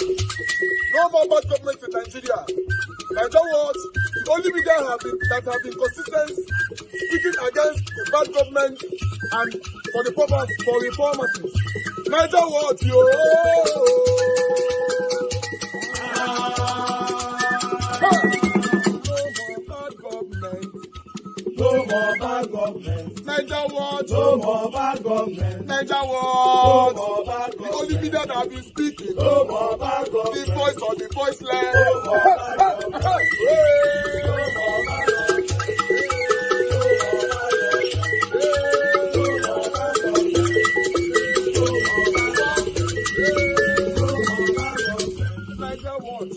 No more bad government in Nigeria. And that was the only media that have been consistent speaking against the bad government and for the purpose for reformers. Niger what yo? No more bad government. Niger what? No more bad government. Niger what? No more bad government. The only media that have been speaking. No more bad government. The voice of the voiceless. No more bad government. No more bad government.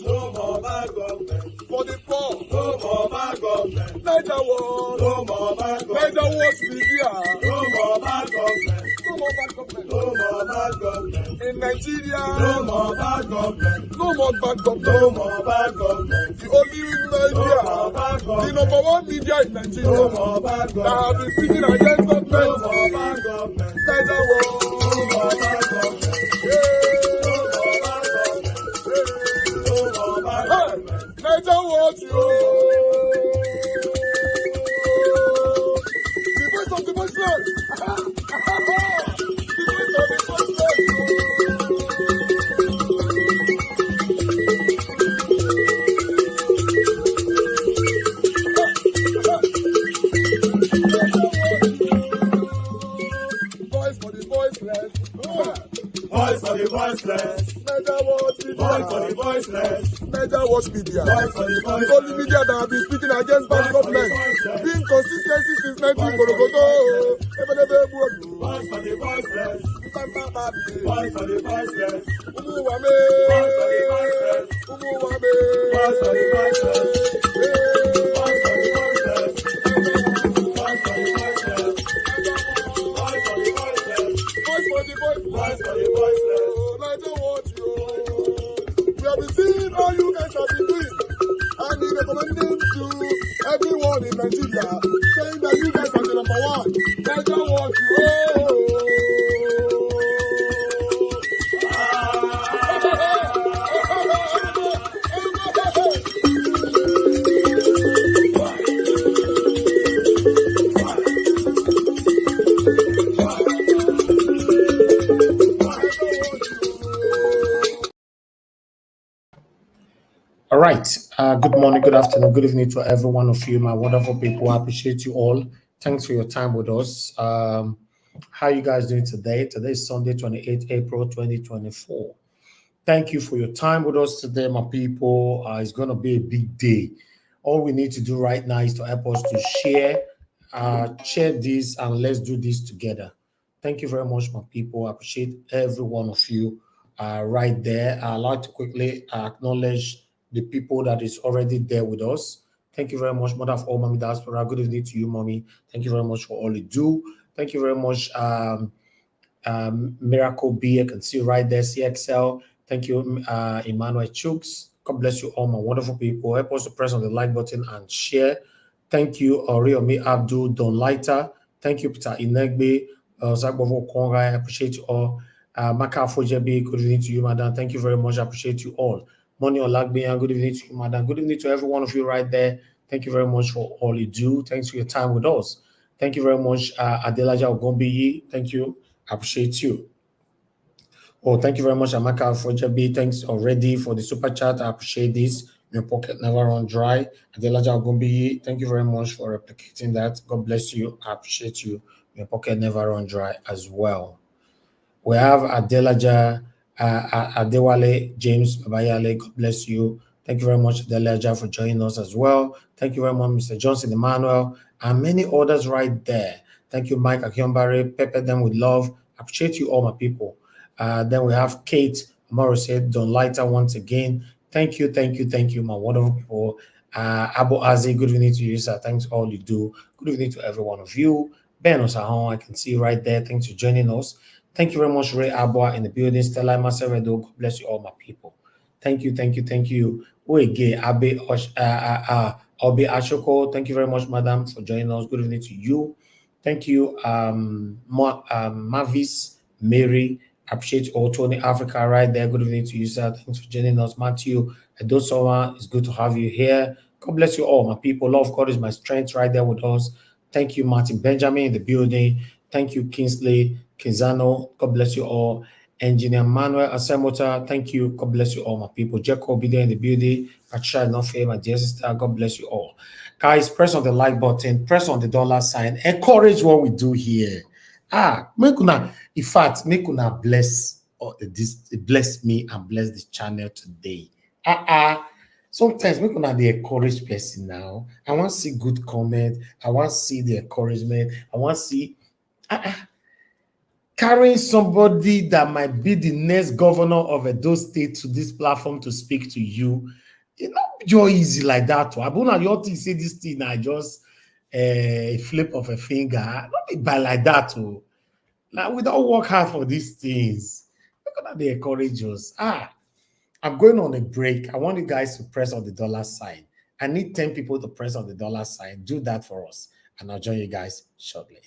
No more bad government. For the poor. No more bad government. Niger what? No more bad government. Niger what media? No more bad government. No more bad government. No more bad government. In Nigeria. No more bad government. No more bad government. No more bad government. The only media. No more bad government. The number one media in Nigeria. No more bad government. That have been speaking against government. No more bad government. Niger what? No more bad government. Niger what you? The voice of the voiceless. The voice of the voiceless. Voice for the voiceless. Voice for the voiceless. Niger what? Voice for the voiceless. Niger watch media. The only media that have been speaking against bad government. Being consistency since 1944. Voice for the voiceless. Voice for the voiceless. Umuwame. Voice for the voiceless. Umuwame. Voice for the voiceless. Voice for the voiceless. Voice for the voiceless. Voice for the voiceless. Voice for the voiceless. Voice for the voiceless. Niger watch you. We have been seeing all you guys have been doing, and we recommending to everyone in Nigeria, saying that you guys are the number one. Niger watch you. All right. Good morning, good afternoon, good evening to every one of you, my wonderful people. I appreciate you all. Thanks for your time with us. How are you guys doing today? Today is Sunday, 28th April, 2024. Thank you for your time with us today, my people. It's going to be a big day. All we need to do right now is to help us to share this, and let's do this together. Thank you very much, my people. I appreciate every one of you right there. I'd like to quickly acknowledge the people that is already there with us. Thank you very much, Mother of all, Mommy Diaspora. Good evening to you, Mommy. Thank you very much for all you do. Thank you very much, Miracle B. I can see right there, CXL. Thank you, Emmanuel Chooks. God bless you all, my wonderful people. Help us to press on the like button and share. Thank you, Oriomi Abdul Don Lighter. Thank you, Peter Inegbe, Osaigbovo Akpata. I appreciate you all. Maka Fojebi, good evening to you, madam. Thank you very much. I appreciate you all. Moni Olagbiyan, good evening to you, madam. Good evening to every one of you right there. Thank you very much for all you do. Thanks for your time with us. Thank you very much, Adelaja Ogombiyi. Thank you. I appreciate you. Oh, thank you very much, Amaka Fojabi. Thanks already for the super chat. I appreciate this. Your pocket never run dry. Adelaja Ogombiyi, thank you very much for replicating that. God bless you. I appreciate you. Your pocket never run dry as well. We have Adelaja Adewale James Babayale. God bless you. Thank you very much, Adelaja, for joining us as well. Thank you very much, Mr. Johnson Emmanuel, and many others right there. Thank you, Mike Akionbare. Pepper them with love. Appreciate you all, my people. Then we have Kate Morrissey, Don Lighter once again. Thank you, my wonderful people. Abu Azi, good evening to you, sir. Thanks for all you do. Good evening to every one of you. Ben Osahon, I can see right there. Thanks for joining us. Thank you very much, Ray Abua in the building. Stella Maseredo, God bless you all, my people. Thank you. Oege Abe Obe Ashoko, thank you very much, madam, for joining us. Good evening to you. Thank you, Mavis, Mary, Appreciate you all. Tony Africa right there. Good evening to you, sir. Thanks for joining us. Matthew Edosoma, it's good to have you here. God bless you all, my people. Love God is my strength right there with us. Thank you, Martin Benjamin in the building. Thank you, Kingsley Kinzano. God bless you all. Engineer Manuel Asemota, thank you. God bless you all, my people. Jacob Bide in the building. I tried not fail, my dear sister. God bless you all. Guys, press on the like button, press on the dollar sign, encourage what we do here. Make una, in fact, make una bless bless me and bless the channel today. Sometimes make una the encourage person now. I want to see good comment. I want to see the encouragement. I want to see carrying somebody that might be the next governor of Edo State to this platform to speak to you. It's not just easy like that. Abuna, you think say this thing I just a flip of a finger. Not be by like that. Now we don't work hard for these things. Look at they encourage us. I'm going on a break. I want you guys to press on the dollar sign. I need 10 people to press on the dollar sign. Do that for us. And I'll join you guys shortly.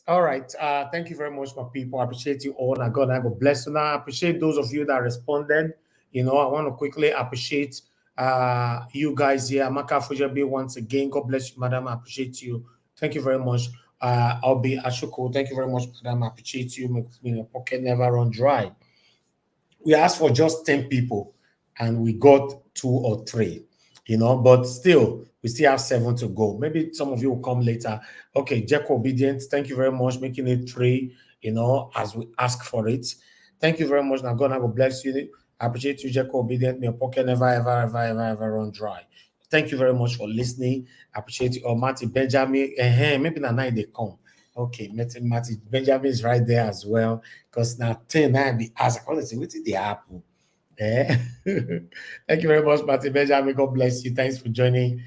All right. Thank you very much, my people. I appreciate you all. And God bless you. Now, I appreciate those of you that responded. I want to quickly appreciate you guys here. Amaka Fujabi once again. God bless you, madam. I appreciate you. Thank you very much. I'll be Ashuko. Thank you very much, madam. I appreciate you. Make pocket never run dry. We asked for just 10 people and we got 2 or 3. But still, we still have 7 to go. Maybe some of you will come later. Okay, Jack Obedient, thank you very much, making it 3, as we ask for it. Thank you very much. Now, God will bless you. I appreciate you, Jack Obedient. May your pocket never, ever run dry. Thank you very much for listening. I appreciate you. Oh, Martin Benjamin, maybe na night they come. Okay, Martin Benjamin is right there as well. Because now 10 I be asked, I say, what did they happen? Thank you very much, Martin Benjamin. God bless you. Thanks for joining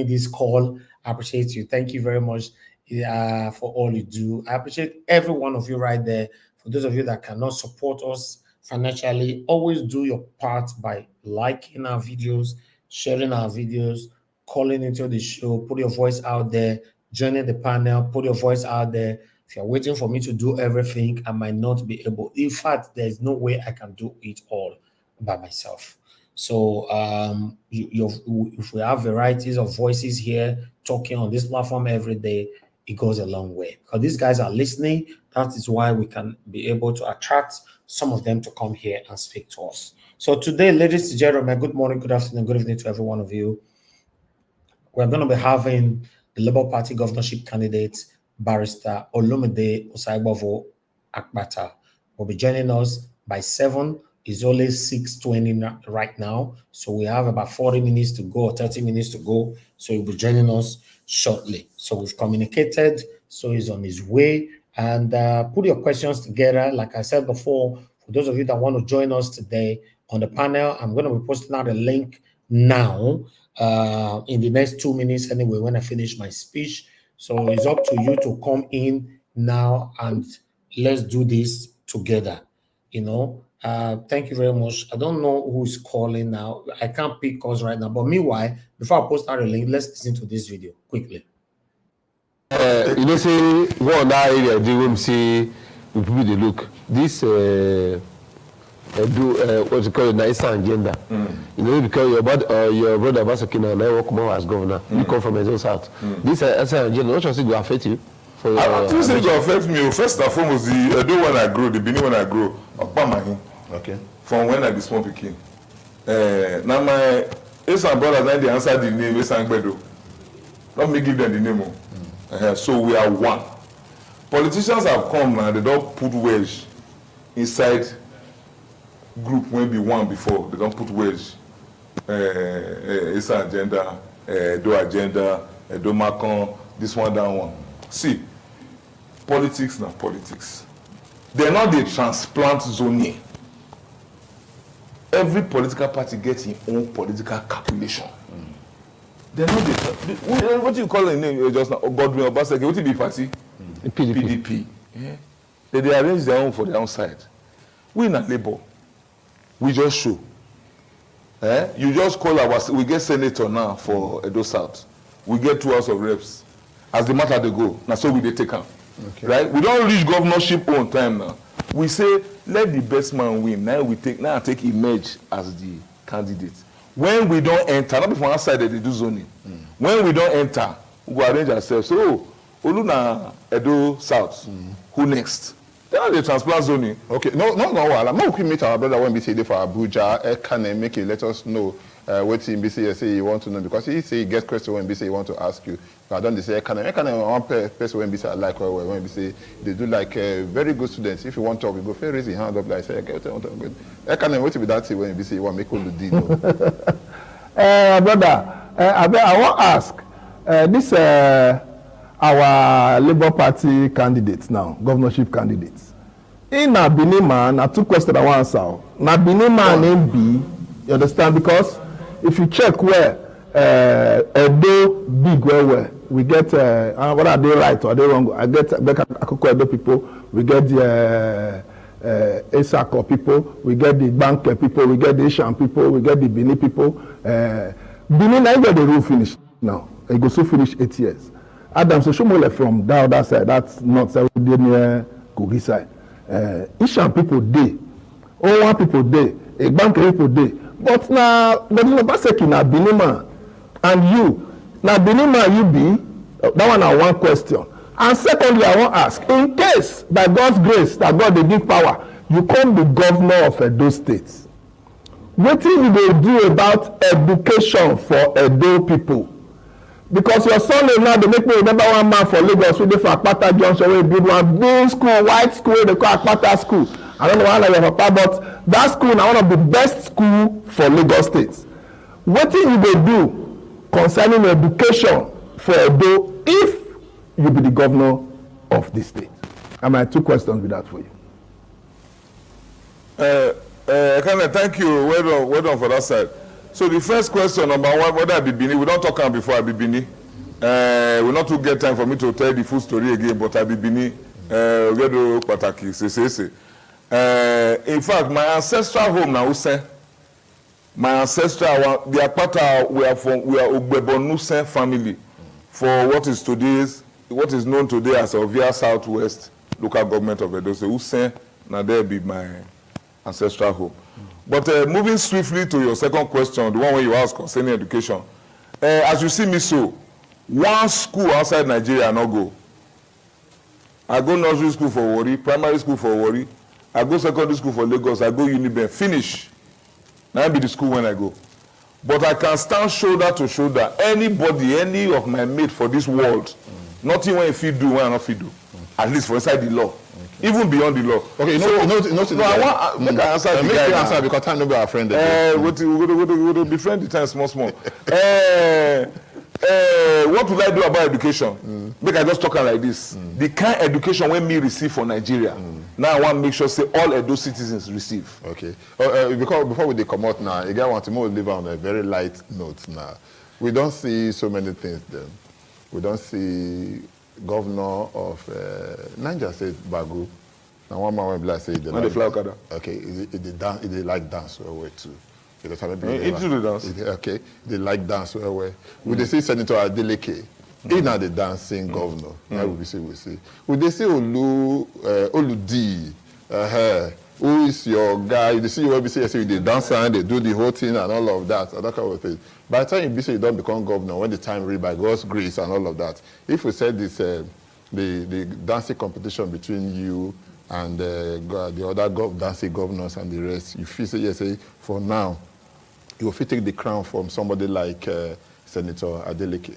this call. I appreciate you. Thank you very much for all you do. I appreciate every one of you right there. For those of you that cannot support us financially, always do your part by liking our videos, sharing our videos, calling into the show, put your voice out there, joining the panel, put your voice out there. If If you're waiting for me to do everything, I might not be able. In fact, there's no way I can do it all by myself. So if we have varieties of voices here talking on this platform every day, it goes a long way. Because these guys are listening. That is why we can be able to attract some of them to come here and speak to us. So today, ladies and gentlemen, good morning, good afternoon, good evening to every one of you. We're going to be having the Labour Party governorship candidate, Barrister Olumide Osaigbovo Akpata, will be joining us by 7. It's only 6:20 right now. So we have about 40 minutes to go, or 30 minutes to go. So he'll be joining us shortly. So we've communicated. So he's on his way. And put your questions together. Like I said before, for those of you that want to join us today on the panel, I'm going to be posting out a link now in the next 2 minutes anyway, when I finish my speech. So it's up to you to come in now and let's do this together. Thank you very much. I don't know who's calling now. I can't pick calls right now. But meanwhile, before I post out a link, let's listen to this video quickly. Say one that area they say we people they look this what's it called nice agenda. Because your brother Basakina now work more as governor. You come from Edo South. This agenda not just go affect you. I think it will affect me. First and foremost, the Edo when I grow, the Benin when I grow, okay. From when I be small pikin. Now my Esan brothers now they answer the name Osaigbovo. Not me give them the name. So we are one. Politicians have come now, they don't put wedge inside group when be one before. They don't put wedge. It's an agenda, do agenda, do Macron, this one, that one. See, politics na politics. They're not the transplant zone. Every political party gets its own political calculation. They're not the what do you call the name just now? Godwin Obaseki. What is the party? PDP. Yeah. They arrange their own for their own side. We in a Labour. We just show. You just call we get senator now for Edo South. We get 2 House of Reps. As the matter they go. Now so we they take them. Okay. Right? We don't reach governorship on time now. We say let the best man win. Now I take emerge as the candidate. When we don't enter, not before outside they do zoning. When we don't enter, we go arrange ourselves. So, Oluna Edo South, who next? They are the transplant zoning. Okay, no. I'm we meet our brother when we say they for Abuja. Can make it let us know what in BC say you want to know because he say he get question when BC he want to ask you. I don't say can one person when BC like when we say they do like very good students. If you want to talk, we go raise your hand up like say okay, can what be that when BC you want make all the deal. Brother, I want to ask this our Labour Party candidates now, governorship candidates. In a Benin man, I 2 questions I want to answer. Na Benin man name B, you understand? Because if you check where Edo big where we get what are they right or are they wrong? I get Akoko Edo people, we get the Esako people, we get the Banker people, we get the Ishan people, we get the Benin people. Benin I get the rule finished now. It goes to finish 8 years. Adam Soshomole from that other side, that's not so near Kogi side. Ishan people day, Owa people day, a Banker people day. But now, Baseki na Benima and you, now Benima you be, that one are one question. And secondly, I want to ask, in case by God's grace, that God will give power, you come the governor of Edo State. What do you do about education for Edo people? Because your son now, they make me remember one man for Lagos, who did for Akpata Junction, where he built one big school, white school, they call Akpata School. I don't know why like your papa, but that school now one of the best school for Lagos State. What do you do concerning education for Edo if you be the governor of the state? And my 2 questions with that for you. Thank you. Well done for that side. So the first question, number one, whether I be Bini, we don't talk about before I be Bini. We not to get time for me to tell the full story again, but I be Bini. In fact, my ancestral home now, my ancestral, the Akpata, we are Ogbebonusen family for what is today's what is known today as Ovia Southwest local government of Edo State. Usen, now there be my ancestral home. But moving swiftly to your second question, the one where you ask concerning education. As you see me so, one school outside Nigeria no go. I go nursery school for Warri, primary school for Warri, I go secondary school for Lagos, I go Uniben, finish. Now be the school when I go. But I can stand shoulder to shoulder. Anybody, any of my mates for this world, nothing when if you do, when I not fit do. At least for inside the law. Even beyond the law. Okay, no, I want make I answer the make guy you answer because time no be our friend. We will befriend the time small. What will I do about education? Make I just talk like this. The kind of education when me receive for Nigeria, now I want to make sure say all Edo citizens receive. Okay. Because before we come out now, again I want to leave on a very light note now. We don't see so many things then. We don't see governor of Niger State Bagu. And one man when say they like fly Okada. Okay, they like dance well too. Into the dance. Okay, they like dance well. Would they see Senator Adeleke? He now the dancing governor. That would be say we see. Would they say Oludi? Who is your guy? They see you be say they dance and they do the whole thing and all of that. And that kind of thing. By the time you be say you don't become governor, when the time read by God's grace and all of that. If we said this, the dancing competition between you and the other dancing governors and the rest, you feel say yes, for now, you will take the crown from somebody like Senator Adeleke.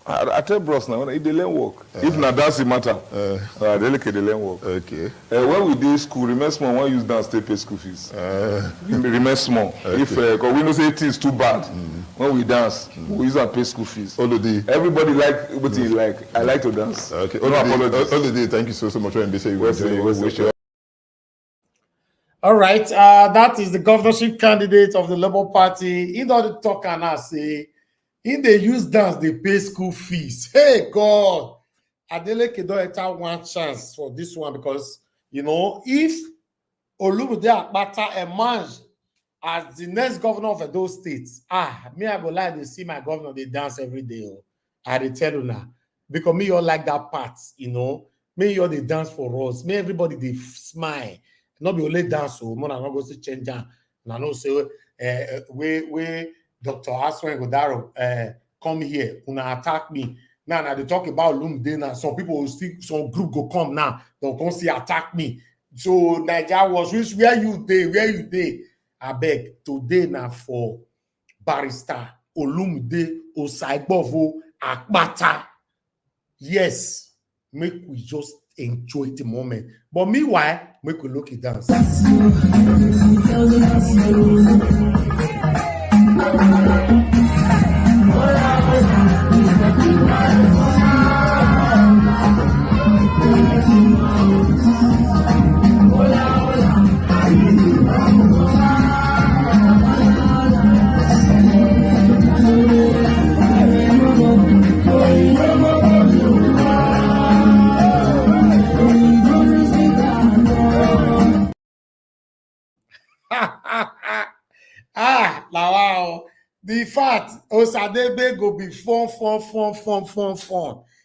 I tell bros now, if they learn work, if not dancing matter, Adeleke they learn work. Okay. When we did school, remain small, one use dance to pay school fees. Remain small. Okay. If because we know say it is too bad, when we dance, we use and pay school fees. Oludi. Everybody like what he like. I like to dance. Okay. No apologies. Oludi, thank you so much for saying. All right, that is the governorship candidate of the Labour Party. He don't talk and I say, in they use dance, they pay school fees. Hey God, Adeleke don't have one chance for this one because if Olumide Akpata emerge as the next governor of those states, me I go like to see my governor they dance every day. I dey tell you now because me all like that part, Me you they dance for us. Me everybody they smile. Not be only dance, so more than not go to change. And I know say we Dr. Aswen Godaro come here, una attack me. Now they talk about Olumide now. Some people will still some group go come now. They'll come see attack me. So Nigeria was where you dey? I beg today now for Barrister Olumide Osaigbovo Akpata. Yes, make we just enjoy the moment. But meanwhile, make we look it dance. Wow. The fact Osadebe go be fun.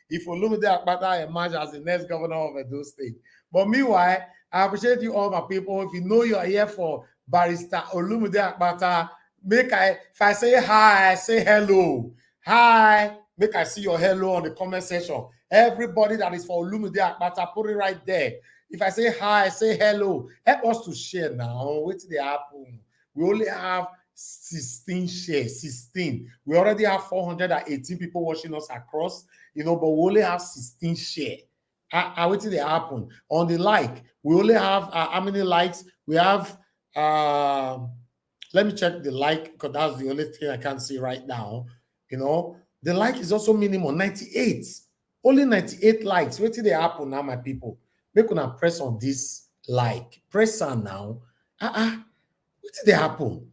If Olumide Akpata emerge as the next governor of Edo State. But meanwhile, I appreciate you all my people. If you know you are here for Barrister Olumide Akpata, if I say hi, say hello. Hi, make I see your hello on the comment section. Everybody that is for Olumide Akpata, put it right there. If I say hi, say hello. Help us to share now. Wait till they happen. We only have 16 shares. 16. We already have 418 people watching us across, but we only have 16 shares. Wait till they happen. On the like, we only have how many likes? We have let me check the like because that's the only thing I can see right now. The like is also minimum 98. Only 98 likes. Wait till they happen now, my people. Make una press on this like. Press on now. What did they happen?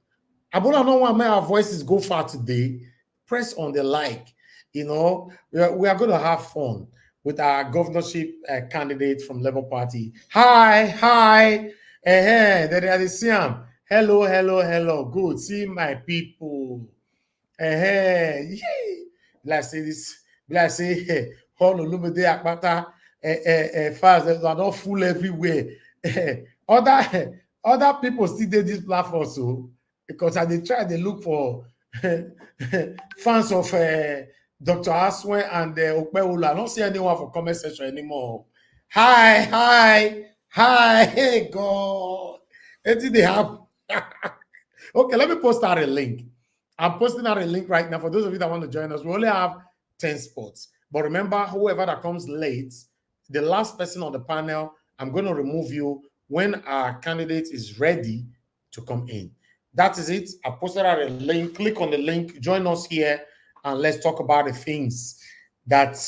I don't know why my voices go far today. Press on the like. We are going to have fun with our governorship candidate from Labour Party. Hi. There they see him. Hello. Good. See my people. Yay. Let's say this. Let's say all Olumide Akpata fans that are not full everywhere. Other people still did this platform, so because they try to look for fans of Dr. Aswen and Okpeola. I don't see anyone for comment section anymore. Hi, hey God. What did they have? Okay, let me post out a link. I'm posting out a link right now for those of you that want to join us. We only have 10 spots. But remember, whoever that comes late, the last person on the panel, I'm going to remove you when our candidate is ready to come in. That is it. I posted out a link. Click on the link. Join us here, and let's talk about the things that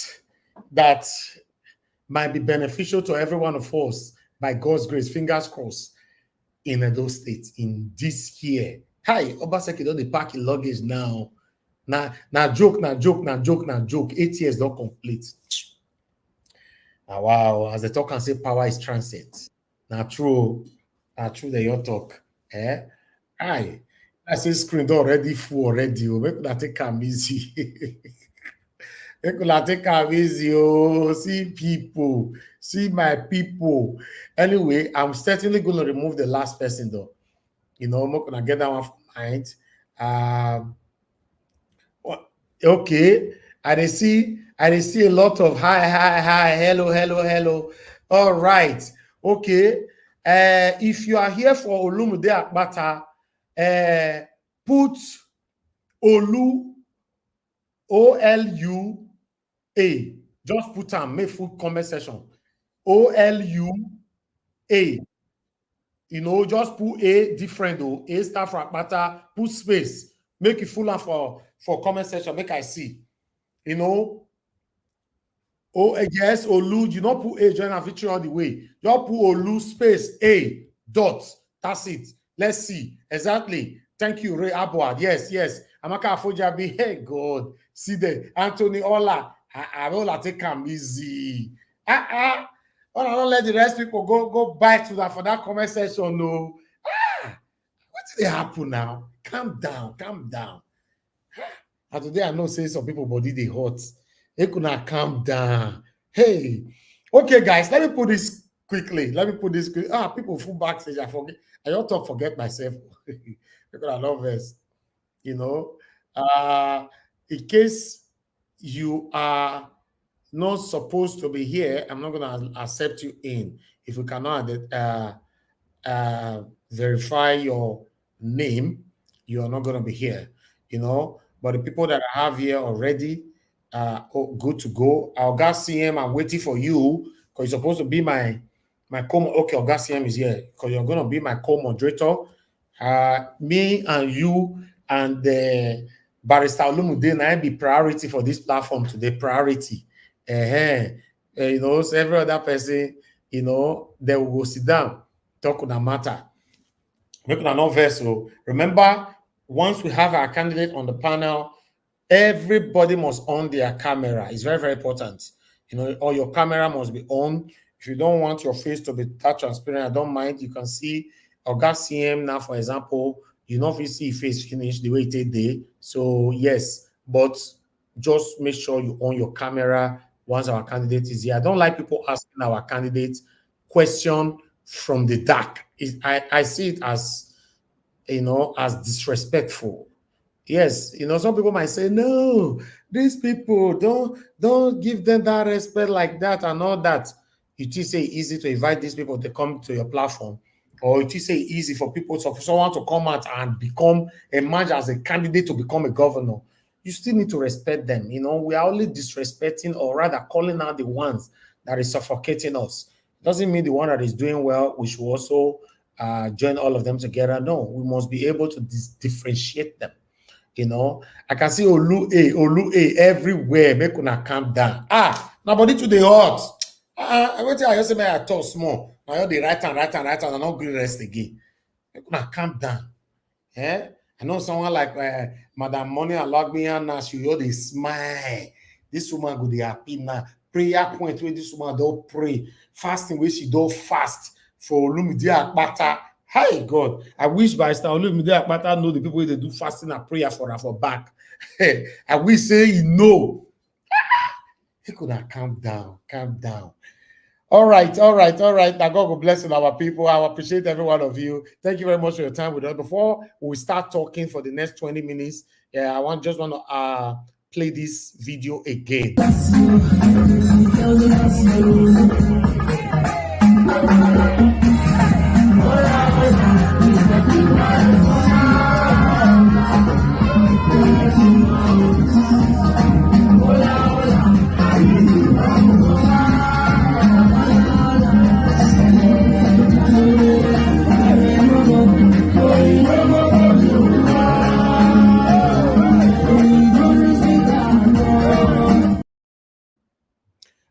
might be beneficial to every one of us by God's grace. Fingers crossed. In those states in this year. Hi, Obaseki don't they pack your luggage now. Now joke. 8 years don't complete. Now, wow, as the talk can say, power is transient. Now true that your talk. Hi, I see screen already full already. Make that take come easy. Take am easy. Oh, see people, see my people. Anyway, I'm certainly going to remove the last person though. I'm not going to get that one from mind. Okay, I see a lot of hi, hello. All right, okay. If you are here for Olumide Akpata, put Olu, O-L-U-A. Just put on make full comment section. O-L-U-A. Just put A different though. A start for Akpata, put space. Make it full for comment section. Make I see. Yes, Olu. You not put A join a feature all the way. Just put Olu space A dot. That's it. Let's see. Exactly. Thank you, Ray Abwad. Yes. Amaka Afojabi. Hey, God. See the Anthony Ola. I will take him easy. I don't let the rest people go back to that for that comment section. No. What did they happen now? Calm down. And today I know say some people body they hot. They could not calm down. Hey. Okay, guys, let me put this quickly. People full backstage. I don't forget myself. Because I love this. In case you are not supposed to be here, I'm not going to accept you in. If you cannot verify your name, you are not going to be here. But the people that I have here already, good to go. Oga CM, I'm waiting for you because you're supposed to be my co. Okay, Oga CM is here because you're going to be my co-moderator. Me and you and Barrister Olumide now be priority for this platform today. Priority. So every other person, they will go sit down, talk on a matter. Make no vessel. Remember, once we have our candidate on the panel, everybody must on their camera. It's very, very important. Or your camera must be on. If you don't want your face to be that transparent, I don't mind. You can see Oga CM now, for example, you know if you see face finish the way it is there. So yes, but just make sure you on your camera once our candidate is here. I don't like people asking our candidates question from the dark. I see it as as disrespectful. Yes, some people might say, no, these people don't give them that respect like that and all that. It is say easy to invite these people to come to your platform, or it is say easy for someone to come out and emerge as a candidate to become a governor. You still need to respect them. We are only disrespecting or rather calling out the ones that is suffocating us. Doesn't mean the one that is doing well, we should also join all of them together. No, we must be able to differentiate them. I can see Olu A everywhere. Make una calm down. Nobody to the hot. I wait till I just say I talk small. Now you're the right and I'm not going to rest again. Make una calm down. I know someone like Madam Money and Logbian now. She they smile. This woman go be happy now. Prayer point where this woman don't pray. Fasting where she don't fast for Olumide Akpata. Hi God, I wish Barrister Olumide Akpata know the people they do fasting and prayer for back. I wish say you know. He could have calmed down, calm down. All right. Now God will bless our people. I appreciate every one of you. Thank you very much for your time with us. Before we start talking for the next 20 minutes, I just want to play this video again.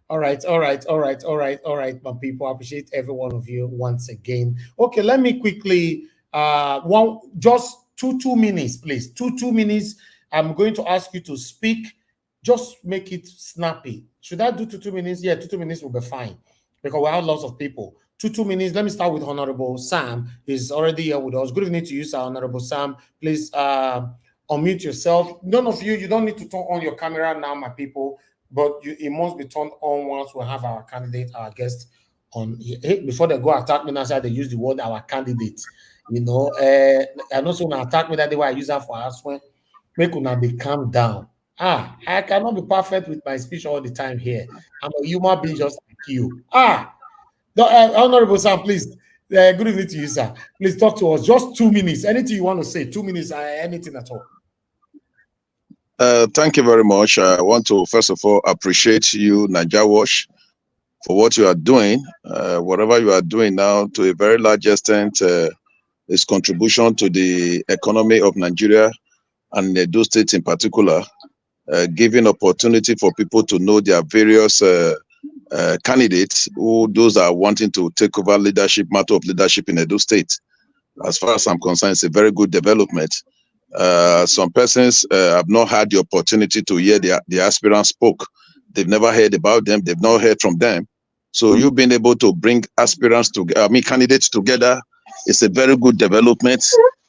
All right, my people. I appreciate every one of you once again. Okay, let me quickly just two minutes, please. Two minutes. I'm going to ask you to speak. Just make it snappy. Should I do 2 minutes? Yeah, 2 minutes will be fine because we have lots of people. 2 minutes. Let me start with Honorable Sam. He's already here with us. Good evening to you, sir. Honorable Sam. Please unmute yourself. None of you, you don't need to turn on your camera now, my people. But it must be turned on once we have our candidate, our guest on. Before they go attack me, now they use the word our candidate. You know, I know someone attack me that they were use that for us when make una be calm down. I cannot be perfect with my speech all the time here. I'm a human being just like you. Honorable Sam, please. Good evening to you, sir. Please talk to us. Just 2 minutes. Anything you want to say? 2 minutes. Anything at all. Thank you very much. I want to first of all appreciate you, Naija Watch, for what you are doing. Whatever you are doing now, to a very large extent, is contribution to the economy of Nigeria and Edo State in particular, giving opportunity for people to know their various candidates, those are wanting to take over matter of leadership in Edo State. As far as I'm concerned, it's a very good development. Some persons have not had the opportunity to hear the aspirants spoke. They've never heard about them. They've not heard from them. So you've been able to bring aspirants candidates together. It's a very good development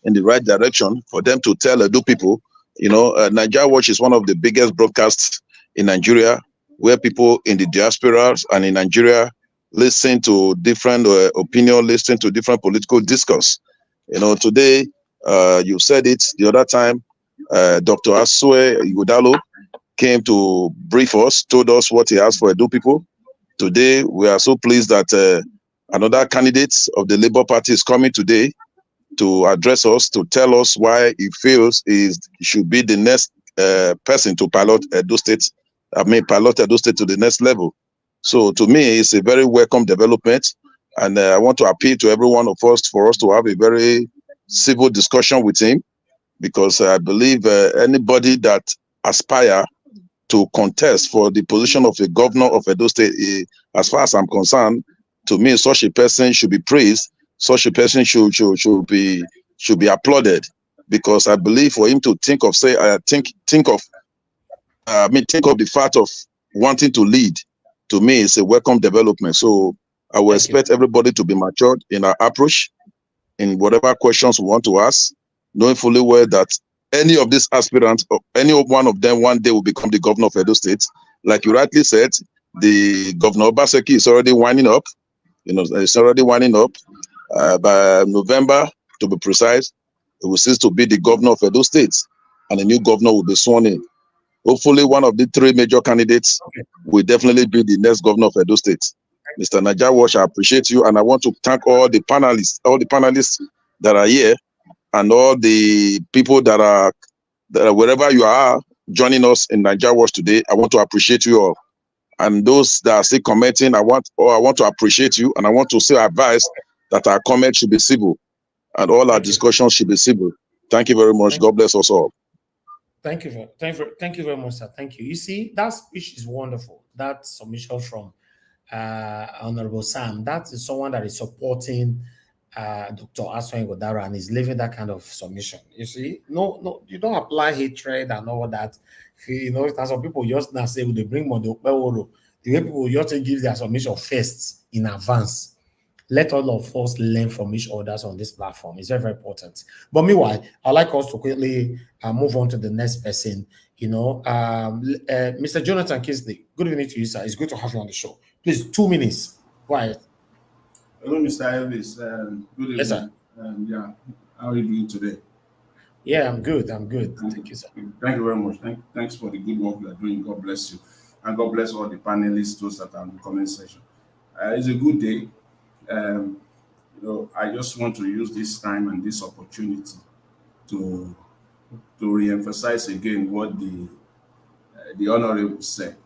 in the right direction for them to tell Edo people. You know, Naija Watch is one of the biggest broadcasts in Nigeria, where people in the diasporas and in Nigeria listen to different opinion, listen to different political discourse. You know, today, you said it the other time, Dr. Asue Ighodalo came to brief us, told us what he has for Edo people. Today, we are so pleased that another candidate of the Labour Party is coming today to address us, to tell us why he feels he should be the next person to pilot Edo State to the next level. So to me, it's a very welcome development. And I want to appeal to every one of us for us to have a very civil discussion with him, because I believe anybody that aspire to contest for the position of a governor of Edo State, as far as I'm concerned, to me, such a person should be praised. Such a person should be applauded, because I believe for him to think of the fact of wanting to lead, to me, it's a welcome development. So I will expect everybody to be matured in our approach, in whatever questions we want to ask, knowing fully well that any of these aspirants, or any one of them one day will become the governor of Edo State. Like you rightly said, the Governor Obaseki is already winding up. You know, it's already winding up. By November, to be precise, it will cease to be the governor of Edo State, and a new governor will be sworn in. Hopefully, one of the three major candidates will definitely be the next governor of Edo State. Mr. Naija Watch, I appreciate you, and I want to thank all the panelists that are here, and all the people that are wherever you are joining us in Naija Watch today. I want to appreciate you all, and those that are still commenting, I want to appreciate you, and I want to say advice that our comments should be civil, and all our discussions should be civil. Thank you very much. God bless us all. Thank you very much, sir. Thank you. You see, that speech is wonderful. That submission from Honorable Sam, that is someone that is supporting Dr. Asue Ighodalo and is leaving that kind of submission. You see, no, you don't apply hatred and all that. You know, some people just now say, they bring money, the way people just give their submission first in advance. Let all of us learn from each other on this platform. It's very, very important. But meanwhile, I'd like us to quickly move on to the next person. Mr. Jonathan Kisley, good evening to you, sir. It's good to have you on the show. Please, 2 minutes. Go ahead. Hello, Mr. Elvis. Good evening. Yes, sir. Yeah, how are you doing today? Yeah, I'm good. I'm good. Thank you, sir. Thank you very much. Thanks for the good work you are doing. God bless you. And God bless all the panelists, those that are in the comment section. It's a good day. I just want to use this time and this opportunity to re-emphasize again what the honorable said.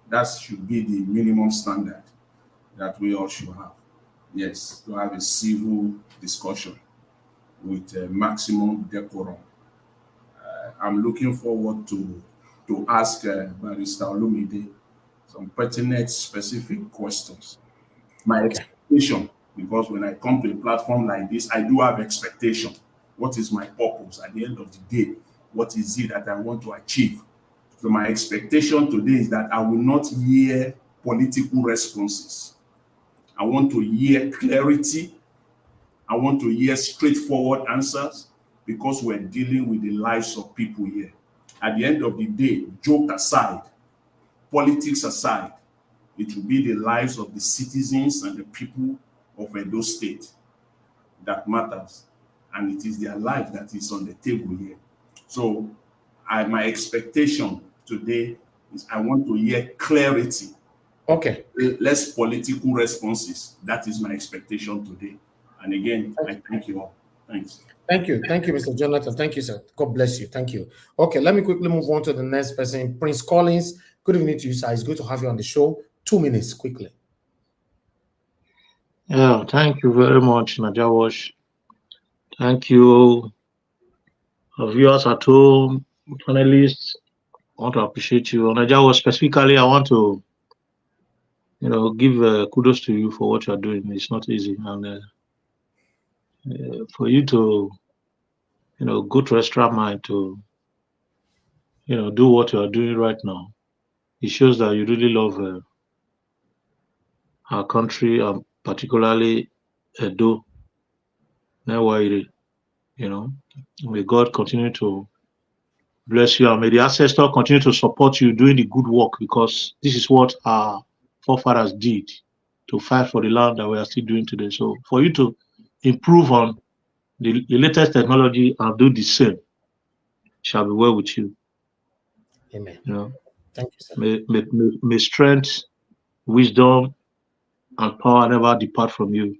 That should be the minimum standard that we all should have. Yes, to have a civil discussion with maximum decorum. I'm looking forward to ask Barrister Olumide some pertinent, specific questions. My expectation, because when I come to a platform like this, I do have expectation. What is my purpose at the end of the day? What is it that I want to achieve? So my expectation today is that I will not hear political responses. I want to hear clarity. I want to hear straightforward answers, because we're dealing with the lives of people here. At the end of the day, joke aside, politics aside, it will be the lives of the citizens and the people of Edo State that matters. And it is their life that is on the table here. So my expectation today is I want to hear clarity. Okay. Less political responses. That is my expectation today. And again, I thank you all. Thanks. Thank you. Thank you, Mr. Jonathan. Thank you, sir. God bless you. Thank you. Okay, let me quickly move on to the next person. Prince Collins, good evening to you, sir. It's good to have you on the show. 2 minutes, quickly. Yeah, thank you very much, Najawash. Thank you, viewers at home, panelists. I want to appreciate you. Najawash, specifically, I want to, give kudos to you for what you are doing. It's not easy, and for you to, go to extra mile to, do what you are doing right now. It shows that you really love our country, and particularly Edo, Newaire. May God continue to bless you, and may the ancestor continue to support you doing the good work, because this is what our forefathers did to fight for the land that we are still doing today. So for you to improve on the latest technology and do the same, shall be well with you. Amen. Thank you, sir. May strength, wisdom, and power never depart from you.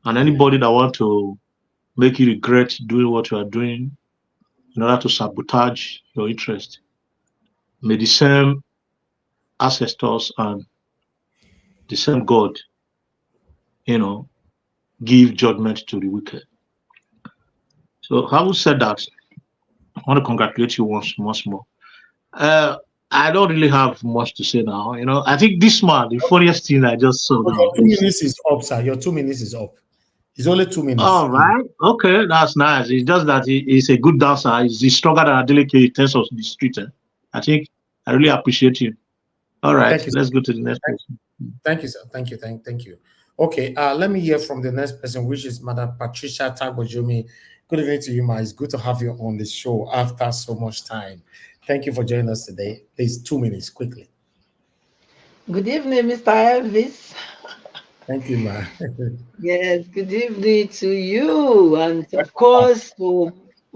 And anybody that want to make you regret doing what you are doing in order to sabotage your interest, may the same ancestors and the same God, give judgment to the wicked. So having said that, I want to congratulate you once more. I don't really have much to say now. I think this man, the funniest thing I just saw now. Your 2 minutes is up, sir. Your 2 minutes is up. It's only 2 minutes. All right. Okay, that's nice. It's just that he's a good dancer. He's stronger than Adeleke in terms of the street. I think I really appreciate you. All right, let's go to the next person. Thank you, sir. Thank you. Thank you. Okay, let me hear from the next person, which is Madam Patricia Tagbojumi. Good evening to you, ma. It's good to have you on the show after so much time. Thank you for joining us today. Please, 2 minutes, quickly. Good evening, Mr. Elvis. Thank you, ma. Yes, good evening to you. And of course, to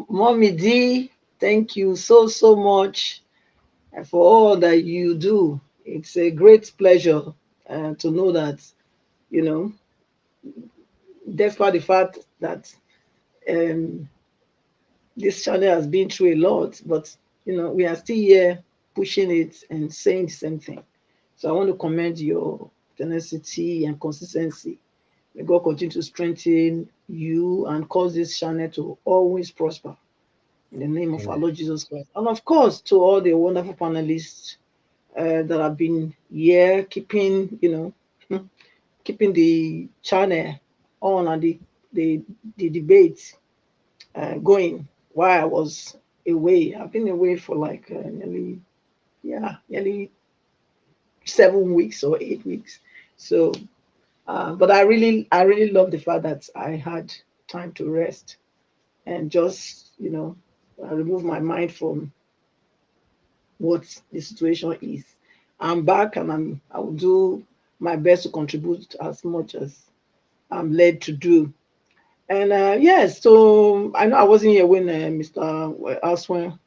Mommy D, thank you so much for all that you do. It's a great pleasure to know that, despite the fact that this channel has been through a lot, but, we are still here pushing it and saying the same thing. So I want to commend your tenacity and consistency. May God continue to strengthen you and cause this channel to always prosper. In the name of our Lord Jesus Christ. And of course, to all the wonderful panelists that have been here, keeping the channel on and the debate going while I was away. I've been away for like nearly 7 weeks or 8 weeks. So But I really love the fact that I had time to rest and just, remove my mind from what the situation is. I'm back and I will do my best to contribute as much as I'm led to do. And yes, so I know I wasn't here when Mr. Aswen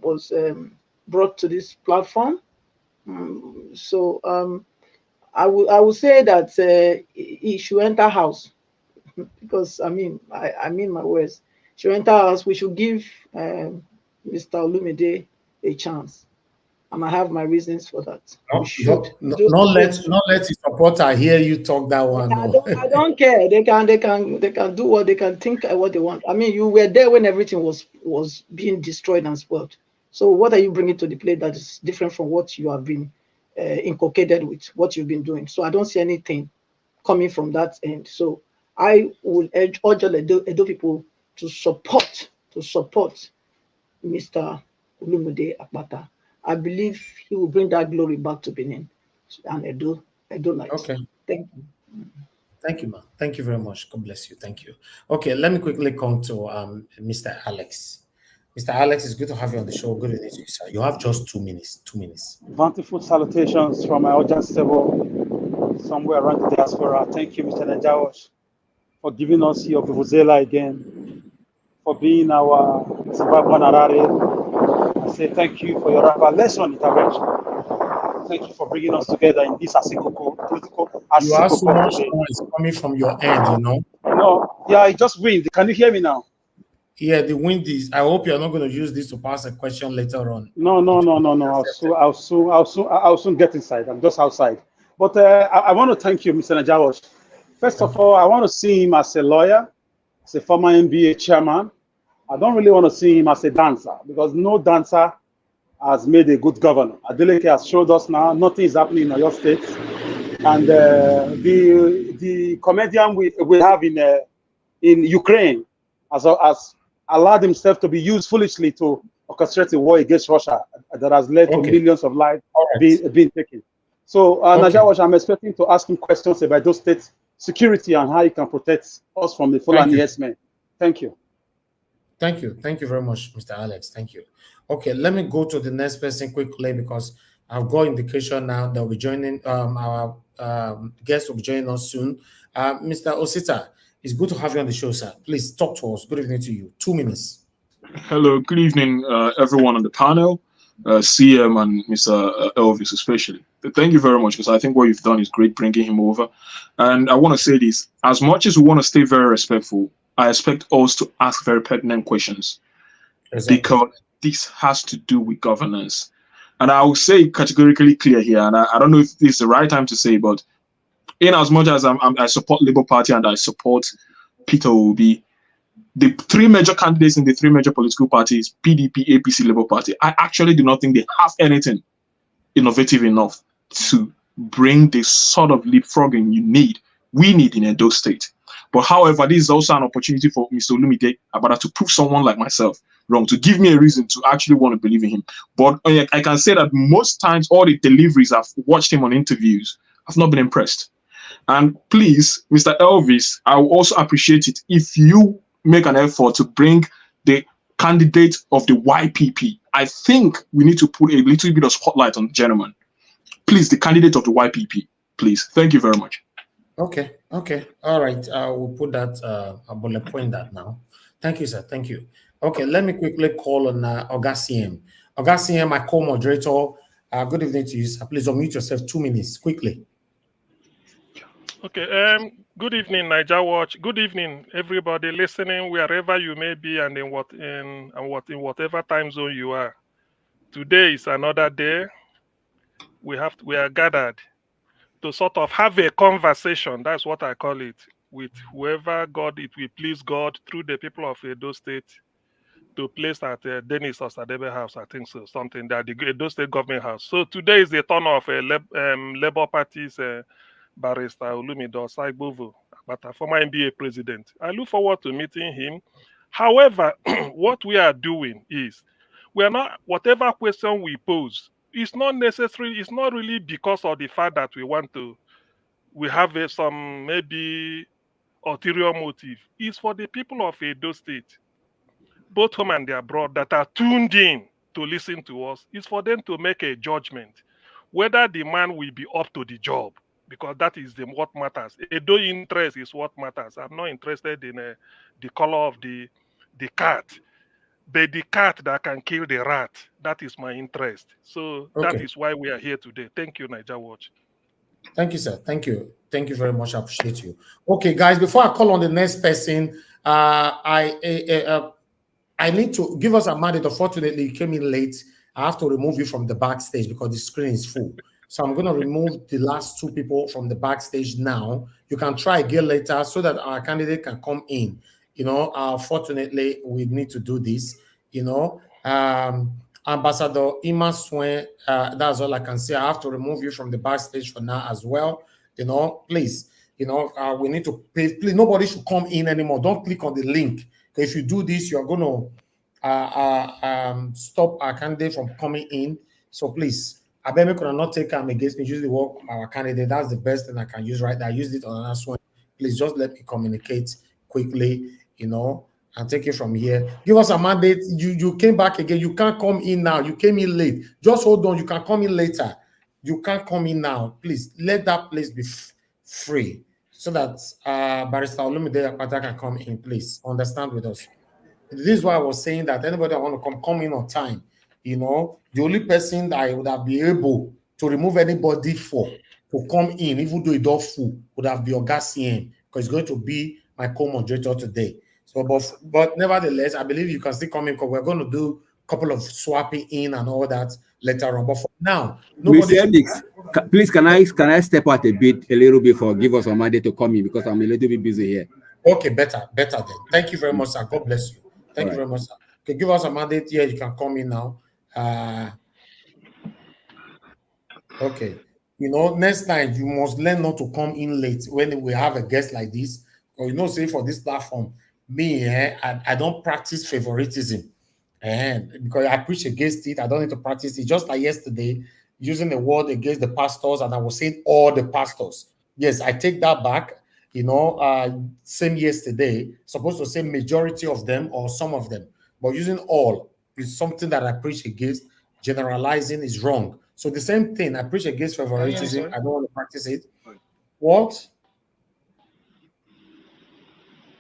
was brought to this platform. So I will say that he should enter house because I mean my words. Should enter house. We should give Mr. Olumide a chance, and I have my reasons for that. We should. Not let his supporter hear you talk that one. No. I don't care. They can do what they can think what they want. I mean, you were there when everything was being destroyed and spoiled. So what are you bringing to the plate that is different from what you have been inculcated with, what you've been doing? So I don't see anything coming from that end. So I will urge all Edo people to support Mr. Olumide Akpata. I believe he will bring that glory back to Benin and Edo light. Okay. Thank you. Thank you, ma'am. Thank you very much. God bless you. Thank you. Okay, let me quickly come to Mr. Alex. Mr. Alex, it's good to have you on the show. Good evening to you, sir. You have just 2 minutes. 2 minutes. Bountiful salutations from my audience table somewhere around the diaspora. Thank you, Mr. Najawas, for giving us your vuvuzela again, for being our Zimbabwean Harare. I say thank you for your revelation intervention. Thank you for bringing us together in this Asikoko political. You have so much noise coming from your end, you know. No, yeah, it just wind. Can you hear me now? Yeah, the wind is. I hope you're not going to use this to pass a question later on. No. I'll soon get inside. I'm just outside. But I want to thank you, Mr. Najawas. First of all, I want to see him as a lawyer, as a former NBA chairman. I don't really want to see him as a dancer because no dancer has made a good governor. Adeleke has showed us now nothing is happening in your state, and the comedian we have in Ukraine has allowed himself to be used foolishly to orchestrate a war against Russia that has led to millions of lives being taken. So, Najawas, I'm expecting to ask him questions about those states' security and how he can protect us from the Fulani herdsmen. Thank you. Thank you. Thank you very much, Mr. Alex. Thank you. Okay, let me go to the next person quickly because I've got indication now that we'll be joining our guest will be joining us soon. Mr. Osita, it's good to have you on the show, sir. Please talk to us. Good evening to you. 2 minutes. Hello, good evening, everyone on the panel, CM and Mr. Elvis especially. Thank you very much because I think what you've done is great bringing him over. And I want to say this, as much as we want to stay very respectful, I expect us to ask very pertinent questions because this has to do with governance. And I will say categorically clear here, and I don't know if this is the right time to say, but in as much as I support Labour Party and I support Peter Obi, the 3 major candidates in the 3 major political parties, PDP, APC, Labour Party, I actually do not think they have anything innovative enough to bring the sort of leapfrogging we need in Edo State. But however, this is also an opportunity for Mr. Olumide Akpata to prove someone like myself wrong, to give me a reason to actually want to believe in him. But I can say that most times, all the deliveries I've watched him on interviews, I've not been impressed. And please, Mr. Elvis, I will also appreciate it if you make an effort to bring the candidate of the YPP. I think we need to put a little bit of spotlight on the gentleman. Please, the candidate of the YPP, please. Thank you very much. Okay. All right. We'll put that, a bullet point that now. Thank you, sir. Thank you. Okay, let me quickly call on Ogasiem. Ogasiem, my co-moderator. Good evening to you, sir. Please unmute yourself 2 minutes, quickly. Okay. Good evening, Niger Watch. Good evening, everybody listening, wherever you may be, and in whatever time zone you are. Today is another day. We are gathered to sort of have a conversation. That's what I call it, with whoever God it will please God through the people of Edo State to place at Dennis Osadebe House, I think so, something that the Edo State Government House. So today is the turn of Labour Party's Barrister Olumide Osaigbovo Akpata, former NBA president. I look forward to meeting him. However, what we are doing is, we are not, whatever question we pose, it's not necessary, it's not really because of the fact that we want to we have some maybe ulterior motive. It's for the people of Edo State, both home and abroad, that are tuned in to listen to us. It's for them to make a judgment whether the man will be up to the job, because that is what matters. Edo interest is what matters. I'm not interested in the color of the cat, but the cat that can kill the rat. That is my interest. So that Okay. is why we are here today. Thank you, Niger Watch. Thank you, sir. Thank you. Thank you very much. I appreciate you. Okay, guys, before I call on the next person, I need to give us a mandate. Unfortunately, you came in late. I have to remove you from the backstage because the screen is full. So I'm going to remove the last two people from the backstage now. You can try again later so that our candidate can come in. You know, fortunately, we need to do this. You know, Ambassador Ima Swen, that's all I can say. I have to remove you from the backstage for now as well. You know, please, you know, we need to pay. Please, nobody should come in anymore. Don't click on the link. If you do this, you're going to stop our candidate from coming in. So please, I bet me could not take him against me. Use the work our candidate. That's the best thing I can use right there. I used it on another one. Please just let me communicate quickly, you know, and take it from here. Give us a mandate. You came back again. You can't come in now. You came in late. Just hold on. You can come in later. You can't come in now. Please let that place be free so that Barrister Olumide Akpata can come in. Please understand with us. This is why I was saying that anybody that want to come in on time, you know, the only person that I would have been able to remove anybody for to come in, even though it does full, would have been Oga CM, because it's going to be my co-moderator today. So, but nevertheless, I believe you can still come in because we're going to do a couple of swapping in and all that later on. But for now, nobody. Please, can I step out a little bit for give us a mandate to come in because I'm a little bit busy here. Okay, better then. Thank you very much, sir. God bless you. Thank you very much, sir. Okay, give us a mandate here. You can come in now. Okay. You know, next time you must learn not to come in late when we have a guest like this. Or you know, say for this platform, me, I don't practice favoritism. And because I preach against it, I don't need to practice it. Just like yesterday, using the word against the pastors, and I was saying all the pastors. Yes, I take that back. You know, same yesterday, supposed to say majority of them or some of them, but using all is something that I preach against. Generalizing is wrong. So the same thing, I preach against favoritism. I don't want to practice it. What?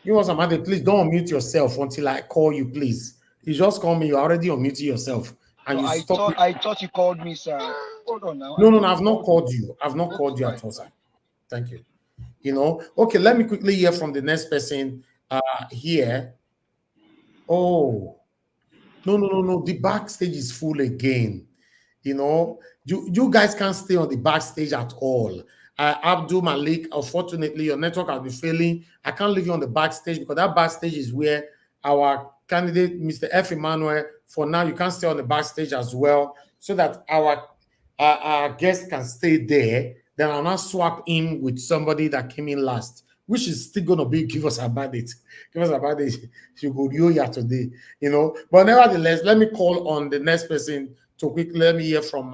You want somebody, please don't unmute yourself until I call you, please. You just call me, you're already unmuting yourself. And no, you I thought you called me, sir. Hold on now. No, I've not called you. I've not called you at all, sir. Thank you. You know, okay, let me quickly hear from the next person here. Oh, no. The backstage is full again. You know, you guys can't stay on the backstage at all. Abdul Malik, unfortunately, your network has been failing. I can't leave you on the backstage because that backstage is where our candidate, Mr. F. Emmanuel, for now, you can't stay on the backstage as well, so that our guest can stay there. Then I'll not swap in with somebody that came in last, which is still going to be give us a bandit. Give us a bandit. You go here today, you know. But nevertheless, let me call on the next person to quickly let me hear from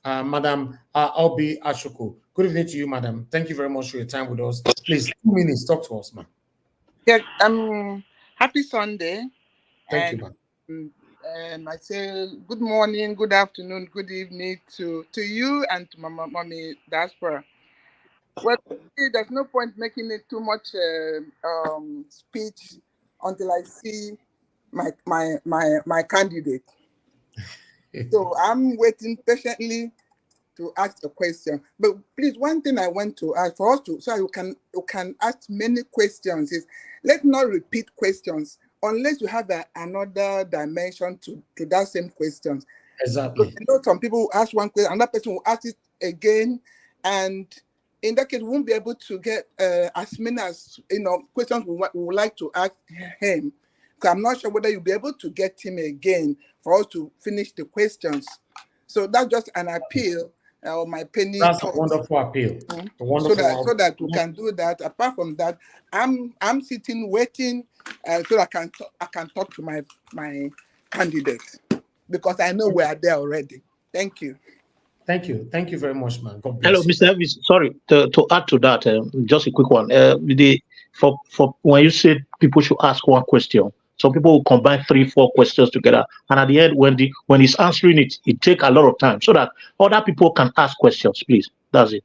Madam Albi Ashuku. Good evening to you, Madam. Thank you very much for your time with us. Please, 2 minutes, talk to us, ma'am. Yeah, happy Sunday. Thank you, ma'am. And I say good morning, good afternoon, good evening to you and to Mommy Diaspora. Well, there's no point making it too much speech until I see my candidate. So I'm waiting patiently to ask a question. But please, one thing I want to ask for us to, so you can ask many questions, is let's not repeat questions unless you have another dimension to that same question. Exactly. You know, some people will ask one question, another person will ask it again, and in that case, we won't be able to get as many as questions we would like to ask him. Because I'm not sure whether you'll be able to get him again for us to finish the questions. So that's just an appeal. My penny. That's a wonderful appeal. So that we can do that. Apart from that, I'm sitting waiting so that I can talk to my candidate, because I know we are there already. Thank you. Thank you. Thank you very much, man. God Hello, bless you. Mr. Elvis. Sorry, to add to that, just a quick one. For when you said people should ask one question, some people will combine 3-4 questions together, and at the end, when he's answering it, it take a lot of time so that other people can ask questions. Please, that's it.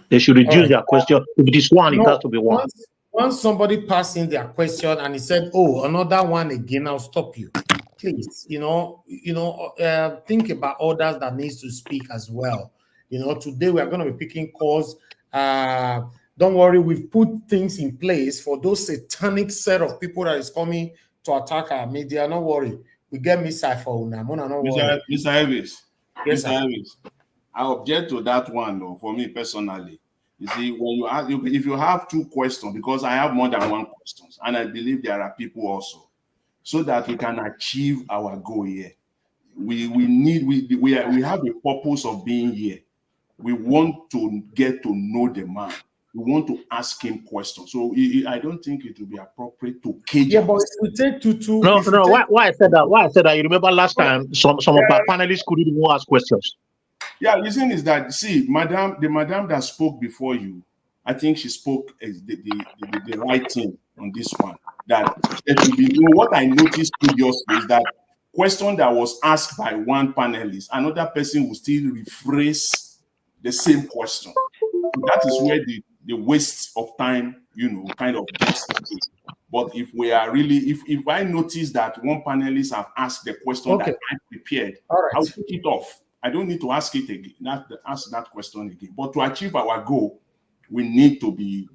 They should reduce their question. If it is one, it has to be one. Once somebody passed in their question and he said, "Oh, another one again," I'll stop you. Please, think about others that needs to speak as well. Today we are going to be picking calls. Don't worry, we've put things in place for those satanic set of people that is coming to attack our media. Don't worry, we get missile for una. Mr. Elvis. Yes, Mr. Elvis. I object to that one, though, for me personally. You see, when you ask, if you have 2 questions, because I have more than 1 question, and I believe there are people also, so that we can achieve our goal here. We have a purpose of being here. We want to get to know the man. We want to ask him questions. So I don't think it will be appropriate to cage. Yeah, but if we take two. No. Why I said that? You remember last time some of our panelists couldn't even ask questions. Yeah, the reason is that, see, the madam that spoke before you, I think she spoke the right thing on this one. That it should be, what I noticed previously is that question that was asked by one panelist, another person will still rephrase the same question. So that is where the waste of time, kind of gets to. But if we are really, if I notice that one panelist have asked the question that I prepared, I will take it off. I don't need to ask it again, ask that question again. But to achieve our goal, we need to be,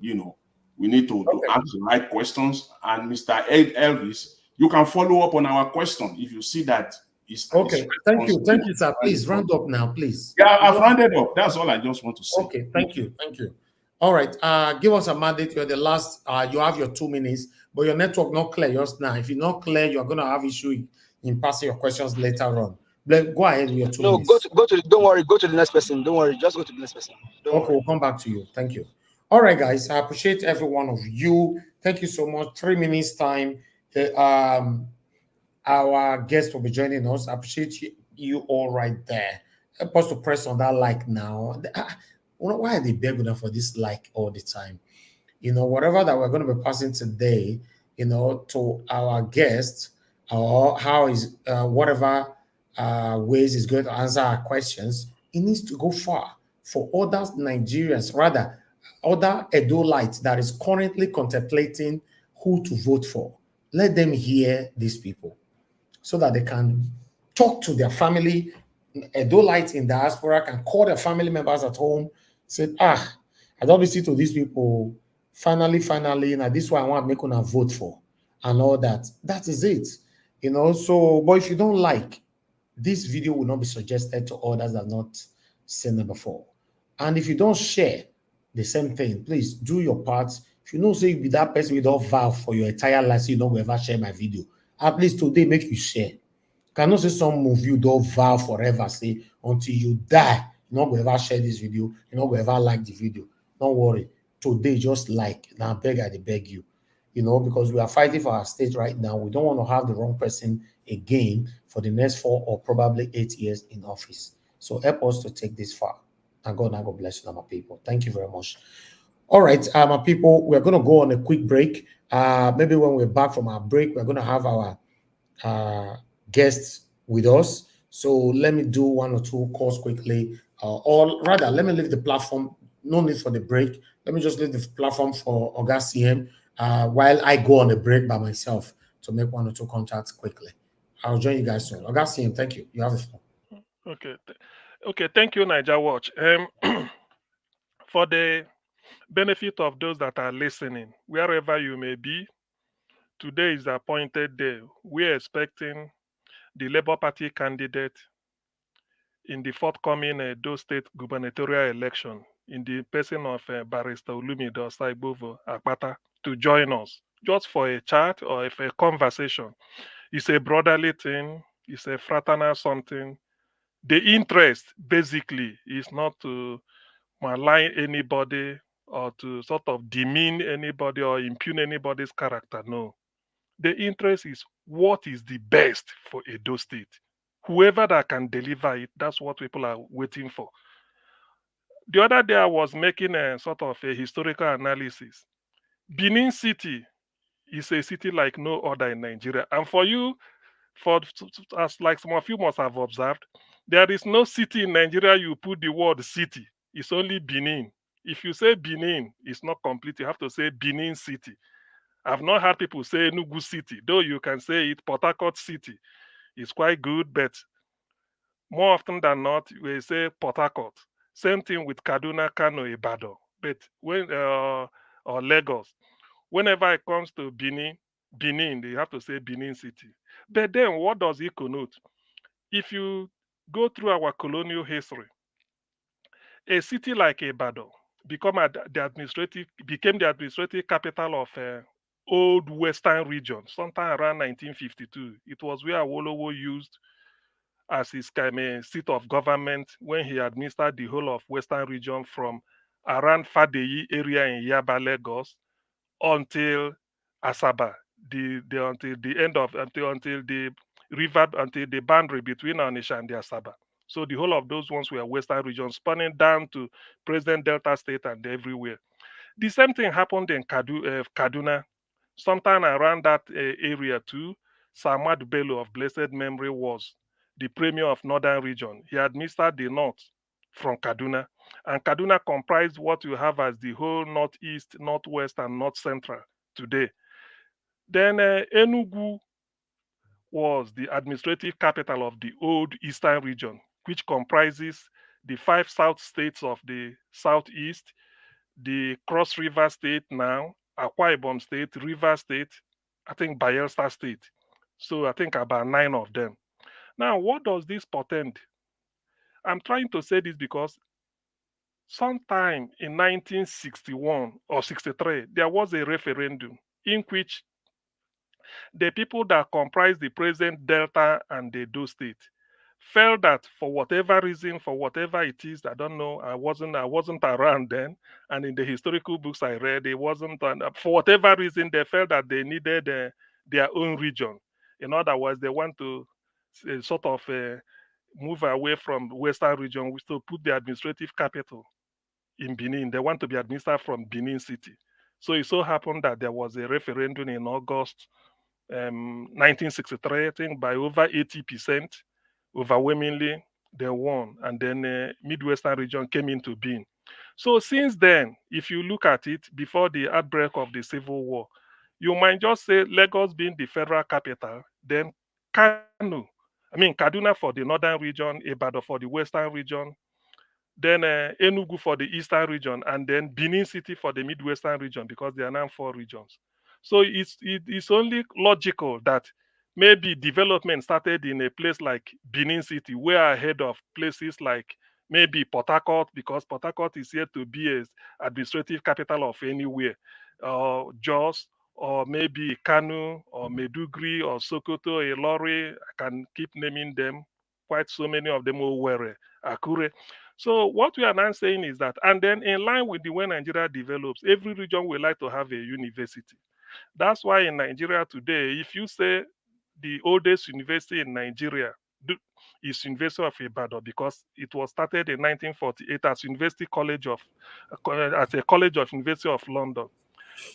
we need to ask the right questions. And Mr. Elvis, you can follow up on our question if you see that it's okay. Thank you, sir. Please round up now, please. Yeah, I've rounded up. That's all I just want to say. Okay, thank you. All right, give us a mandate. You're the last. You have your 2 minutes, but your network not clear just now. If you're not clear, you're gonna have issue in passing your questions later on. Go ahead with your 2 minutes. Don't worry, go to the next person. Don't worry, just go to the next person. We'll come back to you. Thank you. All right, guys, I appreciate every one of you. Thank you so much. 3 minutes time. Our guest will be joining us. I appreciate you all right there. Help us to press on that like now. Why are they begging for this like all the time? Whatever that we're going to be passing today, to our guest, or how is whatever ways is going to answer our questions, it needs to go far for other Nigerians, rather other Edolites that is currently contemplating who to vote for. Let them hear these people so that they can talk to their family. Edolites in diaspora can call their family members at home, say, I don't listen to these people. Finally, now this is what I want to make una vote for, and all that. That is it. So, but if you don't like, this video will not be suggested to others that have not seen it before. And if you don't share the same thing, please do your part. If you know, say you be that person without vow for your entire life, so you don't ever share my video. At least today, make you share. Cannot say some of you don't vow forever, say until you die, you're not going to ever share this video, you're not going to ever like the video. Don't worry. Today, just like, now I beg you, because we are fighting for our state right now. We don't want to have the wrong person again for the next 4 or probably 8 years in office. So help us to take this far. And God bless you, my people. Thank you very much. All right, my people, we're going to go on a quick break. Maybe when we're back from our break, we're going to have our guests with us. So let me do 1 or 2 calls quickly. Or rather, let me leave the platform. No need for the break. Let me just leave the platform for Oga CM while I go on a break by myself to make 1 or 2 contacts quickly. I'll join you guys soon. Oga CM, thank you. You have the floor. Okay. Thank you, Niger Watch. For the benefit of those that are listening, wherever you may be, today is the appointed day. We're expecting the Labour Party candidate in the forthcoming Edo State gubernatorial election in the person of Barrister Olumide Osaigbovo Akpata to join us just for a chat or a conversation. It's a brotherly thing. It's a fraternal something. The interest basically is not to malign anybody or to sort of demean anybody or impugn anybody's character. No. The interest is what is the best for Edo State. whoever that can deliver it, that's what people are waiting for. The other day I was making a sort of a historical analysis. Benin City is a city like no other in Nigeria. And for you, as like some of you must have observed, there is no city in Nigeria you put the word city. It's only Benin. If you say Benin, it's not complete. You have to say Benin City. I've not heard people say Enugu City, though you can say it Port Harcourt City. It's quite good, but more often than not, we say Port Harcourt. Same thing with Kaduna, Kano, Ibadan, but when or Lagos. Whenever it comes to Benin, they have to say Benin City. But then, what does it connote? If you go through our colonial history, a city like Ibadan became the administrative capital of old Western region, sometime around 1952. It was where Awolowo used as his seat of government when he administered the whole of Western region from around Fadeyi area in Yaba, Lagos, until Asaba, until the end of until the river until the boundary between Onitsha and the Asaba. So the whole of those ones were Western regions, spanning down to present Delta State and everywhere. The same thing happened in Kaduna, sometime around that area too. Samad Bello of blessed memory was the premier of Northern region. He administered the north from Kaduna, and Kaduna comprised what you have as the whole northeast, northwest, and north central today. Then Enugu was the administrative capital of the old eastern region, which comprises the 5 south states of the southeast, the Cross River State now, Akwa Ibom State, River State, I think Bayelsa State. So I think about 9 of them. Now, what does this portend? I'm trying to say this because sometime in 1961 or 63, there was a referendum in which the people that comprise the present Delta and the Edo State felt that for whatever reason, for whatever it is, I don't know, I wasn't around then, and in the historical books I read, it wasn't, for whatever reason, they felt that they needed their own region. In other words, they want to sort of move away from the Western region, which to put the administrative capital in Benin. They want to be administered from Benin City. So it so happened that there was a referendum in August 1963, I think by over 80%, overwhelmingly they won, and then Midwestern region came into being. So since then, if you look at it, before the outbreak of the Civil War, you might just say Lagos being the federal capital, then Kaduna for the northern region, Ibadan for the western region, then Enugu for the eastern region, and then Benin City for the midwestern region, because there are now 4 regions. So it's only logical that maybe development started in a place like Benin City, way ahead of places like maybe Port Harcourt, because Port Harcourt is here to be an administrative capital of anywhere, Jos, or maybe Kanu, or Medugri, or Sokoto, Ilori. I can keep naming them, quite so many of them, Owerri, Akure. So what we are now saying is that, and then in line with the way Nigeria develops, every region would like to have a university. That's why in Nigeria today, if you say the oldest university in Nigeria is University of Ibadan, because it was started in 1948 as University College of, as a college of University of London.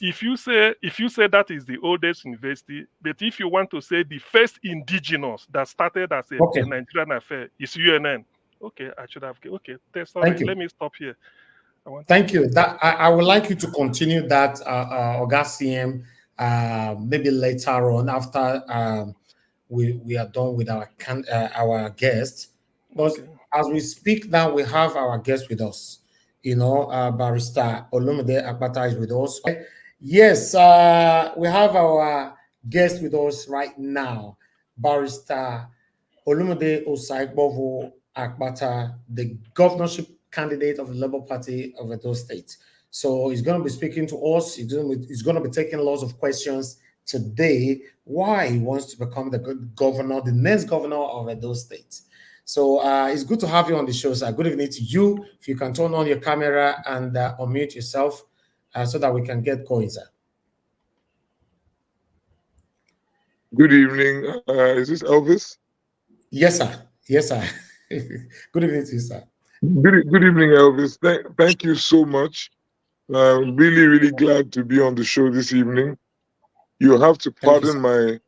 If you say that is the oldest university, but if you want to say the first indigenous that started as a Nigerian affair is UNN. Okay, I should have. Okay, sorry. Thank you. Let me stop here. Thank you. That I would like you to continue that, Oga CM, maybe later on after we are done with our guests. But as we speak now, we have our guest with us. You know, Barrister Olumide Akpata is with us. Yes, we have our guest with us right now, Barrister Olumide Osaigbovo Akpata, the governorship candidate of the Labour Party of Edo State. So he's going to be speaking to us. He's going to be taking lots of questions today. Why he wants to become the governor, the next governor of Edo State. So it's good to have you on the show, sir. Good evening to you. If you can turn on your camera and unmute yourself so that we can get going, sir. Good evening. Is this Elvis? Yes, sir. Yes, sir. Good evening to you, sir. Good evening, Elvis. Thank you so much. Really, really glad to be on the show this evening. You have to Thank you, sir. pardon my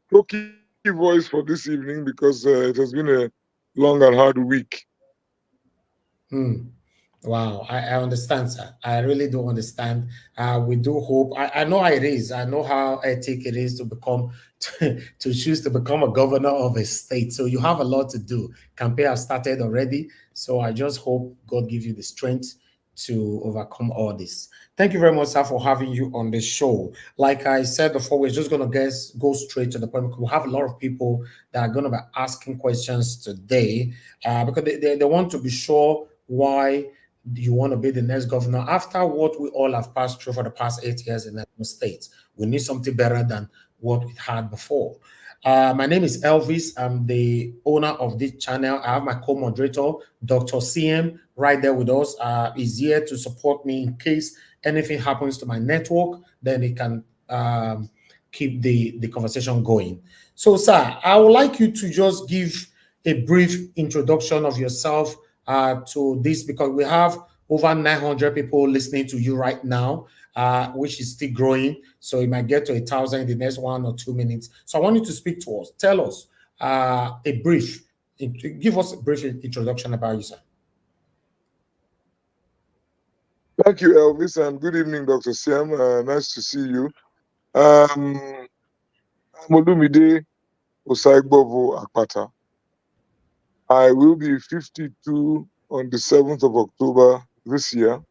croaky voice for this evening because it has been a long and hard week. Hmm. Wow, I understand, sir. I really do understand. We do hope. I know how it is. I know how ethic it is to become to choose to become a governor of a state. So you have a lot to do. Campaign has started already. So I just hope God gives you the strength to overcome all this. Thank you very much, sir, for having you on the show. Like I said before, we're just gonna go straight to the point. We have a lot of people that are gonna be asking questions today because they want to be sure why you want to be the next governor after what we all have passed through for the past 8 years in the state. We need something better than what we had before. My name is Elvis. I'm the owner of this channel. I have my co-moderator, Dr. CM, right there with us. He's here to support me in case anything happens to my network, then he can keep the conversation going. So, sir, I would like you to just give a brief introduction of yourself to this because we have over 900 people listening to you right now, which is still growing. So it might get to 1,000 in the next 1 or 2 minutes. So I want you to speak to us. Tell us give us a brief introduction about you, sir. Thank you, Elvis, and good evening, Dr. Siam. Nice to see you. I'm Olumide Osaigbovo Akpata. I will be 52 on the 7th of October this year.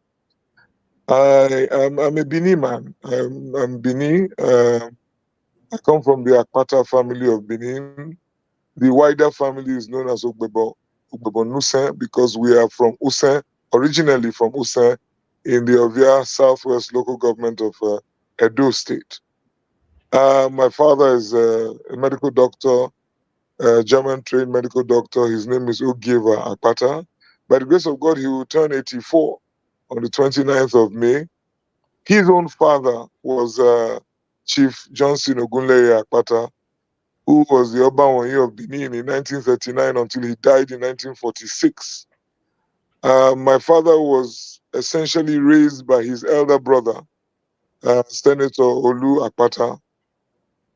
I'm a Bini man. I'm Bini. I come from the Akpata family of Benin. The wider family is known as Ogbebo Nusen because we are from Usen, originally from Usen in the Ovia Southwest local government of Edo State. My father is a medical doctor, a German-trained medical doctor. His name is Ogieva Akpata. By the grace of God, he will turn 84 on the 29th of May. His own father was Chief Johnson Ogunleye Akpata, who was the Obanwoye of Benin in 1939 until he died in 1946. My father was essentially raised by his elder brother, Senator Olu Akpata,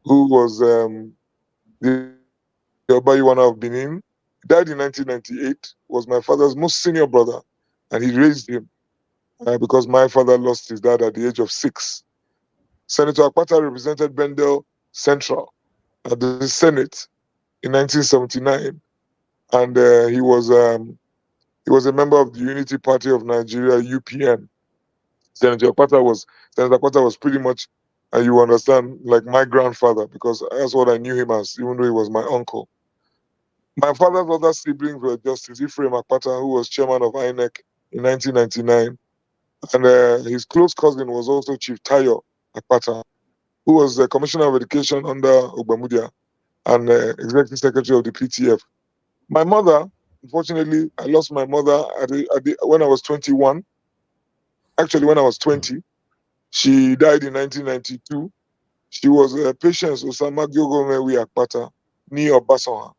who was the Obayiwana of Benin. He died in 1998, was my father's most senior brother, and he raised him because my father lost his dad at the age of 6. Senator Akpata represented Bendel Central at the Senate in 1979, and he was a member of the Unity Party of Nigeria (UPN). Senator Akpata was pretty much, you understand, like my grandfather because that's what I knew him as, even though he was my uncle. My father's other siblings were Justice Ephraim Akpata, who was chairman of INEC in 1999, and his close cousin was also Chief Tayo Akpata, who was the Commissioner of Education under Ogbamudia and Executive Secretary of the PTF. My mother, unfortunately, I lost my mother when I was 21. Actually, when I was 20. She died in 1992. She was Patience Osama Gyogomewi Akpata, near Obasanjo.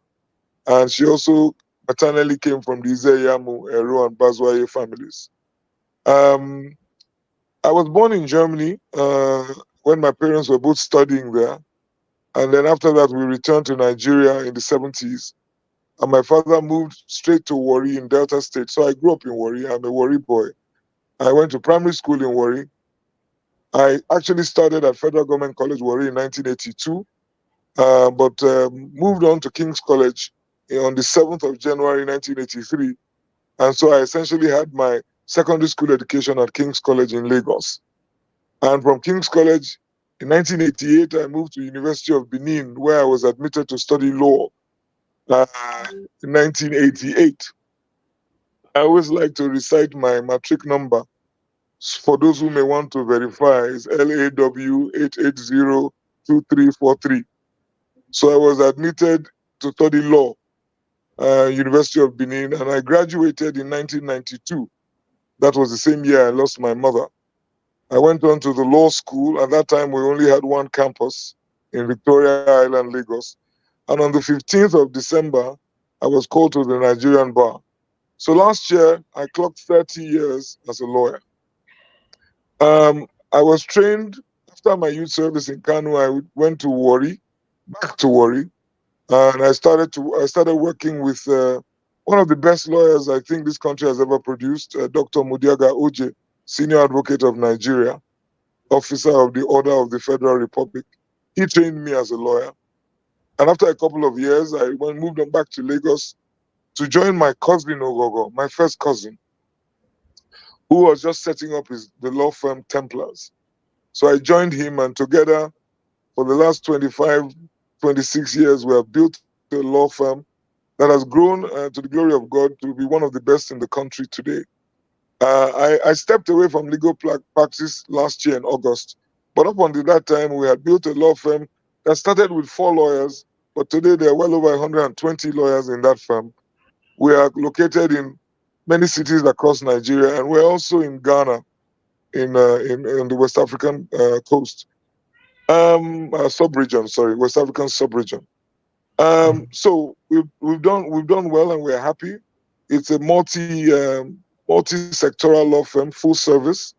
And she also maternally came from the Izeyamu, Ero, and Bazwaye families. I was born in Germany when my parents were both studying there. And then after that, we returned to Nigeria in the 70s. And my father moved straight to Warri in Delta State. So I grew up in Warri. I'm a Warri boy. I went to primary school in Warri. I actually started at Federal Government College Warri in 1982, but moved on to King's College on the 7th of January 1983. And so I essentially had my secondary school education at King's College in Lagos. And from King's College in 1988, I moved to University of Benin, where I was admitted to study law in 1988. I always like to recite my matric number. For those who may want to verify, is LAW 8802343. So I was admitted to study law, University of Benin, and I graduated in 1992. That was the same year I lost my mother. I went on to the law school. At that time, we only had one campus in Victoria Island, Lagos. And on the 15th of December I was called to the Nigerian bar. So last year, I clocked 30 years as a lawyer. I was trained after my youth service in Kano. I went to Warri, back to Warri, and I started working with one of the best lawyers I think this country has ever produced, Dr. Mudiaga Oje, Senior Advocate of Nigeria, Officer of the Order of the Federal Republic. He trained me as a lawyer. And after a couple of years, I moved on back to Lagos to join my cousin Ogogo, my first cousin, who was just setting up the law firm Templars. So I joined him, and together for the last 25, 26 years, we have built a law firm that has grown to the glory of God to be one of the best in the country today. I stepped away from legal practice last year in August, but up until that time, we had built a law firm that started with 4 lawyers, but today there are well over 120 lawyers in that firm. We are located in many cities across Nigeria, and we're also in Ghana, in the West African coast, sub-region. Sorry, West African sub-region. So we've done well, and we're happy. It's a multi-sectoral law firm, full service.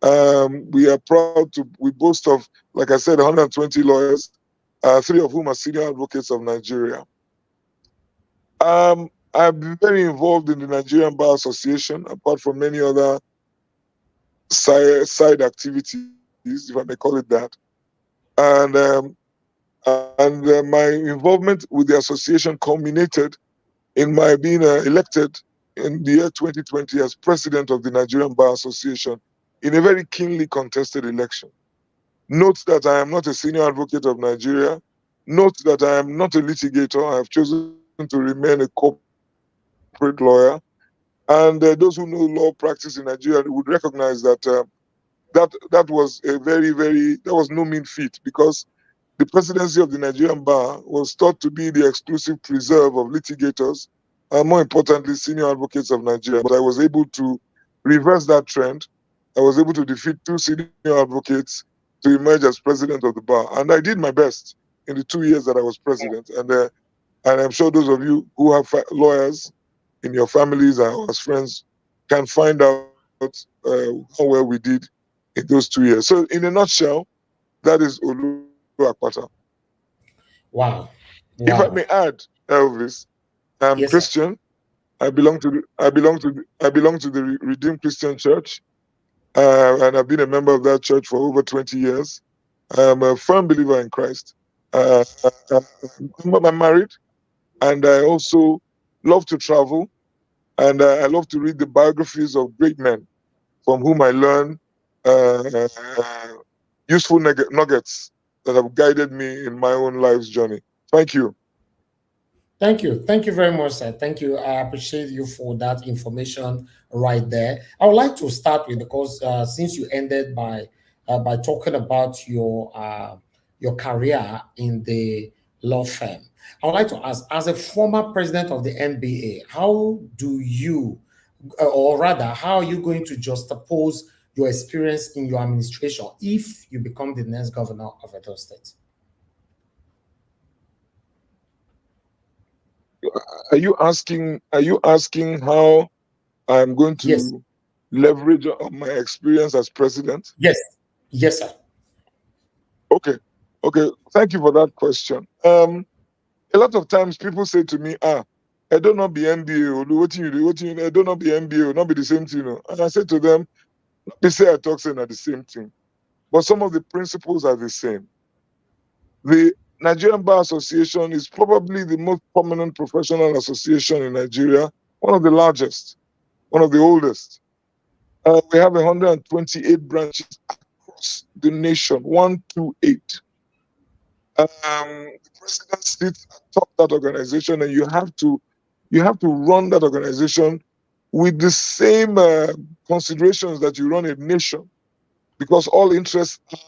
We are proud we boast of, like I said, 120 lawyers, 3 of whom are senior advocates of Nigeria. I've been very involved in the Nigerian Bar Association, apart from many other side activities, if I may call it that. And my involvement with the association culminated in my being elected in the year 2020 as president of the Nigerian Bar Association in a very keenly contested election. Note that I am not a senior advocate of Nigeria. Note that I am not a litigator. I have chosen to remain a corporate lawyer. And those who know law practice in Nigeria would recognize that that was that was no mean feat, because the presidency of the Nigerian Bar was thought to be the exclusive preserve of litigators and, more importantly, senior advocates of Nigeria. But I was able to reverse that trend. I was able to defeat 2 senior advocates to emerge as president of the bar. And I did my best in the 2 years that I was president. And I'm sure those of you who have lawyers in your families and as friends can find out how well we did in those 2 years. So in a nutshell, that is Olumide Akpata. Wow. If I may add, Elvis, I'm Yes, Christian. I belong to the Redeemed Christian Church, and I've been a member of that church for over 20 years. I'm a firm believer in Christ. I'm married, and I also love to travel, and I love to read the biographies of great men from whom I learn useful nuggets that have guided me in my own life's journey. Thank you. Thank you. Thank you very much, sir. Thank you. I appreciate you for that information right there. I would like to start with, because since you ended by talking about your career in the law firm, I would like to ask, as a former president of the NBA, how do you, or rather, how are you going to juxtapose your experience in your administration if you become the next governor of Edo State? Are you asking how I'm going to leverage on my experience as president? Yes. Yes, sir. Okay. Thank you for that question. A lot of times people say to me, I don't know be MBA, what you do, I don't know be MBA, not be the same thing. And I say to them, they say I talk saying are the same thing, but some of the principles are the same. The Nigerian Bar Association is probably the most prominent professional association in Nigeria, one of the largest, one of the oldest. We have 128 branches across the nation, 128. The president sits atop that organization, and you have to run that organization with the same considerations that you run a nation, because all interests are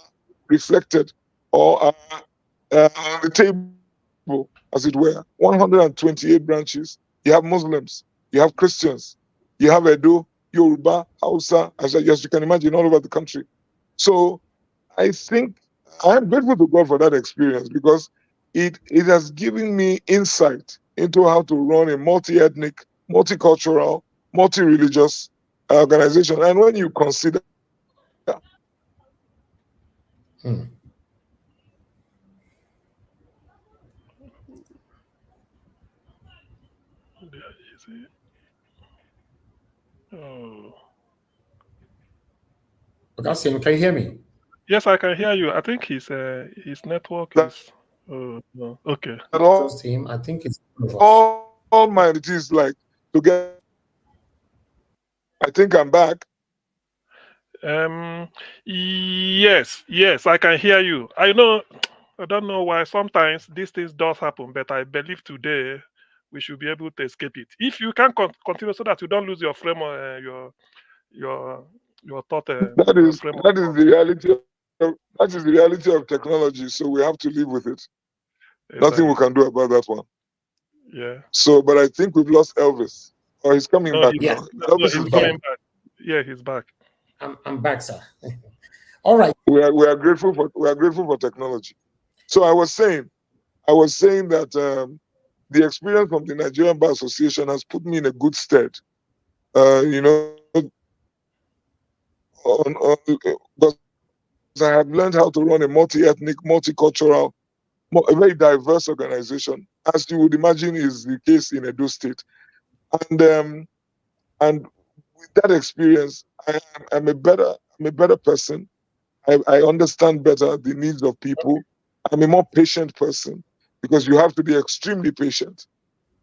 reflected or are on the table, as it were. 128 branches. You have Muslims, you have Christians, you have Edo, Yoruba, Hausa, as you can imagine, all over the country. So I think I'm grateful to God for that experience, because it has given me insight into how to run a multi-ethnic, multicultural, multi-religious organization. And when you consider Oh. Augustine, can you hear me? Yes, I can hear you. I think his network is. Oh, no. Okay. Just him. I think it's one of us. all my entities like to get. I think I'm back. Yes, I can hear you. I know. I don't know why sometimes these things does happen, but I believe today we should be able to escape it. If you can continue, so that you don't lose your frame, your thought, That your is frame. that is the reality. That is the reality of technology. So we have to live with it. Nothing we Exactly. can do about that one. Yeah. So, but I think we've lost Elvis. Oh, he's coming No, back he's, now. no, Elvis he's is coming back. back. Yeah, he's back. I'm back, sir. All right. We are grateful for technology. So I was saying that the experience from the Nigerian Bar Association has put me in a good stead. You know, because I have learned how to run a multi-ethnic, multicultural, a very diverse organization, as you would imagine is the case in Edo State. And with that experience, I'm a better person. I understand better the needs of people. I'm a more patient person because you have to be extremely patient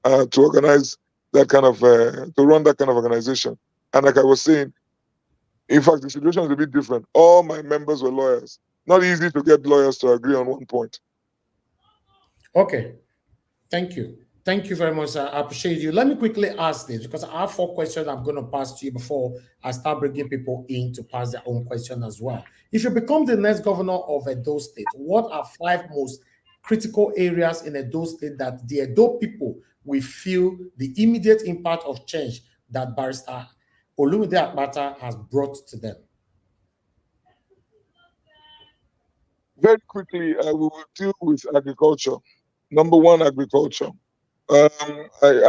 to organize that kind of to run that kind of organization. And like I was saying, in fact, the situation is a bit different. All my members were lawyers. Not easy to get lawyers to agree on one point. Okay. Thank you. Thank you very much, sir. I appreciate you. Let me quickly ask this because I have 4 questions I'm going to pass to you before I start bringing people in to pass their own question as well. If you become the next governor of Edo State, what are 5 most critical areas in Edo State that the Edo people will feel the immediate impact of change that Barrister Olumide Akpata has brought to them? Very quickly, we will deal with agriculture. Number 1, agriculture. I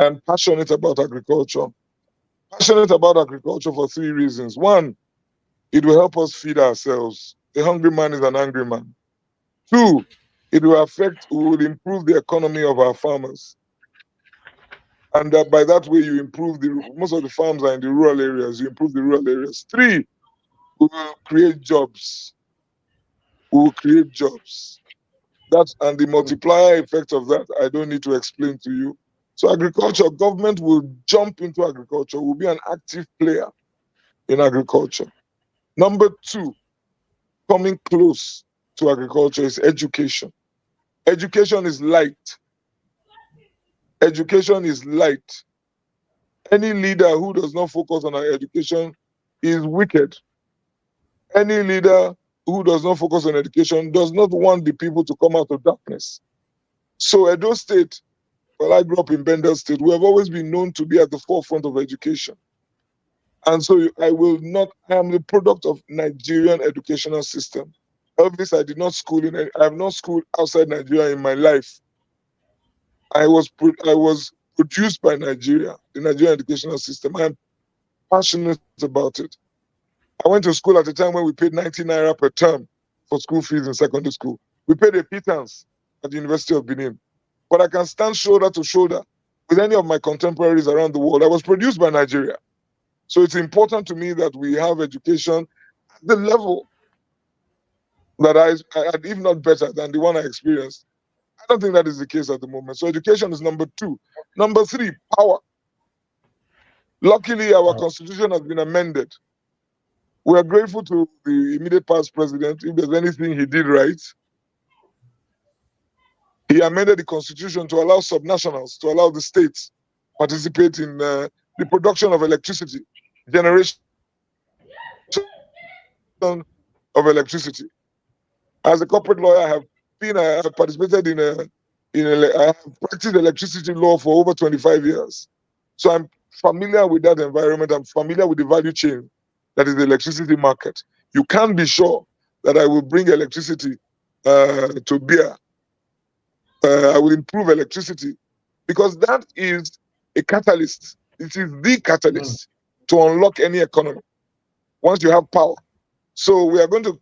am passionate about agriculture. Passionate about agriculture for 3 reasons. 1, it will help us feed ourselves. A hungry man is an angry man. 2, it will improve the economy of our farmers. And by that way, you improve most of the farms are in the rural areas, you improve the rural areas. 3, we will create jobs. We will create jobs. And the multiplier effect of that, I don't need to explain to you. So agriculture, government will jump into agriculture, will be an active player in agriculture. Number 2, coming close to agriculture is education. Education is light. Education is light. Any leader who does not focus on our education is wicked. Any leader who does not focus on education does not want the people to come out of darkness. So Edo State, well, I grew up in Bendel State, we have always been known to be at the forefront of education. And so I am the product of Nigerian educational system. Elvis, I have not schooled outside Nigeria in my life. I was produced by Nigeria, the Nigerian educational system. I am passionate about it. I went to school at a time when we paid 90 naira per term for school fees in secondary school. We paid a pittance at the University of Benin. But I can stand shoulder to shoulder with any of my contemporaries around the world. I was produced by Nigeria. So it's important to me that we have education at the level that if not better than the one I experienced. I don't think that is the case at the moment. So education is number 2. Number 3, power. Luckily, our constitution has been amended. We are grateful to the immediate past president. If there's anything he did right, he amended the constitution to allow subnationals, to allow the states participate in the production of electricity, generation of electricity. As a corporate lawyer, I have participated I have practiced electricity law for over 25 years. So I'm familiar with that environment. I'm familiar with the value chain that is the electricity market. You can be sure that I will bring electricity to bear. I will improve electricity because that is a catalyst. It is the catalyst to unlock any economy once you have power. So we're going to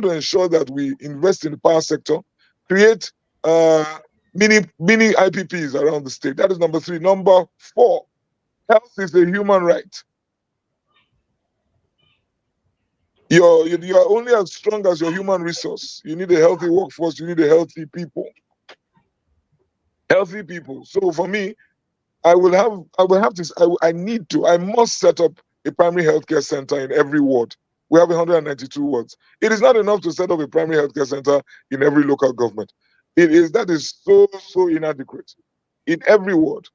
ensure that we invest in the power sector, create mini IPPs around the state. That is number 3. Number 4, health is a human right. You're only as strong as your human resource. You need a healthy workforce. You need a healthy people. Healthy people. So for me, I must set up a primary healthcare center in every ward. We have 192 wards. It is not enough to set up a primary healthcare center in every local government. That is so inadequate. In every ward.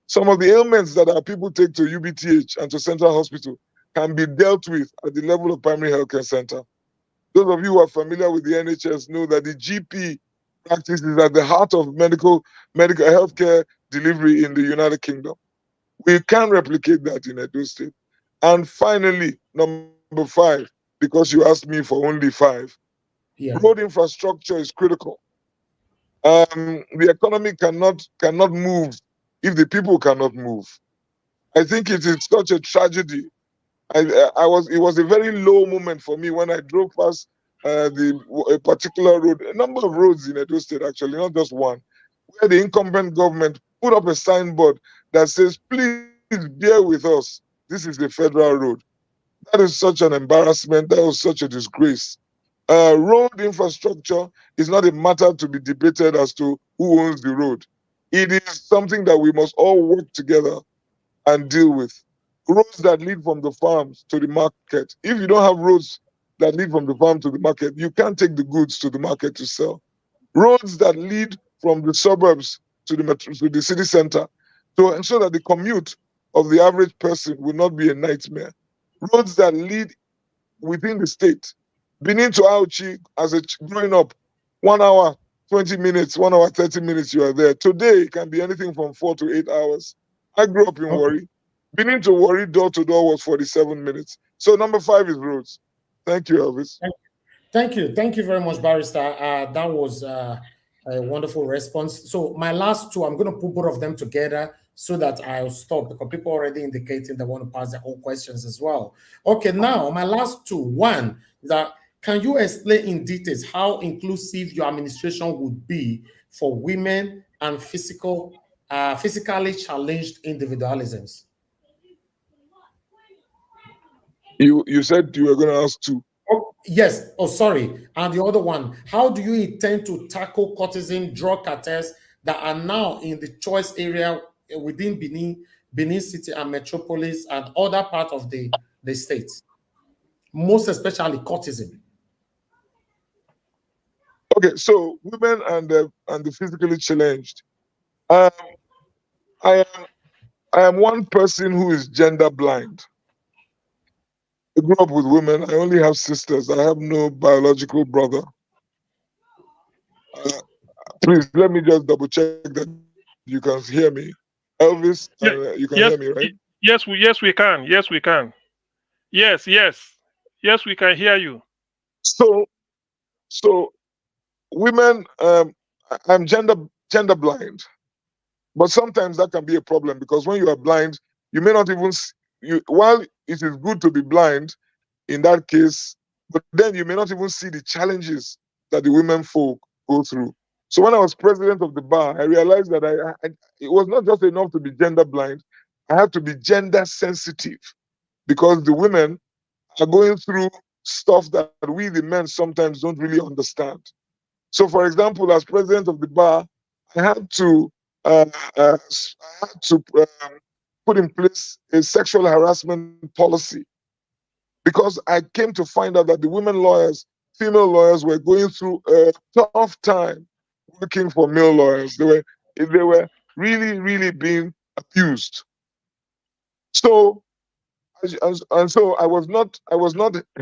Some of the ailments that our people take to UBTH and to Central Hospital can be dealt with at the level of primary healthcare center. Those of you who are familiar with the NHS know that the GP practice is at the heart of medical healthcare delivery in the United Kingdom. We can replicate that in Edo State. And finally, number 5, because you asked me for only 5, road infrastructure is critical. The economy cannot move if the people cannot move. I think it is such a tragedy. It was a very low moment for me when I drove past a particular road, a number of roads in Edo State actually, not just one, where the incumbent government put up a signboard that says, please bear with us. This is the federal road. That is such an embarrassment. That was such a disgrace. Road infrastructure is not a matter to be debated as to who owns the road. It is something that we must all work together and deal with. Roads that lead from the farms to the market. If you don't have roads that lead from the farm to the market, you can't take the goods to the market to sell. Roads that lead from the suburbs to the city center to ensure that the commute of the average person will not be a nightmare. Roads that lead within the state. Benin to Auchi, growing up, 1 hour, 20 minutes, 1 hour, 30 minutes, you are there. Today, it can be anything from 4 to 8 hours. I grew up in Warri. Benin to Warri, door to door, was 47 minutes. So number 5 is roads. Thank you, Elvis. Thank you very much, Barrister. That was a wonderful response. So my last 2, I'm going to put both of them together so that I'll stop, because people already indicating they want to pass their own questions as well. Okay, now my last 2. One, that can you explain in details how inclusive your administration would be for women and physically challenged individualisms? You said you were going to ask 2. Oh, yes. Oh, sorry. And the other one, how do you intend to tackle courtesan drug cartels that are now in the choice area within Benin City and Metropolis and other parts of the state? Most especially courtesan. Okay, so women and the physically challenged. I am one person who is gender blind. I grew up with women. I only have sisters. I have no biological brother. Please let me just double check that you can hear me, Elvis. You can hear me, right? Yes, we can. Yes, we can. Yes, we can hear you. So women, I'm gender blind, but sometimes that can be a problem because when you are blind, you may not even while it is good to be blind in that case, but then you may not even see the challenges that the women folk go through. So when I was president of the Barr, I realized that it was not just enough to be gender blind. I had to be gender sensitive because the women are going through stuff that we, the men, sometimes don't really understand. So, for example, as president of the Barr, I had to put in place a sexual harassment policy because I came to find out that the female lawyers were going through a tough time working for male lawyers. They were really being abused. So, and so I was not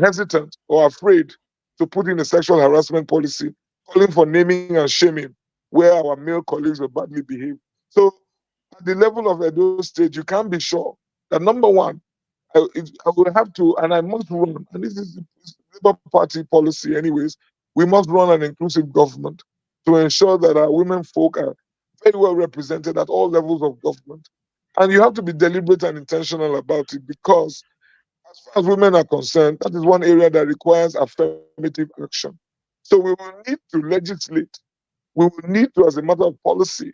hesitant or afraid to put in a sexual harassment policy, calling for naming and shaming where our male colleagues were badly behaved. So, at the level of Edo State, you can be sure that number one, I would have to, and I must run, and this is the Labour Party policy anyways, we must run an inclusive government to ensure that our women folk are very well represented at all levels of government. And you have to be deliberate and intentional about it, because as far as women are concerned, that is one area that requires affirmative action. So we will need to legislate. We will need to, as a matter of policy,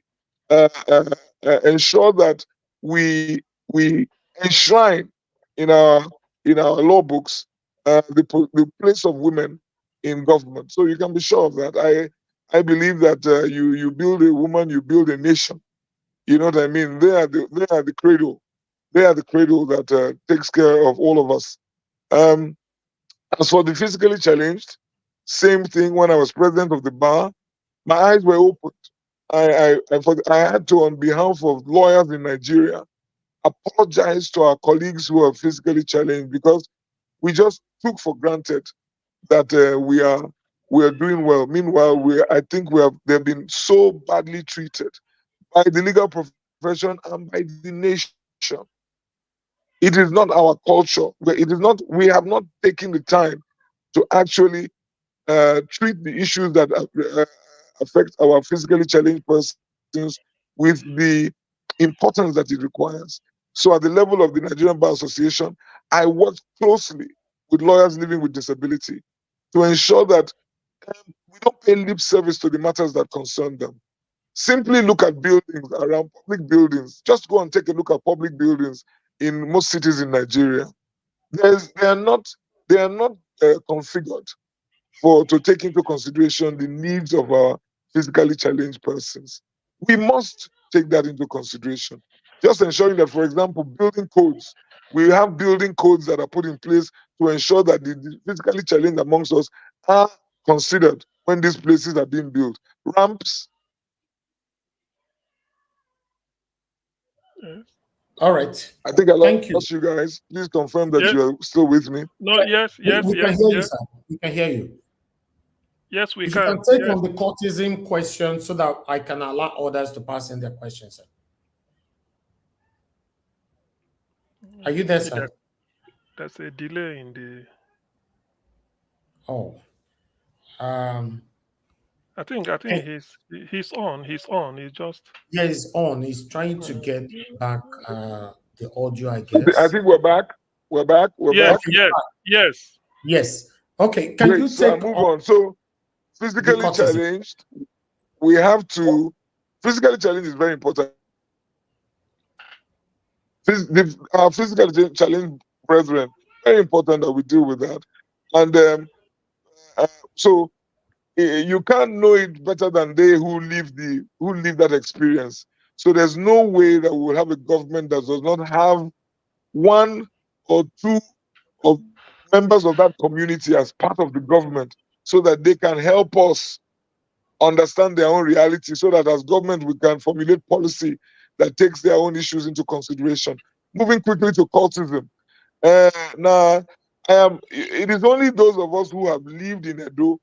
uh, uh, ensure that we enshrine in our law books the place of women in government. So you can be sure of that. I believe that you build a woman, you build a nation. You know what I mean? They are the cradle. They are the cradle that takes care of all of us. Um, as for the physically challenged, same thing. When I was president of the bar, my eyes were opened. I had to, on behalf of lawyers in Nigeria, apologize to our colleagues who are physically challenged, because we just took for granted that we are doing well. Meanwhile, I think they've been so badly treated by the legal profession and by the nation. It is not our culture. It is not. We have not taken the time to actually treat the issues that affect our physically challenged persons with the importance that it requires. So, at the level of the Nigerian Bar Association, I work closely with lawyers living with disability to ensure that we don't pay lip service to the matters that concern them. Simply look at buildings around public buildings. Just go and take a look at public buildings in most cities in Nigeria. They are not configured to take into consideration the needs of our physically challenged persons. We must take that into consideration. Just ensuring that, for example, building codes, we have building codes that are put in place to ensure that the physically challenged amongst us are considered when these places are being built. Ramps. Yes. All right. I think I Thank you. lost you guys. Please confirm that Yes. you are still with me. No, yes, We yes, can yes, hear you, yes. sir. We can hear you. Yes, we If you can. can take Yes. on the cultism question so that I can allow others to pass in their questions, sir. Are you there, Maybe sir? there's a delay in the. Oh. I think he's on. He's on. He's just. Yeah, he's on. He's trying to get back the audio, I I guess. think we're back. We're back. We're Yes, back. yes, yes. Yes. Okay. Can Great. you So I take move on. So physically cultism? challenged, we have to. Physically challenged is very important. Our physically challenged brethren, very important that we deal with that. And so you can't know it better than they who live that experience. So there's no way that we will have a government that does not have one or two of members of that community as part of the government, so that they can help us understand their own reality, so that as government we can formulate policy that takes their own issues into consideration. Moving quickly to cultism. Now, it is only those of us who have lived in Edo.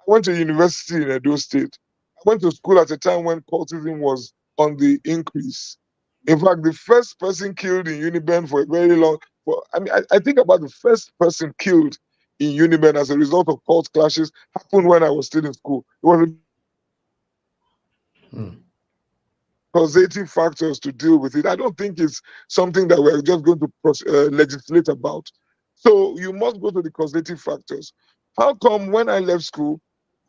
I went to university in Edo State. I went to school at a time when cultism was on the increase. In fact, the first person killed in Uniben for a very long, I think about the first person killed in Uniben as a result of cult clashes happened when I was still in school. It was causative factors to deal with it. I don't think it's something that we're just going to legislate about. So you must go to the causative factors. How come when I left school,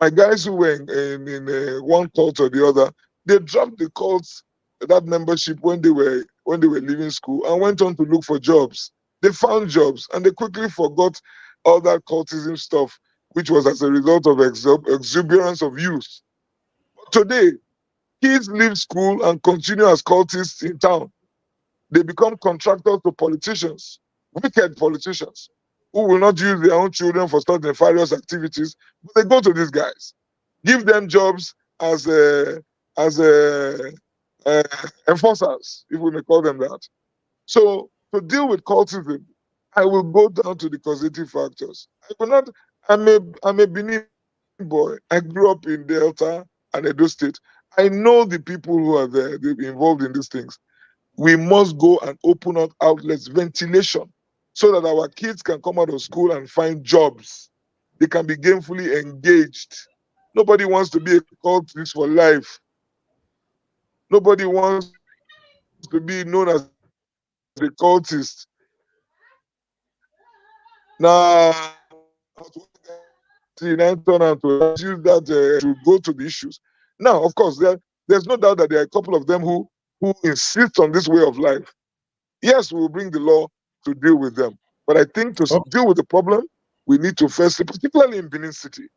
my guys who were in one cult or the other, they dropped the cults, that membership when they were leaving school, and went on to look for jobs. They found jobs and they quickly forgot all that cultism stuff, which was as a result of exuberance of youth. But today, kids leave school and continue as cultists in town. They become contractors to politicians, wicked politicians, who will not use their own children for such nefarious activities, but they go to these guys, give them jobs as enforcers, if we may call them that. So to deal with cultism, I will go down to the causative factors. I will not. I'm a Benin boy. I grew up in Delta and Edo State. I know the people who are there, they're involved in these things. We must go and open up outlets, ventilation, so that our kids can come out of school and find jobs. They can be gainfully engaged. Nobody wants to be a cultist for life. Nobody wants to be known as a cultist. Now, use that to go to the issues. Now, of course, there's no doubt that there are a couple of them who insist on this way of life. Yes, we will bring the law to deal with them. But I think to deal with the problem, we need to first, particularly in Benin City,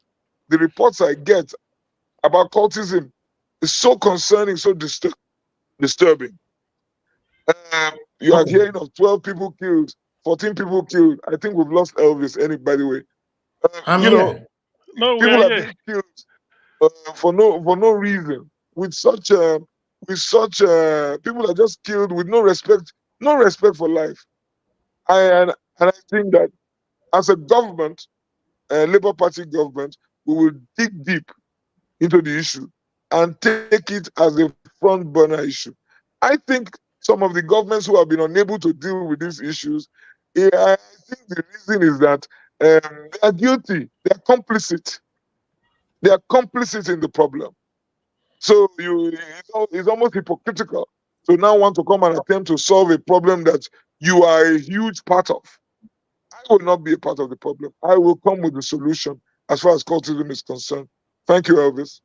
the reports I get about cultism is so concerning, so disturbing. You are hearing of 12 people killed, 14 people killed. I think we've lost Elvis, by the way. No, people are being killed for no reason. With such people are just killed with no respect for life. And I think that as a government, Labour Party government, we will dig deep into the issue and take it as a front burner issue. I think some of the governments who have been unable to deal with these issues, I think the reason is that they are guilty, they are complicit. They are complicit in the problem. So it's almost hypocritical to now want to come and attempt to solve a problem that you are a huge part of. I will not be a part of the problem. I will come with the solution as far as cultism is concerned. Thank you, Elvis.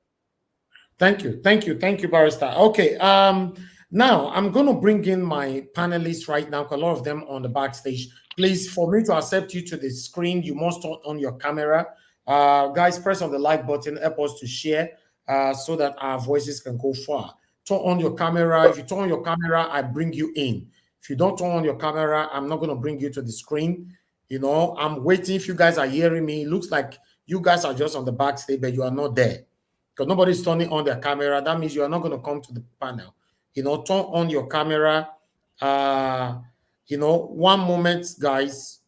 Thank you, Barrister. Okay, now I'm going to bring in my panelists right now, a lot of them on the backstage. Please, for me to accept you to the screen, you must turn on your camera. Guys, press on the like button, help us to share so that our voices can go far. Turn on your camera. If you turn on your camera, I bring you in. If you don't turn on your camera, I'm not going to bring you to the screen. You know, I'm waiting if you guys are hearing me. It looks like you guys are just on the backstage, but you are not there. Because nobody's turning on their camera. That means you are not going to come to the panel. You know, turn on your camera. You know, one moment, guys.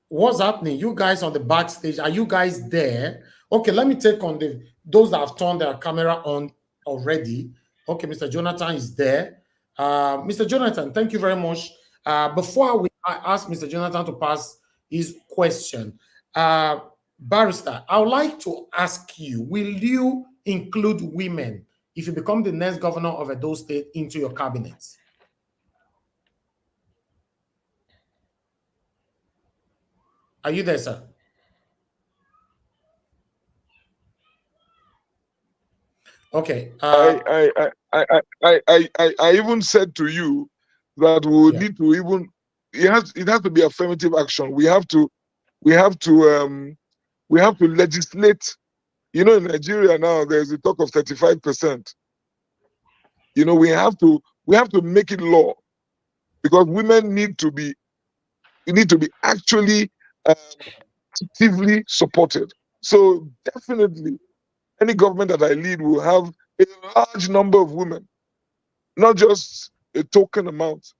What's happening? You guys on the backstage, are you guys there? Okay, let me take on those that have turned their camera on already. Okay, Mr. Jonathan is there. Mr. Jonathan, thank you very much. Before I ask Mr. Jonathan to pass his question, Barrister, I would like to ask you, will you include women if you become the next governor of Edo State into your cabinet? Are you there, sir? Okay. I even said to you that we would need to even it has to be affirmative action. We have to legislate. You know, in Nigeria now there's a talk of 35%. You know, we have to make it law, because women need to be actually actively supported. So definitely, any government that I lead will have a large number of women, not just a token amount,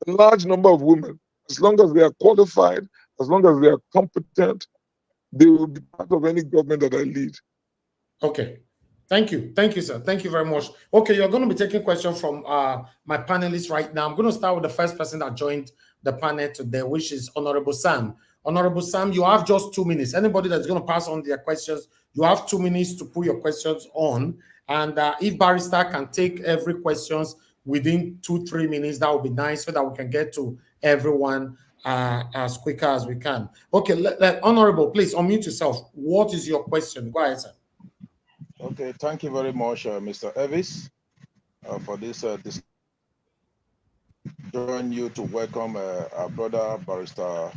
a large number of women. As long as they are qualified, as long as they are competent, they will be part of any government that I lead. Okay. Thank you, sir. Thank you very much. Okay, you're going to be taking questions from my panelists right now. I'm going to start with the first person that joined the panel today, which is Honorable Sam. Honorable Sam, you have just 2 minutes. Anybody that's going to pass on their questions, you have 2 minutes to put your questions on. And if Barrister can take every questions within 2-3 minutes, that would be nice, so that we can get to everyone as quicker as we can. Okay, Honorable, please unmute yourself. What is your question? Go ahead, sir. Okay, thank you very much, Mr. Elvis, for this join you to welcome our brother Barrister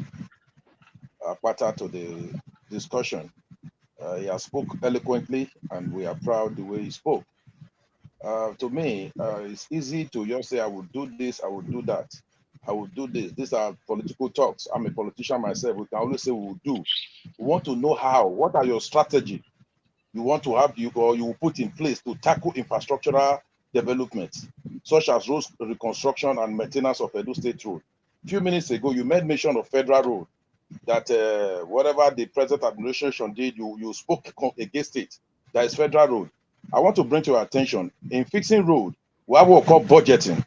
Akpata to the discussion. He has spoke eloquently, and we are proud the way he spoke. To me, it's easy to just say, I will do this, I will do that, I will do this. These are political talks. I'm a politician myself. We can always say we will do. We want to know how. What are your strategy you want to have, you will put in place to tackle infrastructural developments, such as road reconstruction and maintenance of Edo State Road. A few minutes ago, you made mention of federal road, that whatever the present administration did, you spoke against it. That is federal road. I want to bring to your attention, in fixing road, we have what we call budgeting.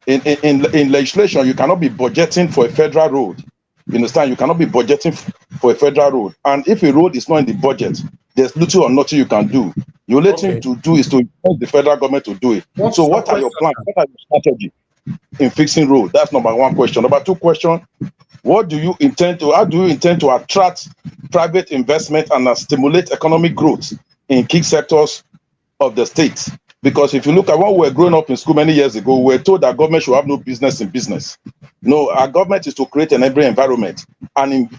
In legislation, you cannot be budgeting for a federal road. You understand? You cannot be budgeting for a federal road. And if a road is not in the budget, there's little or nothing you can do. You let him to do is to impose the federal government to do it. What's So your what are your question, plans? What are your strategy in fixing road? That's number one question. Number two question, what do you intend to, how do you intend to attract private investment and stimulate economic growth in key sectors of the state? Because if you look at when we were growing up in school many years ago, we were told that government should have no business in business. No, our government is to create an enabling environment and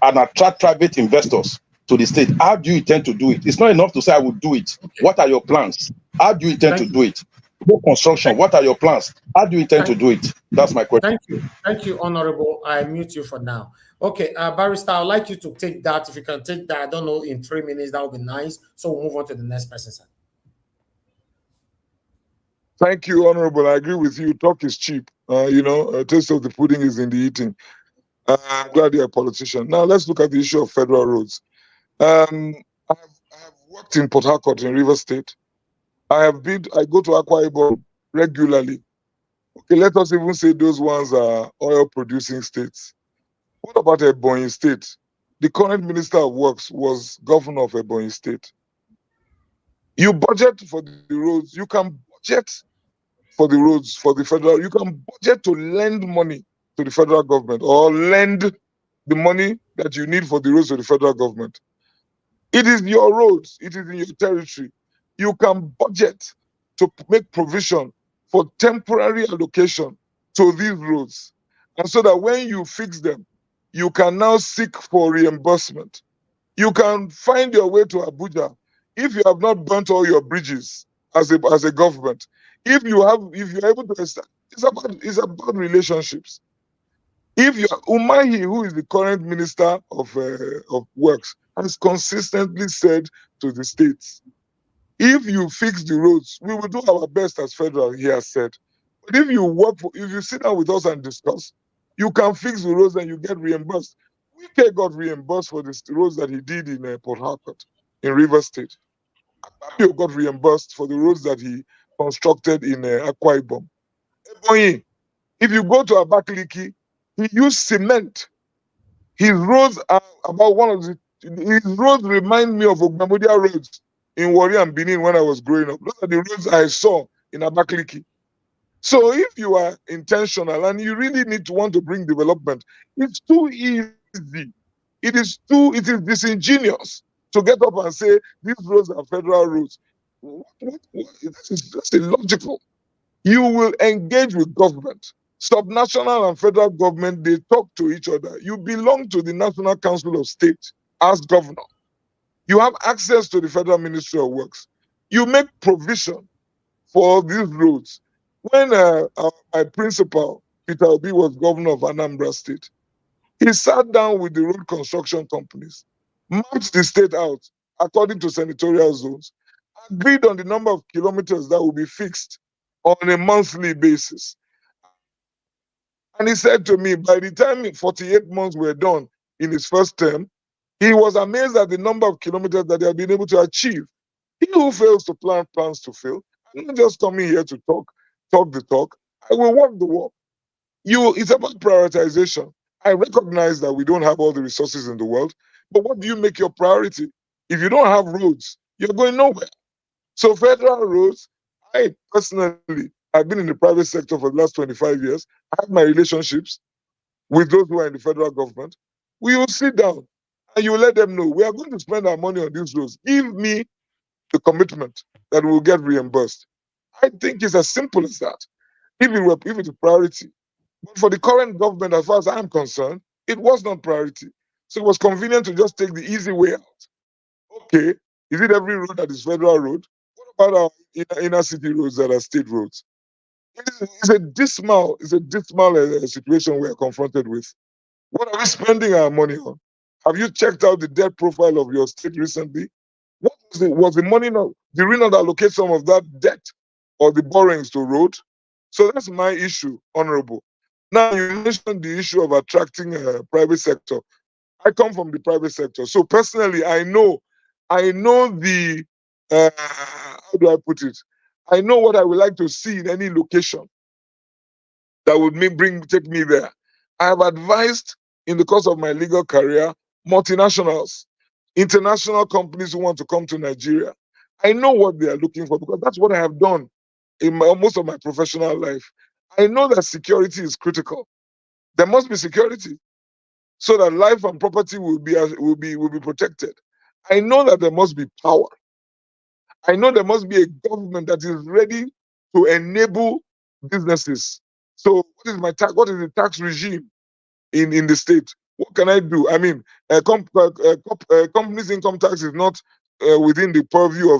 attract private investors to the state. How do you intend to do it? It's not enough to say I will do it. Okay. What are your plans? How do you intend to do it? No construction. What are your plans? How do you intend to do it? That's my question. Thank you, Honorable. I mute you for now. Okay, Barrister, I'd like you to take that. If you can take that, I don't know, in 3 minutes, that would be nice. So we'll move on to the next person, sir. Thank you, Honorable. I agree with you. Talk is cheap. Taste of the pudding is in the eating. I'm glad you're a politician. Now let's look at the issue of federal roads. I have worked in Port Harcourt in Rivers State. I go to Akwa Ibom regularly. Okay, let us even say those ones are oil-producing states. What about Ebonyi State? The current Minister of Works was governor of Ebonyi State. You budget for the roads. You can budget for the roads, for the federal. You can budget to lend money to the federal government or lend the money that you need for the roads to the federal government. It is your roads. It is in your territory. You can budget to make provision for temporary allocation to these roads. And so that when you fix them, you can now seek for reimbursement. You can find your way to Abuja if you have not burnt all your bridges as a government. If you're able to, it's about relationships. If you Umahi, who is the current Minister of Works, has consistently said to the states, if you fix the roads, we will do our best as federal, he has said. But if you sit down with us and discuss, you can fix the roads and you get reimbursed. Wike got reimbursed for the roads that he did in Port Harcourt, in Rivers State. Akpabio got reimbursed for the roads that he constructed in Akwa Ibom. Ebonyi, if you go to Abakaliki, he used cement. His roads are about his roads remind me of Ogbamudia roads in Warri and Benin when I was growing up. Those are the roads I saw in Abakaliki. So if you are intentional and you really need to want to bring development, it's too easy. It is disingenuous to get up and say these roads are federal roads. This is illogical. You will engage with government. Subnational and federal government, they talk to each other. You belong to the National Council of State as governor. You have access to the Federal Ministry of Works. You make provision for these roads. When my principal, Peter Obi, was governor of Anambra State, he sat down with the road construction companies, mapped the state out according to senatorial zones, agreed on the number of kilometers that will be fixed on a monthly basis. And he said to me, by the time 48 months were done in his first term, he was amazed at the number of kilometers that they have been able to achieve. He who fails to plan plans to fail. I'm not just coming here to talk the talk. I will walk the walk. It's about prioritization. I recognize that we don't have all the resources in the world, but what do you make your priority? If you don't have roads, you're going nowhere. So federal roads, I personally, I've been in the private sector for the last 25 years. I have my relationships with those who are in the federal government. We will sit down and you will let them know we are going to spend our money on these roads. Give me the commitment that we will get reimbursed. I think it's as simple as that. If it's a priority. But for the current government, as far as I'm concerned, it was not priority. So it was convenient to just take the easy way out. Okay, is it every road that is federal road? What about our inner city roads that are state roads? It's a dismal situation we are confronted with. What are we spending our money on? Have you checked out the debt profile of your state recently? What was the money not? Did we not allocate some of that debt or the borrowings to road? So that's my issue, Honorable. Now you mentioned the issue of attracting private sector. I come from the private sector, so personally, I know the how do I put it? I know what I would like to see in any location that would take me there. I have advised in the course of my legal career multinationals, international companies who want to come to Nigeria. I know what they are looking for because that's what I have done in most of my professional life. I know that security is critical. There must be security so that life and property will be protected. I know that there must be power. I know there must be a government that is ready to enable businesses. So what is the tax regime in the state? What can I do? I mean, companies' income tax is not within the purview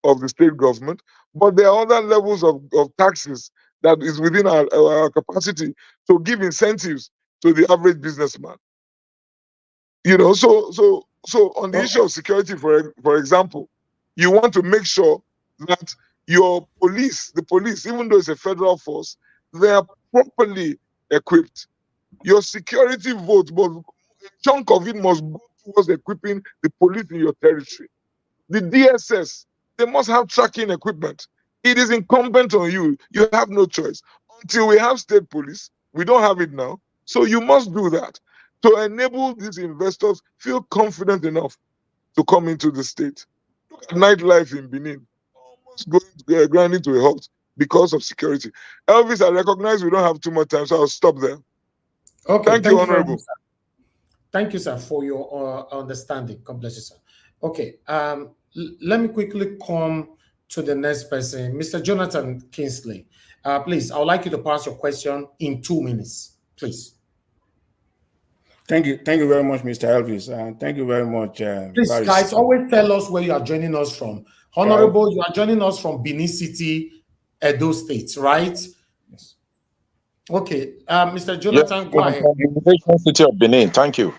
of the state government, but there are other levels of taxes that is within our capacity to give incentives to the average businessman. You know, so on the issue of security, for example, you want to make sure that your police, the police, even though it's a federal force, they are properly equipped. Your security vote, a chunk of it must go towards equipping the police in your territory. The DSS, they must have tracking equipment. It is incumbent on you. You have no choice. Until we have state police, we don't have it now. So you must do that to enable these investors feel confident enough to come into the state. Look at nightlife in Benin, almost grinding to a halt because of security. Elvis, I recognize we don't have too much time, so I'll stop there. Okay, thank you, Honorable. Much, thank you, sir, for your understanding. God bless you, sir. Okay, let me quickly come to the next person, Mr. Jonathan Kingsley. Please, I would like you to pass your question in 2 minutes, please. Thank you very much, Mr. Elvis, and thank you very much. Please, guys, always tell us where you are joining us from. Honorable, you are joining us from Benin City, Edo State, right? Yes. Okay, Mr. Jonathan, go ahead. From City of Benin. Thank you.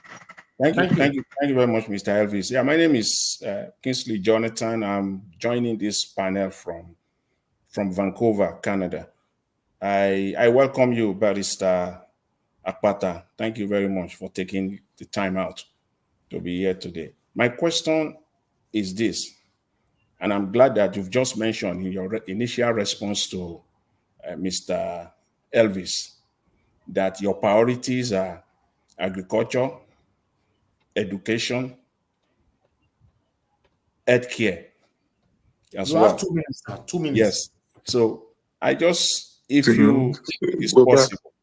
Thank you very much, Mr. Elvis. Yeah, my name is Kingsley Jonathan. I'm joining this panel from Vancouver, Canada. I welcome you, Barrister Akpata. Thank you very much for taking the time out to be here today. My question is this, and I'm glad that you've just mentioned in your initial response to Mr. Elvis that your priorities are agriculture, education, healthcare as well. You have 2 minutes now, 2 minutes. Yes. So I just, if it's possible,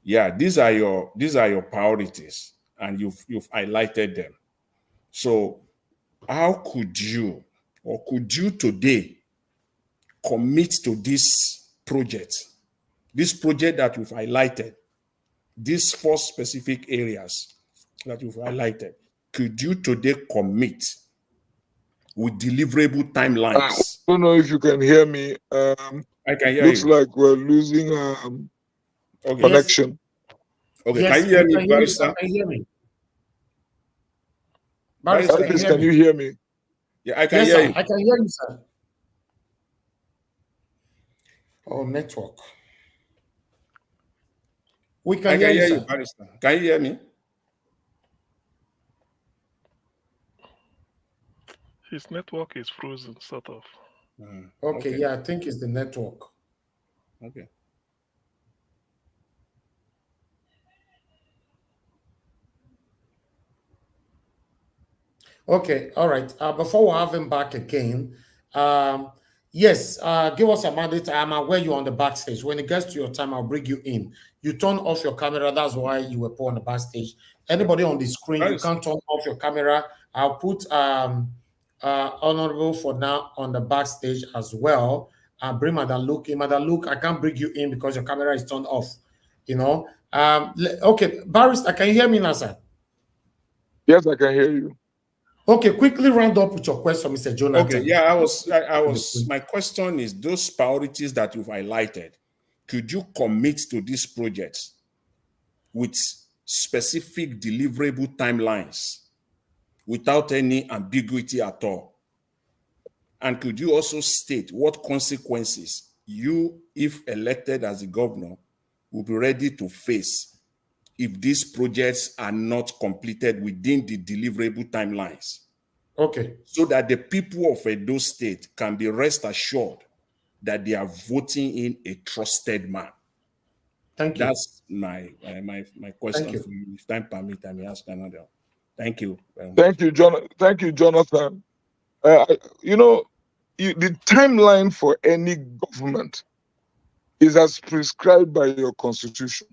yeah, these are your priorities, and you've highlighted them. So how could you today commit to this project that you've highlighted, these 4 specific areas that you've highlighted? Could you today commit with deliverable timelines? I don't know if you can hear me. I can hear looks you. like we're losing connection. Okay, yes, can you hear me, Barrister? Can you hear me? Barrister, can you hear me? Yeah, I can hear you. I can hear you, sir. Oh, network. We can hear you, Barrister. Can you hear me? His network is frozen, sort of. Okay, yeah, I think it's the network. Okay. Okay, all right. Before we have him back again, yes, give us a mandate. I'm aware you're on the backstage. When it gets to your time, I'll bring you in. You turn off your camera. That's why you were put on the backstage. Anybody on the screen, you can't turn off your camera. I'll put Honorable for now on the backstage as well. Bring Madam Luke in. Madam Luke, I can't bring you in because your camera is turned off. You know. Okay, Barrister, can you hear me now, sir? Yes, I can hear you. Okay, quickly round up with your question, Mr. Jonathan. Okay, yeah, I was. My question is: those priorities that you've highlighted, could you commit to these projects with specific deliverable timelines, without any ambiguity at all? And could you also state what consequences you, if elected as a governor, will be ready to face if these projects are not completed within the deliverable timelines? Okay. So that the people of Edo State can be rest assured that they are voting in a trusted man. Thank you. That's my question for you. If time permits, I may ask another. Thank you very much. Thank you, Jonathan. You know, the timeline for any government is as prescribed by your constitution.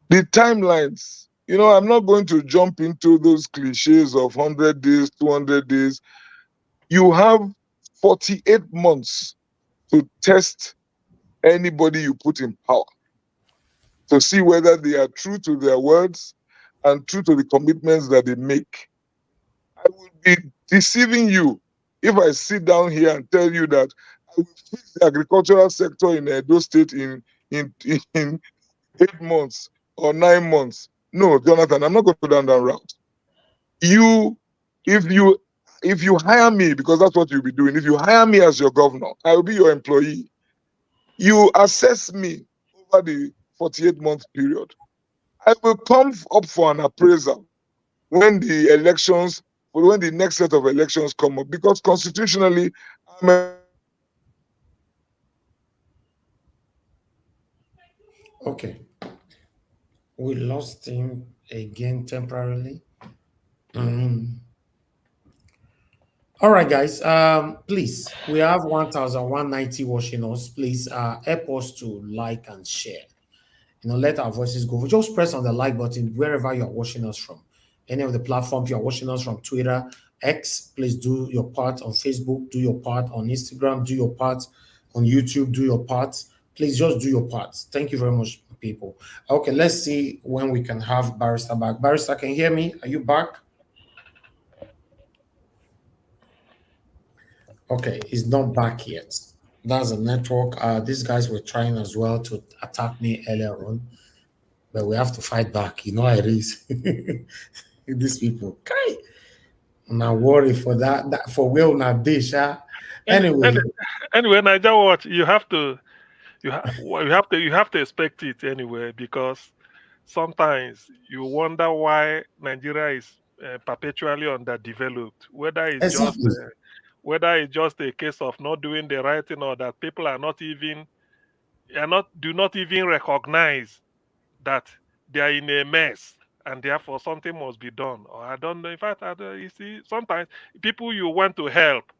The timelines, you know, I'm not going to jump into those cliches of 100 days, 200 days. You have 48 months to test anybody you put in power to see whether they are true to their words and true to the commitments that they make. I will be deceiving you if I sit down here and tell you that I will fix the agricultural sector in Edo State in 8 months or 9 months. No, Jonathan, I'm not going to go down that route. If you hire me, because that's what you'll be doing, if you hire me as your governor, I will be your employee. You assess me over the 48-month period. I will come up for an appraisal when the next set of elections come up, because constitutionally, Okay. We lost him again temporarily. All right, guys. Please, we have 1,190 watching us. Please help us to like and share. Let our voices go. Just press on the like button wherever you are watching us from. Any of the platforms you are watching us from, Twitter, X, please do your part. On Facebook, do your part. On Instagram, do your part. On YouTube, do your part. Please just do your part. Thank you very much, people. Okay, let's see when we can have Barrister back. Barrister, can you hear me? Are you back? Okay, he's not back yet. That's a network. These guys were trying as well to attack me earlier on, but we have to fight back. You know how it is. These people. Okay. I'm not worried for that for will not dish. Anyway. Anyway, Niger Watch, you have to expect it anyway, because sometimes you wonder why Nigeria is perpetually underdeveloped. Whether it's just a case of not doing the right thing, or that people do not even recognize that they are in a mess, and therefore something must be done. Or I don't know. In fact, you see, sometimes people you want to help,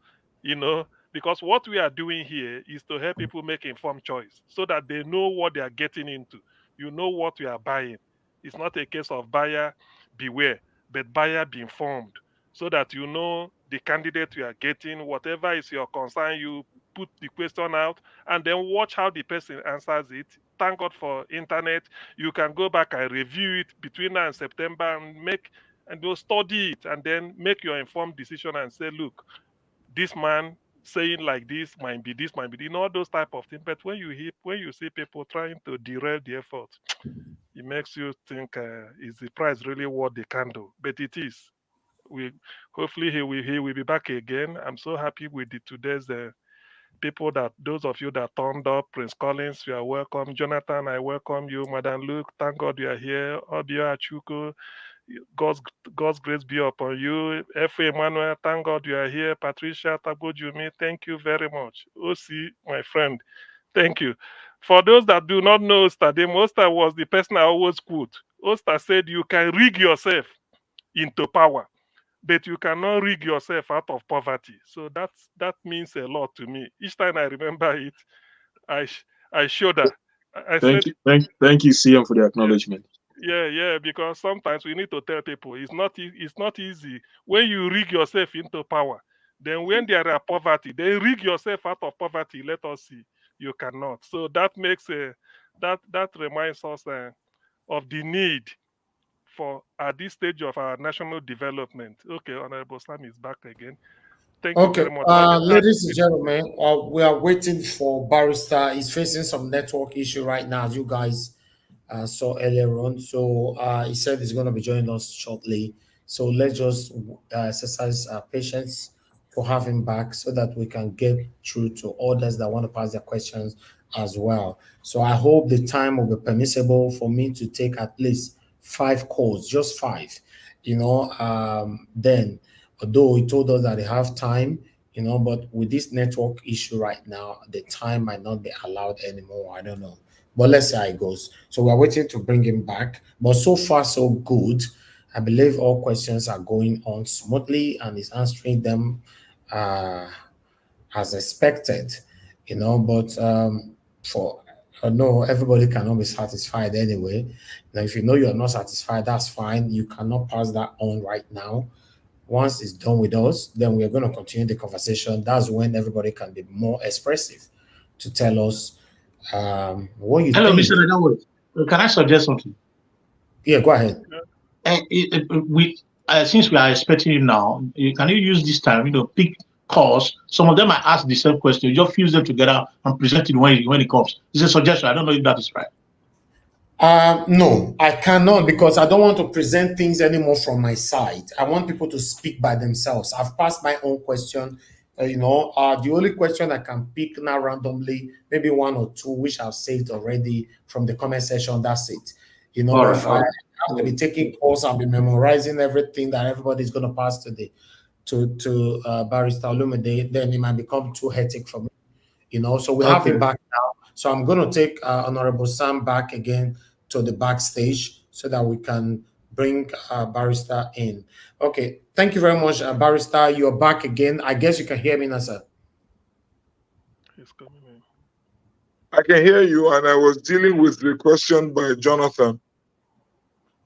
because what we are doing here is to help people make informed choice, so that they know what they are getting into. You know what you are buying. It's not a case of buyer beware, but buyer be informed, so that you know the candidate you are getting. Whatever is your concern, you put the question out and then watch how the person answers it. Thank God for internet. You can go back and review it between now and September and you'll study it and then make your informed decision and say, look, this man saying like this might be all those type of things. But when you see people trying to derail the effort, it makes you think, is the price really worth the candle? But it is. Hopefully he will be back again. I'm so happy with today's people, those of you that turned up. Prince Collins, you are welcome. Jonathan, I welcome you. Madam Luke, thank God you are here. Obio Achuku, God's grace be upon you. F. Emmanuel, thank God you are here. Patricia Tabojumi, thank you very much. OC, my friend, thank you. For those that do not know Oster, Oster was the person I always quote. Oster said, you can rig yourself into power, but you cannot rig yourself out of poverty. So that means a lot to me. Each time I remember it, I shudder. Thank you, CM, for the acknowledgement. Yeah, because sometimes we need to tell people it's not easy when you rig yourself into power. Then when there are poverty, then rig yourself out of poverty. Let us see, you cannot. So that makes that reminds us of the need for, at this stage of our national development. Okay, Honorable Sam is back again. Thank you very much. Ladies and gentlemen, we are waiting for Barrister. He's facing some network issue right now, as you guys saw earlier on. So he said he's going to be joining us shortly. So let's just exercise patience to have him back, so that we can get through to others that want to pass their questions as well. So I hope the time will be permissible for me to take at least 5 calls, just 5. Then, although he told us that they have time, but with this network issue right now, the time might not be allowed anymore. I don't know. But let's see how it goes. So we're waiting to bring him back. But so far, so good. I believe all questions are going on smoothly and is answering them as expected, but for no, everybody cannot be satisfied anyway. Now, if you know you're not satisfied, that's fine. You cannot pass that on right now. Once it's done with us, then we are going to continue the conversation. That's when everybody can be more expressive to tell us what you Hello, think. Mr. Edward. Can I suggest something? Yeah, go ahead. Since we are expecting you now, can you use this time, pick calls? Some of them might ask the same question. You just fuse them together and present it when it comes. It's a suggestion. I don't know if that is right. No, I cannot, because I don't want to present things anymore from my side. I want people to speak by themselves. I've passed my own question. The only question I can pick now randomly, maybe one or two, which I've saved already from the comment section. That's it. But if I have to be taking calls, I'll be memorizing everything that everybody's going to pass today to Barrister Olumide, then it might become too hectic for me. So we have it back now. So I'm going to take Honorable Sam back again to the backstage so that we can bring Barrister in. Okay, thank you very much, Barrister. You're back again. I guess you can hear me now, sir. He's coming in. I can hear you, and I was dealing with the question by Jonathan.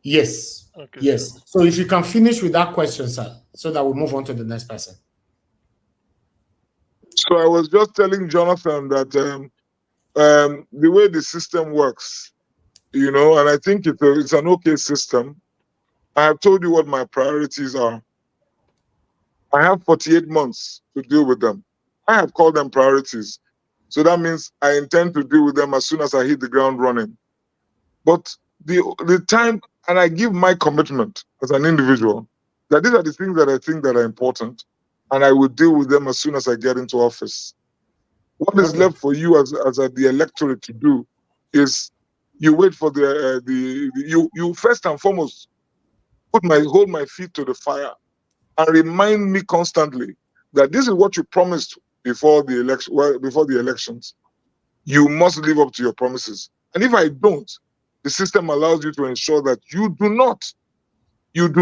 Yes. Okay, yes. sure. So if you can finish with that question, sir, so that we move on to the next person. So I was just telling Jonathan that the way the system works, and I think it's an okay system. I have told you what my priorities are. I have 48 months to deal with them. I have called them priorities. So that means I intend to deal with them as soon as I hit the ground running. But the time, and I give my commitment as an individual, that these are the things that I think that are important, and I will deal with them as soon as I get into office. What is left for you as the electorate to do is you wait for you first and foremost hold my feet to the fire and remind me constantly that this is what you promised before the elections. You must live up to your promises. And if I don't, the system allows you to ensure that you do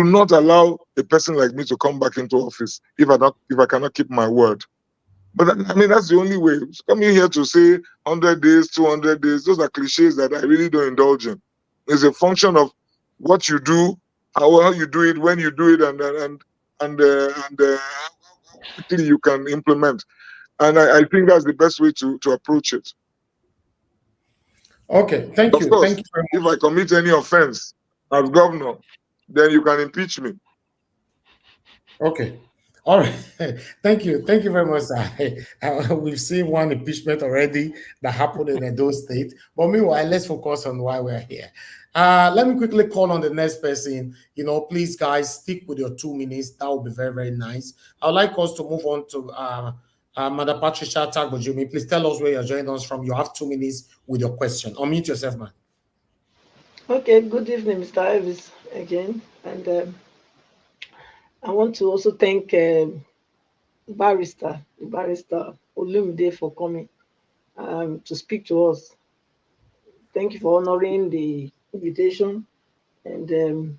not allow a person like me to come back into office if I cannot keep my word. But I mean, that's the only way. Coming here to say 100 days, 200 days, those are cliches that I really don't indulge in. It's a function of what you do, how well you do it, when you do it, and how quickly you can implement. And I think that's the best way to approach it. Okay, thank you. Of course, Thank you very much. if I commit any offense as governor, then you can impeach me. Okay. All right. Thank you. Thank you very much, sir. We've seen one impeachment already that happened in Edo State. But meanwhile, let's focus on why we're here. Let me quickly call on the next person. Please, guys, stick with your 2 minutes. That would be very, very nice. I would like us to move on to Madam Patricia Tagbojumi. Please tell us where you're joining us from. You have 2 minutes with your question. Unmute yourself, man. Okay, good evening, Mr. Ivis, again. And I want to also thank Barrister Olumide for coming to speak to us. Thank you for honoring the invitation. And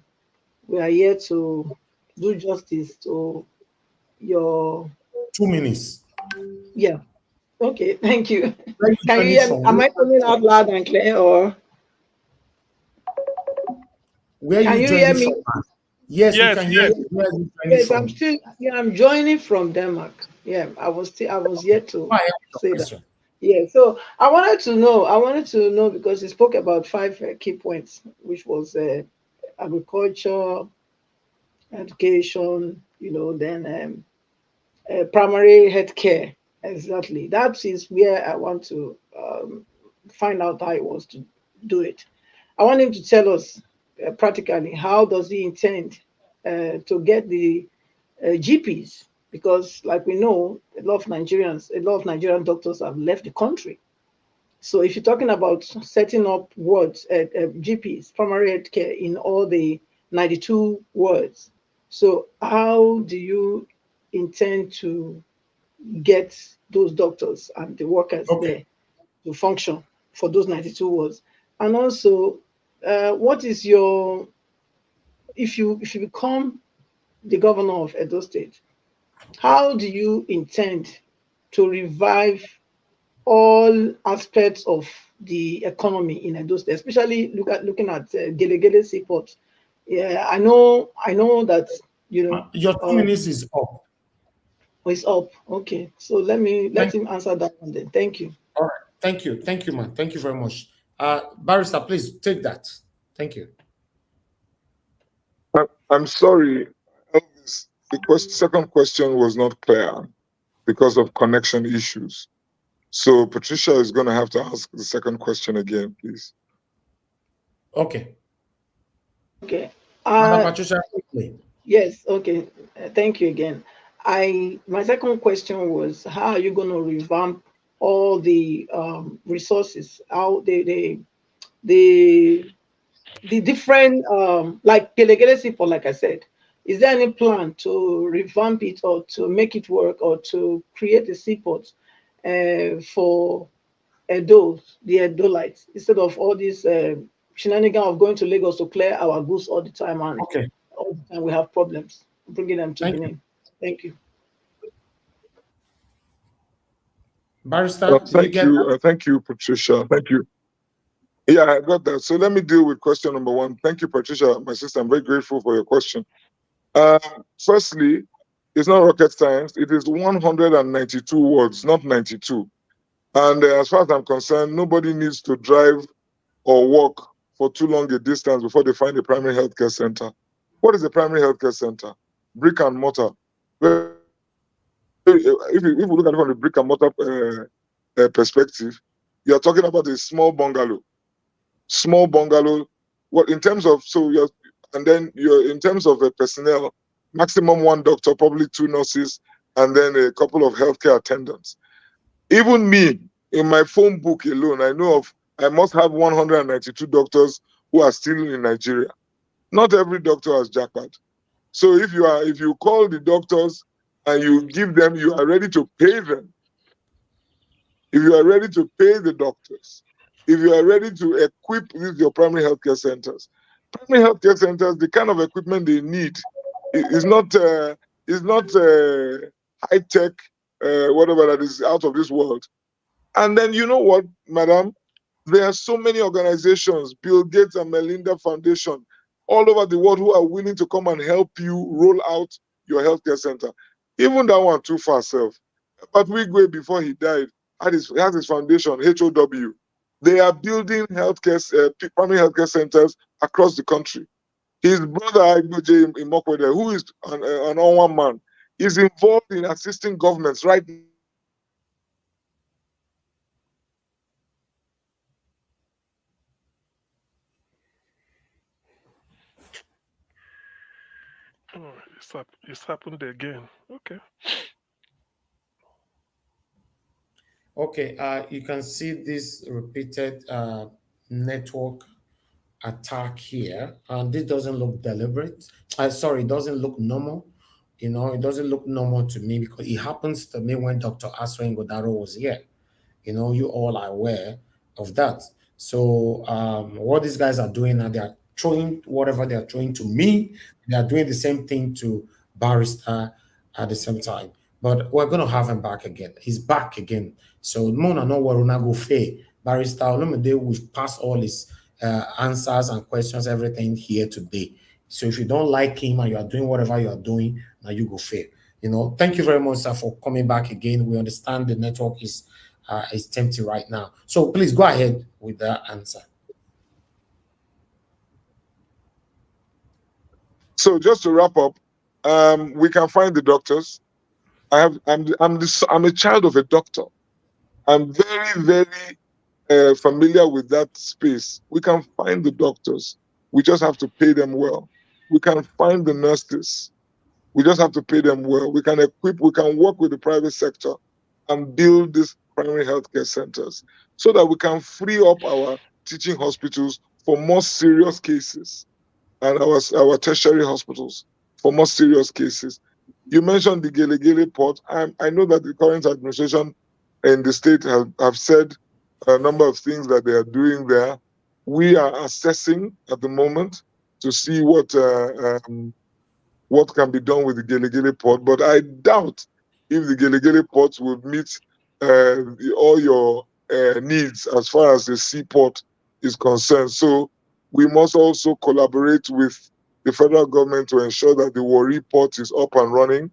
we are here to do justice to your 2 minutes. Yeah. Okay, thank you. Can you hear me? Am I coming out loud and clear, or where can you joining hear me? from? Yes, we can hear you. Where are you joining Yes, from? I'm joining from Denmark. Yeah, I was yet to say that. Yeah, so I wanted to know because he spoke about 5 key points, which was agriculture, education, then primary health care. Exactly. That is where I want to find out how he wants to do it. I want him to tell us practically how does he intend to get the GPs, because like we know, a lot of Nigerian doctors have left the country. So if you're talking about setting up wards at GPs, primary health care in all the 92 wards, so how do you intend to get those doctors and the workers there to function for those 92 wards? And also, what is your if you become the governor of Edo State, how do you intend to revive all aspects of the economy in Edo State, especially looking at Gelegele Seaport? Yeah, I know that Your 2 minutes is up. it's up. Okay, so let him answer that one then. Thank you. All right. Thank you, man. Thank you very much. Barrister, please take that. Thank you. I'm sorry, Elvis. The second question was not clear because of connection issues. So Patricia is going to have to ask the second question again, please. Okay. Okay. Madam Patricia, quickly. Yes. Okay. Thank you again. My second question was, how are you going to revamp all the resources? How the different like Gelegele Seaport, like I said, is there any plan to revamp it or to make it work or to create a seaport for the Edolites, instead of all this shenanigans of going to Lagos to clear our goods all the time, and all the time we have problems bringing them to Benin? Thank you. Barrister, thank you, Patricia. Thank you. Yeah, I got that. So let me deal with question number one. Thank you, Patricia, my sister. I'm very grateful for your question. Firstly, it's not rocket science. It is 192 words, not 92. And as far as I'm concerned, nobody needs to drive or walk for too long a distance before they find a primary healthcare center. What is a primary healthcare center? Brick and mortar. If you look at it from the brick and mortar perspective, you're talking about a small bungalow. Small bungalow. What in terms of in terms of personnel, maximum one doctor, probably two nurses, and then a couple of healthcare attendants. Even me, in my phone book alone, I must have 192 doctors who are still in Nigeria. Not every doctor has jackpot. So if you call the doctors and you give them, you are ready to pay them. If you are ready to pay the doctors, if you are ready to equip your primary healthcare centers, the kind of equipment they need is not high tech, whatever that is out of this world. And then you know what, madam? There are so many organizations, Bill Gates and Melinda Foundation, all over the world who are willing to come and help you roll out your healthcare center. Even that one too far self. But Wigwe, before he died, has his foundation, HOW. They are building primary healthcare centers across the country. His brother, Igboje Imokwede, who is an one man, is involved in assisting governments right now. Oh, it's happened again. Okay. Okay, you can see this repeated network attack here, and this doesn't look deliberate. Sorry, it doesn't look normal. It doesn't look normal to me because it happens to me when Dr. Aswen Godaro was here. You all are aware of that. So what these guys are doing now, they are throwing whatever they are throwing to me. They are doing the same thing to Barrister at the same time. But we're going to have him back again. He's back again. So Mona no waruna go fair. Barrister Olumide, we've passed all his answers and questions, everything here today. So if you don't like him and you are doing whatever you are doing, now you go fair. Thank you very much, sir, for coming back again. We understand the network is empty right now. So please go ahead with that answer. So just to wrap up, we can find the doctors. I'm a child of a doctor. I'm very, very familiar with that space. We can find the doctors. We just have to pay them well. We can find the nurses. We just have to pay them well. We can equip, we can work with the private sector and build these primary healthcare centers so that we can free up our teaching hospitals for more serious cases and our tertiary hospitals for more serious cases. You mentioned the Gelegele port. I know that the current administration in the state have said a number of things that they are doing there. We are assessing at the moment to see what can be done with the Gelegele port. But I doubt if the Gelegele port will meet all your needs as far as the seaport is concerned. So we must also collaborate with the federal government to ensure that the Warri port is up and running.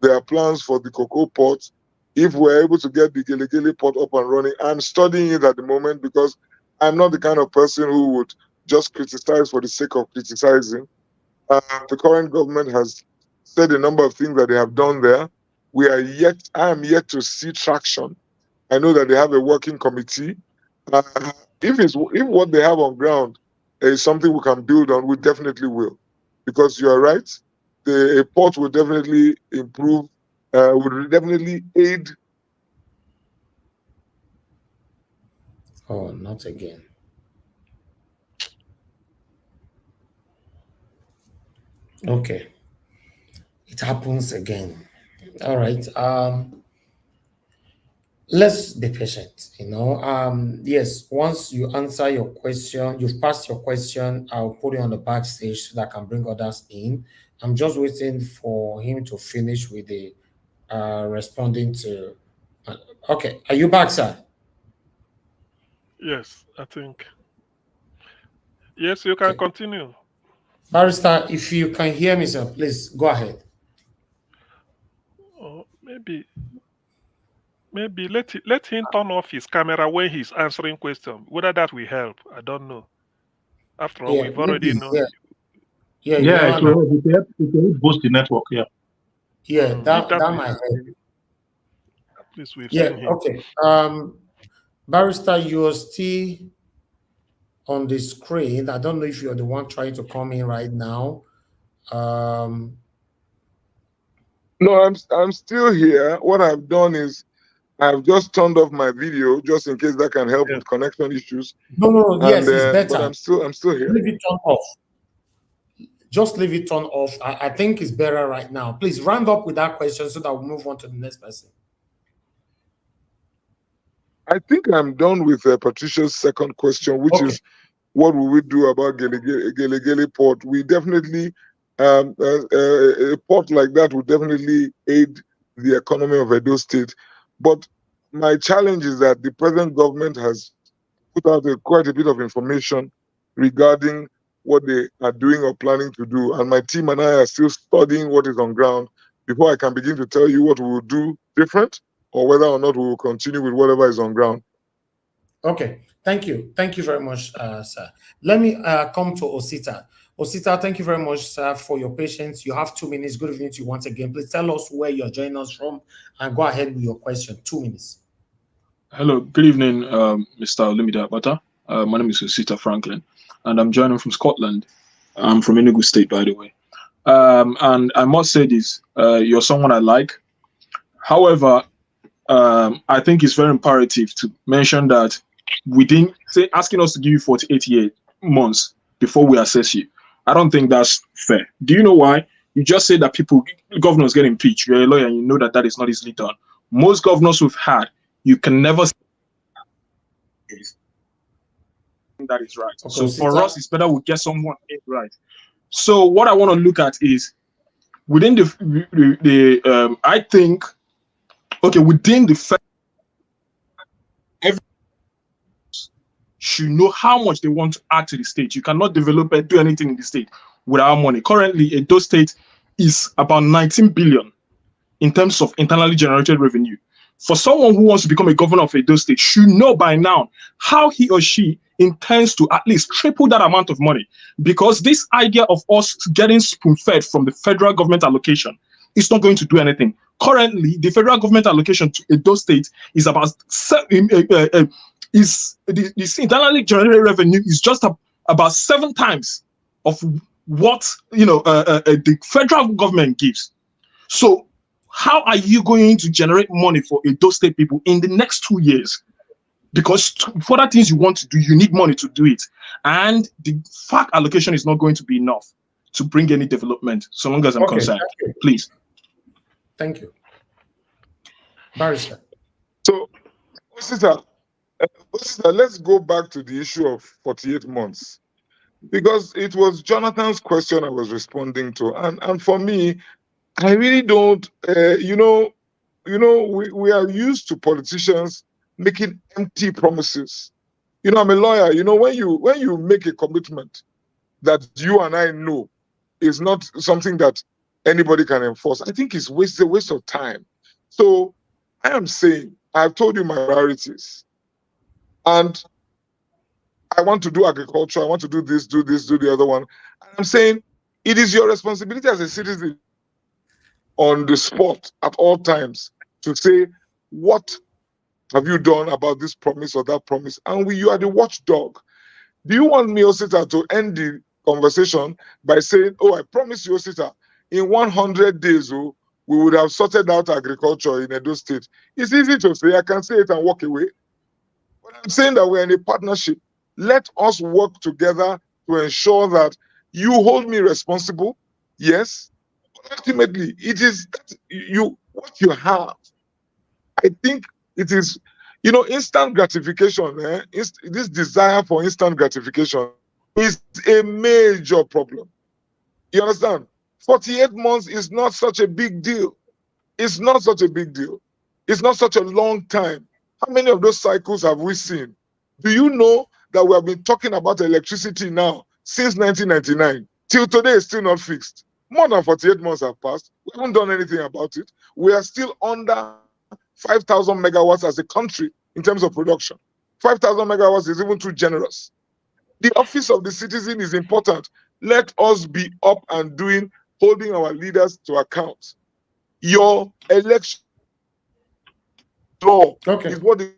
There are plans for the cocoa port. If we're able to get the Gelegele port up and running, I'm studying it at the moment because I'm not the kind of person who would just criticize for the sake of criticizing. The current government has said a number of things that they have done there. I am yet to see traction. I know that they have a working committee. If what they have on ground is something we can build on, we definitely will. Because you are right, the port will definitely improve, would definitely aid. Oh, not again. Okay. It happens again. All right. Let's be patient, yes, once you answer your question, you've passed your question, I'll put it on the backstage so that I can bring others in. I'm just waiting for him to finish with the responding to okay, are you back, sir? Yes, I think. Yes, you can continue. Barrister, if you can hear me, sir, please go ahead. Or maybe let him turn off his camera when he's answering questions. Whether that will help, I don't know. After all, Yeah, we've already maybe, known. yeah, you Yeah, never know. it will boost the network. Yeah. Yeah, If that that will might help, help. at least we've Yeah, seen him. okay. Barrister, you're still on the screen. I don't know if you're the one trying to come in right now. No, I'm still here. What I've done is I've just turned off my video just in case that can help with connection issues. No, yes, it's better. But I'm still here. Leave it turned off. Just leave it turned off. I think it's better right now. Please round up with that question so that we'll move on to the next person. I think I'm done with Patricia's second question, which is what will we do about Gelegele port? We definitely, a port like that would definitely aid the economy of Edo State. But my challenge is that the present government has put out quite a bit of information regarding what they are doing or planning to do. And my team and I are still studying what is on ground before I can begin to tell you what we will do different or whether or not we will continue with whatever is on ground. Okay, thank you. Thank you very much, sir. Let me come to Osita. Osita, thank you very much, sir, for your patience. You have 2 minutes. Good evening to you once again. Please tell us where you're joining us from and go ahead with your question. 2 minutes. Hello, good evening, Mr. Olumide Akpata. My name is Osita Franklin, and I'm joining from Scotland. I'm from Enugu State, by the way. And I must say this, you're someone I like. However, I think it's very imperative to mention that within, say, asking us to give you 48 months before we assess you, I don't think that's fair. Do you know why? You just said that governors get impeached. You're a lawyer and you know that that is not easily done. Most governors we've had, you can never say that is right. Okay, so for us, it's better we get someone right. So what I want to look at is within the I think, okay, within the every should know how much they want to add to the state. You cannot develop and do anything in the state without money. Currently, Edo State is about 19 billion in terms of internally generated revenue. For someone who wants to become a governor of Edo State should know by now how he or she intends to at least triple that amount of money, because this idea of us getting spoon-fed from the federal government allocation is not going to do anything. Currently, the federal government allocation to Edo State is about this internally generated revenue is just about 7 times of what the federal government gives. So how are you going to generate money for Edo State people in the next 2 years? Because for other things you want to do, you need money to do it. And the FAC allocation is not going to be enough to bring any development, so long as I'm concerned. Please. Thank you. Barrister. So, Osita, let's go back to the issue of 48 months. because it was Jonathan's question I was responding to, and for me, I really don't. We are used to politicians making empty promises. I'm a lawyer. When you make a commitment that you and I know is not something that anybody can enforce, I think it's a waste of time. So I am saying, I've told you my priorities, and I want to do agriculture, I want to do this, do the other one. I'm saying it is your responsibility as a citizen on the spot at all times to say, what have you done about this promise or that promise? And you are the watchdog. Do you want me, Osita, to end the conversation by saying, oh, I promise you, Osita, in 100 days, we would have sorted out agriculture in Edo State? It's easy to say. I can say it and walk away. But I'm saying that we're in a partnership. Let us work together to ensure that you hold me responsible. Yes. But ultimately, it is that what you have. I think it is, instant gratification. This desire for instant gratification is a major problem. You understand? 48 months is not such a big deal. It's not such a big deal. It's not such a long time. How many of those cycles have we seen? Do you know that we have been talking about electricity now since 1999? Till today, it's still not fixed. More than 48 months have passed. We haven't done anything about it. We are still under 5,000 megawatts as a country in terms of production. 5,000 megawatts is even too generous. The office of the citizen is important. Let us be up and doing, holding our leaders to account. Your election law is what is.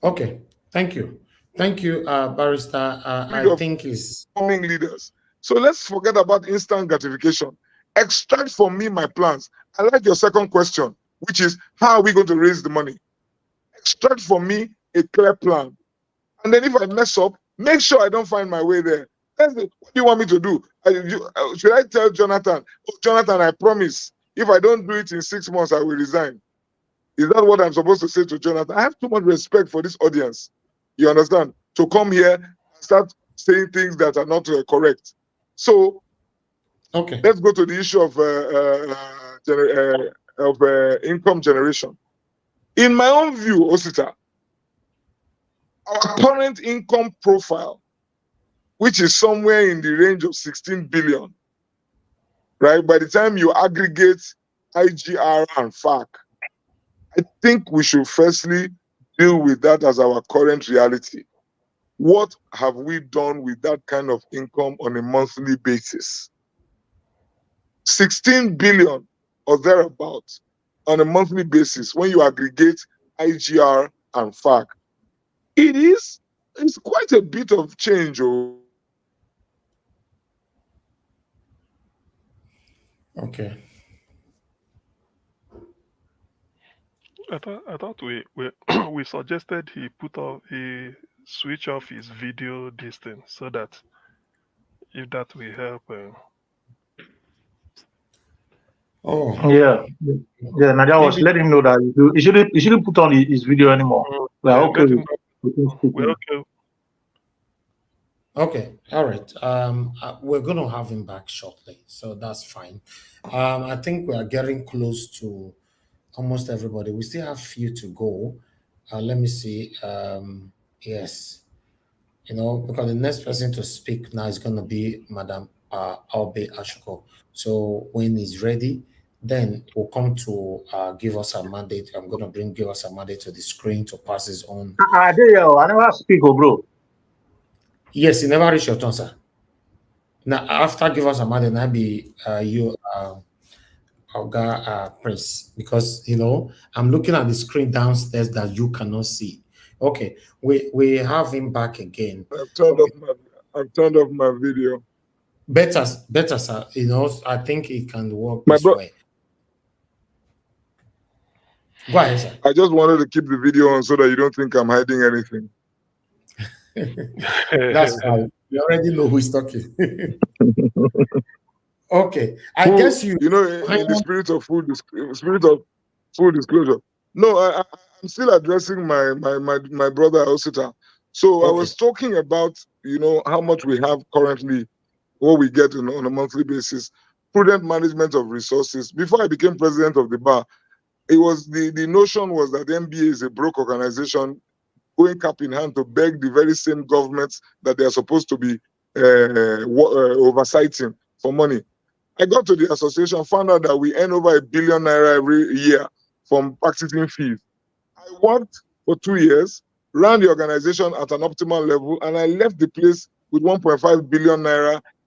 Okay, thank you. Thank you, Barrister. I think is forming leaders. So let's forget about instant gratification. Extract from me my plans. I like your second question, which is how are we going to raise the money? Extract from me a clear plan. And then if I mess up, make sure I don't find my way there. What do you want me to do? Should I tell Jonathan, oh, Jonathan, I promise, if I don't do it in 6 months, I will resign? Is that what I'm supposed to say to Jonathan? I have too much respect for this audience. You understand? To come here and start saying things that are not correct. So, okay, let's go to the issue of income generation. In my own view, Osita, our current income profile, which is somewhere in the range of 16 billion, right? By the time you aggregate IGR and FAC, I think we should firstly deal with that as our current reality. What have we done with that kind of income on a monthly basis? 16 billion or thereabouts on a monthly basis when you aggregate IGR and FAC. It's quite a bit of change. Okay. I thought we we suggested he switch off his video distance so that if that will help. Oh yeah. Nadia was let him know that he shouldn't put on his video anymore. We are okay. We're okay. Okay, all right. We're going to have him back shortly, so that's fine. I think we are getting close to almost everybody. We still have few to go. Let me see. Yes, because the next person to speak now is going to be Madam Albe Ashuko. So when he's ready, then we'll come to give us a mandate. I'm going to give us a mandate to the screen to pass his own. I never speak, bro. Yes, you never reach your turn, sir. Now, after give us a mandate, now be you, Olga Prince, because I'm looking at the screen downstairs that you cannot see. Okay, we have him back again. I've turned off my video. Better, sir. I think it can work this way. Go ahead, sir. I just wanted to keep the video on so that you don't think I'm hiding anything. That's fine. You already know who is talking. Okay, I guess in the spirit of full disclosure. No, I'm still addressing my brother Osita. So Okay. I was talking about, how much we have currently, what we get on a monthly basis, prudent management of resources. Before I became president of the bar, it was the notion was that the NBA is a broke organization going cap in hand to beg the very same governments that they are supposed to be oversighting for money. I got to the association, found out that we earn over ₦1 billion every year from practicing fees. I worked for 2 years, ran the organization at an optimal level, and I left the place with ₦1.5 billion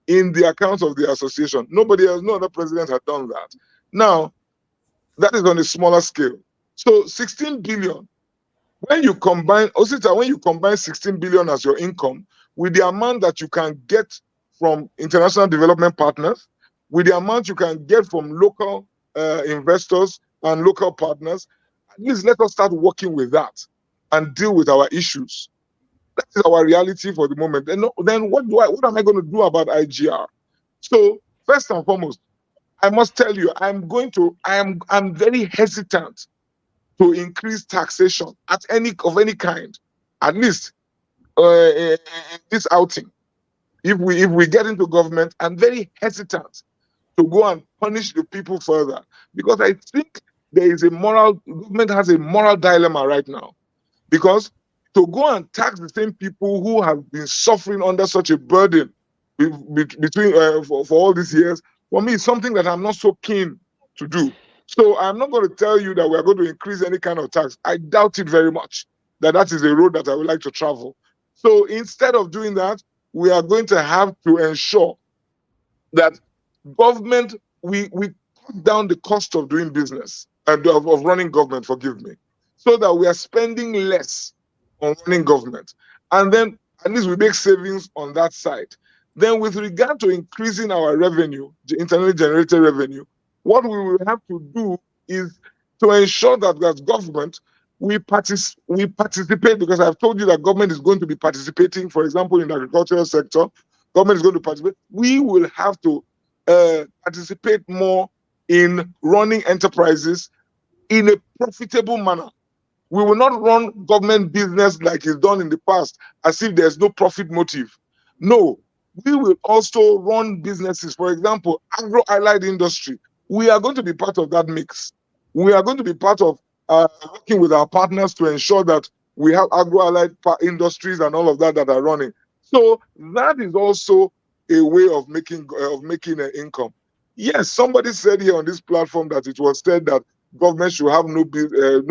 in the accounts of the association. Nobody else, no other president had done that. Now, that is on a smaller scale. So 16 billion. When you combine, Osita, when you combine 16 billion as your income with the amount that you can get from international development partners, with the amount you can get from local investors and local partners, at least let us start working with that and deal with our issues. That is our reality for the moment. And then what am I going to do about IGR? So first and foremost, I must tell you, I'm very hesitant to increase taxation of any kind, at least in this outing. If we get into government, I'm very hesitant to go and punish the people further, because I think government has a moral dilemma right now, because to go and tax the same people who have been suffering under such a burden for all these years, for me, it's something that I'm not so keen to do. So I'm not going to tell you that we're going to increase any kind of tax. I doubt it very much that is a road that I would like to travel. So instead of doing that, we are going to have to ensure that government, we cut down the cost of doing business and of running government, forgive me, so that we are spending less on running government. And then at least we make savings on that side. Then with regard to increasing our revenue, the internally generated revenue, what we will have to do is to ensure that as government, we participate, because I've told you that government is going to be participating, for example, in the agricultural sector, government is going to participate. We will have to participate more in running enterprises in a profitable manner. We will not run government business like it's done in the past, as if there's no profit motive. No, we will also run businesses. For example, agro-allied industry. We are going to be part of that mix. We are going to be part of working with our partners to ensure that we have agro-allied industries and all of that are running. So that is also a way of making an income. Yes, somebody said here on this platform that it was said that government should have no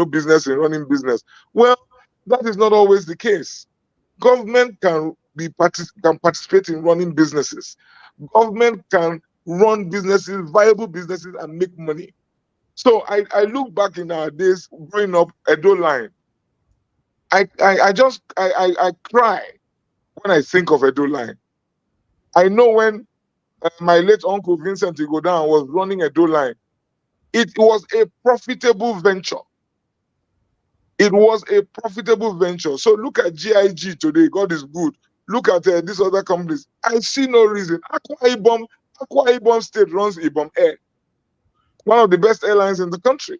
business in running business. Well, that is not always the case. Government can participate in running businesses. Government can run businesses, viable businesses, and make money. So I look back in our days growing up, Edo line. I cry when I think of Edo line. I know when my late uncle Vincent Igodan was running Edo line, it was a profitable venture. It was a profitable venture. So look at GIG today. God is good. Look at these other companies. I see no reason. Akwa Ibom State runs Ibom Air, one of the best airlines in the country.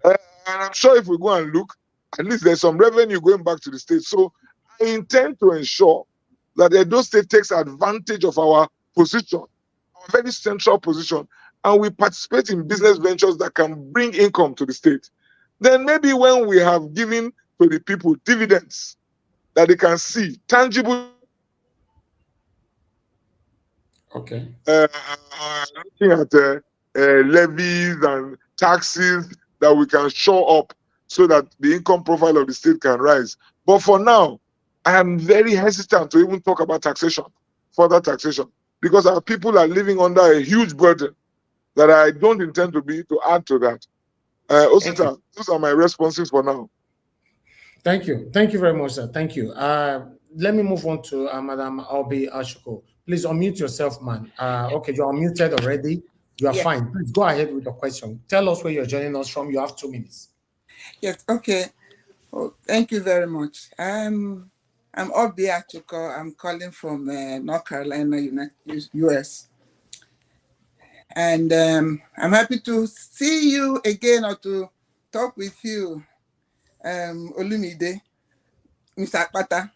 And I'm sure if we go and look, at least there's some revenue going back to the state. So I intend to ensure that Edo State takes advantage of our position, our very central position, and we participate in business ventures that can bring income to the state. Then maybe when we have given to the people dividends that they can see, tangible. Okay. Looking at levies and taxes that we can show up so that the income profile of the state can rise. But for now, I am very hesitant to even talk about taxation, further taxation, because our people are living under a huge burden that I don't intend to add to that. Osita, those are my responses for now. Thank you. Thank you very much, sir. Thank you. Let me move on to Madam Obi Ashuko. Please unmute yourself, man. Okay, you're unmuted already. You are fine. Please go ahead with the question. Tell us where you're joining us from. You have 2 minutes. Yes, okay. Oh, thank you very much. I'm Obi Ashuko. I'm calling from North Carolina, US. And I'm happy to see you again or to talk with you, Olumide. Mr. Akpata,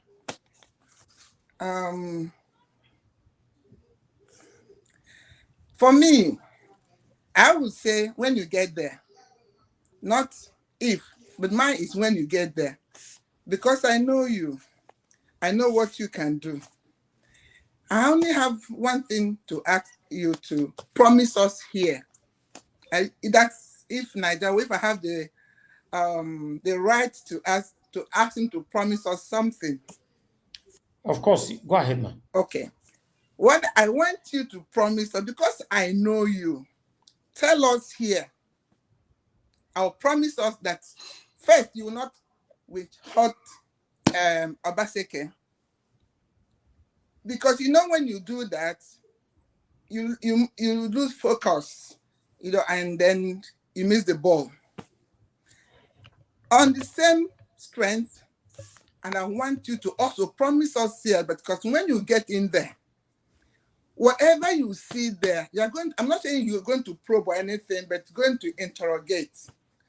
for me, I would say when you get there, not if, but mine is when you get there. Because I know you, I know what you can do. I only have one thing to ask you to promise us here. That's if Nigeria, if I have the right to ask him to promise us something. Of course, go ahead, man. Okay. What I want you to promise us, because I know you, tell us here. I'll promise us that first you will not withhold Obaseke, because you know when you do that, you lose focus, and then you miss the ball. On the same strength, and I want you to also promise us here, because when you get in there, whatever you see there, I'm not saying you're going to probe or anything, but going to interrogate.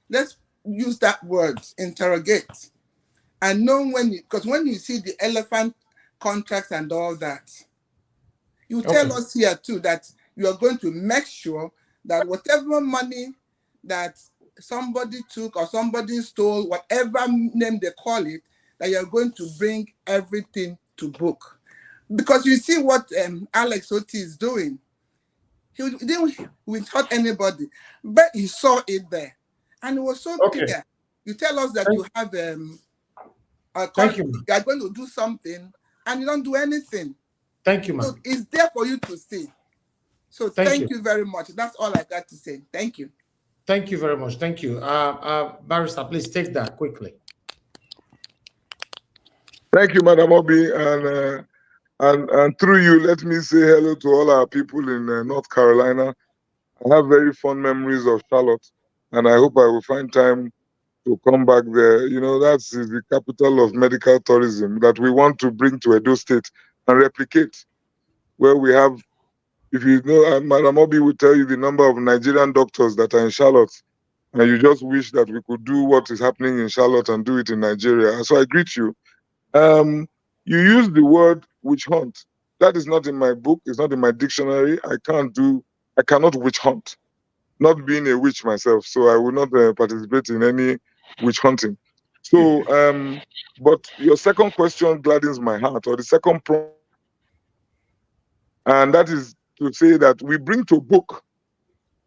Let's use that word, interrogate. And know because when you see the elephant contracts and all that, you tell us here too that you are going to make sure that whatever money that somebody took or somebody stole, whatever name they call it, that you're going to bring everything to book. Because you see what Alex Oti is doing. He didn't withhold anybody, but he saw it there. And it was so clear. You tell us that you have you are going to do something and you don't do anything. Thank you, man. So it's there for you to see. So thank you very much. That's all I got to say. Thank you. Thank you very much. Thank you. Barrister, please take that quickly. Thank you, Madam Obi, and through you, let me say hello to all our people in North Carolina. I have very fond memories of Charlotte, and I hope I will find time to come back there. You know, that's the capital of medical tourism that we want to bring to Edo State and replicate, where we have, if you know, Madam Obi will tell you the number of Nigerian doctors that are in Charlotte, and you just wish that we could do what is happening in Charlotte and do it in Nigeria. So I greet you. You use the word witch hunt. That is not in my book. It's not in my dictionary. I cannot witch hunt. Not being a witch myself, so I will not participate in any witch hunting. So, but your second question gladdens my heart, or the second prompt, and that is to say that we bring to book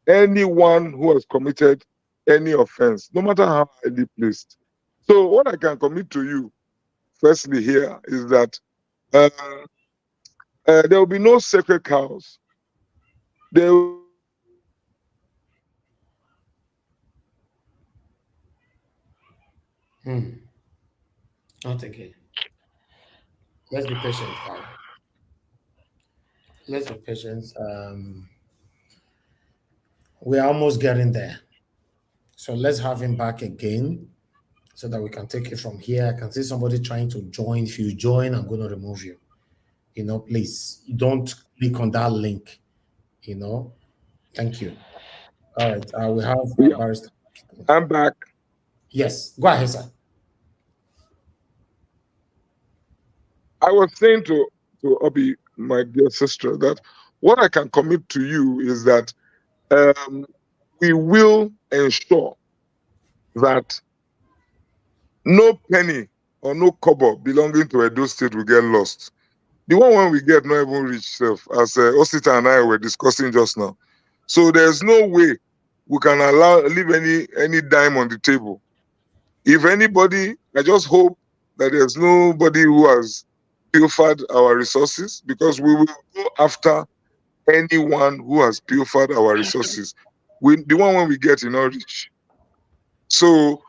anyone who has committed any offense, no matter how highly placed. So, what I can commit to you, firstly, here is that there will be no sacred cows. There will Not again. Let's be patient, guys. Let's be patient. We are almost getting there. So let's have him back again so that we can take it from here. I can see somebody trying to join. If you join, I'm going to remove you. Please don't click on that link. Thank you. All right. We have Barrister. I'm back. Yes. Go ahead, sir. I was saying to Obi, my dear sister, that what I can commit to you is that we will ensure that no penny or no kobo belonging to Edo State will get lost. The one when we get not even reach self, as Osita and I were discussing just now. So there's no way we can leave any dime on the table. If anybody, I just hope that there's nobody who has pilfered our resources, because we will go after anyone who has pilfered our resources. The one when we get in our reach. So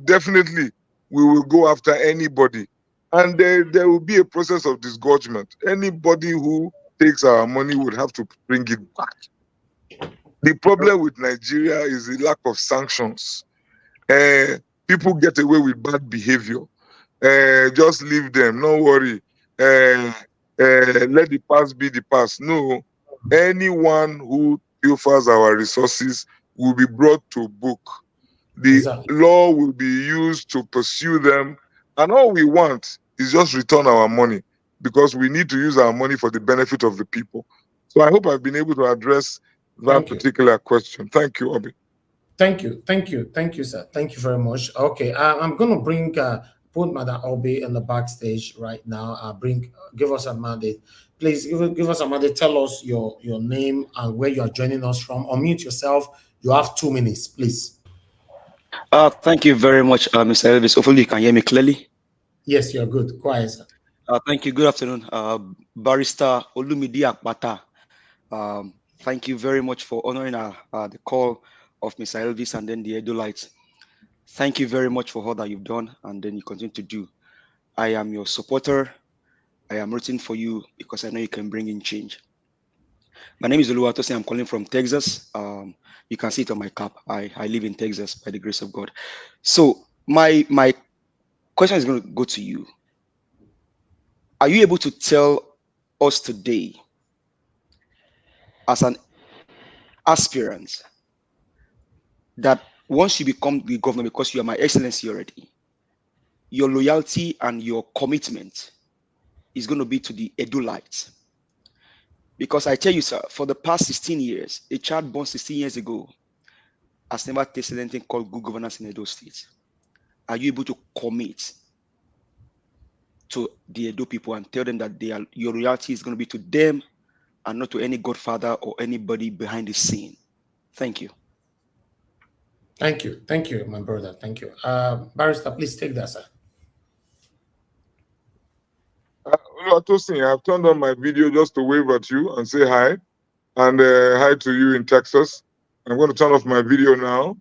definitely we will go after anybody, and there will be a process of disgorgement. Anybody who takes our money would have to bring it back. The problem with Nigeria is the lack of sanctions. People get away with bad behavior. Just leave them, no worry. Let the past be the past. No, anyone who pilfers our resources will be brought to book. The law will be used to pursue them And all we want is just return our money, because we need to use our money for the benefit of the people. So I hope I've been able to address that Thank you. particular question. Thank you, Obi. Thank you. Thank you. Thank you, sir. Thank you very much. Okay, I'm going to put Madam Obi in the backstage right now. Give us a mandate. Please give us a mandate. Tell us your name and where you are joining us from. Unmute yourself. You have 2 minutes, please. Thank you very much, Mr. Elvis. Hopefully you can hear me clearly. Yes, you're good. Quiet, sir. Thank you. Good afternoon, Barrister Olumide Akpata. Thank you very much for honoring the call of Mr. Elvis and then the Edolites. Thank you very much for all that you've done and then you continue to do. I am your supporter. I am rooting for you because I know you can bring in change. My name is Olumide Osaigbovo. I'm calling from Texas. You can see it on my cap. I live in Texas by the grace of God. So my question is going to go to you. Are you able to tell us today, as an aspirant, that once you become the governor, because you are my excellency already, your loyalty and your commitment is going to be to the Edolites? Because I tell you, sir, for the past 16 years, a child born 16 years ago has never tasted anything called good governance in Edo State. Are you able to commit to the Edo people and tell them that your loyalty is going to be to them and not to any godfather or anybody behind the scene? Thank you. Thank you. Thank you, my brother. Thank you. Barrister, please take that, sir. Tosin, I've turned on my video just to wave at you and say hi. And hi to you in Texas. I'm going to turn off my video now.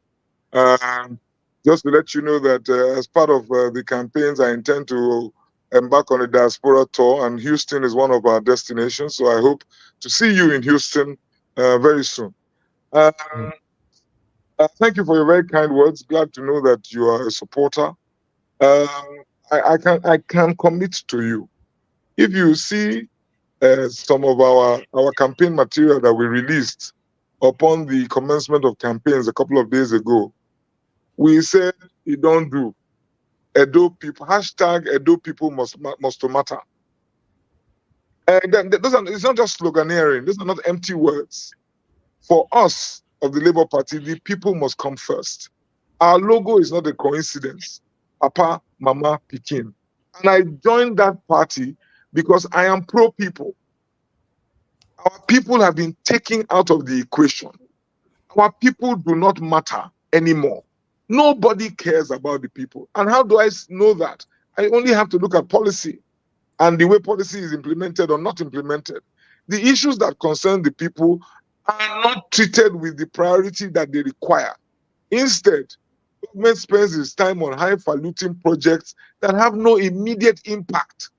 Just to let you know that as part of the campaigns, I intend to embark on a diaspora tour, and Houston is one of our destinations. So I hope to see you in Houston very soon. Thank you for your very kind words. Glad to know that you are a supporter. I can commit to you. If you see some of our campaign material that we released upon the commencement of campaigns a couple of days ago, we said you don't do Edo people, hashtag Edo people must matter. And it's not just sloganeering, these are not empty words. For us of the Labour Party, the people must come first. Our logo is not a coincidence. Papa, Mama, Pikin. And I joined that party because I am pro-people. Our people have been taken out of the equation. Our people do not matter anymore. Nobody cares about the people. And how do I know that? I only have to look at policy and the way policy is implemented or not implemented. The issues that concern the people are not treated with the priority that they require. Instead, government spends its time on highfalutin projects that have no immediate impact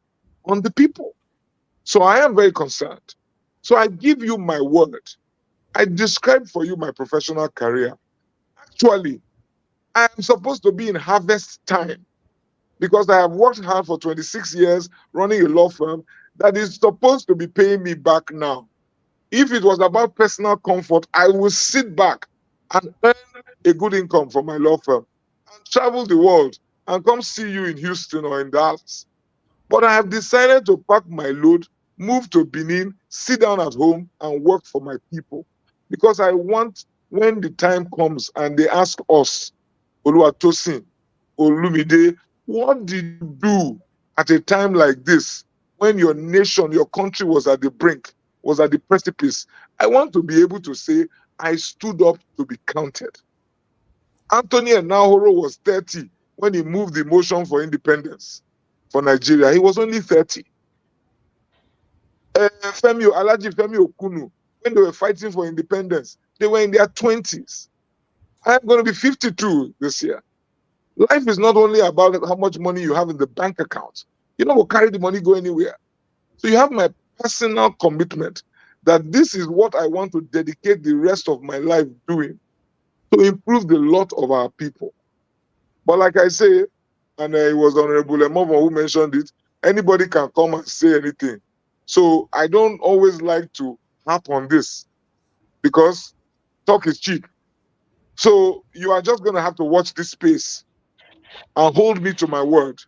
on the people. So I am very concerned. So I give you my word. I describe for you my professional career. Actually, I am supposed to be in harvest time because I have worked hard for 26 years running a law firm that is supposed to be paying me back now. If it was about personal comfort, I will sit back and earn a good income from my law firm and travel the world and come see you in Houston or in Dallas. But I have decided to pack my load, move to Benin, sit down at home and work for my people. Because I want, when the time comes and they ask us, Oluwatosin, Olumide, what did you do at a time like this when your nation, your country was at the brink, was at the precipice? I want to be able to say, I stood up to be counted. Anthony Enahoro was 30 when he moved the motion for independence for Nigeria. He was only 30. Alhaji Femi Okunu, when they were fighting for independence, they were in their 20s. I'm going to be 52 this year. Life is not only about how much money you have in the bank account. You don't will carry the money go anywhere. So you have my personal commitment that this is what I want to dedicate the rest of my life doing to improve the lot of our people. But like I say, and it was Honorable Emovo who mentioned it, anybody can come and say anything. So I don't always like to harp on this because talk is cheap. So you are just going to have to watch this space and hold me to my word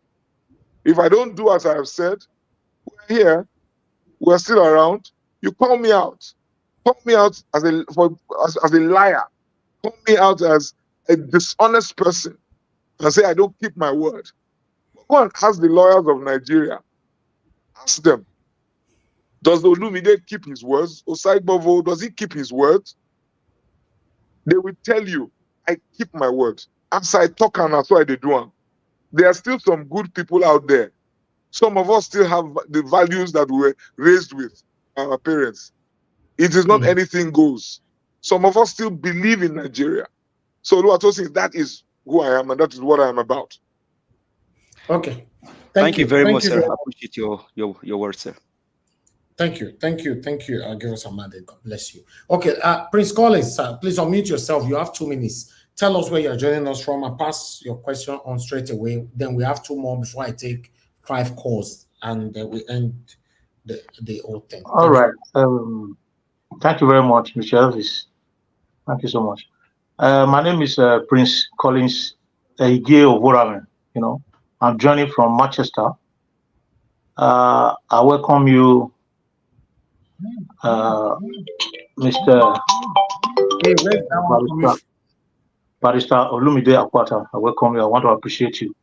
If I don't do as I have said, we're here, we're still around. You call me out. Call me out as a liar. Call me out as a dishonest person and say I don't keep my word. Go and ask the lawyers of Nigeria. Ask them. Does Olumide keep his words? Osaigbovo, does he keep his words? They will tell you, I keep my word. As I talk and that's why they do them. There are still some good people out there. Some of us still have the values that we were raised with our parents. It is not anything goes. Some of us still believe in Nigeria. So Oluwatosin, that is who I am and that is what I am about. Okay. Thank you very much, sir. I appreciate your words, sir. Thank you. Give us a mandate. God bless you. Okay, Prince Collins, sir, please unmute yourself. You have 2 minutes. Tell us where you're joining us from and pass your question on straight away. Then we have 2 more before I take 5 calls and we end the whole thing. All right. Thank you very much, Mr. Elvis. Thank you so much. My name is Prince Collins Ige Ovoramen. I'm joining from Manchester. I welcome you, Mr. Barrister Olumide Akpata. I welcome you. I want to appreciate you.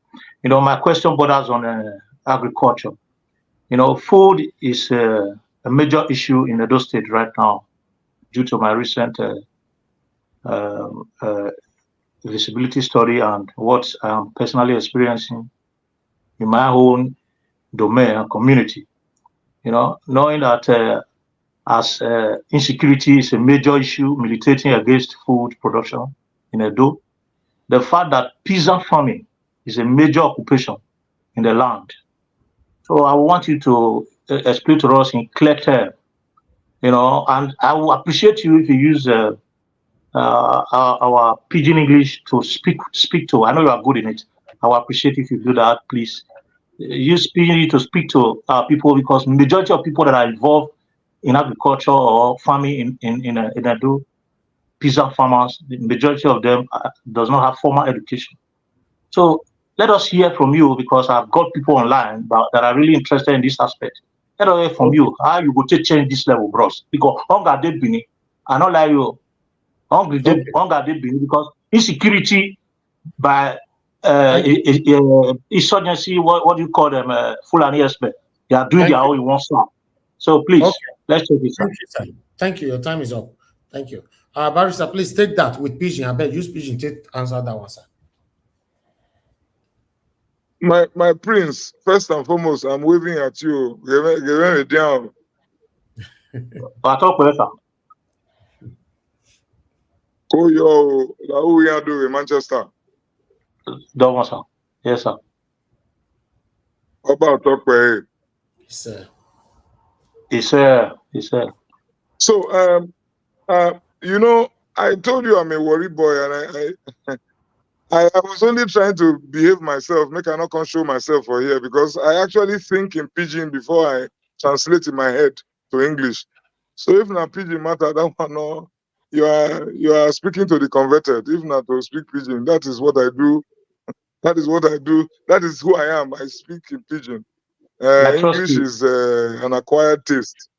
My question borders on agriculture. Food is a major issue in Edo State right now due to my recent visibility study and what I'm personally experiencing in my own domain and community. Knowing that as insecurity is a major issue militating against food production in Edo, the fact that pizza farming is a major occupation in the land. So I want you to explain to us in clear terms, and I will appreciate you if you use our pidgin English to speak to. I know you are good in it. I will appreciate if you do that, please. Use pidgin to speak to our people because majority of people that are involved in agriculture or farming in Edo, pizza farmers, the majority of them does not have formal education. So let us hear from you because I've got people online that are really interested in this aspect. Let us hear from you how you go to change this level, bros. Because hunger dey bini, I not like you. Hunger dey bini because insecurity by insurgency, what do you call them? Fulani expert. They are doing their own in one side. So please, let's take this. Thank you. Your time is up. Thank you. Barrister, please take that with pidgin. I bet use pidgin to answer that one, sir. My prince, first and foremost, I'm waving at you. Give me down. Oh, yo, who we are doing in Manchester? Don't want, sir. Yes, sir. About talk for sir. Yes, sir. So, I told you I'm a worry boy, and I was only trying to behave myself, make I not come show myself for here because I actually think in pidgin before I translate in my head to English. So if not pidgin matter, that one no, you are speaking to the converted. If not to speak pidgin, that is what I do. That is what I do. That is who I am. I speak in pidgin. English is an acquired taste,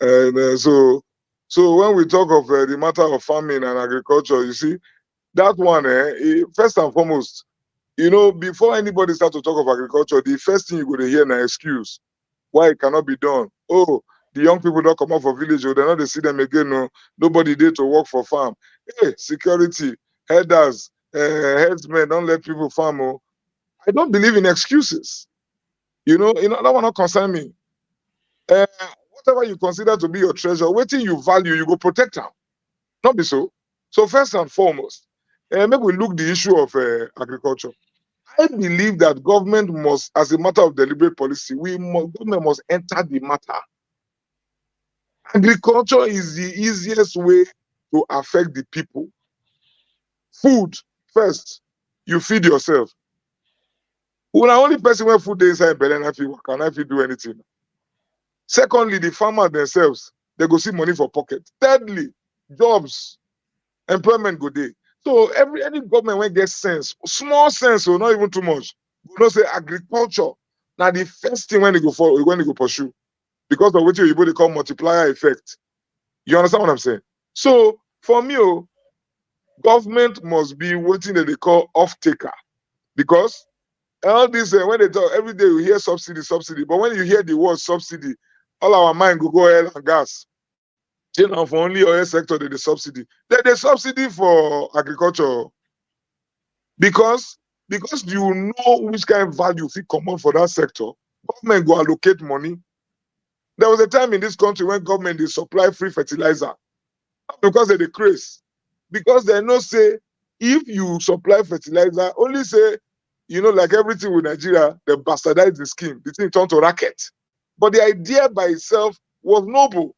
and so when we talk of the matter of farming and agriculture, you see. That one, first and foremost, before anybody start to talk of agriculture, the first thing you're going to hear an excuse why it cannot be done. Oh, the young people don't come out for village, or they're not to see them again. No, nobody there to work for farm. Hey, security, headers, headsmen, don't let people farm. Oh, I don't believe in excuses. That one not concern me. Whatever you consider to be your treasure, waiting you value, you go protect them. Not be so. So first and foremost, maybe we look the issue of agriculture. I believe that government must, as a matter of deliberate policy, government must enter the matter. Agriculture is the easiest way to affect the people. Food, first, you feed yourself. When the only person where food is inside Belen, can I do anything? Secondly, the farmers themselves, they go see money for pocket. Thirdly, jobs, employment go there. So any government when get sense, small sense, or not even too much, we don't say agriculture Now the first thing when they go pursue, because of what they call multiplier effect. You understand what I'm saying? So for me, government must be waiting that they call off-taker. Because all this, when they talk, every day you hear subsidy, but when you hear the word subsidy, all our mind go oil and gas. You know, for only oil sector, they subsidy. They subsidy for agriculture. Because you know which kind of value fit come on for that sector, government go allocate money. There was a time in this country when government they supply free fertilizer. Not because they decrease, because they know say if you supply fertilizer, only say, you know, like everything with Nigeria, they bastardize the scheme. The thing turned to racket. But the idea by itself was noble.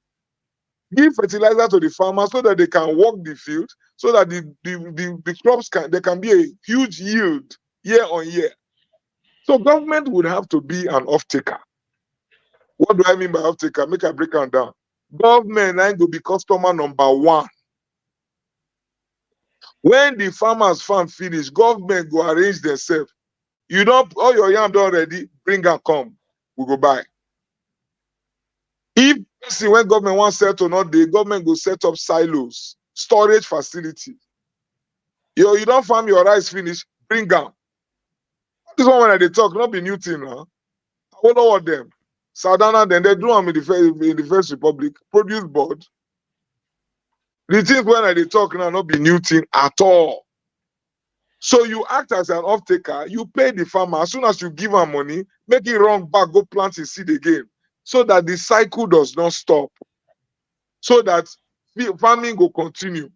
Give fertilizer to the farmers so that they can work the field, so that the crops can be a huge yield year on year. So government would have to be an off-taker. What do I mean by off-taker? Make a break down. Government ain't to be customer number one. When the farmers farm finish, government go arrange themselves. You don't, all your yam done ready, bring and come. We go buy. If when government wants to settle not, the government go set up silos, storage facility. You don't farm your rice finish, bring them. This one when they talk, not be new thing, huh? I don't know what them. Sardana, then they do them in the First Republic, produce board. The things when they talk now, not be new thing at all. So you act as an off-taker, you pay the farmer. As soon as you give him money, make it run back, go plant his seed again. So that the cycle does not stop. So that farming will continue.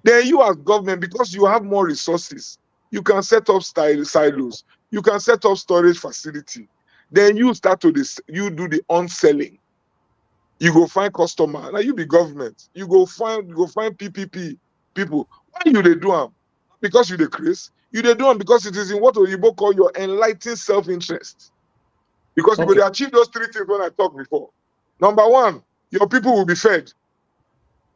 Then you as government, because you have more resources, you can set up silos. You can set up storage facility. Then you start to you do the on-selling. You go find customer. Now you be government. You go find PPP people. Why you they do them? Because you decrease. You they do them because it is in what Oyibo call your enlightened self-interest. Because you go achieve those three things when I talked before. Number one, your people will be fed.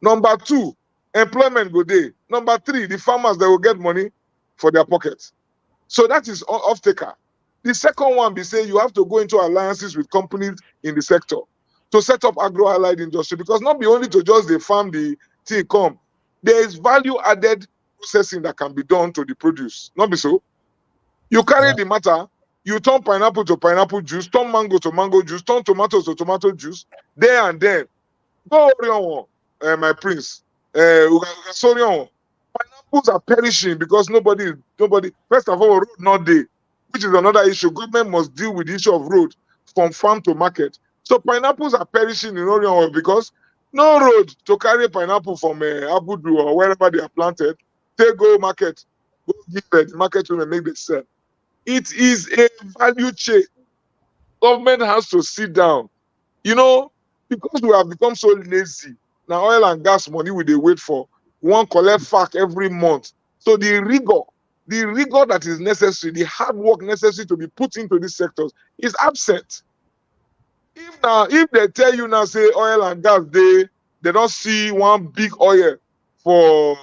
Number two, employment go there. Number three, the farmers that will get money for their pockets. So that is off-taker. The second one be say you have to go into alliances with companies in the sector to set up agro-allied industry, because not be only to just the farm the thing come. There is value-added processing that can be done to the produce. Not be so. You carry the matter, you turn pineapple to pineapple juice, turn mango to mango juice, turn tomatoes to tomato juice, there and then. Go on, my prince. Sorry, pineapples are perishing because nobody. First of all, road not there, which is another issue. Government must deal with the issue of road from farm to market. So pineapples are perishing in Orion because no road to carry pineapple from Abudu or wherever they are planted. They go market, go give the market women make the sell. It is a value chain. Government has to sit down. You know, because we have become so lazy, now oil and gas money we they wait for. We want collect FAC every month. So the rigor that is necessary, the hard work necessary to be put into these sectors is absent. If they tell you now, say oil and gas, they don't see one big oil for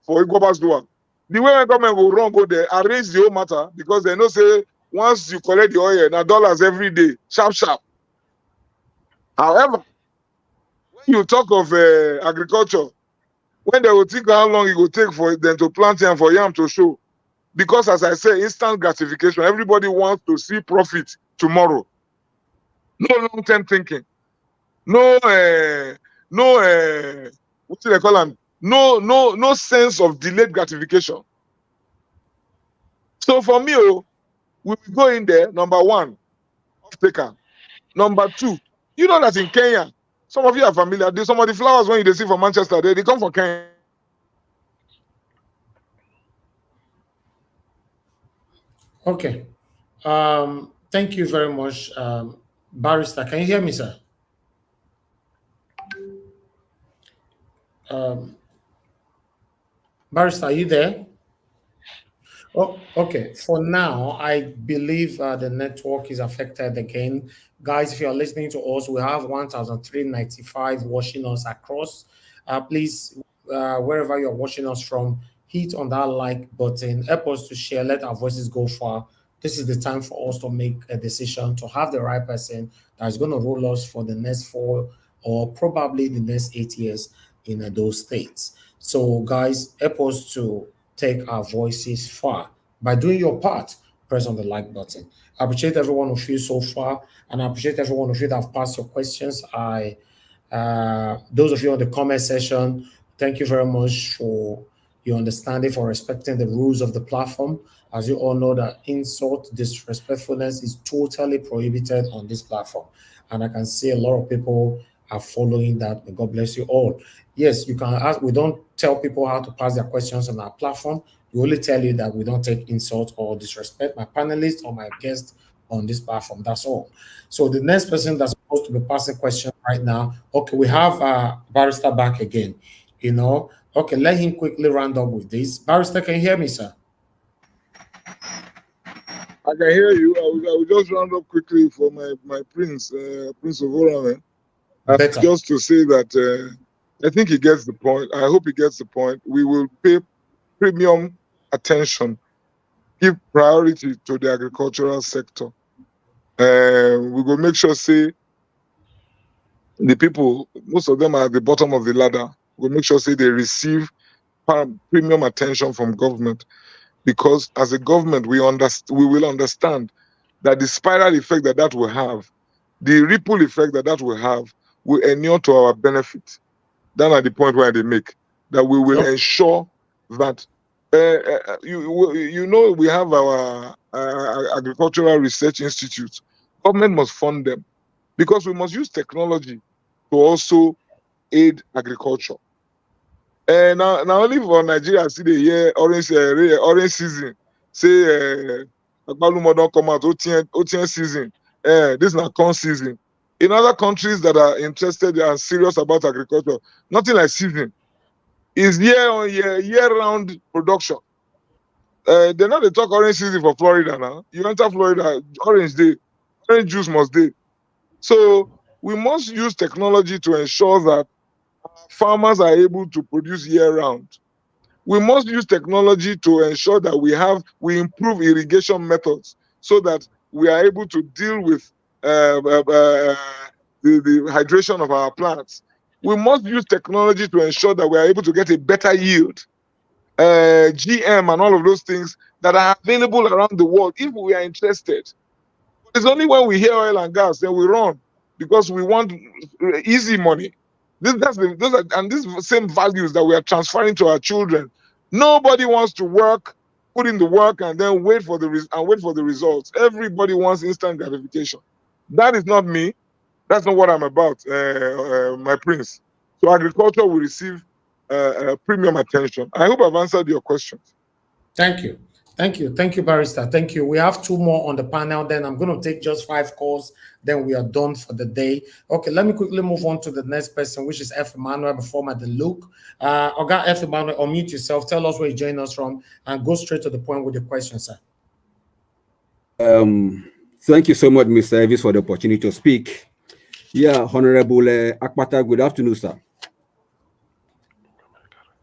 Igobas Dua. The way government will run go there, arrange the whole matter, because they know say once you collect the oil, now dollars every day, sharp. However, when you talk of agriculture, when they will think how long it will take for them to plant yam for yam to show, because as I say, instant gratification, everybody wants to see profit tomorrow. No long-term thinking. No, what do they call them? No sense of delayed gratification. So for me, we will go in there, number one, off-taker. Number two, you know that in Kenya, some of you are familiar. Some of the flowers when you see from Manchester, they come from Kenya. Okay. Thank you very much, Barrister. Can you hear me, sir? Barrister, are you there? Oh, okay. For now, I believe the network is affected again. Guys, if you are listening to us, we have 1,395 watching us across. Please, wherever you're watching us from, hit on that like button. Help us to share. Let our voices go far this is the time for us to make a decision to have the right person that is going to rule us for the next 4 or probably the next 8 years in those states. So, guys, help us to take our voices far by doing your part. Press on the like button. I appreciate everyone of you so far, and I appreciate everyone of you that have passed your questions. Those of you on the comment section, thank you very much for your understanding, for respecting the rules of the platform. As you all know, that insult, disrespectfulness is totally prohibited on this platform. And I can see a lot of people are following that. May God bless you all. Yes, you can ask. We don't tell people how to pass their questions on our platform. We only tell you that we don't take insult or disrespect my panelists or my guests on this platform. That's all. So the next person that's supposed to be passing questions right now. Okay, we have Barrister back again. Okay, let him quickly round up with this. Barrister, can you hear me, sir? I can hear you. I will just round up quickly for my prince, Prince of Orange. Just to say that I think he gets the point. I hope he gets the point. We will pay premium attention, give priority to the agricultural sector. We will make sure, say, the people, most of them are at the bottom of the ladder. We'll make sure, say, they receive premium attention from government. Because as a government, we will understand that the spiral effect that will have, the ripple effect that will have, will inure to our benefit. That's at the point where they make that we will ensure that we have our agricultural research institutes. Government must fund them because we must use technology to also aid agriculture. Now only for Nigeria, see the year orange season. Say Agbalumo don't come out, OTN season. This is not corn season. In other countries that are interested and serious about agriculture, nothing like season. It's year on year, year-round production. They're not the talk orange season for Florida now. You enter Florida, orange day, orange juice must day. So we must use technology to ensure that farmers are able to produce year-round. We must use technology to ensure that we improve irrigation methods so that we are able to deal with the hydration of our plants. We must use technology to ensure that we are able to get a better yield. GM and all of those things that are available around the world if we are interested. It's only when we hear oil and gas then we run because we want easy money. These same values that we are transferring to our children. Nobody wants to work, put in the work, and then wait for the results. Everybody wants instant gratification. That is not me. That's not what I'm about, my prince. So agriculture will receive premium attention. I hope I've answered your questions. Thank you. Thank you. Thank you, Barrister. Thank you. We have 2 more on the panel. Then I'm going to take just 5 calls. Then we are done for the day. Okay, let me quickly move on to the next person, which is F. Emmanuel before my Luke. Oga F. Emmanuel, unmute yourself. Tell us where you join us from and go straight to the point with the question, sir. Thank you so much, Mr. Elvis, for the opportunity to speak. Yeah, Honorable Akpata, good afternoon, sir.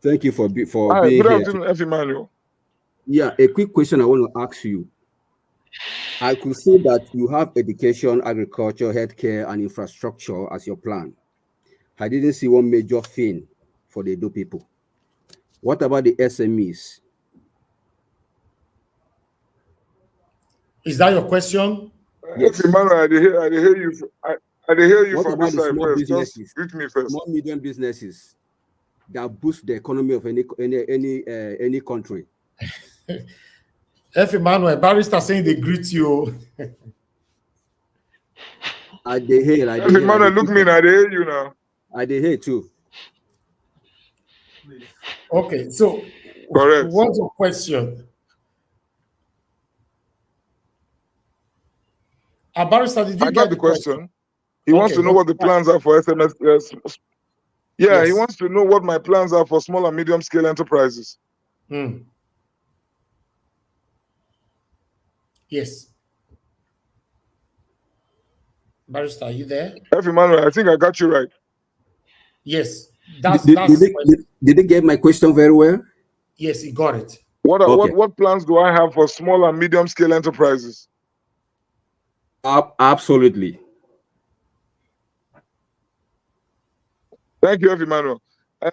Thank you for being good here. Good afternoon, F. Emmanuel. Yeah, a quick question I want to ask you. I could see that you have education, agriculture, healthcare, and infrastructure as your plan. I didn't see one major thing for the Edo people. What about the SMEs? Is that your question? Yes. F. Emmanuel, I hear you. I hear you what from about this the side small first. businesses? Just greet me first. Small, medium businesses that boost the economy of any country. F. Emmanuel, Barrister saying they greet you. I dey hear. F. Emmanuel, look me now. I hear you now. I dey hear too. Okay, so correct. What's your question? Barrister, did you get the question? He okay, wants to know what the plans are for SMS. Yeah, yes. He wants to know what my plans are for small and medium scale enterprises. Yes. Barrister, are you there? F. Emmanuel, I think I got you right. Yes. Did they get my question very well? Yes, he got it. What plans do I have for small and medium scale enterprises? Absolutely. Thank you, Emmanuel. You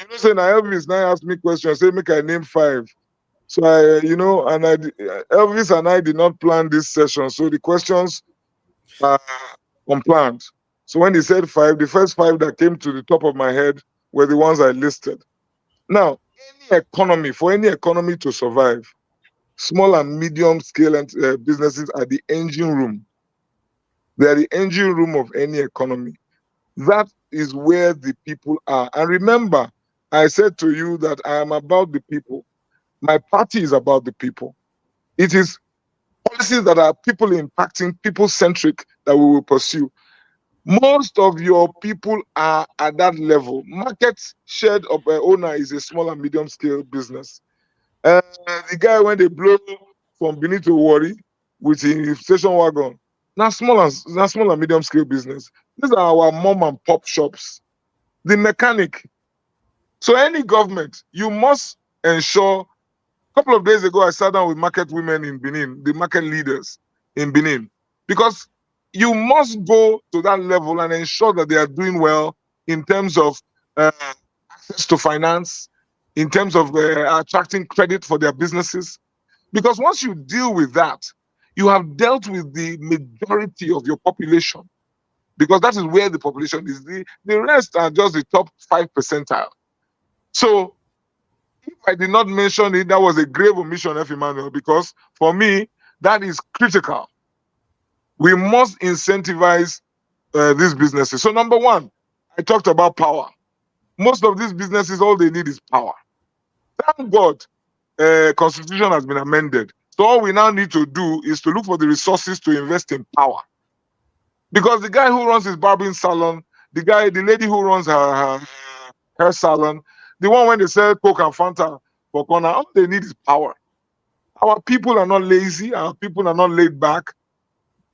know, say now Elvis now asked me questions. Say make I name 5. So Elvis and I did not plan this session. So the questions are unplanned. So when he said 5, the first 5 that came to the top of my head were the ones I listed. Now, for any economy to survive, small and medium scale businesses are the engine room. They are the engine room of any economy. That is where the people are. And remember, I said to you that I am about the people. My party is about the people. It is policies that are people impacting, people centric that we will pursue. Most of your people are at that level. Market shared owner is a small and medium scale business. The guy when they blow from Benin to Warri with his station wagon, not small and medium scale business. These are our mom and pop shops. The mechanic. So any government, you must ensure. A couple of days ago, I sat down with market women in Benin, the market leaders in Benin, because you must go to that level and ensure that they are doing well in terms of access to finance, in terms of attracting credit for their businesses. Because once you deal with that, you have dealt with the majority of your population, because that is where the population is. The rest are just the top 5 percentile. So if I did not mention it, that was a grave omission, F. Emmanuel, because for me, that is critical. We must incentivize these businesses. So number 1, I talked about power. Most of these businesses, all they need is power. Thank God, Constitution has been amended. So all we now need to do is to look for the resources to invest in power. Because the guy who runs his barbering salon, the lady who runs her hair salon, the one when they sell Coke and Fanta for corner, all they need is power. Our people are not lazy. Our people are not laid back.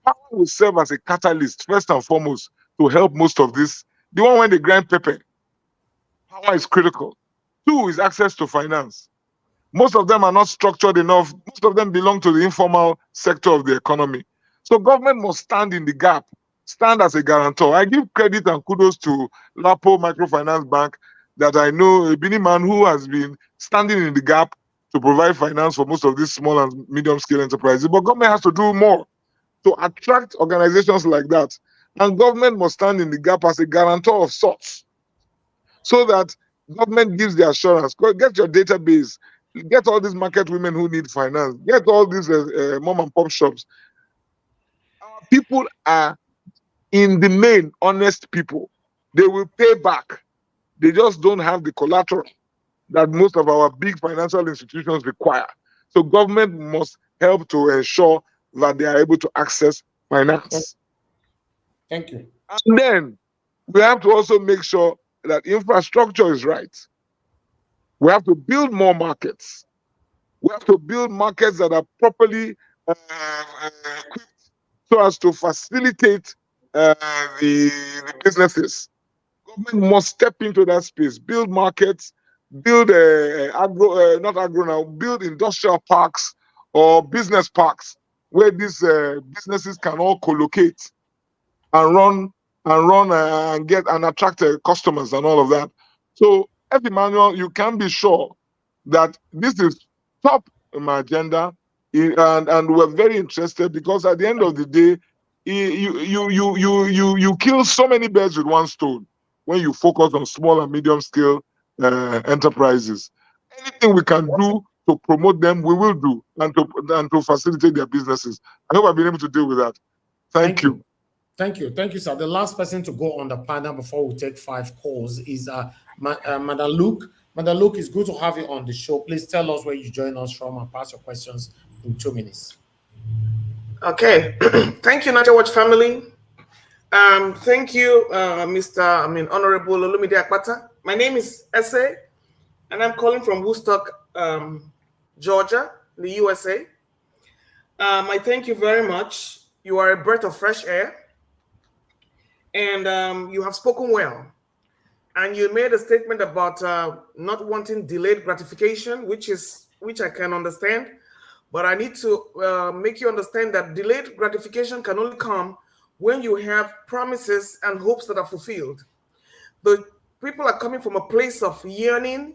Power will serve as a catalyst, first and foremost, to help most of this. The one when they grind pepper, power is critical. 2 is access to finance. Most of them are not structured enough. Most of them belong to the informal sector of the economy. So government must stand in the gap, stand as a guarantor. I give credit and kudos to Lapo Microfinance Bank, that I know a Benin man who has been standing in the gap to provide finance for most of these small and medium scale enterprises. But government has to do more to attract organizations like that. And government must stand in the gap as a guarantor of sorts, so that government gives the assurance. Get your database, get all these market women who need finance, get all these mom and pop shops. Our people are, in the main, honest people. They will pay back. They just don't have the collateral that most of our big financial institutions require. So government must help to ensure that they are able to access finance. Thank you. And then we have to also make sure that infrastructure is right. We have to build more markets. We have to build markets that are properly equipped so as to facilitate the businesses. Government must step into that space, build markets, build build industrial parks or business parks where these businesses can all collocate and run and get and attract customers and all of that. So, F. Emmanuel, you can be sure that this is top on my agenda, and we're very interested, because at the end of the day, you kill so many birds with one stone when you focus on small and medium scale enterprises. Anything we can do to promote them, we will do, and to facilitate their businesses. I hope I've been able to deal with that. Thank you. Thank you. Thank you, sir. The last person to go on the panel before we take 5 calls is Madam Luke. Madam Luke, it's good to have you on the show. Please tell us where you join us from and pass your questions in 2 minutes. Okay. Thank you, Naija Watch family. Thank you, Honorable Olumide Akpata. My name is Ese, and I'm calling from Woodstock, Georgia, the USA. I thank you very much. You are a breath of fresh air, and you have spoken well. And you made a statement about not wanting delayed gratification, which which I can understand, but I need to make you understand that delayed gratification can only come when you have promises and hopes that are fulfilled. The people are coming from a place of yearning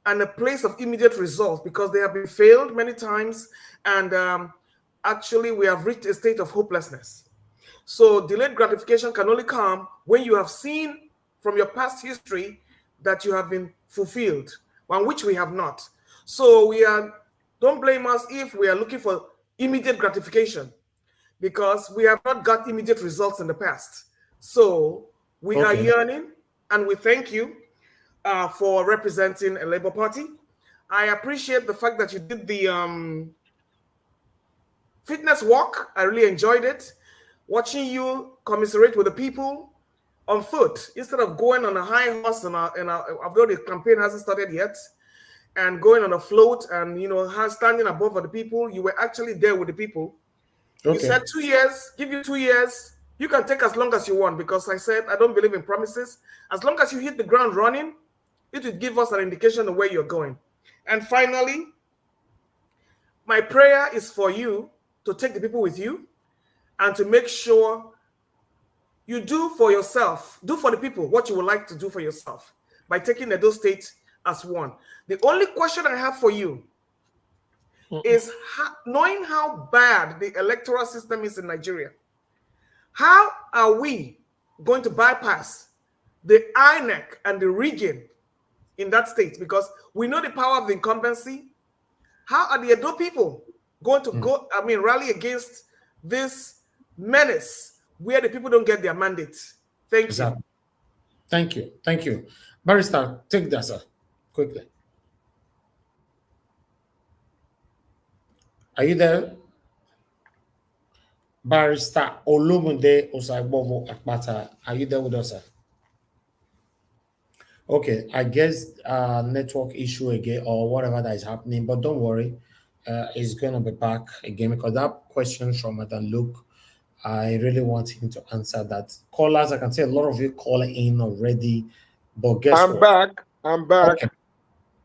and a place of immediate results because they have been failed many times, and actually we have reached a state of hopelessness. So delayed gratification can only come when you have seen from your past history that you have been fulfilled, on which we have not. So don't blame us if we are looking for immediate gratification, because we have not got immediate results in the past. So we are yearning, and we thank you for representing a Labour Party. I appreciate the fact that you did the fitness walk. I really enjoyed it. Watching you commiserate with the people on foot instead of going on a high horse, although the campaign hasn't started yet, and going on a float and standing above the people. You were actually there with the people. You said 2 years, give you 2 years. You can take as long as you want, because I said I don't believe in promises. As long as you hit the ground running, it will give us an indication of where you're going. And finally, my prayer is for you to take the people with you and to make sure you do for yourself, do for the people what you would like to do for yourself by taking Edo State as one. The only question I have for you is knowing how bad the electoral system is in Nigeria. How are we going to bypass the INEC and the rigging in that state? Because we know the power of the incumbency. How are the Edo people going to rally against this menace where the people don't get their mandates? Thank you. Thank you. Thank you. Barrister, take that, sir, quickly. Are you there? Barrister Olumide Osaigbovo Akpata, are you there with us, sir? Okay, I guess network issue again or whatever that is happening, but don't worry, it's going to be back again, because that question from Madam Luke, I really want him to answer that. Callers, I can see a lot of you calling in already, but guess I'm back. Okay.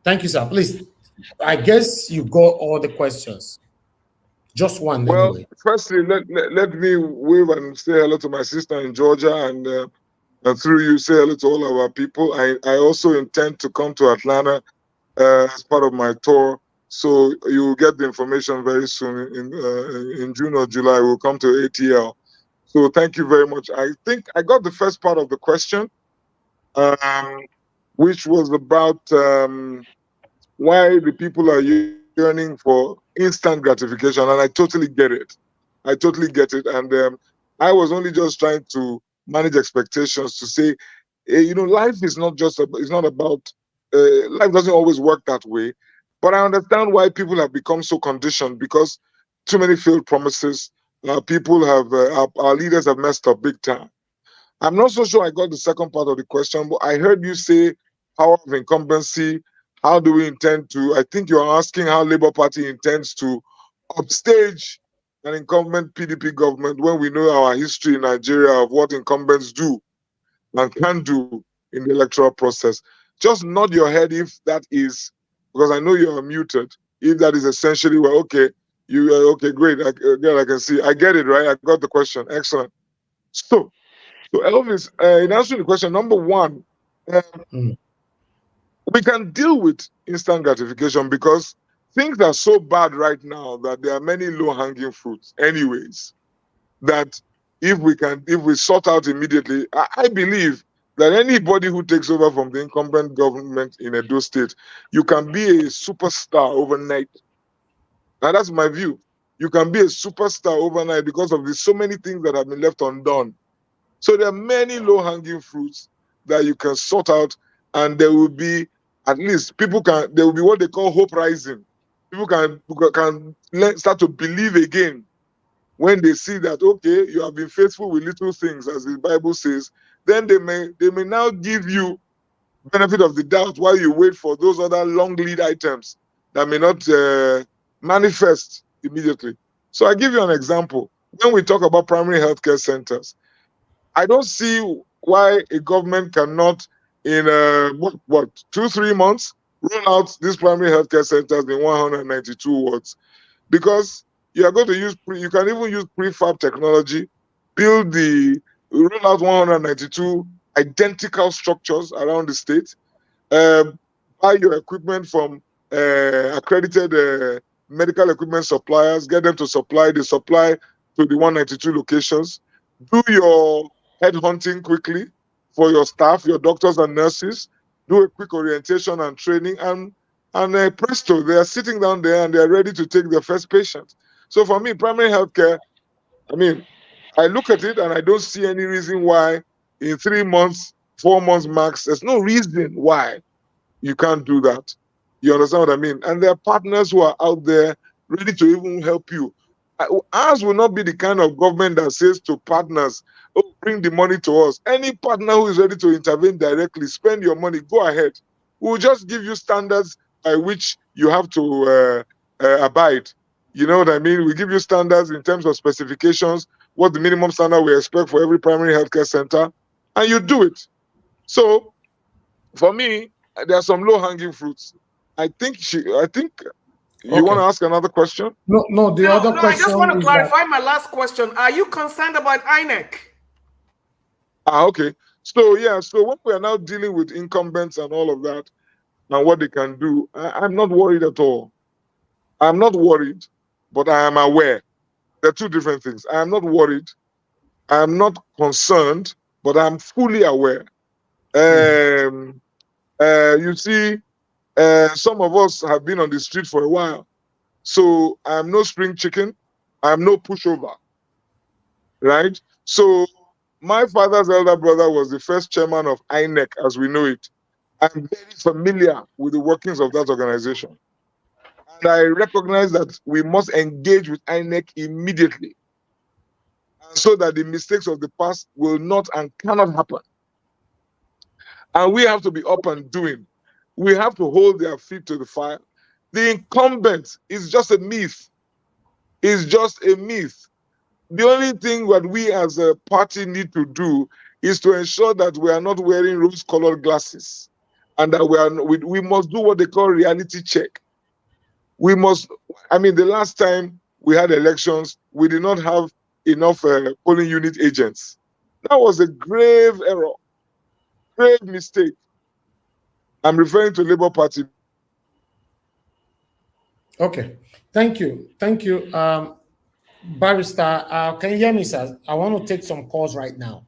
Thank you, sir. Please, I guess you got all the questions. Just one, well, anyway. Firstly, let me wave and say hello to my sister in Georgia, and through you say hello to all of our people. I also intend to come to Atlanta as part of my tour, so you will get the information very soon. In June or July, we'll come to ATL. So thank you very much. I think I got the first part of the question, which was about why the people are yearning for instant gratification, and I totally get it. I totally get it, and I was only just trying to manage expectations to say, life is not just it's not about life doesn't always work that way. But I understand why people have become so conditioned, because too many failed promises. People have our leaders have messed up big time. I'm not so sure I got the second part of the question, but I heard you say power of incumbency. How do we intend to? I think you're asking how Labour Party intends to upstage an incumbent PDP government when we know our history in Nigeria of what incumbents do and can do in the electoral process. Just nod your head if that is, because I know you're muted, if that is essentially, well, okay, you are okay, great, I can see. I get it, right? I got the question. Excellent. So Elvis, in answering the question, number one, we can deal with instant gratification because things are so bad right now that there are many low-hanging fruits anyways, that if we sort out immediately, I believe that anybody who takes over from the incumbent government in Edo State, you can be a superstar overnight. Now that's my view. You can be a superstar overnight because of so many things that have been left undone. So there are many low-hanging fruits that you can sort out, and there will be, at least there will be what they call hope rising. People can start to believe again when they see that, okay, you have been faithful with little things, as the Bible says. Then they may now give you benefit of the doubt while you wait for those other long lead items that may not manifest immediately. So I give you an example. When we talk about primary healthcare centers, I don't see why a government cannot, in 2-3 months, roll out these primary healthcare centers in 192 wards, because you are going to use you can even use prefab technology, roll out 192 identical structures around the state, buy your equipment from accredited medical equipment suppliers, get them to supply to the 192 locations, do your headhunting quickly for your staff, your doctors and nurses, do a quick orientation and training, and presto, they are sitting down there and they are ready to take their first patient. So for me, primary healthcare, I mean, I look at it and I don't see any reason why in 3 months, 4 months max, there's no reason why you can't do that. You understand what I mean? And there are partners who are out there ready to even help you. Ours will not be the kind of government that says to partners, oh, bring the money to us. Any partner who is ready to intervene directly, spend your money, go ahead. We'll just give you standards by which you have to abide. You know what I mean? We give you standards in terms of specifications, what the minimum standard we expect for every primary healthcare center, and you do it. So for me, there are some low-hanging fruits. I think you want to ask another question? No, the other question. I just want to clarify my last question. Are you concerned about INEC? Okay. So when we are now dealing with incumbents and all of that and what they can do, I'm not worried at all. I'm not worried, but I am aware. There are two different things. I am not worried. I am not concerned, but I'm fully aware. You see, some of us have been on the street for a while. So I'm no spring chicken. I'm no pushover. Right? So my father's elder brother was the first chairman of INEC as we know it. I'm very familiar with the workings of that organization. And I recognize that we must engage with INEC immediately so that the mistakes of the past will not and cannot happen. And we have to be up and doing. We have to hold their feet to the fire. The incumbent is just a myth. It's just a myth. The only thing that we as a party need to do is to ensure that we are not wearing rose-colored glasses, and that we must do what they call reality check. We must. I mean, the last time we had elections, we did not have enough polling unit agents. That was a grave error, grave mistake. I'm referring to Labour Party. Okay, thank you. Barrister, can you hear me, sir? I want to take some calls right now.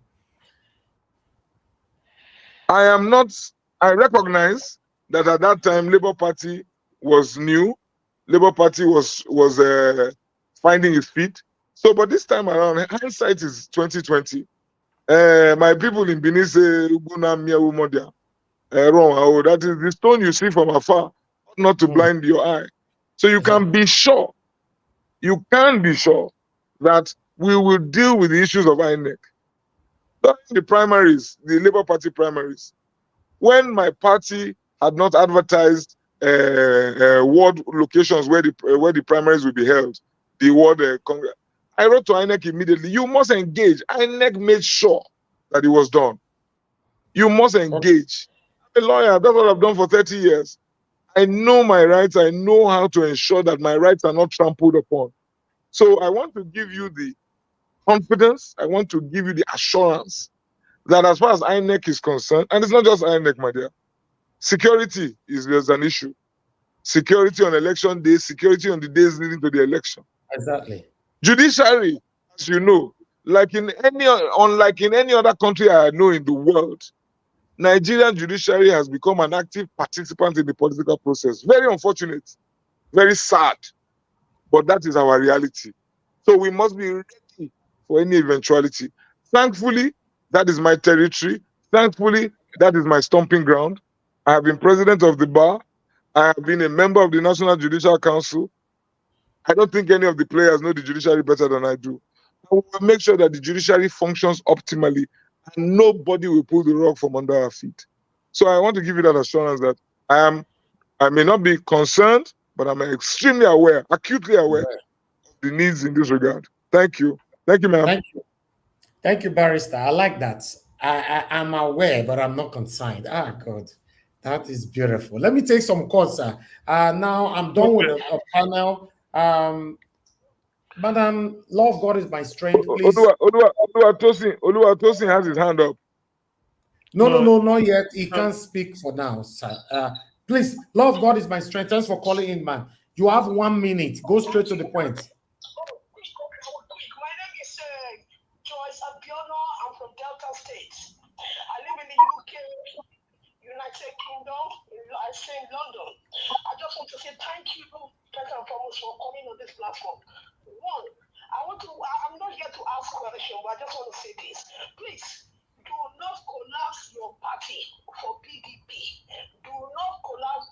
I recognize that at that time, Labour Party was new. Labour Party was finding its feet. So, but this time around, hindsight is 2020. My people in Benin say, that is the stone you see from afar, not to blind your eye. So you can be sure, that we will deal with the issues of INEC. The primaries, the Labour Party primaries, when my party had not advertised ward locations where the primaries will be held, the ward congress, I wrote to INEC immediately. You must engage. INEC made sure that it was done. You must engage. I'm a lawyer. That's what I've done for 30 years. I know my rights. I know how to ensure that my rights are not trampled upon. So I want to give you the confidence. I want to give you the assurance that as far as INEC is concerned, and it's not just INEC, my dear, security is an issue. Security on election day, security on the days leading to the election. Exactly. Judiciary, as you know, unlike in any other country I know in the world, Nigerian judiciary has become an active participant in the political process. Very unfortunate, very sad, but that is our reality. So we must be ready for any eventuality. Thankfully, that is my territory. Thankfully, that is my stomping ground. I have been president of the Barr. I have been a member of the National Judicial Council. I don't think any of the players know the judiciary better than I do. I will make sure that the judiciary functions optimally and nobody will pull the rug from under our feet. So I want to give you that assurance that I may not be concerned, but I'm extremely aware, acutely aware of the needs in this regard. Thank you. Thank you, ma'am. Thank you, Barrister. I like that. I'm aware, but I'm not concerned. God. That is beautiful. Let me take some calls, sir. Now I'm done with the panel. Madam, love God is my strength. Please. Oluwatosin has his hand up. No, not yet. He can't speak for now, sir. Please, love God is my strength. Thanks for calling in, man. You have 1 minute. Go straight to the point. My name is Joyce Abiola. I'm from Delta State. I live in the UK, United Kingdom. I stay in London. I just want to say thank you, first and foremost, for coming on this platform. One, I'm not here to ask questions, but I just want to say this. Please, do not collapse your party for PDP. Do not collapse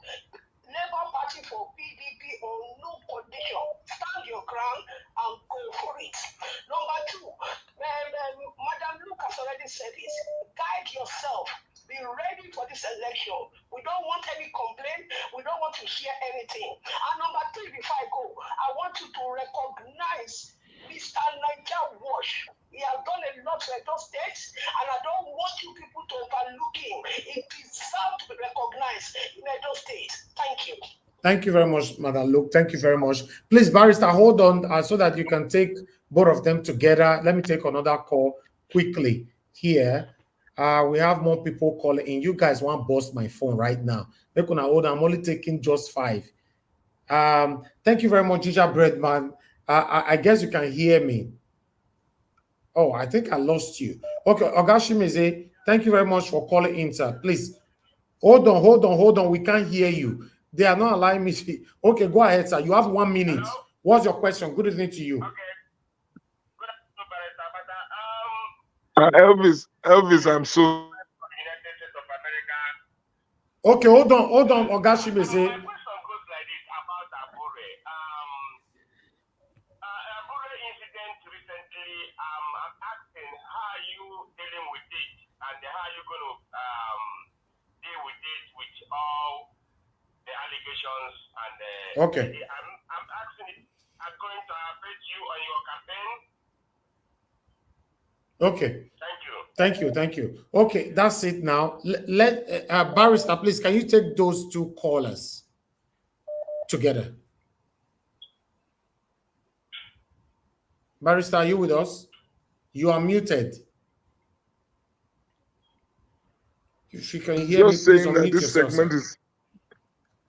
Labour Party for PDP on no condition. Stand your ground and go for it. Number two, Madam Luke has already said this. Guide yourself. Be ready for this election. We don't want any complaint. We don't want to hear anything. And number three, before I go, I want you to recognize Mr. Niger Wash. He has done a lot for Edo State, and I don't want you people to overlook him. It deserves to be recognized in Edo State. Thank you. Thank you very much, Madam Luke. Thank you very much. Please, Barrister, hold on so that you can take both of them together. Let me take another call quickly here. We have more people calling in. You guys want to bust my phone right now. Make una hold on. I'm only taking just 5. Thank you very much, Ginger Breadman. I guess you can hear me. Oh, I think I lost you. Okay, Ogashimize, thank you very much for calling in, sir. Please, hold on. We can't hear you. They are not allowing me to. Okay, go ahead, sir. You have 1 minute. Hello? What's your question? Good evening to you. Okay. Good afternoon, Elvis, I'm so. Okay, hold on, Ogashimize. And okay. I'm asking if I'm going to affect you on your campaign. Okay. Thank you. Okay, that's it now. Let Barrister, please, can you take those 2 callers together? Barrister, are you with us? You are muted. If you can hear me, please unmute yourself. Segment is.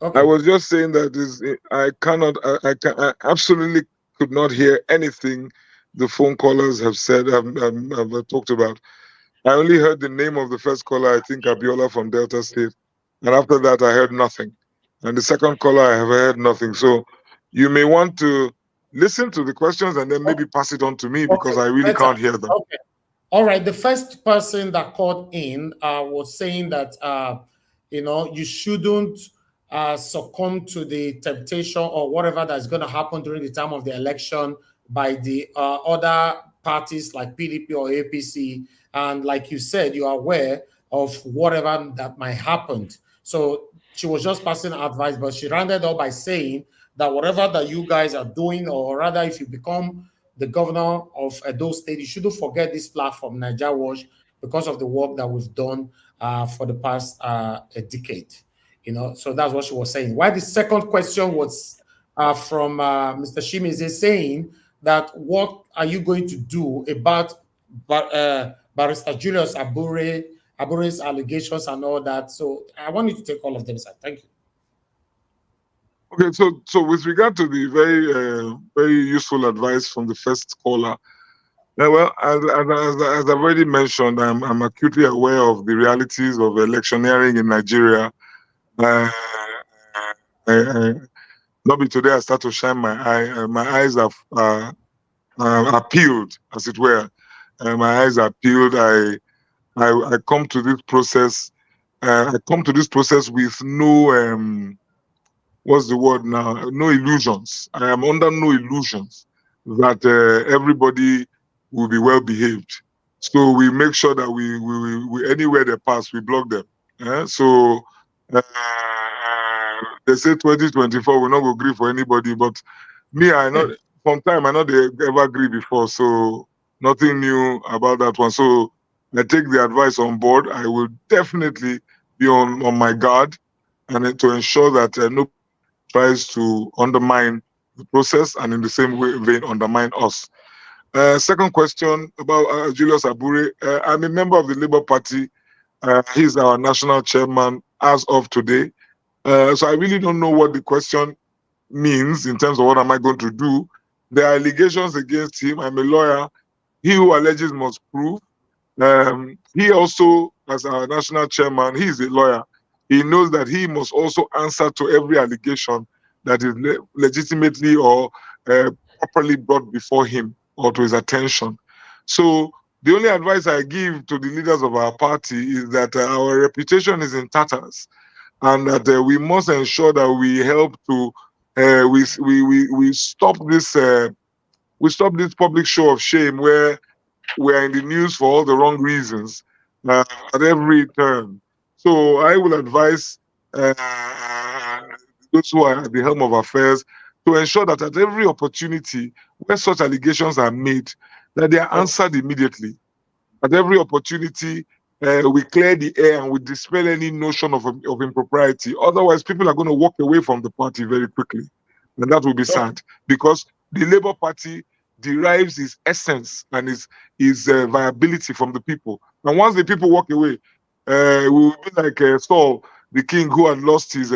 Okay. I was just saying that I absolutely could not hear anything the phone callers have said, have talked about. I only heard the name of the first caller, I think Abiola from Delta State. And after that, I heard nothing. And the second caller, I have heard nothing. So you may want to listen to the questions and then maybe pass it on to me because I really can't hear them. Okay. All right. The first person that called in was saying that, you shouldn't succumb to the temptation or whatever that's going to happen during the time of the election by the other parties like PDP or APC. And like you said, you are aware of whatever that might happen. So she was just passing advice, but she rounded up by saying that whatever that you guys are doing, or rather if you become the governor of Edo State, you shouldn't forget this platform, Niger Watch, because of the work that we've done for the past a decade. So that's what she was saying. Why the second question was from Mr. Shimize saying that what are you going to do about Barrister Julius Abure's allegations and all that? So I want you to take all of them, sir. Thank you. Okay, so with regard to the very useful advice from the first caller, well, as I've already mentioned, I'm acutely aware of the realities of electioneering in Nigeria. Not be today I start to shine my eye. My eyes are peeled, as it were. My eyes are peeled. I come to this process. I come to this process with no what's the word now? No illusions. I am under no illusions that everybody will be well behaved. So we make sure that we anywhere they pass, we block them. So they say 2024 will not go agree for anybody, but me, from time I know they ever agree before, so nothing new about that one. So I take the advice on board. I will definitely be on my guard and to ensure that no tries to undermine the process and in the same vein undermine us. Second question about Julius Abure. I'm a member of the Labour Party. He's our national chairman as of today. So I really don't know what the question means in terms of what am I going to do. There are allegations against him. I'm a lawyer. He who alleges must prove. He also, as our national chairman, he is a lawyer. He knows that he must also answer to every allegation that is legitimately or properly brought before him or to his attention. So the only advice I give to the leaders of our party is that our reputation is in tatters, and that we must ensure that we help to we stop this public show of shame where we are in the news for all the wrong reasons at every turn. So I will advise those who are at the helm of affairs to ensure that at every opportunity where such allegations are made, that they are answered immediately. At every opportunity, we clear the air and we dispel any notion of impropriety. Otherwise, people are going to walk away from the party very quickly. And that will be sad, because the Labour Party derives its essence and its viability from the people. And once the people walk away, we will be like Saul, the king who had lost his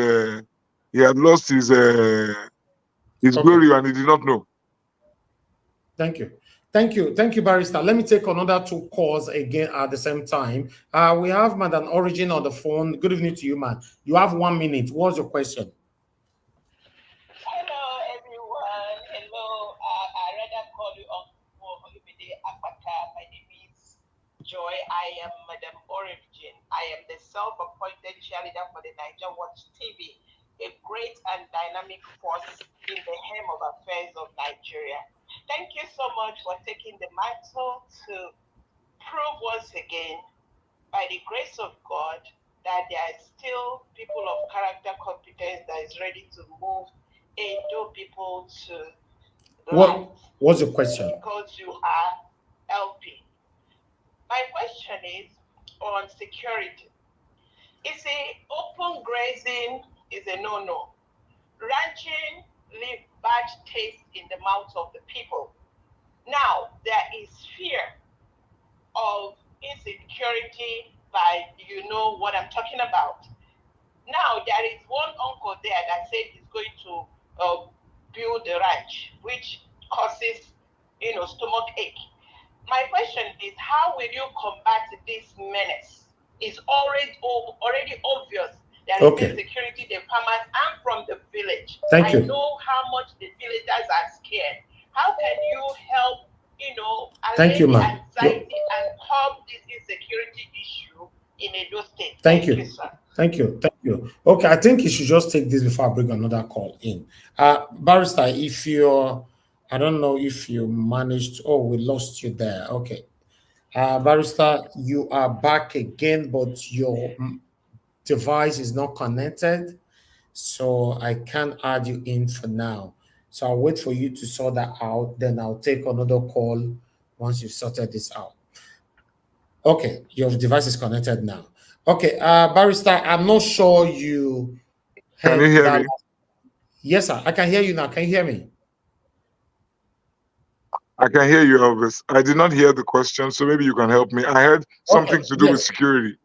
glory and he did not know. Thank you. Thank you. Thank you, Barrister. Let me take another two calls again at the same time. We have Madam Origin on the phone. Good evening to you, man. You have 1 minute. What's your question? Hello, everyone. Hello. I rather call you Olumide Akpata. My name is Joy. I am Madam Origin. I am the self-appointed cheerleader for the Niger Watch TV, a great and dynamic force in the hem of affairs of Nigeria. Thank you so much for taking the mantle to prove once again, by the grace of God, that there are still people of character, competence that is ready to move Edo people to light. What's your question? Because you are LP. My question is on security. It's open grazing is a no-no. Ranching leave bad taste in the mouths of the people. Now, there is fear of insecurity by, you know what I'm talking about. Now, there is one uncle there that said he's going to build a ranch, which causes, stomach ache. My question is, how will you combat this menace? It's already obvious there is insecurity in the farmers and from the village. Thank you. I know how much the villagers are scared. How can you help, Thank you, ma'am. anxiety and curb this insecurity issue in Edo State? Thank you. Sir. Thank you. Thank you. Okay, I think you should just take this before I bring another call in. Barrister, if you're, I don't know if you managed, we lost you there. Okay. Barrister, you are back again, but your device is not connected, so I can't add you in for now. So I'll wait for you to sort that out, then I'll take another call once you've sorted this out. Okay, your device is connected now. Okay, Barrister, I'm not sure you Can you hear me? Yes, sir. I can hear you now. Can you hear me? I can hear you, Elvis. I did not hear the question, so maybe you can help me. I heard something to do with security.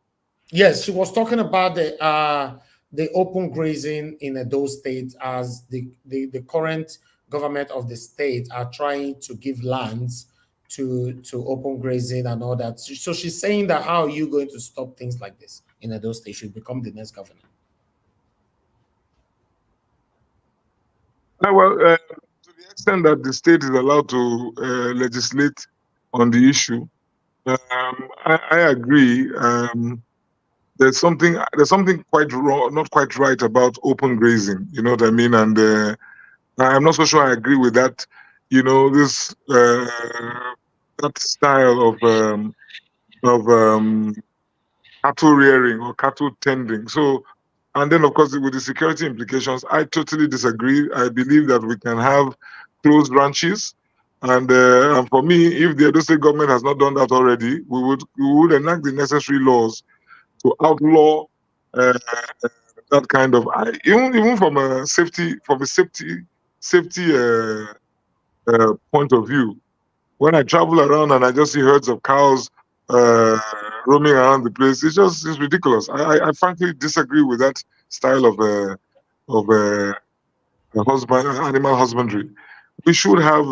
Yes, she was talking about the open grazing in those states, as the current government of the state are trying to give lands to open grazing and all that. So she's saying that how are you going to stop things like this in those states? You become the next governor. Well, to the extent that the state is allowed to legislate on the issue, I agree. There's something quite wrong, not quite right about open grazing. You know what I mean? And I'm not so sure I agree with that. This that style of cattle rearing or cattle tending. So, and then of course with the security implications, I totally disagree. I believe that we can have closed ranches, and for me, if the Edo State government has not done that already, we would enact the necessary laws to outlaw uh, that kind of even from a safety point of view. When I travel around and I just see herds of cows roaming around the place, it's ridiculous. I frankly disagree with that style of animal husbandry. We should have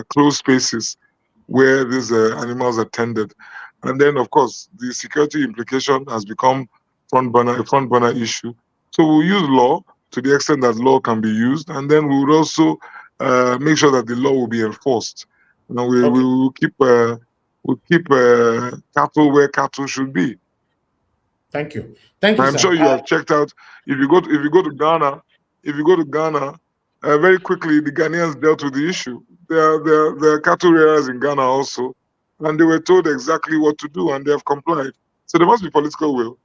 closed spaces where these animals are tended, and then of course the security implication has become a front burner issue. So we'll use law to the extent that law can be used, and then we would also make sure that the law will be enforced. We will keep cattle where cattle should be. Thank you. Thank you, I'm sir. sure you have checked out. If you go to Ghana, very quickly the Ghanaians dealt with the issue. There are cattle rearers in Ghana also, and they were told exactly what to do, and they have complied. So there must be political will.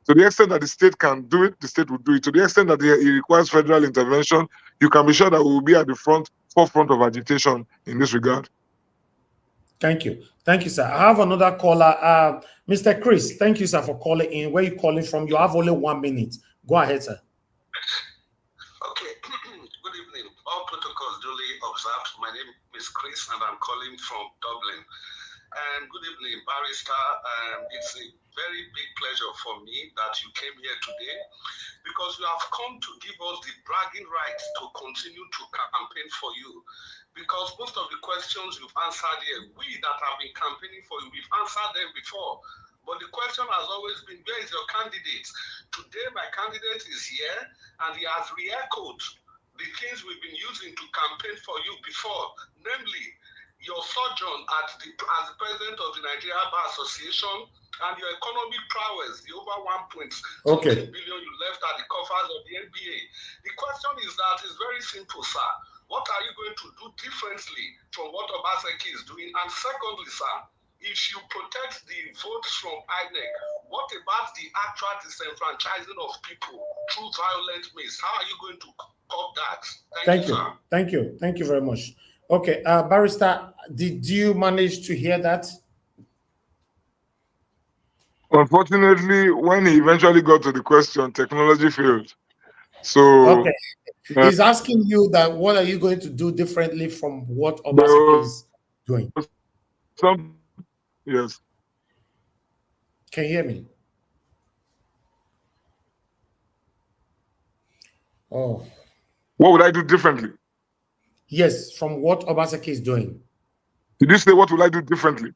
To the extent that the state can do it, the state will do it. To the extent that it requires federal intervention, you can be sure that we will be at the forefront of agitation in this regard. Thank you. Thank you, sir. I have another caller. Mr. Chris, thank you, sir, for calling in. Where are you calling from? You have only 1 minute. Go ahead, sir. Okay. Good evening. All protocols duly observed. My name is Chris, and I'm calling from Dublin. And good evening, Barrister. It's a very big pleasure for me that you came here today, because you have come to give us the bragging right to continue to campaign for you. Because most of the questions you've answered here, we that have been campaigning for you, we've answered them before. But the question has always been, where is your candidate? Today, my candidate is here, and he has re-echoed the things we've been using to campaign for you before, namely your sojourn as the president of the Nigeria Bar Association and your economic prowess, the over 1.2 billion you left at the coffers of the NBA. The question is that it's very simple, sir. What are you going to do differently from what Obaseki is doing? And secondly, sir, if you protect the votes from INEC, what about the actual disenfranchising of people through violent means? How are you going to curb that? Thank you, sir. Thank you. Thank you very much. Okay, Barrister, did you manage to hear that? Unfortunately, when he eventually got to the question, technology failed. So okay, he's asking you that what are you going to do differently from what Obaseki is doing? Yes. Can you hear me? Oh. What would I do differently? Yes, from what Obaseki is doing. Did you say what will I do differently?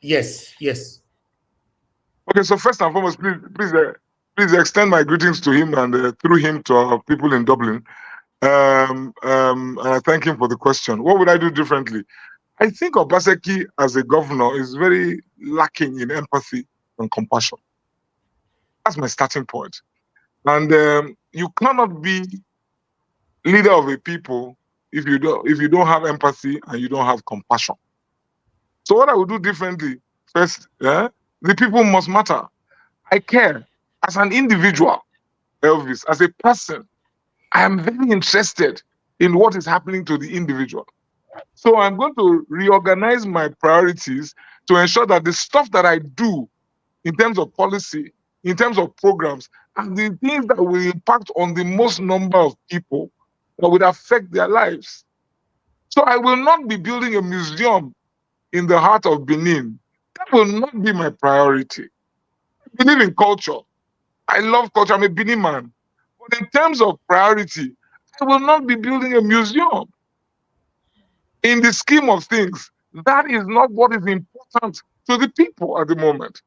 Yes, yes. Okay, so first and foremost, please extend my greetings to him and through him to our people in Dublin. And I thank him for the question. What would I do differently? I think Obaseki as a governor is very lacking in empathy and compassion. That's my starting point. And you cannot be leader of a people if you don't have empathy and you don't have compassion. So what I would do differently, first, the people must matter. I care as an individual, Elvis, as a person. I am very interested in what is happening to the individual. So I'm going to reorganize my priorities to ensure that the stuff that I do in terms of policy, in terms of programs, and the things that will impact on the most number of people that would affect their lives. So I will not be building a museum in the heart of Benin. That will not be my priority. I believe in culture. I love culture. I'm a Benin man. But in terms of priority, I will not be building a museum. In the scheme of things, that is not what is important to the people at the moment.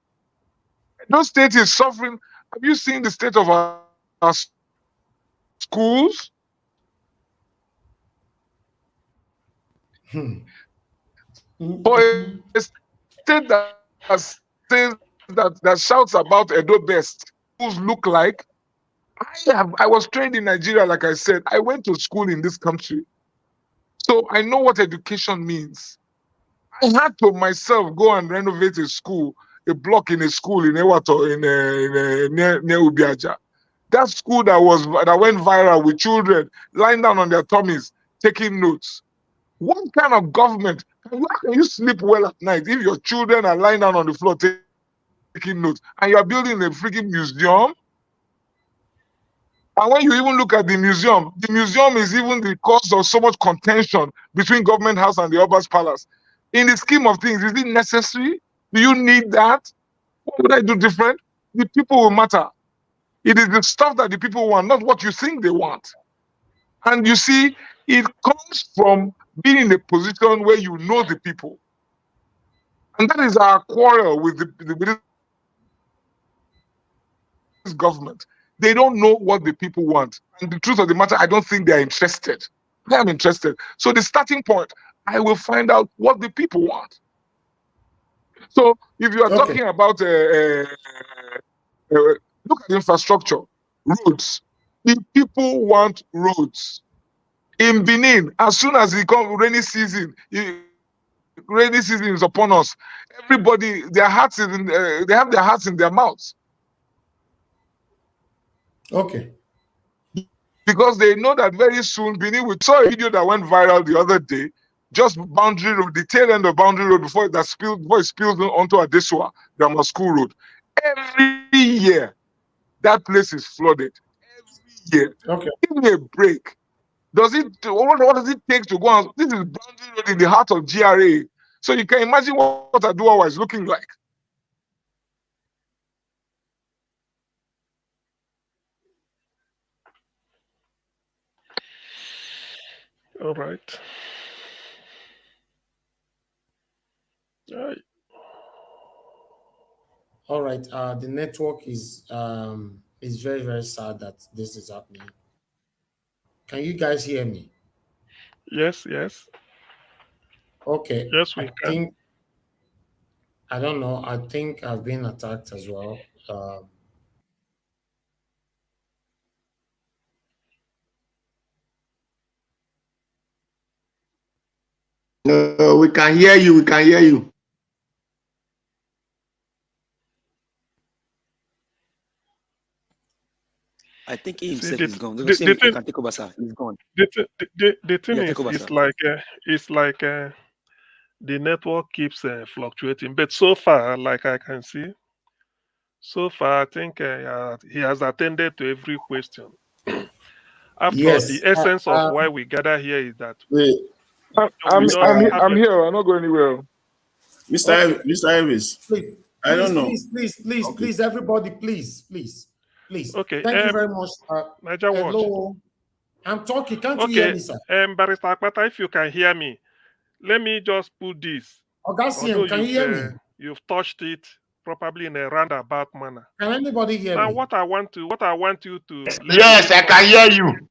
No state is suffering. Have you seen the state of our schools? For a state that says that shouts about Edo Best, schools look like. I was trained in Nigeria, like I said. I went to school in this country. So I know what education means. I had to myself go and renovate a school, a block in a school in Ewato, near Ubiaja. That school that went viral with children lying down on their tummies, taking notes. What kind of government? How can you sleep well at night if your children are lying down on the floor taking taking notes, and you are building a freaking museum. And when you even look at the museum is even the cause of so much contention between Government House and the Oba's Palace. In the scheme of things, is it necessary? Do you need that? What would I do different? The people will matter. It is the stuff that the people want, not what you think they want. And you see, it comes from being in a position where you know the people. And that is our quarrel with this government. They don't know what the people want. And the truth of the matter, I don't think they're interested. I am interested. So the starting point, I will find out what the people want. So if you are talking about, look at infrastructure, roads. The people want roads. In Benin, as soon as it comes rainy season is upon us. Everybody, their hearts is in, they have their hearts in their mouths. Okay. Because they know that very soon, Benin, we saw a video that went viral the other day, just Boundary Road, the tail end of Boundary Road before it spills onto Adesua, Grammar School Road. Every year, that place is flooded. Every year. Okay. Give me a break. What does it take to go on? This is Boundary Road in the heart of GRA. So you can imagine what Adua is looking like. All right. All right. The network is very, very sad that this is happening. Can you guys hear me? Yes, yes. Okay. Yes, we can. I don't know. I think I've been attacked as well. No, we can hear you. We can hear you. I think he himself See, is gone. Don't say you can take over, sir. He's gone. The thing Yeah, is, take over, it's sir. like the network keeps fluctuating. But so far, like I can see, so far I think he has attended to every question. After all, the essence of why we gather here is that I'm here. I'm not going anywhere. Mr. Elvis, Please, I don't know. Please, everybody, please. Okay. Thank you very much. Hello. I'm talking. Can't you hear me, sir? Barrister Akpata, if you can hear me, let me just put this. Augustine, can you hear me? You've touched it probably in a roundabout manner. Can anybody hear me? Now, what I want you to yes, I can hear you.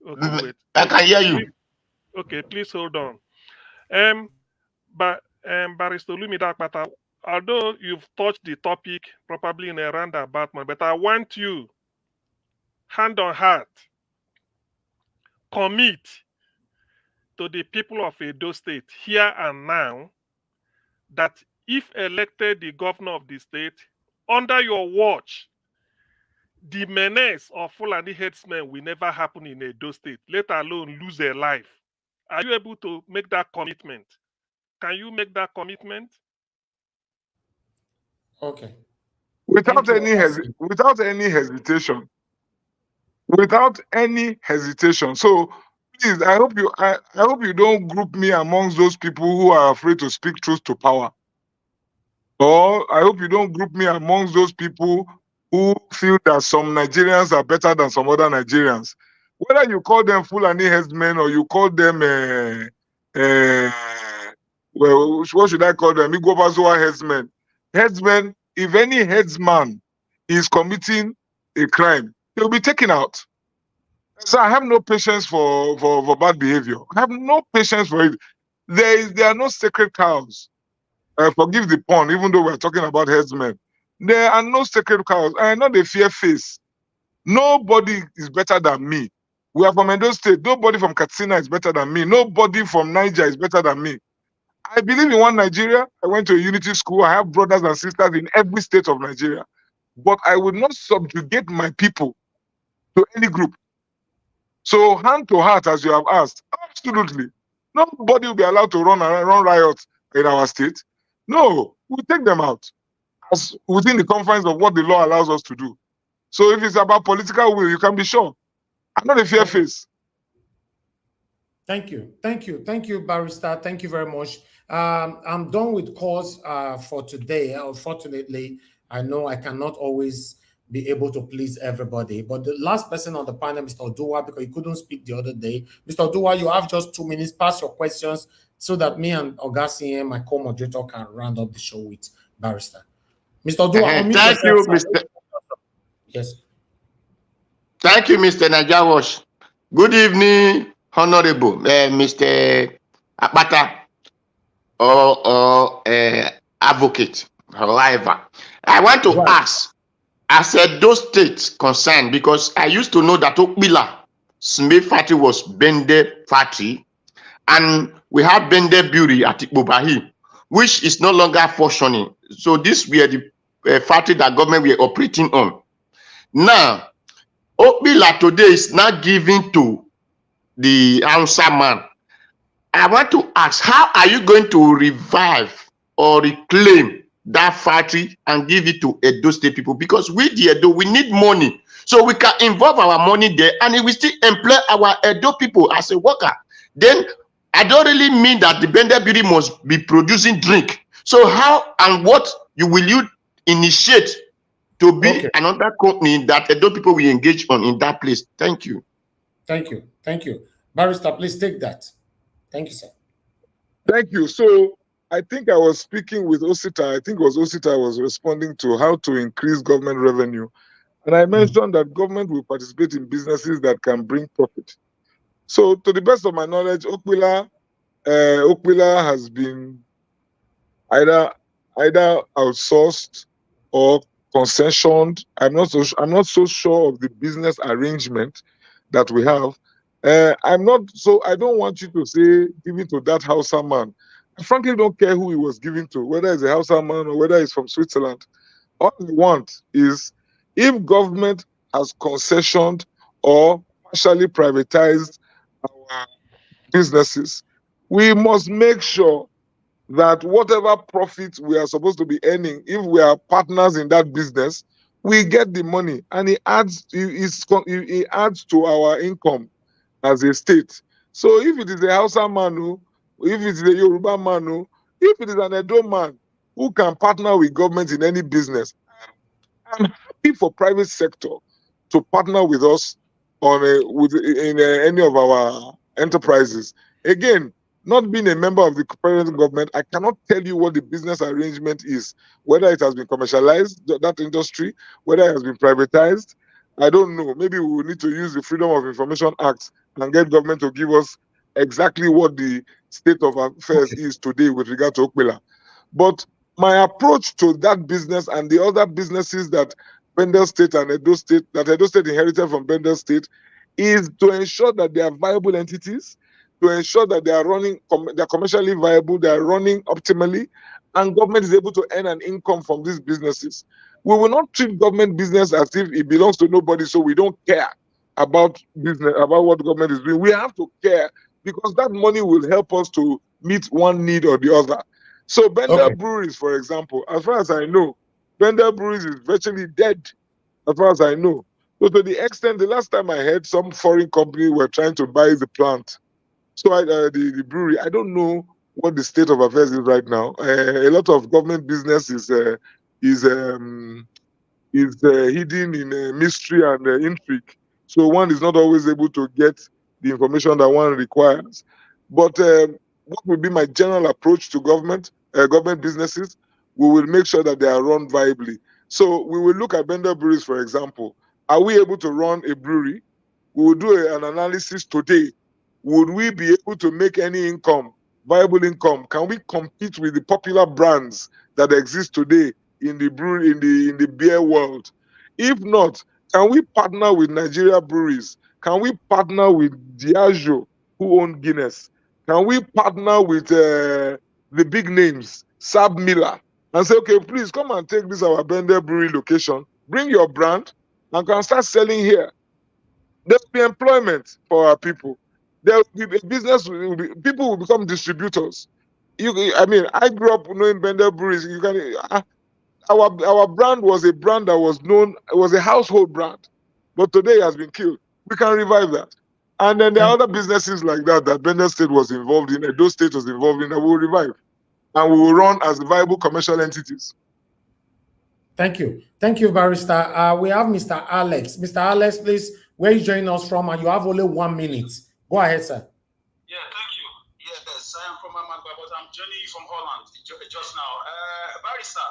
Okay, wait. I can hear you. Okay, please hold on. Barrister Olumide Akpata, although you've touched the topic probably in a roundabout manner, but I want you, hand on heart, commit to the people of Edo State here and now that if elected the governor of the state, under your watch, the menace of Fulani headsmen will never happen in Edo State, let alone lose their life. Are you able to make that commitment? Can you make that commitment? Okay. Without any hesitation. So please, I hope you don't group me amongst those people who are afraid to speak truth to power. Or I hope you don't group me amongst those people who feel that some Nigerians are better than some other Nigerians. Whether you call them Fulani headsmen or you call them well, what should I call them? Igbobazoa headsmen. Headsmen, if any headsman is committing a crime, he'll be taken out. So I have no patience for bad behavior. I have no patience for it. There are no sacred cows. Forgive the pun, even though we're talking about headsmen. There are no sacred cows. I am not a fear face. Nobody is better than me. We are from Edo State. Nobody from Katsina is better than me. Nobody from Niger is better than me. I believe in one Nigeria. I went to a unity school. I have brothers and sisters in every state of Nigeria. But I would not subjugate my people to any group. So hand to heart, as you have asked, absolutely. Nobody will be allowed to run riots in our state. No, we'll take them out. as within the confines of what the law allows us to do. So if it's about political will, you can be sure. I'm not a fair face. Thank you. Thank you. Thank you, Barrister. Thank you very much. I'm done with calls for today. Unfortunately, I know I cannot always be able to please everybody. But the last person on the panel, Mr. Oduwa, because he couldn't speak the other day. Mr. Oduwa, you have just 2 minutes. Pass your questions so that me and Ogasien, my co-moderator, can round up the show with Barrister. Mr. Oduwa, Thank you, Mr. Yes. Thank you, Mr. Najawash. Good evening, Honorable Mr. Akpata or Advocate, however. I want to ask, as those states concerned, because I used to know that Okbila Smith factory was Bende factory, and we have Bende Beauty at Ikbobahi, which is no longer functioning. So this were the factory that government were operating on. Now, Okbila today is now given to the Hausa man. I want to ask, how are you going to revive or reclaim that factory and give it to Edo State people? Because we, the Edo, we need money. So we can involve our money there and it will still employ our Edo people as a worker. Then I don't really mean that the Bender Beauty must be producing drink. So how and what will you initiate to be another company that Edo people will engage on in that place? Thank you. Thank you. Thank you. Barrister, please take that. Thank you, sir. Thank you. So I think I was speaking with Osita. I think it was Osita was responding to how to increase government revenue. And I mentioned that government will participate in businesses that can bring profit. So to the best of my knowledge, Okbila has been either outsourced or concessioned. I'm not so sure of the business arrangement that we have. I don't want you to say give it to that Hausa man. I frankly don't care who he was given to, whether it's a Hausa man or whether it's from Switzerland. All I want is if government has concessioned or partially privatized our businesses, we must make sure that whatever profits we are supposed to be earning, if we are partners in that business, we get the money, and it adds to our income as a state. So if it is a Hausa man, if it is a Yoruba man, if it is an Edo man who can partner with government in any business, I'm happy for private sector to partner with us in any of our enterprises. Again, not being a member of the parent government, I cannot tell you what the business arrangement is, whether it has been commercialized, that industry, whether it has been privatized. I don't know. Maybe we will need to use the Freedom of Information Act and get government to give us exactly what the state of affairs is today with regard to Okbila. But my approach to that business and the other businesses that Bendel State and Edo State, that Edo State inherited from Bendel State, is to ensure that they are viable entities, to ensure that they are running, they're commercially viable, they are running optimally, and government is able to earn an income from these businesses. We will not treat government business as if it belongs to nobody, so we don't care about business, about what government is doing. We have to care because that money will help us to meet one need or the other. So Bender Breweries, for example, as far as I know, Bender Breweries is virtually dead, as far as I know. So to the extent, the last time I heard some foreign company were trying to buy the plant. So the brewery, I don't know what the state of affairs is right now. A lot of government business is hidden in mystery and intrigue. So one is not always able to get the information that one requires. But what will be my general approach to government businesses? We will make sure that they are run viably. So we will look at Bender Breweries, for example. Are we able to run a brewery? We will do an analysis today. Would we be able to make any income, viable income? Can we compete with the popular brands that exist today in the brewery, in the beer world? If not, can we partner with Nigeria breweries? Can we partner with Diageo, who own Guinness? Can we partner with the big names, Sab Miller, and say, okay, please come and take this our Bender Brewery location, bring your brand, and can start selling here. There will be employment for our people. There will be a business. People will become distributors. I mean, I grew up knowing Bender Breweries. our brand was a brand that was known, it was a household brand, but today it has been killed. We can revive that. And then there are other businesses like that Benel State was involved in, Edo State was involved in, that we will revive. And we will run as viable commercial entities. Thank you. Thank you, Barrister. We have Mr. Alex. Mr. Alex, please, where are you joining us from? And you have only 1 minute. Go ahead, sir. Yeah, thank you. Yes, I am from Amagba, but I'm joining you from Holland just now. Barrister,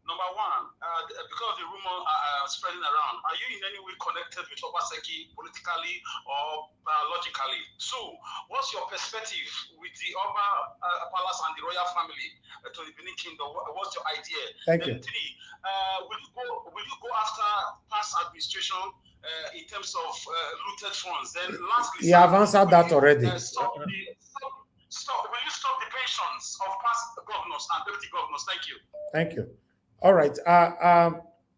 number one, because the rumor are spreading around, are you in any way connected with Obaseki politically or biologically? So, what's your perspective with the Oba Palace and the royal family to the Benin Kingdom? What's your idea? Thank then you. Three, will you go after past administration in terms of looted funds? Then lastly, You have answered that already. will you stop the pensions of past governors and deputy governors? Thank you. Thank you. All right.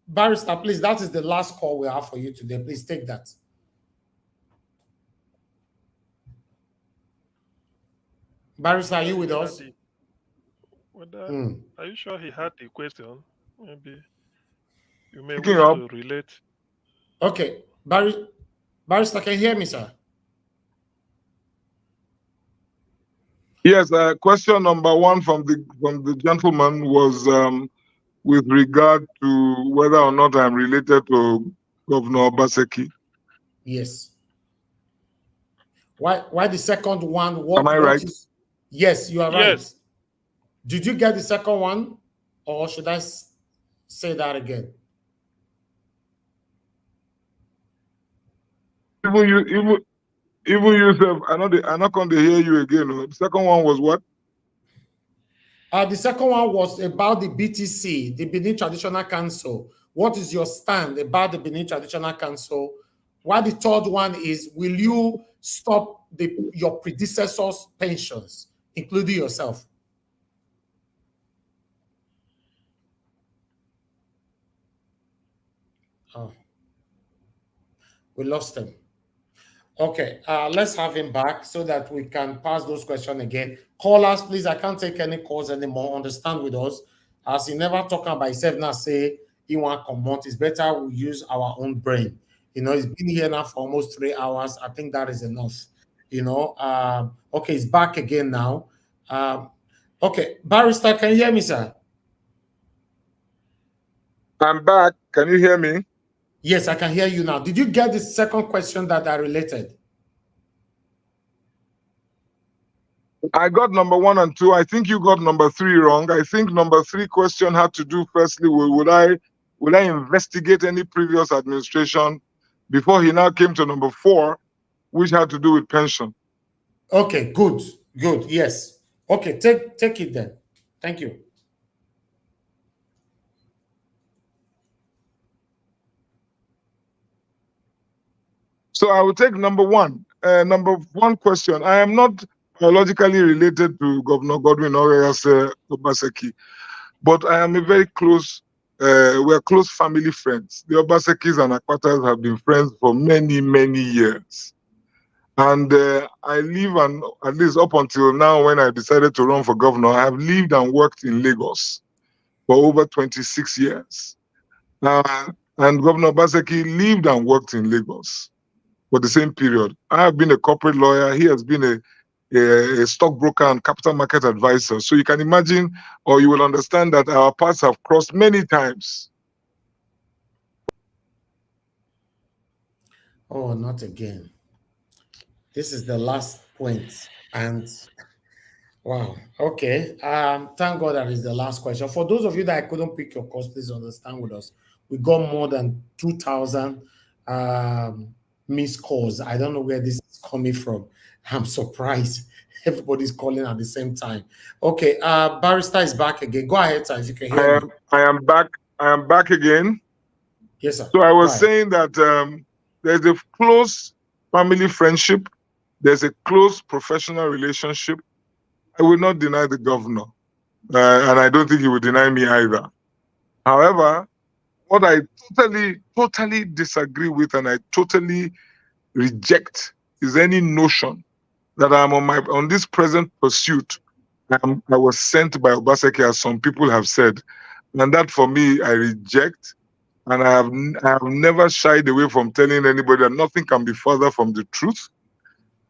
Barrister, please, that is the last call we have for you today. Please take that. Barrister, are you with us? Are you sure he had the question? Maybe you may wish Picking up. to relate. Okay. Barrister, can you hear me, sir? Yes, question number one from the gentleman was with regard to whether or not I'm related to Governor Obaseki. Yes. Why the second one? Am I right? Yes, you are Yes. right. Did you get the second one, or should I say that again? Even yourself, I'm not going to hear you again. The second one was what? The second one was about the BTC, the Benin Traditional Council. What is your stand about the Benin Traditional Council? While the third one is, will you stop your predecessors' pensions, including yourself? Oh, we lost him. Okay, let's have him back so that we can pass those questions again. Callers, please, I can't take any calls anymore. Understand with us. As he never talk about himself now, say he want come out. It's better we use our own brain. You know, he's been here now for almost 3 hours. I think that is enough. You know, okay, he's back again now. Okay, Barrister, can you hear me, sir? I'm back. Can you hear me? Yes, I can hear you now. Did you get the second question that are related? I got number 1 and 2. I think you got number 3 wrong. I think number 3 question had to do firstly with would I investigate any previous administration before he now came to number 4, which had to do with pension. Okay, good, yes. Okay, take it then. Thank you. So I will take number 1. Number 1 question. I am not biologically related to Governor Godwin Orias Obaseki, but I am a very close, we're close family friends. The Obasekis and Akpatas have been friends for many, many years. And I live, and at least up until now, when I decided to run for governor, I have lived and worked in Lagos for over 26 years. And Governor Obaseki lived and worked in Lagos for the same period. I have been a corporate lawyer. He has been a stockbroker and capital market advisor. So you can imagine, or you will understand, that our paths have crossed many times. Oh, not again. This is the last point. And wow. Okay. Thank God that is the last question. For those of you that I couldn't pick your calls, please understand with us. We got more than 2,000 missed calls. I don't know where this is coming from. I'm surprised. Everybody's calling at the same time. Okay. Barrister is back again. Go ahead, sir, if you can hear me. I am back. I am back again. Yes, sir. So I was saying that there's a close family friendship. There's a close professional relationship. I will not deny the governor, and I don't think he would deny me either. However, what I totally disagree with, and I totally reject, is any notion that I'm on this present pursuit. I was sent by Obaseki, as some people have said. And that for me, I reject. And I have never shied away from telling anybody that nothing can be further from the truth.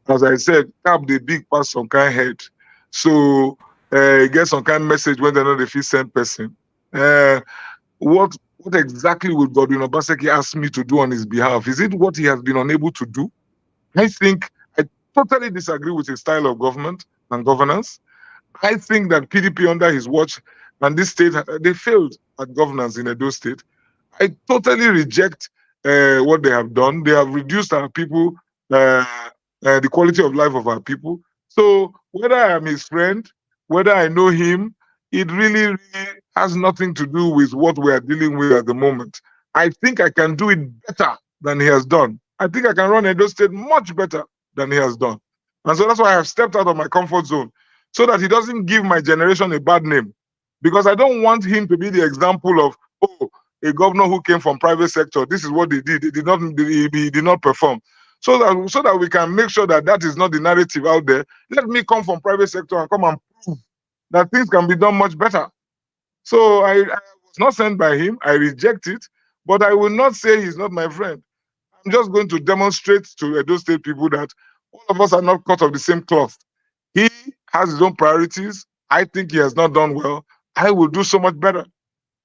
As I said, cap the big pass some kind head. So get some kind of message when they're not the fee send person. What exactly would Godwin Obaseki ask me to do on his behalf? Is it what he has been unable to do? I think I totally disagree with his style of government and governance. I think that PDP under his watch and this state, they failed at governance in Edo State. I totally reject what they have done. They have reduced our people, the quality of life of our people. So whether I am his friend, whether I know him, it really has nothing to do with what we are dealing with at the moment. I think I can do it better than he has done. I think I can run Edo State much better than he has done. And so that's why I have stepped out of my comfort zone, so that he doesn't give my generation a bad name. Because I don't want him to be the example of, oh, a governor who came from private sector, this is what they did. He did not perform. So that we can make sure that that is not the narrative out there. Let me come from private sector and come and prove that things can be done much better. So I was not sent by him. I reject it, but I will not say he's not my friend. I'm just going to demonstrate to Edo State people that all of us are not cut of the same cloth. He has his own priorities. I think he has not done well. I will do so much better.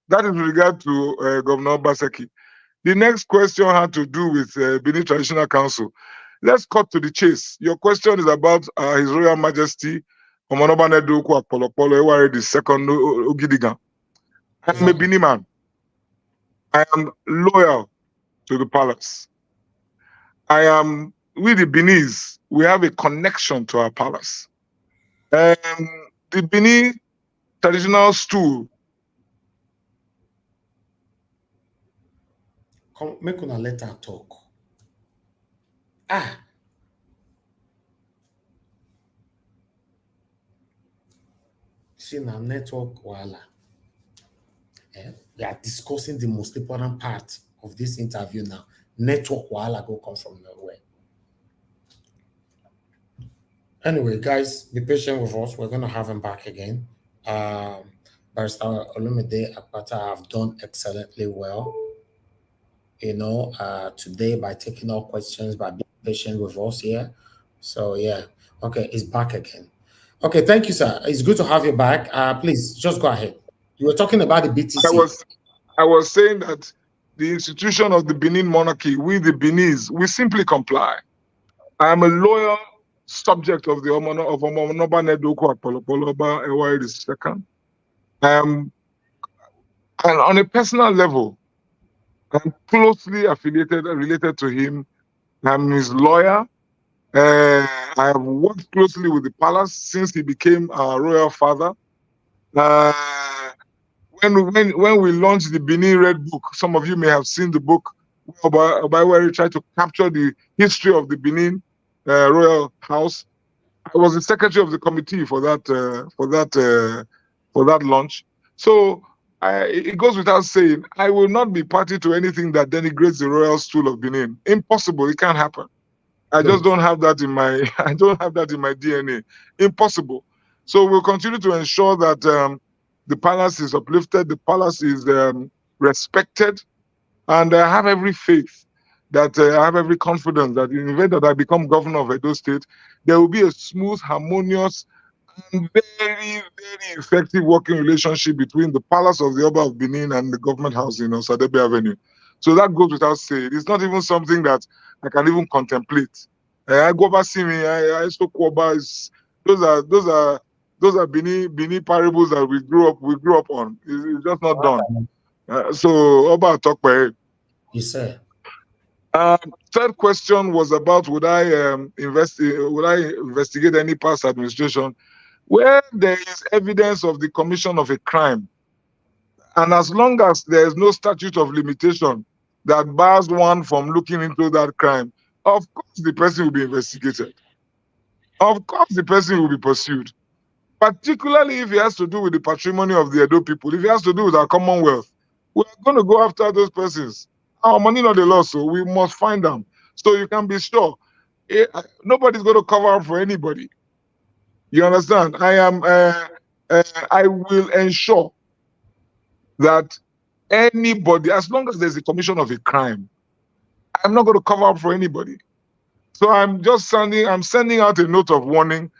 That is with regard to Governor Obaseki. The next question had to do with Benin Traditional Council. Let's cut to the chase. Your question is about His Royal Majesty Omonoba Nedoku Akpolopolo Eware II Ogidigan. I'm a Benin man. I am loyal to the palace. We the Benis, we have a connection to our palace. The Benin traditional stool. Come, make una let her talk. See now, network wala. We are discussing the most important part of this interview now. Network wala go come from nowhere. Anyway, guys, be patient with us. We're going to have him back again. Barrister Olumide Akpata have done excellently well, today by taking all questions, by being patient with us here. So, yeah. Okay, he's back again. Okay, thank you, sir. It's good to have you back. Please, just go ahead. You were talking about the BTC. I was saying that the institution of the Benin monarchy, we the Benis, we simply comply. I am a loyal subject of the Omonoba Nedoku Akpolopolo Eware II. And on a personal level, I'm closely related to him. I'm his lawyer. I have worked closely with the palace since he became our royal father. When we launched the Benin Red Book, some of you may have seen the book about where we tried to capture the history of the Benin royal house. I was the secretary of the committee for that launch. So it goes without saying, I will not be party to anything that denigrates the royal stool of Benin. Impossible. It can't happen. I just don't have that in my DNA. Impossible. So we'll continue to ensure that the palace is uplifted, the palace is respected, and I have every faith that I have every confidence that in the event that I become governor of Edo State, there will be a smooth, harmonious, and very, very effective working relationship between the palace of the Oba of Benin and the government house in Osadebe Avenue. So that goes without saying. It's not even something that I can even contemplate. I go over see me. I spoke Oba. Those are Benin parables that we grew up on. It's just not done. So Oba talk by it. Yes, sir. Third question was about would I investigate any past administration where there is evidence of the commission of a crime, and as long as there is no statute of limitation that bars one from looking into that crime, of course the person will be investigated. Of course the person will be pursued, particularly if it has to do with the patrimony of the Edo people, if it has to do with our commonwealth. We're going to go after those persons. Our money not the law, so we must find them. So you can be sure nobody's going to cover up for anybody. You understand? I will ensure that anybody, as long as there's a commission of a crime, I'm not going to cover up for anybody. So I'm sending out a note of warning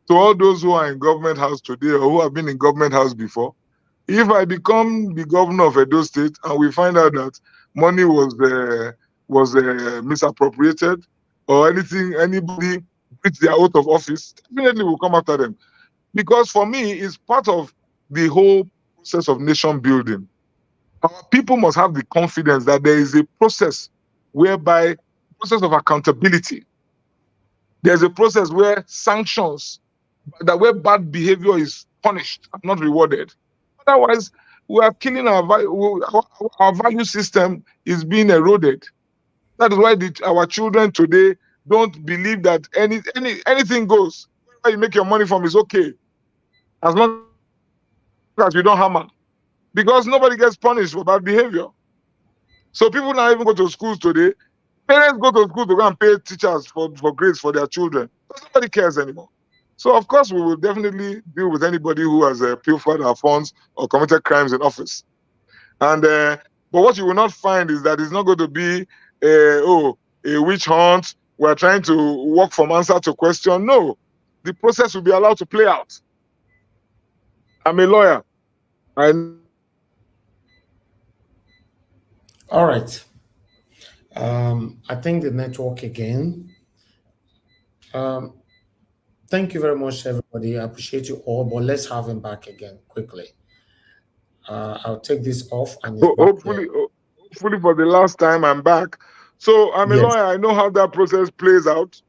to all those who are in government house today or who have been in government house before. If I become the governor of Edo State and we find out that money was misappropriated or anybody breached their oath of office, definitely we'll come after them. Because for me, it's part of the whole process of nation building. Our people must have the confidence that there is a process whereby, process of accountability. There's a process where sanctions, where bad behavior is punished and not rewarded. Otherwise, we are killing our value system is being eroded. That is why our children today don't believe that anything goes. Where you make your money from is okay, as long as you don't hammer, because nobody gets punished for bad behavior. So people now even go to schools today. Parents go to school to go and pay teachers for grades for their children. Nobody cares anymore. So of course we will definitely deal with anybody who has pilfered our funds or committed crimes in office. And but what you will not find is that it's not going to be a witch hunt. We're trying to work from answer to question. No, the process will be allowed to play out. I'm a lawyer. All right. I think the network again. Thank you very much, everybody. I appreciate you all, but let's have him back again quickly. I'll take this off and hopefully for the last time I'm back. So I'm a lawyer. I know how that process plays out.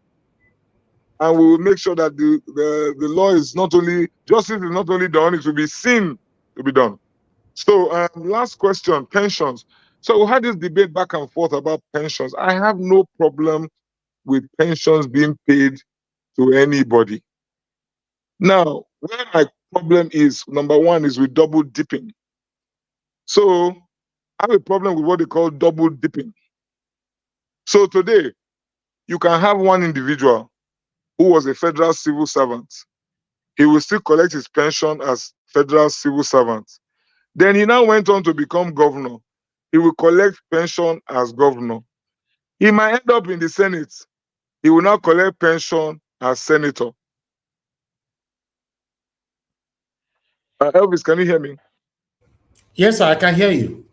And we will make sure that the law is not only, justice is not only done, it will be seen to be done. So last question, pensions. So we had this debate back and forth about pensions. I have no problem with pensions being paid to anybody. Now, where my problem is, number one, is with double dipping. So I have a problem with what they call double dipping. So today, you can have one individual who was a federal civil servant. He will still collect his pension as federal civil servant. Then he now went on to become governor. He will collect pension as governor. He might end up in the Senate. He will now collect pension as senator. Elvis, can you hear me? Yes, sir, I can hear you.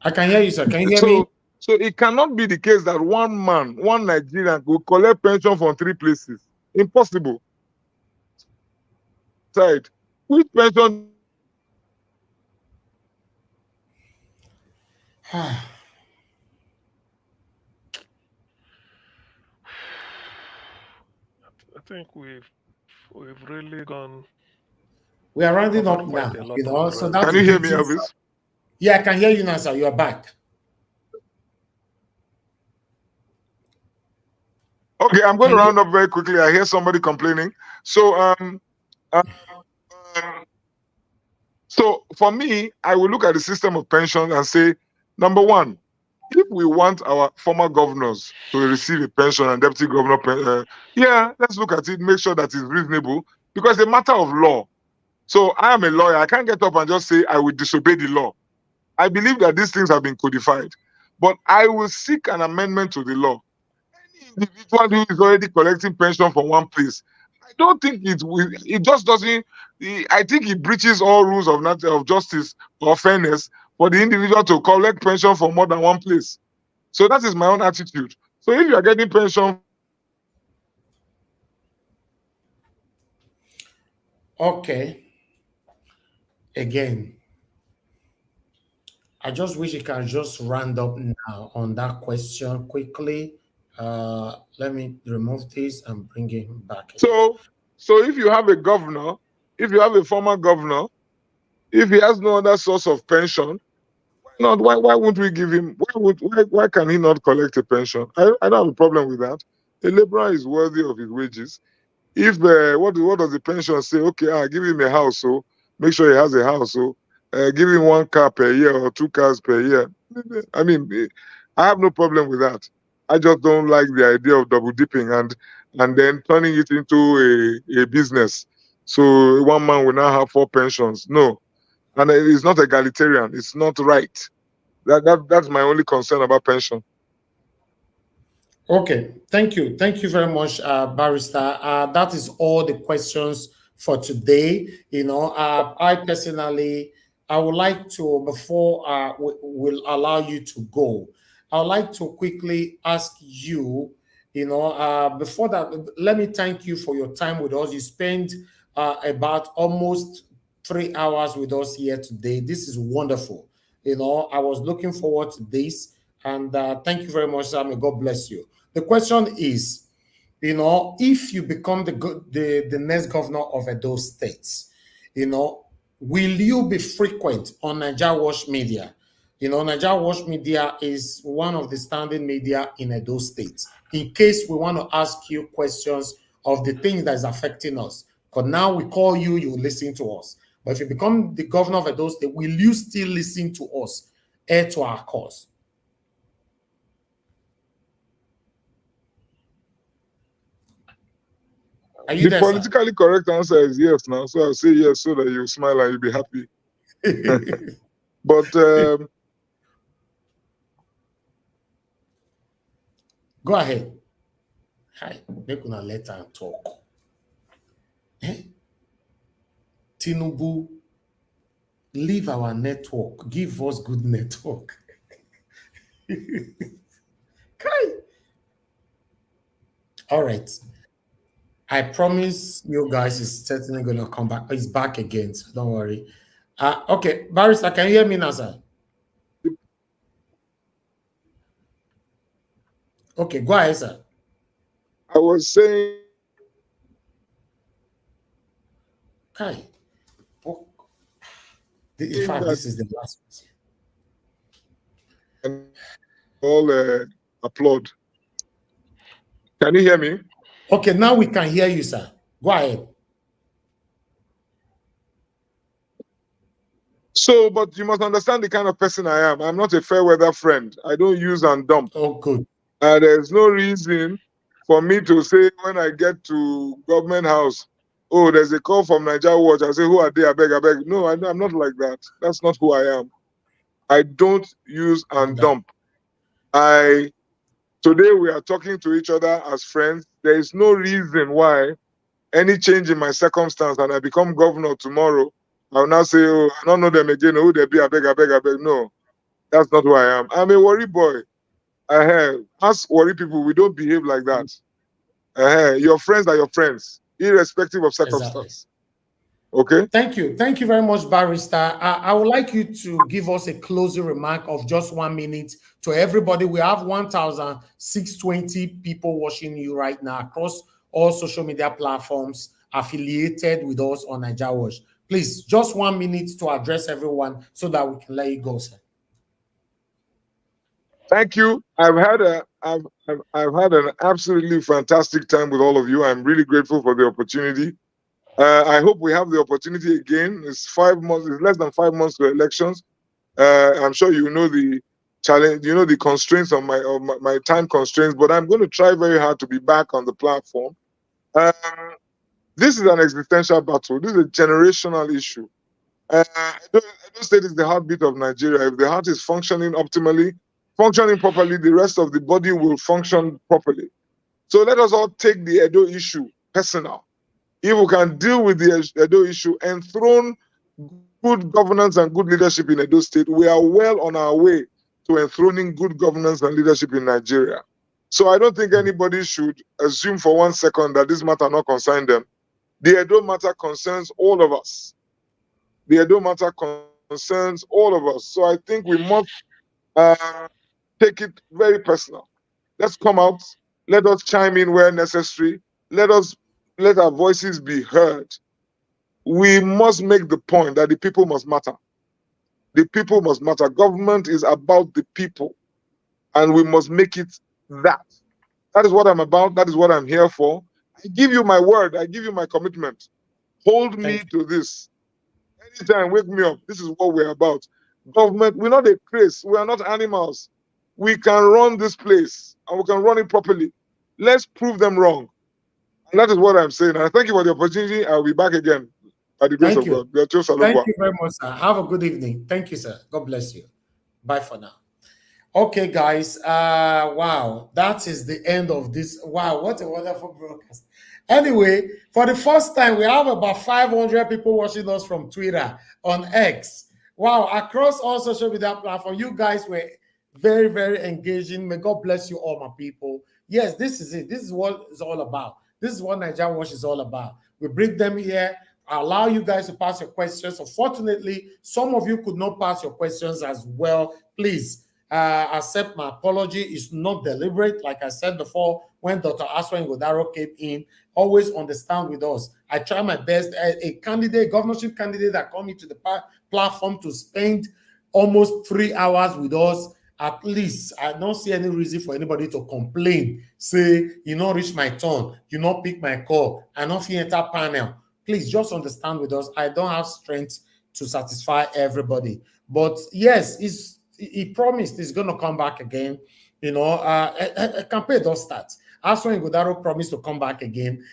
I can hear you, sir. Can you hear me? So it cannot be the case that one man, one Nigerian, will collect pension from 3 places. Impossible. Side. Which pension? I think we've really gone. We are rounding up now, so that's can you hear me, Elvis? Yeah, I can hear you now, sir. You are back. Okay, I'm going to round up very quickly. I hear somebody complaining. So so for me, I will look at the system of pension and say, number one, if we want our former governors to receive a pension and deputy governor, let's look at it, make sure that it's reasonable, because it's a matter of law. So I am a lawyer. I can't get up and just say I will disobey the law. I believe that these things have been codified, but I will seek an amendment to the law. Any individual who is already collecting pension from one place, I don't think it just doesn't. I think it breaches all rules of justice or fairness for the individual to collect pension from more than one place. So that is my own attitude. So if you are getting pension, okay. Again, I just wish you can just round up now on that question quickly. Let me remove this and bring him back again. So if you have a governor, if you have a former governor, if he has no other source of pension, why not? Why won't we give him? Why can he not collect a pension? I don't have a problem with that. A laborer is worthy of his wages. If what does the pension say? Okay, give him a house, so make sure he has a house, so give him 1 car per year or 2 cars per year. I mean, I have no problem with that. I just don't like the idea of double dipping and then turning it into a business. So one man will now have 4 pensions. No, and it is not egalitarian. It's not right. That's my only concern about pension. Okay, thank you. Thank you very much, Barrister. That is all the questions for today. I personally, I would like to, before we'll allow you to go, I would like to quickly ask you, before that, let me thank you for your time with us. You spent about almost 3 hours with us here today. This is wonderful. I was looking forward to this, and thank you very much, Sam. God bless you. The question is, if you become the next governor of Edo State, will you be frequent on Niger Watch Media? Niger Watch Media is one of the standing media in Edo State. In case we want to ask you questions of the things that is affecting us, because now we call you, you listen to us. But if you become the governor of Edo State, will you still listen to us, air to our cause? Are you The there, politically correct answer is yes now. So I'll say yes so that you smile and you'll be happy. But go ahead. Hi, make una let her talk. Tinubu, leave our network. Give us good network. All right. I promise you guys is certainly going to come back. It's back again, so don't worry. Okay, Barrister, can you hear me now, sir? Okay, go ahead, sir. I was saying... Kai. Oh. In fact, this is the last one. All applaud. Can you hear me? Okay, now we can hear you, sir. Go ahead. So, but you must understand the kind of person I am. I'm not a fair weather friend. I don't use and dump. Oh, good. There's no reason for me to say when I get to government house, oh, there's a call from Niger Watch. I say, who are they? I beg, I beg. No, I'm not like that. That's not who I am. I don't use and dump. Today we are talking to each other as friends. There is no reason why any change in my circumstance and I become governor tomorrow, I'll now say, oh, I don't know them again. Who they be? I beg, I beg, I beg. No, that's not who I am. I'm a worry boy. Ask worry people, we don't behave like that. Your friends are your friends, irrespective of circumstance. Exactly. Okay. Thank you. Thank you very much, Barrister. I would like you to give us a closing remark of just 1 minute to everybody. We have 1,620 people watching you right now across all social media platforms affiliated with us on Niger Watch. Please, just 1 minute to address everyone so that we can let you go, sir. Thank you. I've had an absolutely fantastic time with all of you. I'm really grateful for the opportunity. I hope we have the opportunity again. It's 5 months. It's less than 5 months to elections. I'm sure you know the challenge. You know the constraints on my time constraints. But I'm going to try very hard to be back on the platform. This is an existential battle. This is a generational issue. I don't say this is the heartbeat of Nigeria. If the heart is functioning optimally, functioning properly, the rest of the body will function properly. So let us all take the Edo issue personal. If we can deal with the Edo issue, enthrone good governance and good leadership in Edo State, we are well on our way to enthroning good governance and leadership in Nigeria. So I don't think anybody should assume for 1 second that this matter not concern them. The Edo matter concerns all of us. The Edo matter concerns all of us. So I think we must take it very personal. Let's come out. Let us chime in where necessary. Let our voices be heard. We must make the point that the people must matter. The people must matter. Government is about the people, and we must make it that. That is what I'm about. That is what I'm here for. I give you my word. I give you my commitment. Hold me to this. Anytime, wake me up. This is what we're about. Government, we're not a craze. We are not animals. We can run this place, and we can run it properly. Let's prove them wrong. And that is what I'm saying. And I thank you for the opportunity. I'll be back again. by the grace Thank of you. God. We are just Thank you very much, sir. Have a good evening. Thank you, sir. God bless you. Bye for now. Okay, guys. Wow, that is the end of this. Wow, what a wonderful broadcast. Anyway, for the first time, we have about 500 people watching us from Twitter on X. Wow, across all social media platforms, you guys were very, very engaging. May God bless you all, my people. Yes, this is it. This is what it's all about. This is what Nigerian Watch is all about. We bring them here, allow you guys to pass your questions. Unfortunately, some of you could not pass your questions as well. Please accept my apology. It's not deliberate. Like I said before, when Dr. Aswan Godaro came in, always understand with us. I try my best. A candidate, governorship candidate that come into the platform to spend almost 3 hours with us, at least I don't see any reason for anybody to complain. Say, you not reach my turn, you not pick my call, I not fit enter panel. Please just understand with us. I don't have strength to satisfy everybody. But yes, he promised he's going to come back again. You know, a campaign does start. Aswan Godaro promised to come back again.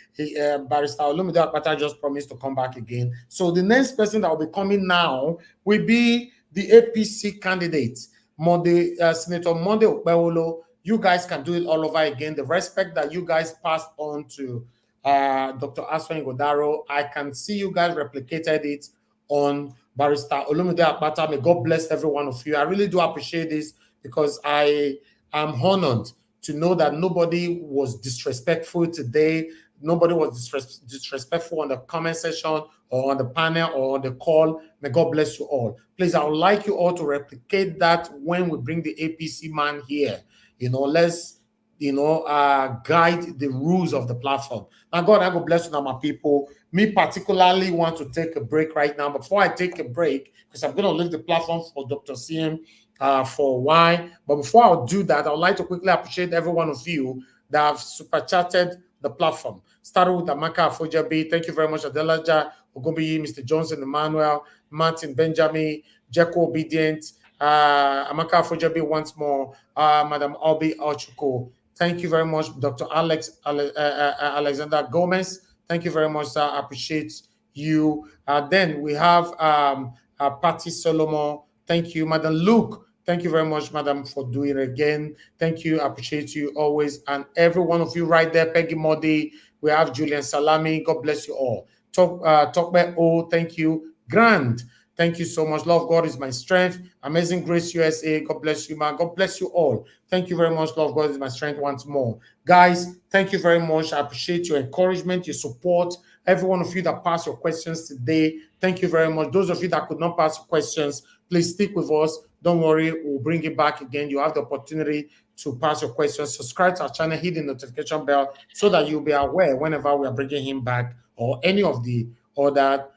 Barrister Olumide Akpata just promised to come back again. So the next person that will be coming now will be the APC candidate, Senator Monday Okpewolo. You guys can do it all over again. The respect that you guys passed on to Dr. Aswan Godaro, I can see you guys replicated it on Barrister Olumide Akpata. May God bless every one of you. I really do appreciate this because I am honored to know that nobody was disrespectful today. Nobody was disrespectful on the comment section or on the panel or on the call. May God bless you all. Please, I would like you all to replicate that when we bring the APC man here. You know, let's, guide the rules of the platform. Now, God, I go bless you now, my people. Me particularly want to take a break right now. Before I take a break, because I'm going to leave the platform for Dr. CM for a while. But before I do that, I would like to quickly appreciate every one of you that have super chatted the platform. Started with Amaka Afojabi. Thank you very much, Adelaja Ogumbi, Mr. Johnson Emmanuel, Martin Benjamin, Jeko Obedient, Amaka Afojabi once more, Madam Obi Ochuko. Thank you very much, Dr. Alexander Gomez. Thank you very much, sir. I appreciate you. Then we have Patty Solomon. Thank you, Madam Luke. Thank you very much, Madam, for doing it again. Thank you. I appreciate you always. And every one of you right there, Peggy Modi. We have Julian Salami. God bless you all. Talkback O, thank you. Grand. Thank you so much. Love God is my strength. Amazing Grace USA. God bless you, man. God bless you all. Thank you very much. Love God is my strength once more. Guys, thank you very much. I appreciate your encouragement, your support. Every one of you that passed your questions today, thank you very much. Those of you that could not pass your questions, please stick with us. Don't worry, we'll bring it back again. You have the opportunity to pass your questions. Subscribe to our channel, hit the notification bell so that you'll be aware whenever we are bringing him back or any of the other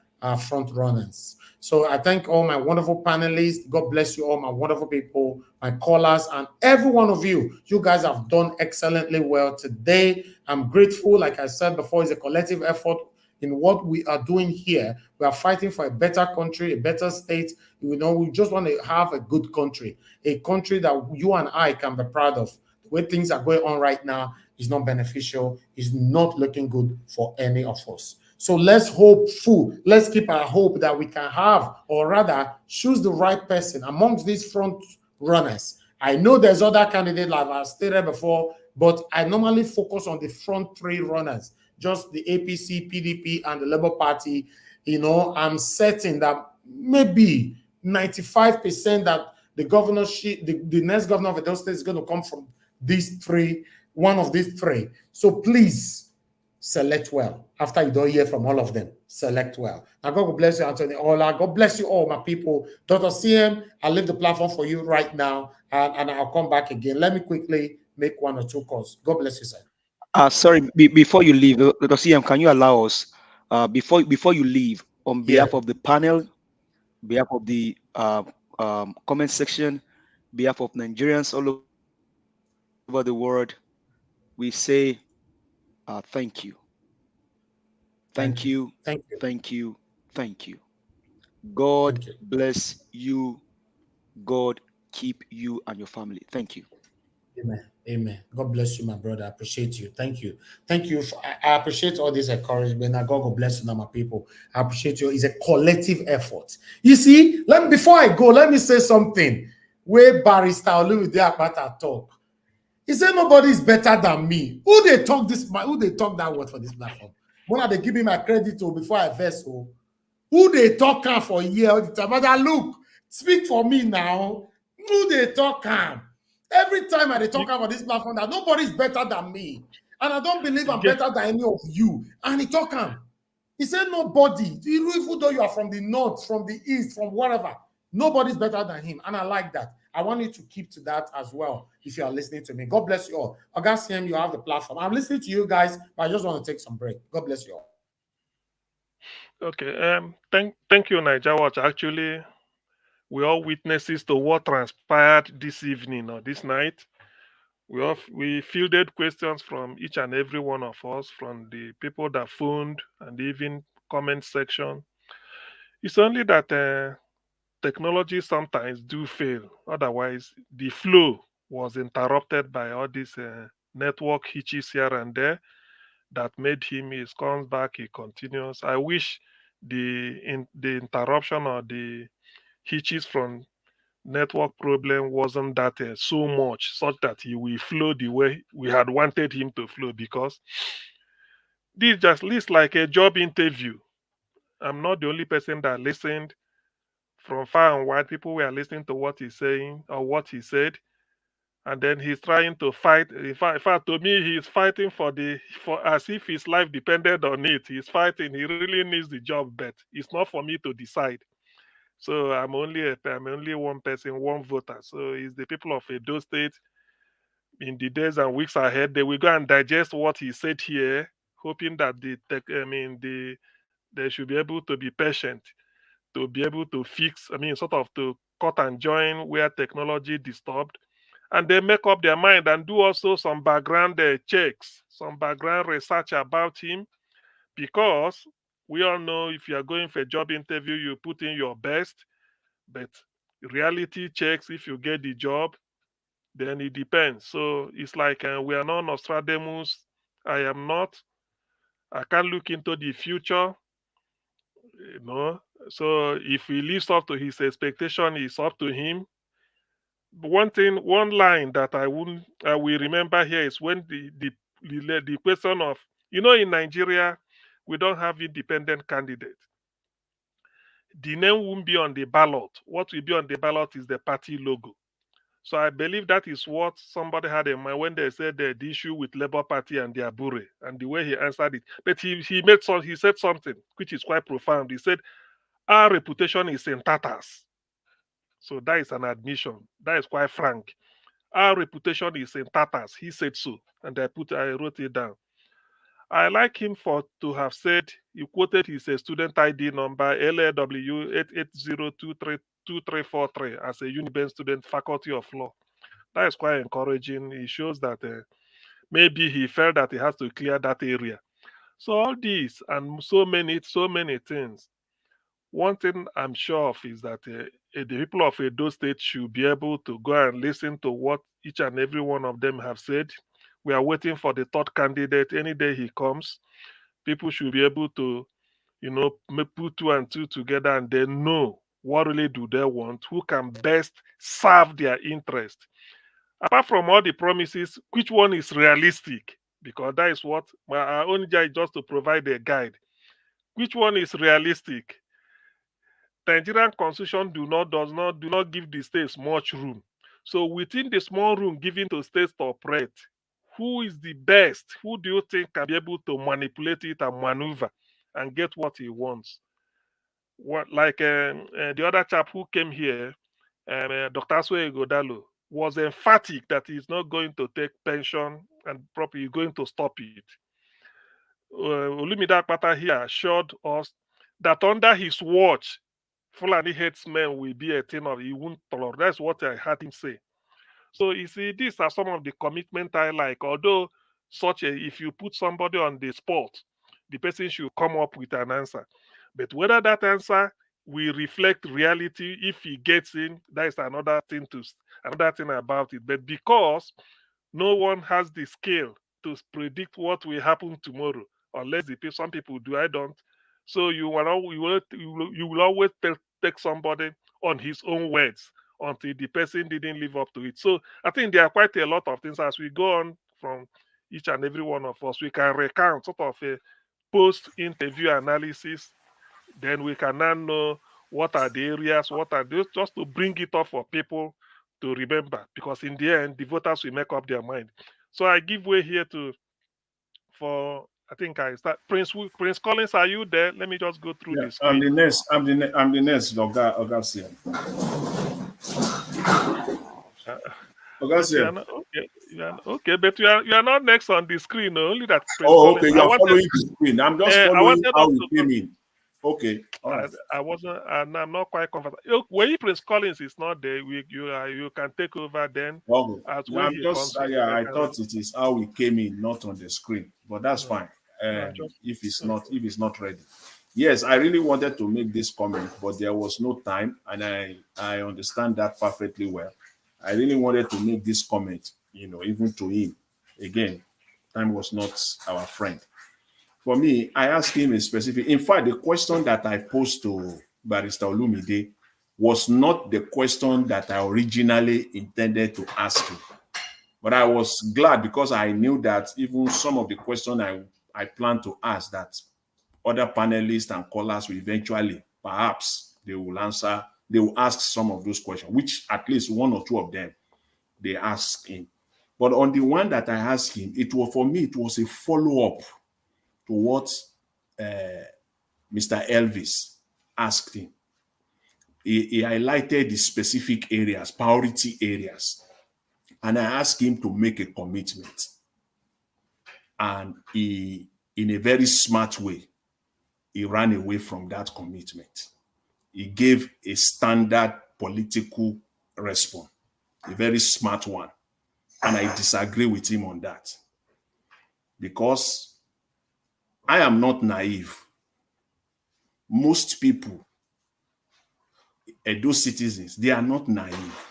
front runners. So I thank all my wonderful panelists. God bless you all, my wonderful people, my callers, and every one of you. You guys have done excellently well today. I'm grateful. Like I said before, it's a collective effort in what we are doing here. We are fighting for a better country, a better state. We just want to have a good country, a country that you and I can be proud of. The way things are going on right now is not beneficial, is not looking good for any of us. So let's hopeful. Let's keep our hope that we can have, or rather, choose the right person amongst these front runners. I know there's other candidates like I stated before, but I normally focus on the front three runners, just the APC, PDP, and the Labour Party. I'm certain that maybe 95% that the governorship, the next governor of Edo State is going to come from these three, one of these three. So please, select well. After you don't hear from all of them, select well. Now, God will bless you, Anthony Ola. God bless you all, my people. Dr. CM, I'll leave the platform for you right now, and I'll come back again. Let me quickly make one or two calls. God bless you, sir. Sorry, before you leave, Dr. CM, can you allow us, before you leave, on behalf of the panel, behalf of the comment section, behalf of Nigerians all over the world, we say thank you. Thank you. Thank you. Thank you. Thank you. God bless you. God keep you and your family. Thank you. Amen. Amen. God bless you, my brother. I appreciate you. Thank you. Thank you. I appreciate all this encouragement. And God will bless you now, my people. I appreciate you. It's a collective effort. You see, before I go, let me say something. Where Barrister Olumide Akpata talk. He said nobody is better than me. Who they talk that word for this platform? When are they give me my credit to before I verse? Who they talk for a year all the time? But look, speak for me now. Who they talk every time I talk about this platform that nobody is better than me, and I don't believe I'm better than any of you. And he talk he said nobody, even though you are from the north, from the east, from wherever, nobody's better than him. And I like that. I want you to keep to that as well if you are listening to me. God bless you all. Augustine, you have the platform. I'm listening to you guys, but I just want to take some break. God bless you all. Okay. Thank you, Niger Watch. Actually, we all witnesses to what transpired this evening or this night. We fielded questions from each and every one of us, from the people that phoned and even comment section. It's only that technology sometimes do fail. Otherwise, the flow was interrupted by all these network hitches here and there that made him. He comes back, he continues. I wish the interruption or the hitches from network problem wasn't that so much, such that he will flow the way we had wanted him to flow. Because this just looks like a job interview. I'm not the only person that listened. From far and wide, people were listening to what he's saying or what he said, and then he's trying to fight. In fact, to me, he's fighting for as if his life depended on it. He's fighting. He really needs the job, but it's not for me to decide. So I'm only one person, one voter. So it's the people of Edo State. In the days and weeks ahead, they will go and digest what he said here, hoping that they should be able to be patient, to be able to fix. Sort of to cut and join where technology disturbed, and they make up their mind and do also some background checks, some background research about him, because we all know if you are going for a job interview, you put in your best, but reality checks, if you get the job, then it depends. So it's like we are not Nostradamus. I am not. I can't look into the future, you know. So if he lives up to his expectation, it's up to him. One line that I will remember here is when the question of, in Nigeria, we don't have independent candidate. The name won't be on the ballot. What will be on the ballot is the party logo. So I believe that is what somebody had in mind when they said the issue with Labour Party and the Abure and the way he answered it. But he said something which is quite profound. He said, our reputation is in tatters. So that is an admission. That is quite frank. Our reputation is in tatters. He said so. And I wrote it down. I like him to have said, he quoted his student ID number LAW 88022343 as a Uniben student, Faculty of Law. That is quite encouraging. It shows that maybe he felt that he has to clear that area. So all these and so many things. One thing I'm sure of is that the people of Edo State should be able to go and listen to what each and every one of them have said. We are waiting for the third candidate. Any day he comes, people should be able to, put two and two together and then know what really do they want, who can best serve their interest. Apart from all the promises, which one is realistic? Because that is what our only job is, just to provide a guide. Which one is realistic? The Nigerian constitution do not give the states much room. So within the small room given to states to operate, who is the best? Who do you think can be able to manipulate it and maneuver and get what he wants? The other chap who came here, Dr. Aswe Godalo, was emphatic that he's not going to take pension and probably he's going to stop it. Olumide Akpata here assured us that under his watch, Fulani headsmen will be a thing of he won't tolerate. That's what I heard him say. So you see, these are some of the commitment I like. Although if you put somebody on the spot, the person should come up with an answer. But whether that answer will reflect reality, if he gets in, that is another thing about it. But because No one has the skill to predict what will happen tomorrow, unless some people do. I don't. So you will always take somebody on his own words until the person didn't live up to it. So I think there are quite a lot of things as we go on from each and every one of us. We can recount sort of a post-interview analysis. Then we can now know what are the areas, what are those, just to bring it up for people to remember. Because in the end, the voters will make up their mind. So I give way here I think I start. Prince Collins, are you there? Let me just go through Yeah, the screen. I'm the next Oga. Okay, but you are not next on the screen. Only that Prince Oh, Collins. okay, you're following the screen. I'm just following how you came in. Okay, all right. I wasn't, and I'm not quite comfortable. When Prince Collins is not there, you can take over then. Okay. As No, when I'm he just comes in, I thought it is how we came in, not on the screen, but that's fine. If it's not ready. Yes, I really wanted to make this comment, but there was no time, and I understand that perfectly well. I really wanted to make this comment, even to him. Again, time was not our friend. For me, I asked him a specific. In fact, the question that I posed to Barrister Olumide was not the question that I originally intended to ask him. But I was glad because I knew that even some of the questions I planned to ask, that other panelists and callers will eventually, perhaps, they will ask some of those questions, which at least one or two of them they asked him. But on the one that I asked him, it was a follow-up to what Mr. Elvis asked him. He highlighted the specific areas, priority areas, and I asked him to make a commitment. And he, in a very smart way, he ran away from that commitment. He gave a standard political response, a very smart one. And I disagree with him on that. Because I am not naive. Most people, those citizens, they are not naive.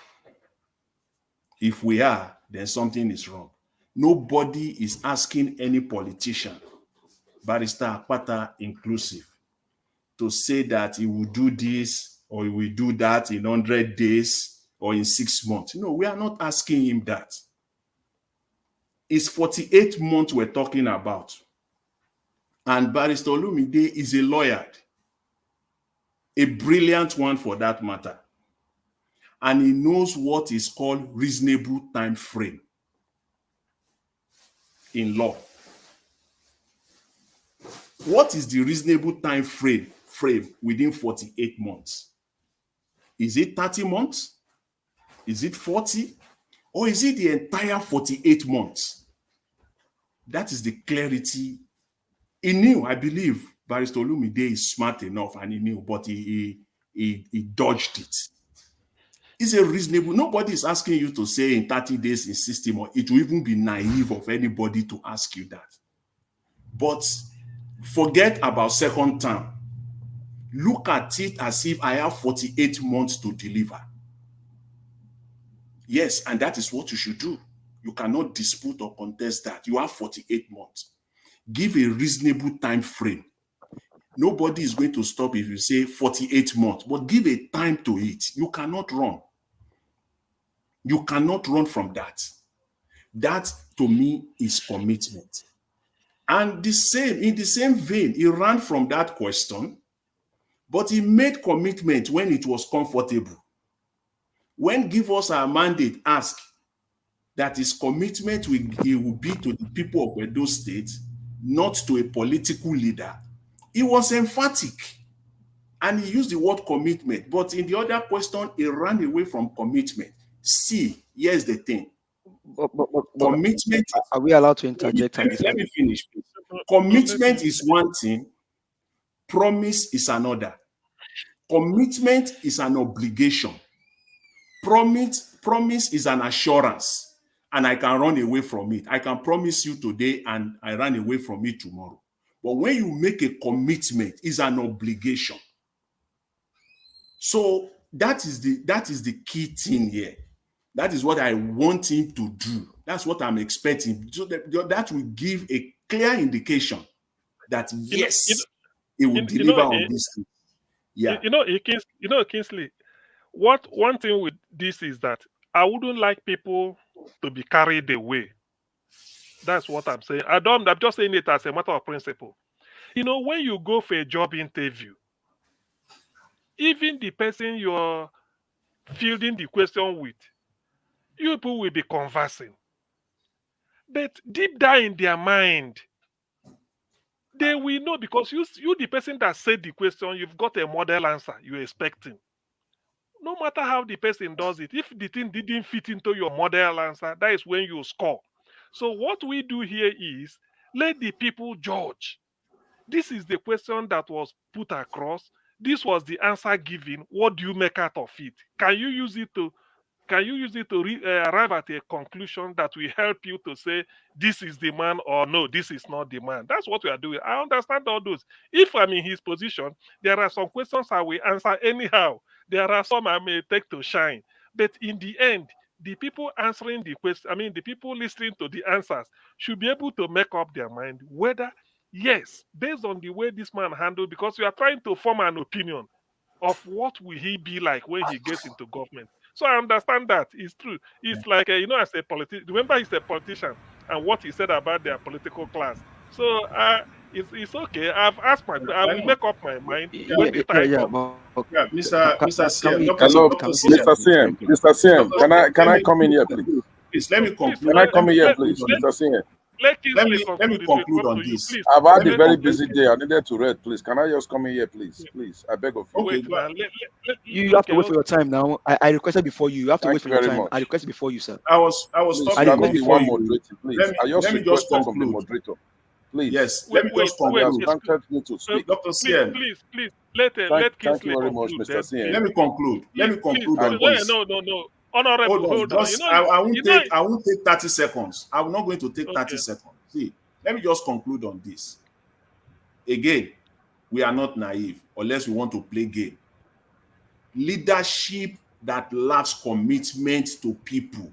If we are, then something is wrong. Nobody is asking any politician, Barrister Akpata inclusive, to say that he will do this or he will do that in 100 days or in 6 months. No, we are not asking him that. It's 48 months we're talking about. And Barrister Olumide is a lawyer, a brilliant one for that matter. And he knows what is called reasonable time frame in law. What is the reasonable time frame within 48 months? Is it 30 months? Is it 40? Or is it the entire 48 months? That is the clarity. He knew, I believe, Barrister Olumide is smart enough and he knew, but he dodged it. It's a reasonable, nobody is asking you to say in 30 days, in 60 months. It will even be naive of anybody to ask you that. But forget about second term. Look at it as if I have 48 months to deliver. Yes, and that is what you should do. You cannot dispute or contest that. You have 48 months. Give a reasonable time frame. Nobody is going to stop if you say 48 months, but give a time to it. You cannot run. You cannot run from that. That, to me, is commitment. And in the same vein, he ran from that question, but he made commitment when it was comfortable. When Give Us Our Mandate asked that his commitment will be to the people of Edo State, not to a political leader, he was emphatic. And he used the word commitment. But in the other question, he ran away from commitment. See, here's the thing. Commitment. Are we allowed to interject? Let me finish, please. Commitment is one thing. Promise is another. Commitment is an obligation. Promise is an assurance. And I can run away from it. I can promise you today and I run away from it tomorrow. But when you make a commitment, it's an obligation. So that is the key thing here. That is what I want him to do. That's what I'm expecting. So that will give a clear indication that yes, it will deliver on this thing. Yeah. Kingsley, one thing with this is that I wouldn't like people to be carried away. That's what I'm saying. I'm just saying it as a matter of principle. When you go for a job interview, even the person you're fielding the question with, you people will be conversing. But deep down in their mind, they will know, because you the person that said the question, you've got a model answer you're expecting. No matter how the person does it, if the thing didn't fit into your model answer, that is when you score. So what we do here is let the people judge. This is the question that was put across. This was the answer given. What do you make out of it? Can you use it to arrive at a conclusion that will help you to say this is the man or no, this is not the man? That's what we are doing. I understand all those. If I'm in his position, there are some questions I will answer anyhow. There are some I may take to shine. But in the end, the people answering the question, the people listening to the answers should be able to make up their mind whether, yes, based on the way this man handled, because you are trying to form an opinion of what will he be like when he gets into government. So I understand that. It's true. It's like, as a politician, remember he's a politician and what he said about their political class. So it's okay. I've asked I will make up my mind when the time comes. Yeah, Mr. CM, Hello, Dr. Mr. CM. Mr. CM, can I come in here, please? Please, let me conclude. Can I come in here, please, Mr. CM? Let me conclude on this. Please, I've had a very busy day. I needed to read. Please, can I just come in here, please? Please, I beg of you. Okay, you have to wait for your time now. I requested before you. You have to wait for your time. I requested before you, sir. I was talking Can be before one you. moderator, please. I just request one from the moderator. Please. Yes, let me just conclude. To speak. Dr. CM. Please, let Thank you Kingsley very much, conclude. Mr. CM. Let me conclude. Let me conclude on this. No. Honorable, hold on. I won't take 30 seconds. I'm not going to take 30 seconds. See, let me just conclude on this. Again, we are not naive unless we want to play game. Leadership that lacks commitment to people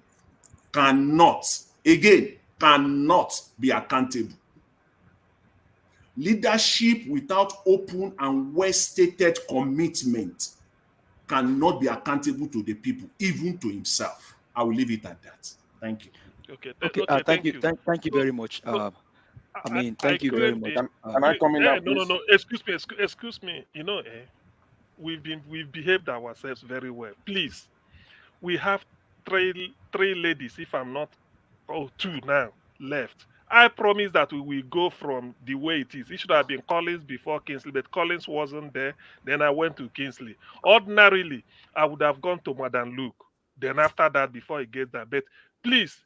cannot be accountable. Leadership without open and well-stated commitment cannot be accountable to the people, even to himself. I will leave it at that. Thank you. Okay. Thank you. Thank you very much. Thank you very much. Can I come in now, please? No. Excuse me. We've behaved ourselves very well. Please, we have three ladies, if I'm not, two now left. I promise that we will go from the way it is. It should have been Collins before Kingsley, but Collins wasn't there. Then I went to Kingsley. Ordinarily, I would have gone to Madam Luke. Then after that, before he gets there. But please,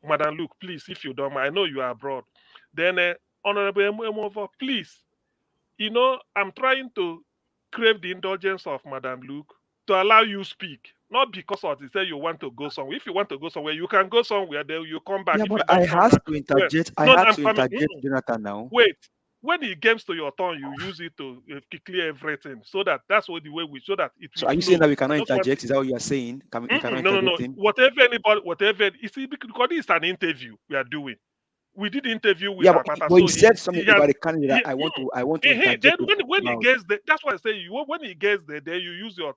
Madam Luke, please, if you don't mind, I know you are abroad. Then Honorable Emovo, please, I'm trying to crave the indulgence of Madam Luke to allow you speak. Not because of say you want to go somewhere. If you want to go somewhere, you can go somewhere. Then you come back. Yeah, if but you don't I come have back, to interject. well, I have to interject, Jonathan. Now. Wait. When it comes to your turn, you use it to clear everything. So that's what the way so that it will. So are you saying that we cannot interject? Is that what you are saying? We cannot no. Him? Whatever. You see, because this is an interview we are doing. We did the interview with Akpata. But he said something about the candidate. I want to interject. Then when he gets there, that's what I say. When he gets there, you use your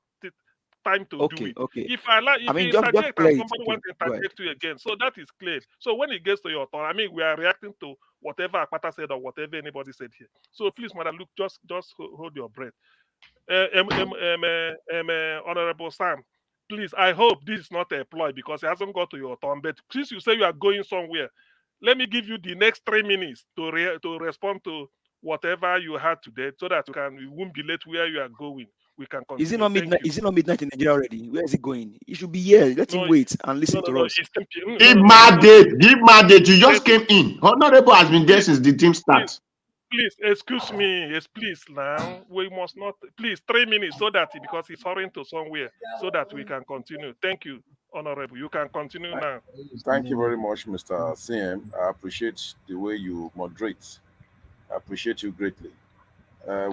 time to do it. Okay. If you interject and somebody wants to interject you again, so that is clear. So when it gets to your turn, we are reacting to whatever Akpata said or whatever anybody said here. So please, Madam Luke, just hold your breath. Honorable Sam, please, I hope this is not a ploy because it hasn't got to your turn. But since you say you are going somewhere, let me give you the next 3 minutes to respond to whatever you had today, so that you won't be late where you are going. We can continue. Is it not midnight? Is it not midnight in Nigeria already? Where is it going? He should be here. Let him wait and listen to us. Give my date. You just came in. Honorable has been there since the team starts. Please, excuse me. Yes, please. Now we must not. Please, 3 minutes so that because he's hurrying to somewhere, so that we can continue. Thank you, Honorable. You can continue now. Thank you very much, Mr. CM. I appreciate the way you moderate. I appreciate you greatly.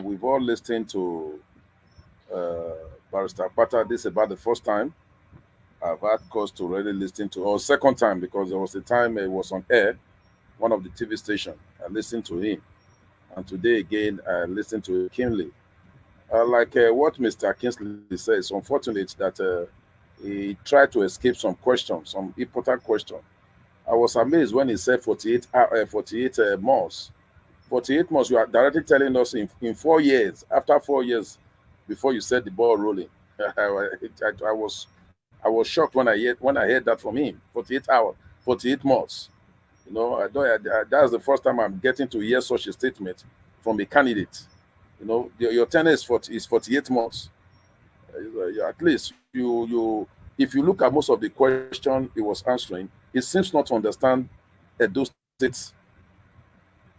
We've all listened to Barrister Akpata. This is about the first time I've had cause to really listen to, or second time, because there was a time it was on air, one of the TV station. I listened to him, and today again I listened to Kinley. Like what Mr. Kingsley says, it's unfortunate that he tried to escape some questions, some important question. I was amazed when he said 48 months. 48 months, you are directly telling us in 4 years, after 4 years, before you set the ball rolling. I was shocked when I heard that from him. 48 hours, 48 months. You know, that's the first time I'm getting to hear such a statement from a candidate. You know, your tenure is 48 months. At least if you look at most of the question he was answering, he seems not to understand those states.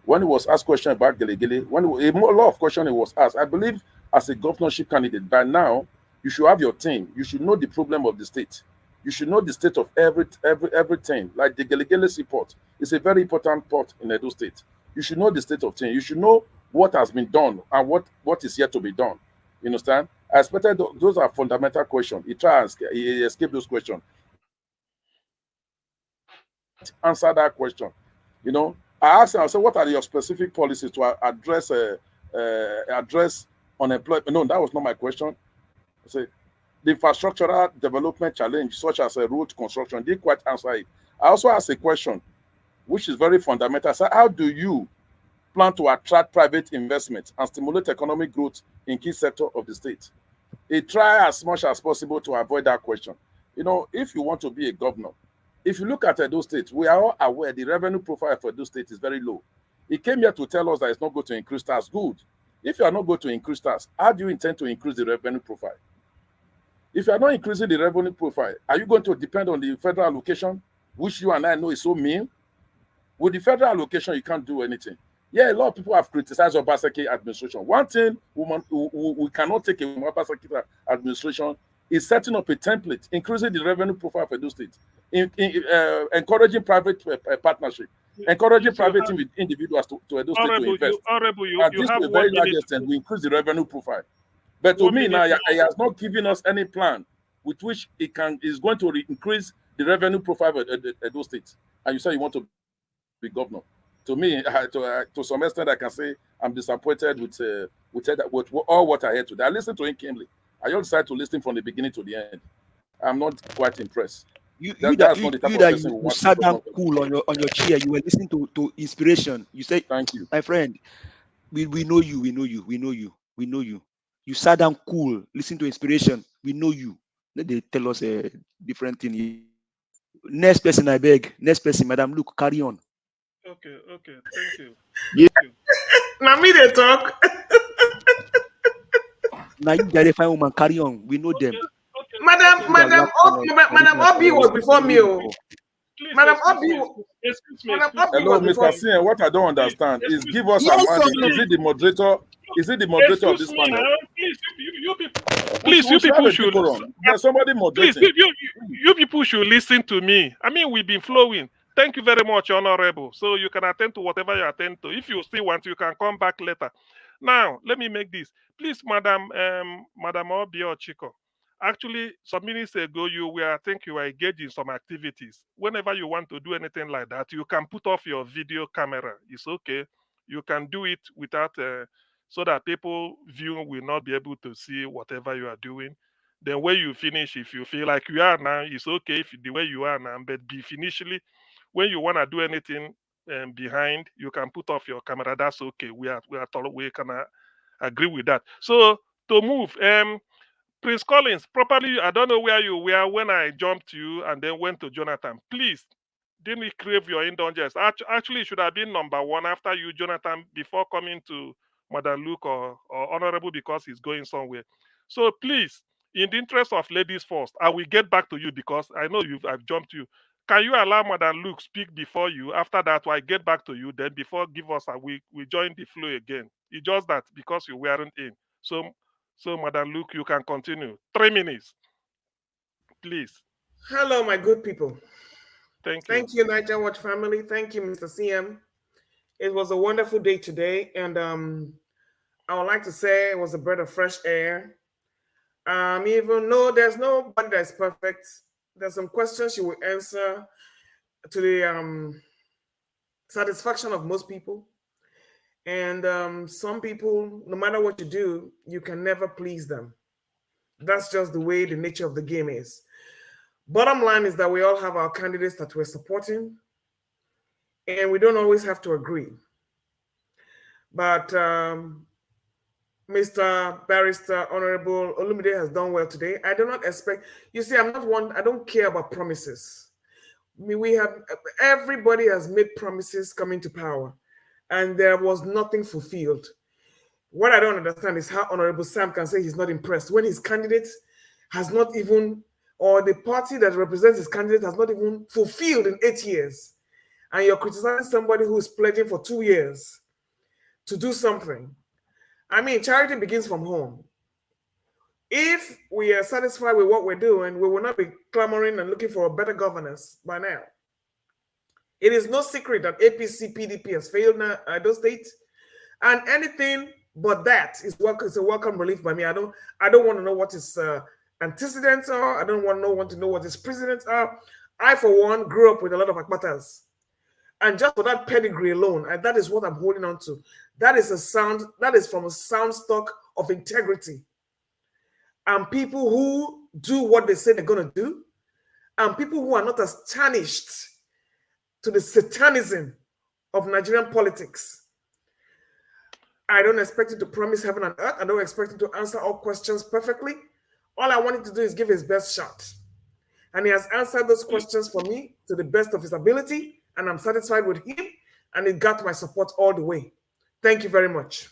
When he was asked question about Gelegele, a lot of question he was asked, I believe as a governorship candidate, by now you should have your team. You should know the problem of the state. You should know the state of everything. Like the Gelegele seaport is a very important port in Edo State. You should know the state of things. You should know what has been done and what is yet to be done. You understand? I expected those are fundamental questions. He escaped those questions. Answer that question. You know, I asked him, I said, what are your specific policies to address unemployment? No, that was not my question. I said, the infrastructural development challenge, such as a road construction, didn't quite answer it. I also asked a question, which is very fundamental. I said, how do you plan to attract private investment and stimulate economic growth in key sector of the state? He try as much as possible to avoid that question. You know, if you want to be a governor, if you look at Edo State, we are all aware the revenue profile for Edo State is very low. He came here to tell us that it's not going to increase tax. Good. If you are not going to increase tax, how do you intend to increase the revenue profile? If you are not increasing the revenue profile, are you going to depend on the federal allocation, which you and I know is so mean? With the federal allocation, you can't do anything. Yeah, a lot of people have criticized Obaseki administration. One thing we cannot take away from Obaseki administration is setting up a template, increasing the revenue profile for those states, encouraging private partnership, encouraging private individuals to Edo State to invest. And this to a very large extent will increase the revenue profile. But to me now, he has not given us any plan with which is going to increase the revenue profile of Edo State. And you say you want to be governor. To me, to some extent, I can say I'm disappointed with all what I heard today. I listened to him keenly. I just decided to listen from the beginning to the end. I'm not quite impressed. You sat down cool on your chair. You were listening to inspiration. You said, "Thank you, my friend. We know you. We know you. We know you. We know you. You sat down cool. Listen to inspiration. We know you." They tell us a different thing. Next person, I beg. Next person, Madam Luke, carry on. Okay. Thank you. Yeah. Now me they talk. Now you verify woman, carry on. We know them. Madam Obi was before me. Please, Madam excuse Obi. me. Hello, Mr. Sien. What I don't understand is give us a mandate. Is it the moderator? Is it the moderator of this panel? Please, you people should. There's somebody moderating. Please, you people should listen to me. I mean, we've been flowing. Thank you very much, Honorable. So you can attend to whatever you attend to. If you still want, you can come back later. Now, let me make this. Please, Madam Obio Chico. Actually, some minutes ago, I think you were engaged in some activities. Whenever you want to do anything like that, you can put off your video camera. It's okay. You can do it without, so that people viewing will not be able to see whatever you are doing. Then when you finish, if you feel like you are now, it's okay if the way you are now, but be initially, when you want to do anything behind, you can put off your camera. That's okay. We can agree with that. So to move, Prince Collins, properly, I don't know where you were when I jumped to you and then went to Jonathan. Please, didn't crave your indulgence. Actually, it should have been number one after you, Jonathan, before coming to Madam Luke or Honorable because he's going somewhere. So please, in the interest of ladies first, I will get back to you because I know I've jumped you. Can you allow Madam Luke speak before you? After that, I get back to you. Then before give us we join the flow again. It's just that because you weren't in. So, Madam Luke, you can continue. 3 minutes, please. Hello, my good people. Thank you, Niger Watch family. Thank you, Mr. CM. It was a wonderful day today, and I would like to say it was a breath of fresh air. Even though there's nobody that's perfect, There's some questions she will answer to the satisfaction of most people. And some people, no matter what you do, you can never please them. That's just the way the nature of the game is. Bottom line is that we all have our candidates that we're supporting, and we don't always have to agree. But Mr. Barrister Honorable Olumide has done well today. I do not expect, you see, I'm not one, I don't care about promises. I mean, everybody has made promises coming to power, and there was nothing fulfilled. What I don't understand is how Honorable Sam can say he's not impressed when his candidate has not even, or the party that represents his candidate has not even fulfilled in 8 years. And you're criticizing somebody who is pledging for 2 years to do something. I mean, charity begins from home. If we are satisfied with what we're doing, we will not be clamoring and looking for a better governance by now. It is no secret that APC PDP has failed now at those states, and anything but that is a welcome relief by me. I don't want to know what his antecedents are. I don't want to know what his precedents are. I, for one, grew up with a lot of Akpatas. And just for that pedigree alone, and that is what I'm holding on to. That is from a sound stock of integrity. And people who do what they say they're going to do, and people who are not as tarnished to the satanism of Nigerian politics. I don't expect him to promise heaven and earth. I don't expect him to answer all questions perfectly. All I want him to do is give his best shot. And he has answered those questions for me to the best of his ability, and I'm satisfied with him, and it got my support all the way. Thank you very much.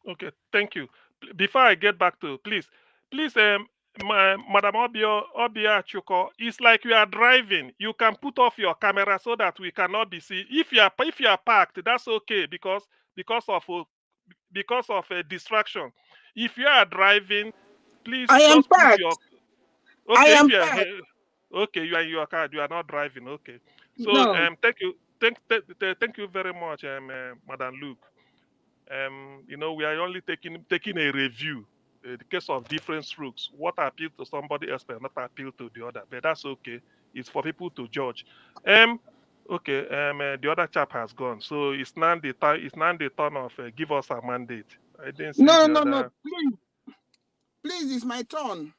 Okay, thank you. Before I get back to, please, Madam Obia Chuko, it's like you are driving. You can put off your camera so that we cannot be seen. If you are parked, that's okay because of a distraction. If you are driving, please just put your. Okay, if you are okay, you are in your car. You are not driving. Okay, so No. thank you very much, Madam Luke. We are only taking a review, the case of different strokes. What appealed to somebody else may not appeal to the other, but that's okay. It's for people to judge. Okay. The other chap has gone, so it's now the time. It's now the turn of give us a mandate. I didn't see No, the no, other. no. Please, it's my turn.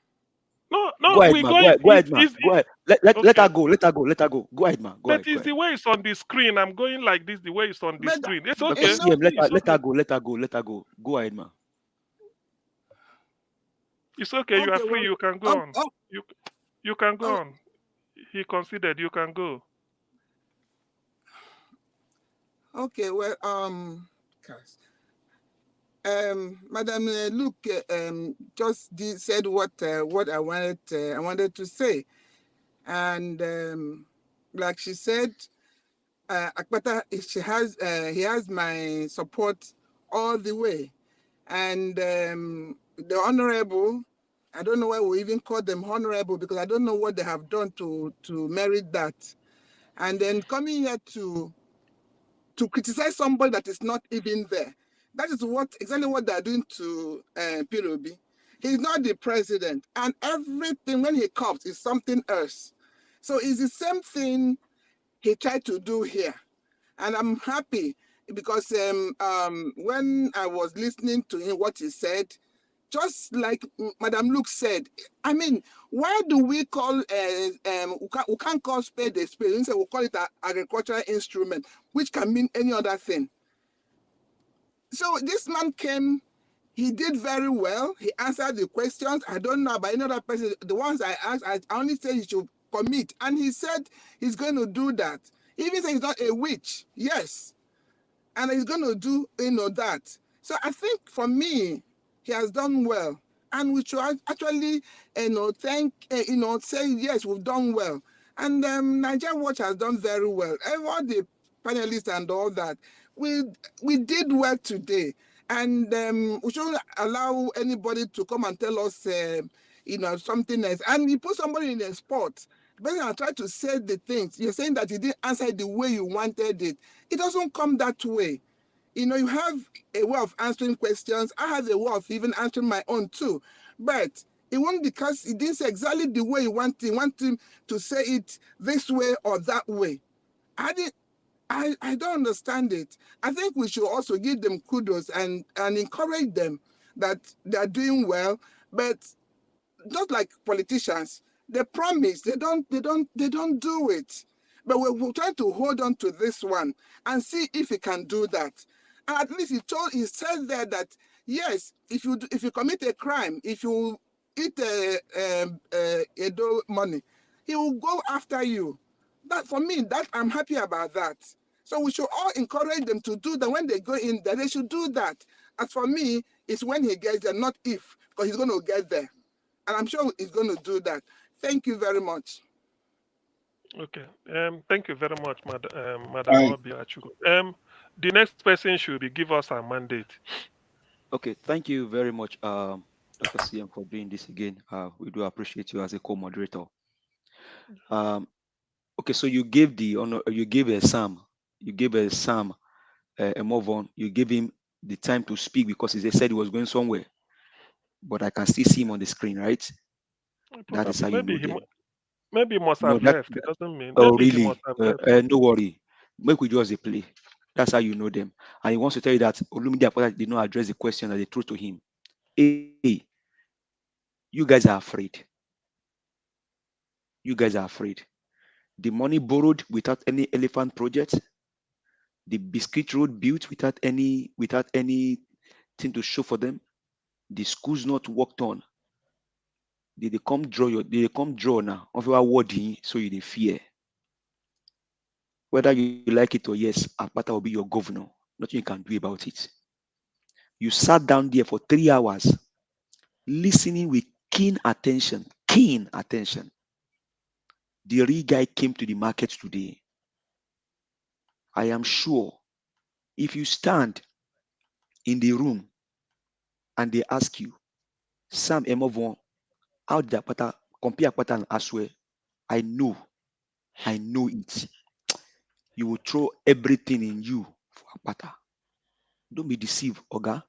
No, Go ahead, we ma. going. Go ahead, ma. Go ahead. Let her go. Let her go. Go ahead, ma. Go But ahead. it's the way it's on the screen. I'm going like this. The way it's on the screen. It's okay. CM, let her go. Go ahead, ma. It's okay. You are free. You can go on. You can go on. He considered you can go. Okay, well, Madam Luke just said what I wanted to say, and like she said, Akpata, he has my support all the way, and the honorable, I don't know why we even call them honorable because I don't know what they have done to merit that, and then coming here to criticize somebody that is not even there. That is exactly what they're doing to Pirobi. He's not the president, and everything when he comes is something else. So it's the same thing he tried to do here, and I'm happy because when I was listening to him, what he said, just like Madam Luke said, I mean, why do we call we can't call spade a spade? Instead, we'll call it an agricultural instrument, which can mean any other thing. So this man came, he did very well. He answered the questions. I don't know about any other person. The ones I asked, I only said he should commit, and he said he's going to do that. He even said he's not a witch. Yes, and he's going to do that. So I think for me, he has done well, and we should actually thank say yes, we've done well. And Nigeria Watch has done very well. All the panelists and all that, we did well today, and we shouldn't allow anybody to come and tell us something else. And you put somebody in a spot, when I try to say the things, you're saying that you didn't answer it the way you wanted it. It doesn't come that way. You have a way of answering questions. I have a way of even answering my own too. But It won't because he didn't say exactly the way he want him to say it this way or that way. I don't understand it. I think we should also give them kudos and encourage them that they are doing well, but just like politicians, they promise, they don't do it. But we're trying to hold on to this one and see if he can do that. And at least he said there that yes, if you commit a crime, if you eat money, he will go after you. That for me, that I'm happy about that. So we should all encourage them to do that. When they go in there, they should do that. As for me, it's when he gets there, not if, because he's going to get there. And I'm sure he's going to do that. Thank you very much. Okay. Thank you very much, Madam Obiachu. The next person should give us a mandate. Okay, thank you very much, Dr. CM, for doing this again. We do appreciate you as a co-moderator. Okay, so you gave a Sam, a move on. You gave him the time to speak because he said he was going somewhere, but I can still see him on the screen, right? That is how you know them. Maybe he must have left. It doesn't mean. Oh, Maybe he really? must have left. No worry. Make we just a play. That's how you know them. And he wants to tell you that Olumide Akpata did not address the question that they threw to him. Hey, you guys are afraid. You guys are afraid. The money borrowed without any elephant project, the biscuit road built without anything to show for them, the schools not worked on. They come draw now of your wording, so you fear. Whether you like it or yes, Akpata will be your governor. Nothing you can do about it. You sat down there for 3 hours, listening with keen attention. The real guy came to the market today. I am sure if you stand in the room and they ask you, Sam Emovon, how did Akpata compare Akpata and Aswe? I know it. You will throw everything in you for Akpata. Don't be deceived, Oga.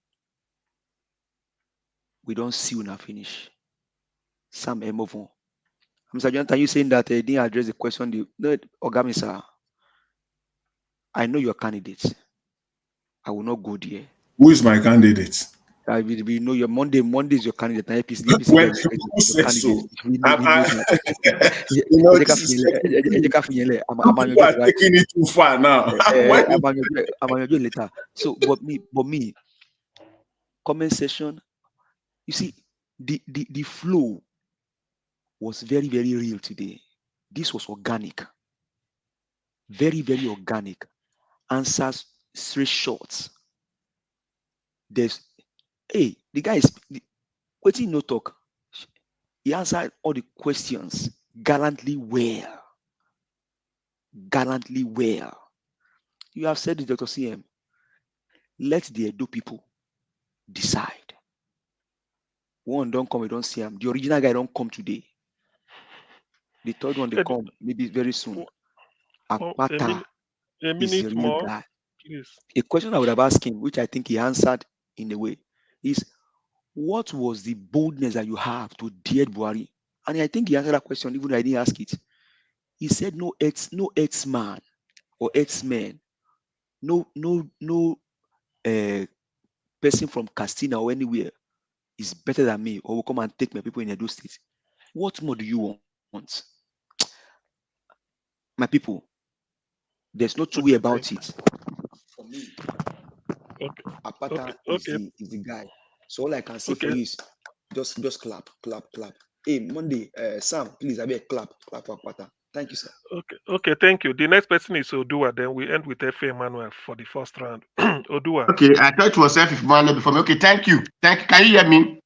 We don't see you now finish. Sam Emovon. Mr. Jonathan, you saying that they didn't address the question? No, Oga, sir. I know your candidate. I will not go there. Who is my candidate? We know your Monday is your candidate. APC When guys, who says so? People are taking it too far now. Later. So, but me, comment section. You see, the flow was very, very real today. This was organic. Very, very organic. Answers straight shots. The guy is waiting, no talk. He answered all the questions gallantly well. You have said it, Dr. CM. Let the Edo people decide. One don't come, we don't see him. The original guy don't come today. The third one, they come maybe very soon. Akpata is the real guy. Please. A question I would have asked him, which I think he answered in a way, is what was the boldness that you have to dare Buhari? And I think he answered that question even though I didn't ask it. He said no ex-man or ex-men, no person from Castina or anywhere is better than me or will come and take my people in Edo State. What more do you want? My people, there's no two way about it. For me, Akpata is the guy. So all I can say for you is just clap. Hey, Monday, Sam, please, I beg clap for Akpata. Thank you, sir. Okay, thank you. The next person is Odua. Then we end with F.A. Emmanuel for the first round. Odua. Okay, I thought it was F. Emmanuel before me. Okay, thank you. Can you hear me?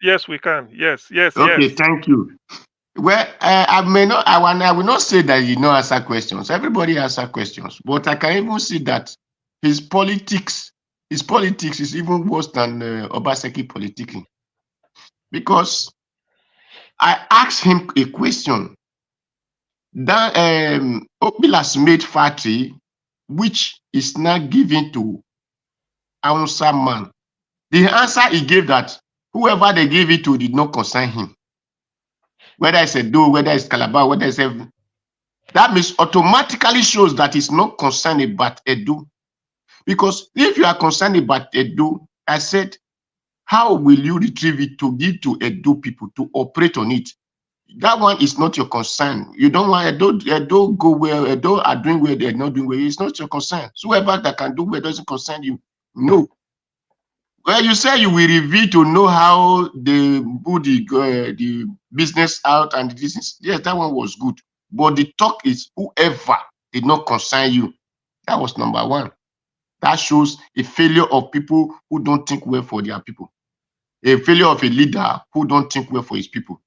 Yes, we can. Yes. Okay, thank you. Well, I will not say that you don't answer questions. Everybody answer questions, but I can even see that his politics is even worse than Obaseki politicking, because I asked him a question. That Opilas made factory, which is now given to Aunsa man. The answer he gave that whoever they gave it to did not concern him. whether it's Edo, whether it's Calabar, whether it's that means automatically shows that it's not concerned about Edo. Because if you are concerned about Edo, I said, how will you retrieve it to give to Edo people to operate on it? That one is not your concern. You don't want Edo go where Edo are doing where they're not doing well. It's not your concern. So whoever that can do well doesn't concern you. No. Well, you say you will reveal to know how they put the business out and the business. Yes, that one was good. But the talk is whoever did not concern you. That was number one. That shows a failure of people who don't think well for their people. A failure of a leader who don't think well for his people.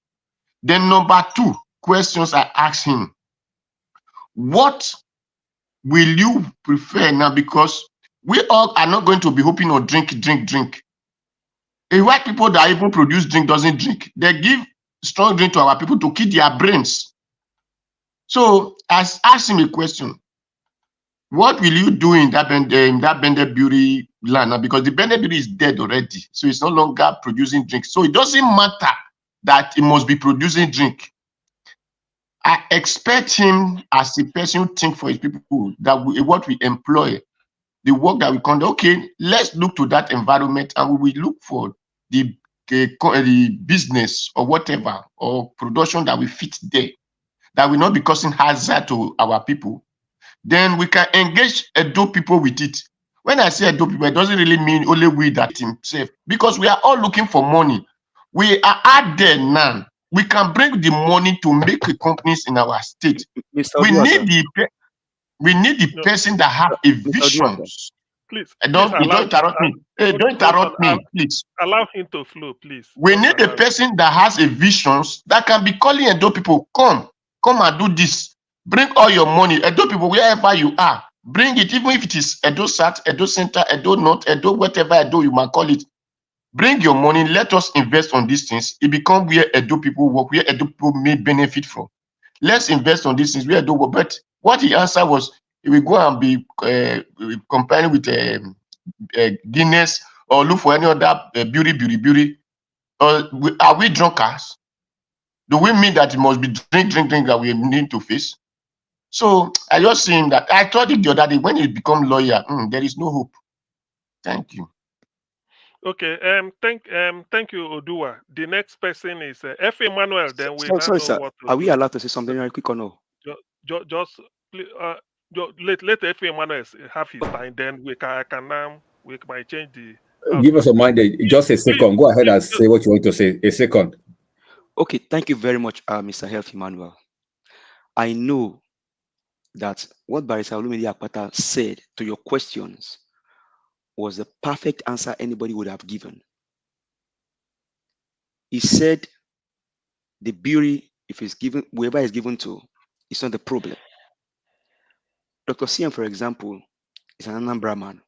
Then number two, questions I asked him. What will you prefer now? Because we all are not going to be hoping or drink. A white people that even produce drink doesn't drink. They give strong drink to our people to keep their brains. So I asked him a question. What will you do in that Bende Beauty land now? Because the Bende Beauty is dead already. So it's no longer producing drink. So it doesn't matter that it must be producing drink. I expect him as a person who thinks for his people, that what we employ, the work that we conduct, okay, let's look to that environment and we will look for the business or whatever, or production that will fit there, that will not be causing hazard to our people. Then we can engage Edo people with it. When I say Edo people, it doesn't really mean only we that himself, because we are all looking for money. We are out there now. We can bring the money to make the companies in our state. We need the person that have a vision. Please, Don't interrupt me. Hey, don't interrupt me, please. Allow him to flow, please. We need a person that has a vision that can be calling Edo people, come and do this. Bring all your money, Edo people, wherever you are. Bring it, even if it is Edo South, Edo Center, Edo North, Edo, whatever Edo you might call it. Bring your money, let us invest on these things. It becomes where Edo people work, where Edo people may benefit from. Let's invest on these things where Edo work. But what he answered was, he will go and be comparing with Guinness or look for any other beauty. Are we drunkards? Do we mean that it must be drink that we need to face? So I just saying that I told it the other day, when you become lawyer, there is no hope. Thank you. Okay. Thank you, Odua. The next person is F. Emmanuel. Then we sorry, sir. Are we allowed to say something very quick or no? Just let F. Emmanuel have his time. Then we might change the. Give us a mind. Just a second. Go ahead and say what you want to say. A second. Okay. Thank you very much, Mr. Health Emmanuel. I know that what Barrister Olumide Akpata said to your questions was the perfect answer anybody would have given. He said the beauty, if it's given, whoever is given to, it's not the problem. Dr. CM, for example, is an Anambra man.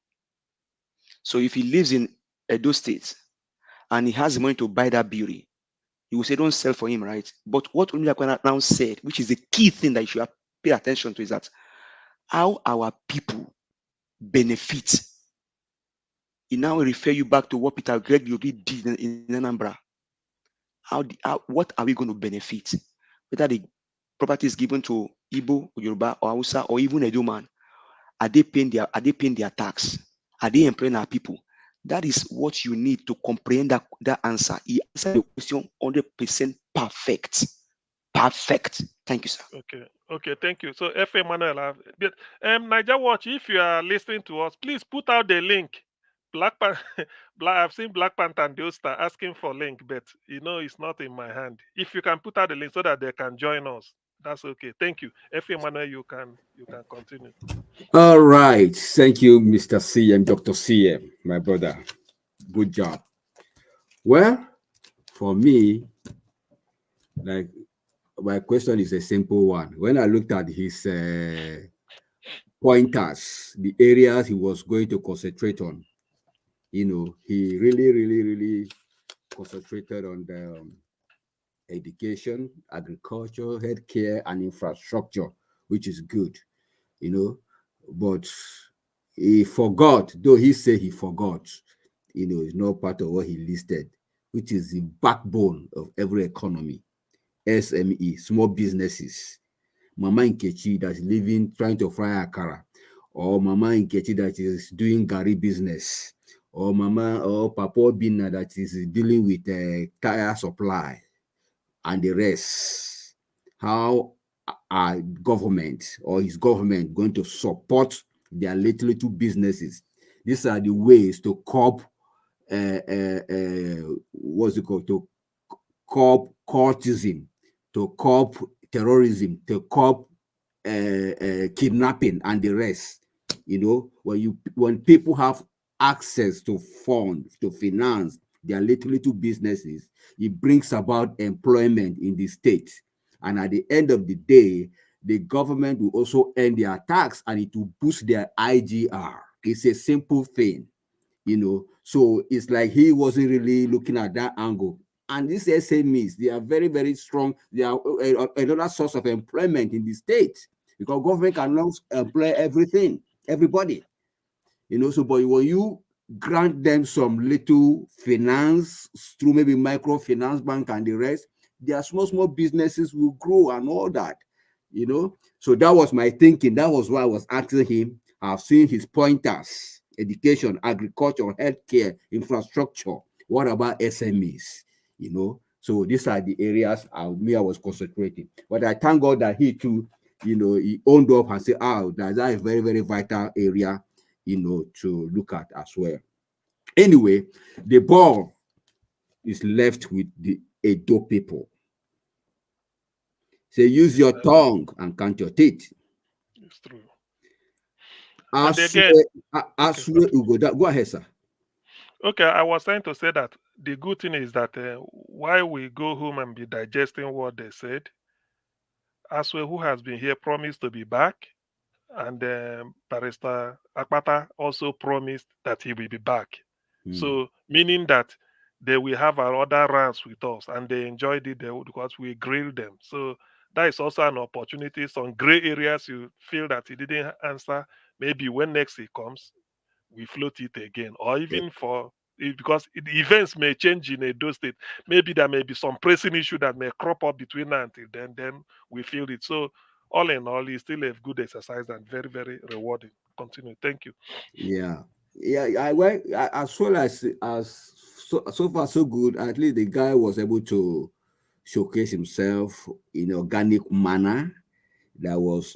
So if he lives in Edo State and he has the money to buy that beauty, you will say, don't sell for him, right? But what Olumide Akpata now said, which is the key thing that you should pay attention to, is that how our people benefit. He now refer you back to what Peter Greg did in Anambra. What are we going to benefit? Whether the property is given to Igbo, or Yoruba, or Hausa, or even Edo man, are they paying their tax? Are they employing our people? That is what you need to comprehend that answer. He answered the question 100% perfect. Perfect. Thank you, sir. Okay, thank you. So, F. Emmanuel, Niger Watch, if you are listening to us, please put out the link. I've seen Black Panther and Deosta asking for link, but it's not in my hand. If you can put out the link so that they can join us, that's okay. Thank you. F. Emmanuel, you can continue. All right. Thank you, Mr. CM, Dr. CM, my brother. Good job. Well, for me, like, my question is a simple one. When I looked at his pointers, the areas he was going to concentrate on, he really concentrated on the education, agriculture, healthcare, and infrastructure, which is good, but he forgot, though he said he forgot, it's not part of what he listed, which is the backbone of every economy. SME, small businesses. Mama Nkechi that's living, trying to fry akara, or Mama Nkechi that is doing Gary business, or Mama or Papa Bina that is dealing with tire supply, and the rest. How are government or is government going to support their little businesses? These are the ways to curb what's it called, to curb cultism, to curb terrorism, to curb kidnapping and the rest. You know, when people have access to funds to finance their little businesses, it brings about employment in the state. And at the end of the day, the government will also earn their tax and it will boost their IGR. It's a simple thing, you know. So it's like he wasn't really looking at that angle. And these SMEs, they are very, very strong. They are another source of employment in the state because government cannot employ everybody, you know. So, but when you grant them some little finance through maybe microfinance bank and the rest, their small businesses will grow and all that, you know. So that was my thinking. That was why I was asking him. I've seen his pointers: education, agriculture, healthcare, infrastructure. What about SMEs? You know, so these are the areas I was concentrating. But I thank God that he too, you know, he owned up and said, "Oh, that's a very, very vital area, you know, to look at as well." Anyway, the ball is left with the Edo people. Say, use your tongue and count your teeth. It's true. I And swear, again, I okay, swear, Ugo, go ahead, sir. okay, I was trying to say that the good thing is that while we go home and be digesting what they said, Aswe, who has been here, promised to be back, and Barrister Akpata also promised that he will be back. So, meaning that they will have other rounds with us, and they enjoyed it because we grilled them. So, that is also an opportunity. Some gray areas you feel that he didn't answer, maybe when next he comes, we float it again, or even because the events may change in Edo State. Maybe there may be some pressing issue that may crop up between now until then we feel it. So all in all, it's still a good exercise and very, very rewarding. Continue. Thank you. Yeah, as well as so far so good. At least the guy was able to showcase himself in organic manner. There was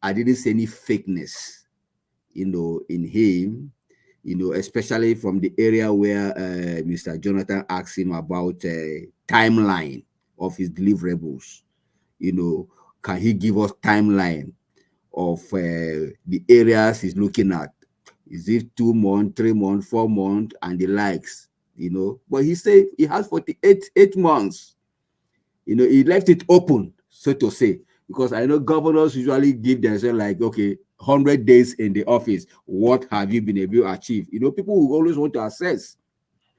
I didn't see any fakeness, you know, in him, you know, especially from the area where Mr. Jonathan asked him about timeline of his deliverables. You know, can he give us timeline of the areas he's looking at? Is it 2 months, 3 months, 4 months, and the likes? You know, but he said he has 8 months. You know, he left it open, so to say, because I know governors usually give themselves like, okay, 100 days in the office. What have you been able to achieve? You know, people will always want to assess.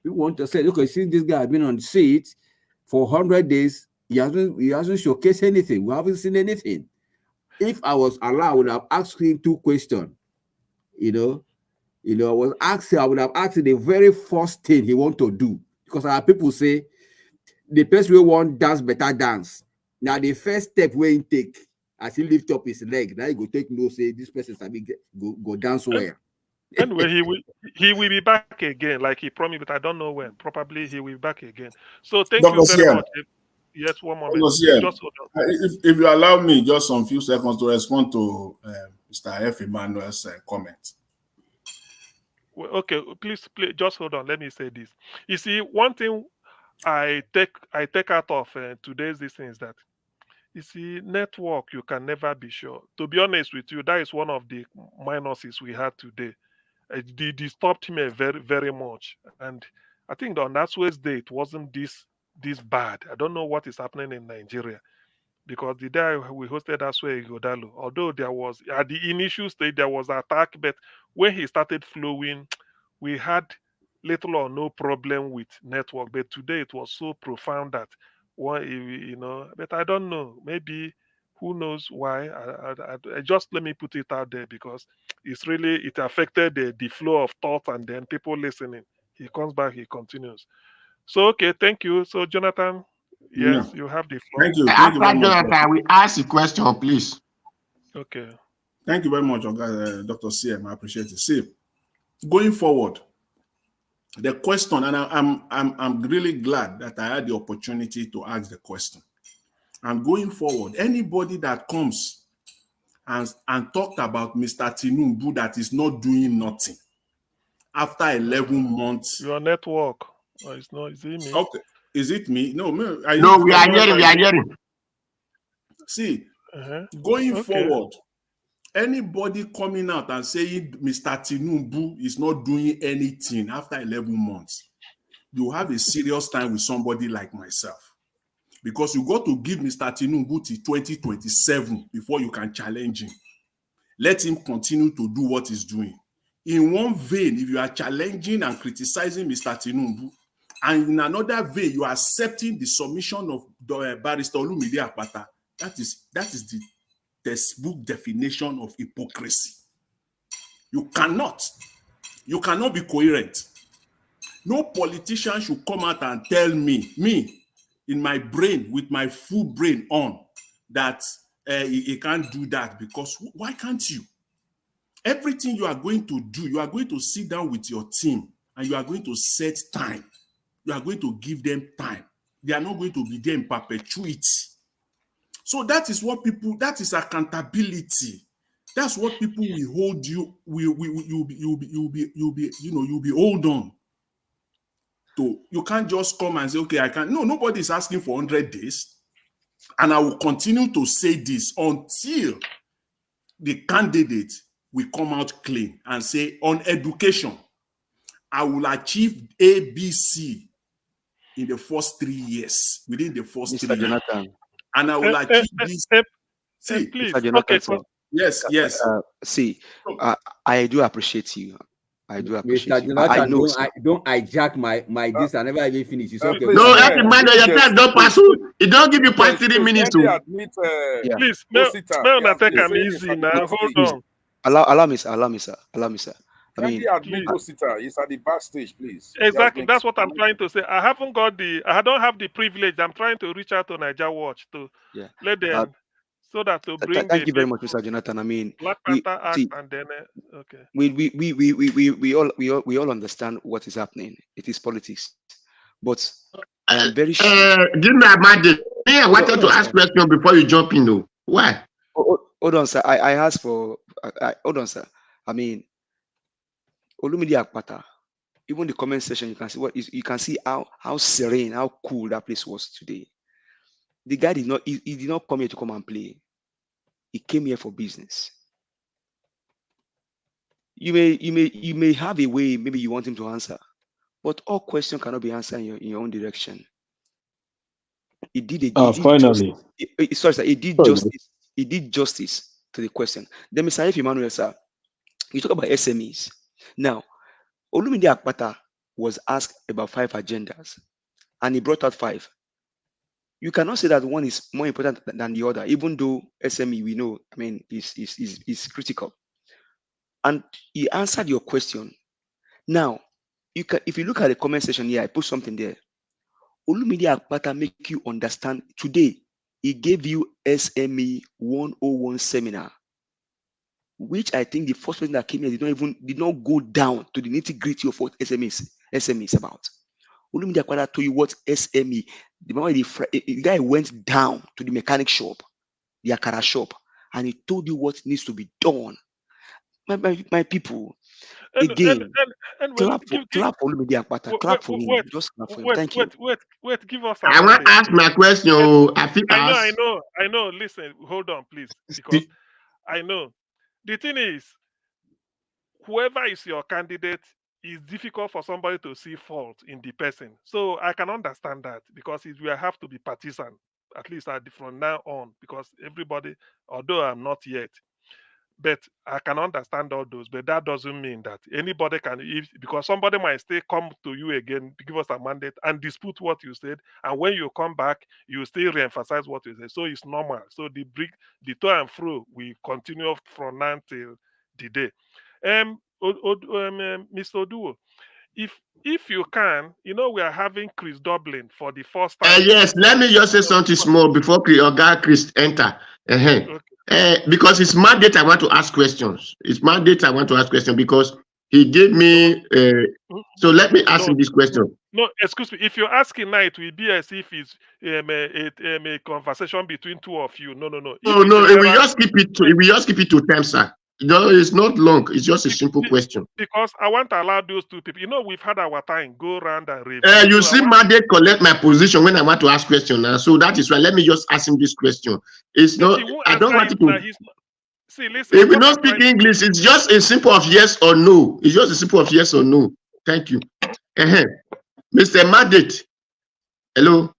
People want to say, okay, since this guy has been on the seat for 100 days, he hasn't showcased anything. We haven't seen anything. If I was allowed, I would have asked him 2 questions. You know, I would have asked him the very first thing he want to do, because our people say the person we want dance better dance. Now the first step where he take, as he lift up his leg, now he go take no say this person go dance well. Anyway, he will be back again, like he promised, but I don't know when. Probably he will be back again. So thank Dr. you very Siem, much. Yes, one moment. Dr. Siem, Just hold on. if you allow me just some few seconds to respond to Mr. F. Emmanuel's comment. Well, okay, please, just hold on. Let me say this. You see, one thing I take out of today's this thing is that, you see, network, you can never be sure. To be honest with you, that is one of the minuses we had today. It disturbed me very, very much. And I think on that Wednesday, it wasn't this bad. I don't know what is happening in Nigeria, because the day we hosted Aswe Igodalo, although there was, at the initial stage, there was attack, but when he started flowing, we had little or no problem with network. But today it was so profound that but I don't know. Maybe who knows why? Just let me put it out there, because it affected the flow of thought and then people listening. He comes back, he continues. So okay, thank you. So Jonathan, yes, Yeah. you have the floor. Thank you. Thank you After very much. Jonathan, we ask a question, please. Okay. Thank you very much, Dr. CM. I appreciate it. See, going forward, the question, and I'm really glad that I had the opportunity to ask the question. And going forward, anybody that comes and talked about Mr. Tinubu that is not doing nothing after 11 months. Your network. Oh, it's not. Is it me? Okay. Is it me? No, No, we are hearing. See, going Okay. forward, anybody coming out and saying Mr. Tinubu is not doing anything after 11 months, you have a serious time with somebody like myself. Because you got to give Mr. Tinubu till 2027 before you can challenge him. Let him continue to do what he's doing. In one vein, if you are challenging and criticizing Mr. Tinubu, and in another vein, you are accepting the submission of Barrister Olumide Akpata, that is the textbook definition of hypocrisy. You cannot be coherent. No politician should come out and tell me, in my brain, with my full brain on, that he can't do that, because why can't you? Everything you are going to do, you are going to sit down with your team and you are going to set time. You are going to give them time. They are not going to be there in perpetuity. So that is what people, that is accountability. That's what people will hold you, you'll be hold on to. You can't just come and say, okay, I can't. No, nobody is asking for 100 days. And I will continue to say this until the candidate will come out clean and say, on education, I will achieve ABC in the first 3 years, within the first Mr. 3 years. Jonathan. And I will achieve this. See, please. Mr. Jonathan, Okay. sir. Yes. See, I do appreciate you. I do appreciate Mr. you. Jonathan, I know, sir. don't hijack my this. I never even finish. It's okay. No, every man your time don't pass. It don't give you past 3 minutes to. Please, may not take am easy now. Hold on. Allow me, sir. I mean, admit Osita is at the backstage, please. Exactly. That's what I'm trying to say. I don't have the privilege. I'm trying to reach out to Niger Watch to let them, so that to bring. Thank you very much, Mr. Jonathan. I mean, Black Panther Act, and then okay. We all understand what is happening. It is politics, but I am very sure. Give me a mandate. I wanted to ask question before you jump in, though. Why? Hold on, sir. I asked for. Hold on, sir. I mean, Olumide Akpata. Even the comment section, you can see you can see how serene, how cool that place was today. The guy did not. He did not come here to come and play. He came here for business. You may have a way. Maybe you want him to answer, but all questions cannot be answered in your own direction. He did finally. Sorry, sir. He did justice to the question. Then, Mr. F. Emmanuel, sir, you talk about SMEs. Now, Olumide Akpata was asked about 5 agendas, and he brought out 5. You cannot say that one is more important than the other, even though SME, we know, I mean, is critical. And he answered your question. Now, if you look at the comment section here, I put something there. Olumide Akpata make you understand today. He gave you SME 101 seminar, which I think the first person that came here did not go down to the nitty-gritty of what SME is about. Olumide Akpata told you what SME. The guy went down to the mechanic shop, the Akara shop, and he told you what needs to be done. My people, again, clap for Olumide Akpata. Clap for him. Just clap for him. Thank you. Wait. Give us. I want to ask my question. I know. Listen, hold on, please, because I know. The thing is, whoever is your candidate, it's difficult for somebody to see fault in the person. So I can understand that, because it will have to be partisan, at least from now on, because everybody, although I'm not yet, but I can understand all those. But that doesn't mean that anybody can, because somebody might still come to you again, give us a mandate and dispute what you said. And when you come back, you still reemphasize what you said. So it's normal. So the to and fro will continue from now till the day. Mr. Oduwo, if you can, we are having Chris Dublin for the first time. Yes, let me just say something small before Oga Chris enter. Because it's mandate I want to ask questions. It's mandate I want to ask questions because he gave me. So let me ask him this question. No, excuse me. If you're asking now, it will be as if it's a conversation between two of you. No. No, we just keep it. We just keep it to time, sir. No, it's not long. It's just a simple question. Because I want to allow those two people. We've had our time. Go around and review. You see, mandate collect my position when I want to ask question now. So that is why. Let me just ask him this question. It's not. I don't want it to. See, listen. If we don't speak English, it's just a simple of yes or no. It's just a simple of yes or no. Thank you. Mr. Mandate. Hello.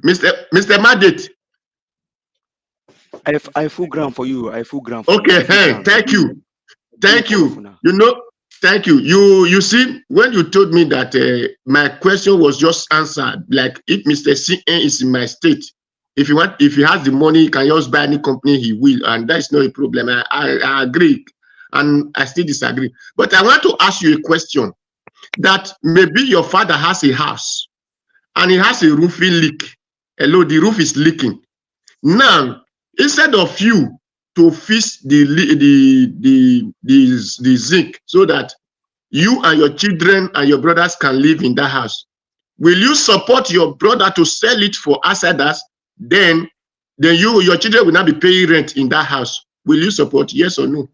Mr. Mandate. I full ground for you. I full ground. Okay. Thank you. Thank you. Thank you. You see, when you told me that my question was just answered, like if Mr. CN is in my state, if he has the money, he can just buy any company he will, and that is not a problem. I agree, and I still disagree. But I want to ask you a question. That maybe your father has a house, and he has a roofing leak. Hello, the roof is leaking. Now, instead of you to fix the zinc so that you and your children and your brothers can live in that house, will you support your brother to sell it for outsiders? Then your children will not be paying rent in that house. Will you support? Yes or no?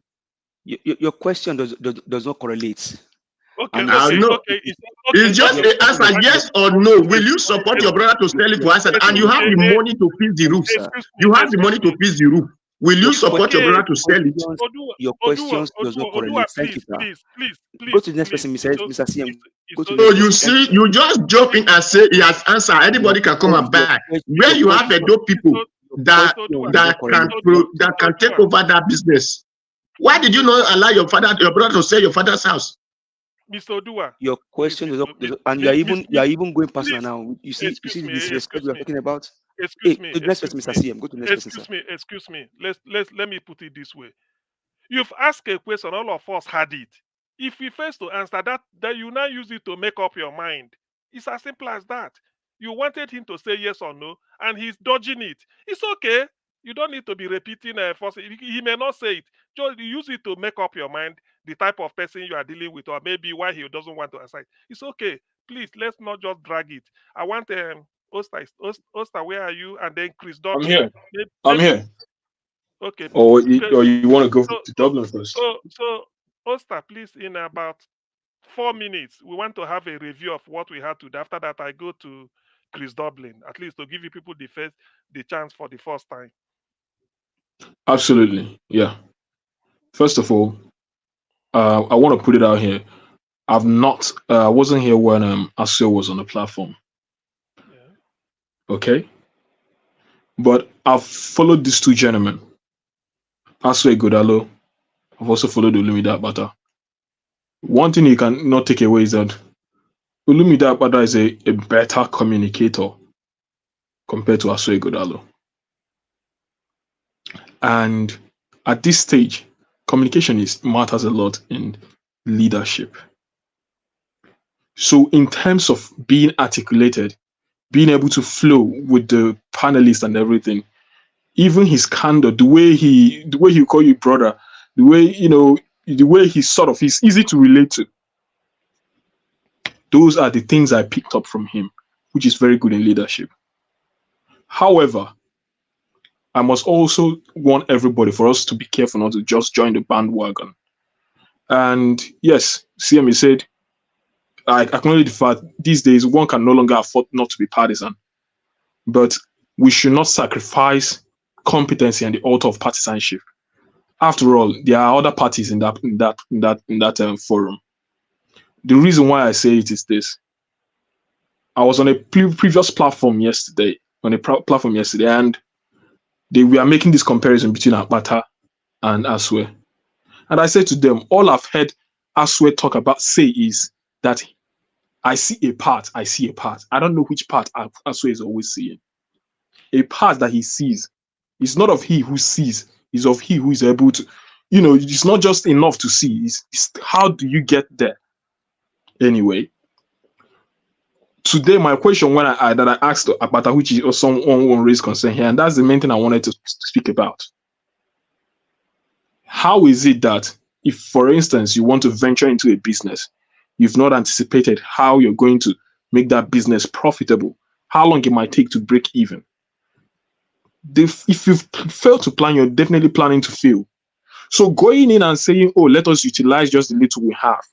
Your question does not correlate. It's just an answer, yes or no. Will you support your brother to sell it for outside? And you have the money to fix the roof, sir. You have the money to fix the roof. Will you support your brother to sell it? Your questions does not correlate. Thank you, sir. Please. Go to the next person, Mr. CM. So you see, you just jump in and say he has answered. Anybody can come and buy. Where you have Edo people that can take over that business. Why did you not allow your brother to sell your father's house? Mr. Odua. Your question is and you are even going personal now. You see the disrespect we are talking about. Excuse me. To the next person, Mr. CM. Go to the next person, sir. Excuse me. Let me put it this way. You've asked a question, all of us had it. If we fail to answer that you now use it to make up your mind. It's as simple as that. You wanted him to say yes or no, and he's dodging it. It's okay. You don't need to be repeating he may not say it. Just use it to make up your mind the type of person you are dealing with, or maybe why he doesn't want to answer it. It's okay. Please, let's not just drag it. I want Oster, where are you? And then Chris Dublin. I'm here. Okay. Or you want to go to Dublin first? So Oster, please, in about 4 minutes, we want to have a review of what we had today. After that, I go to Chris Dublin, at least to give you people the chance for the first time. Absolutely, yeah. First of all, I want to put it out here. I wasn't here when Asio was on the platform. Yeah. Okay, but I've followed these two gentlemen, Asio Godalo. I've also followed Olumide Akpata. One thing you can not take away is that Olumide Akpata is a better communicator compared to Asio Godalo. And at this stage, communication matters a lot in leadership. So in terms of being articulated, being able to flow with the panelists and everything, even his candor, the way he call you brother, the way he's easy to relate to. Those are the things I picked up from him, which is very good in leadership. However, I must also warn everybody for us to be careful not to just join the bandwagon. And yes, CME said, I acknowledge the fact these days one can no longer afford not to be partisan. But we should not sacrifice competency on the altar of partisanship. After all, there are other parties in that forum. The reason why I say it is this. I was on a previous platform yesterday, and they were making this comparison between Akpata and Aswe. And I said to them, all I've heard Aswe say is that I see a part. I don't know which part Aswe is always seeing. A part that he sees is not of he who sees, it's of he who is able to, it's not just enough to see, it's how do you get there? Anyway, today my question that I asked Akpata, which is also someone raised concern here, and that's the main thing I wanted to speak about. How is it that if, for instance, you want to venture into a business, you've not anticipated how you're going to make that business profitable, how long it might take to break even? If you've failed to plan, you're definitely planning to fail. So going in and saying, oh, let us utilize just the little we have,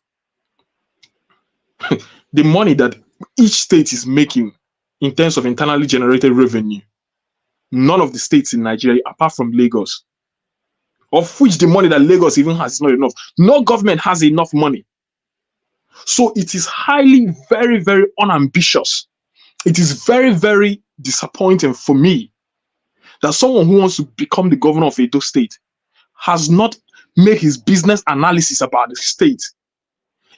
the money that each state is making in terms of internally generated revenue, none of the states in Nigeria, apart from Lagos, of which the money that Lagos even has is not enough. No government has enough money. So it is highly, very, very unambitious. It is very, very disappointing for me that someone who wants to become the governor of Edo State has not made his business analysis about the state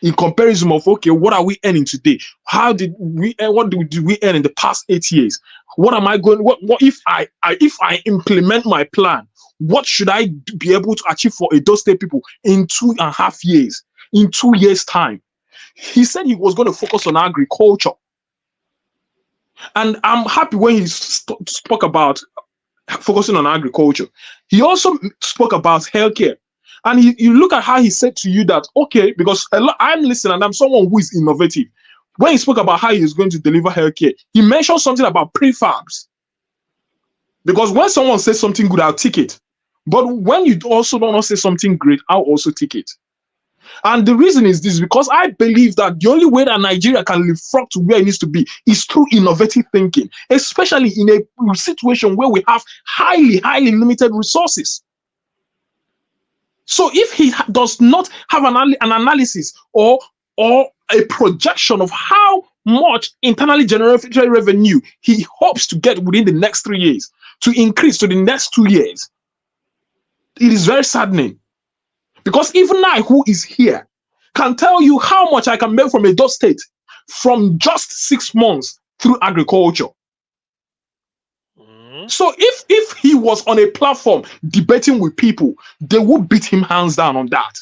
in comparison of, okay, what are we earning today? How did we earn? What did we earn in the past 8 years? What am I going? What if I implement my plan? What should I be able to achieve for Edo State people in 2.5 years? In 2 years' time, he said he was going to focus on agriculture, and I'm happy when he spoke about focusing on agriculture. He also spoke about healthcare. And you look at how he said to you that, okay, because I'm listening and I'm someone who is innovative. When he spoke about how he is going to deliver healthcare, he mentioned something about prefabs. Because when someone says something good, I'll take it. But when you also don't say something great, I'll also take it. And the reason is this, because I believe that the only way that Nigeria can leapfrog to where it needs to be is through innovative thinking, especially in a situation where we have highly, highly limited resources. So if he does not have an analysis or a projection of how much internally generated revenue he hopes to get within the next 3 years to increase to the next 2 years, it is very saddening. Because even I, who is here, can tell you how much I can make from Edo State from just 6 months through agriculture. So if he was on a platform debating with people, they would beat him hands down on that.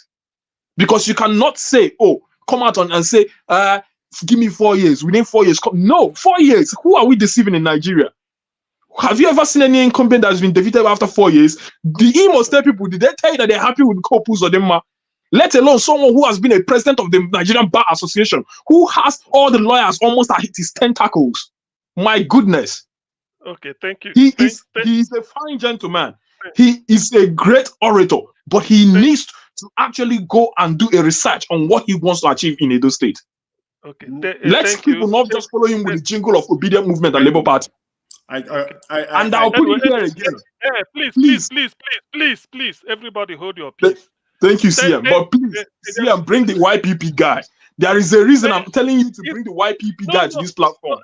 Because you cannot say, oh, come out and say, give me 4 years. Within 4 years. No, 4 years. Who are we deceiving in Nigeria? Have you ever seen any incumbent that has been defeated after 4 years? The Imo State people, did they tell you that they're happy with Kopus or Demma? Let alone someone who has been a president of the Nigerian Bar Association, who has all the lawyers almost at his tentacles. My goodness. Okay, thank you. He is a fine gentleman. He is a great orator, but he needs to actually go and do a research on what he wants to achieve in Edo State. Okay. Let people not just follow him with the jingle of Obedient Movement and Labour Party. I'll put it here again. Please, everybody hold your peace. Thank you, CM. But please, CM, bring the YPP guy. There is a reason I'm telling you to bring the YPP guy to this platform.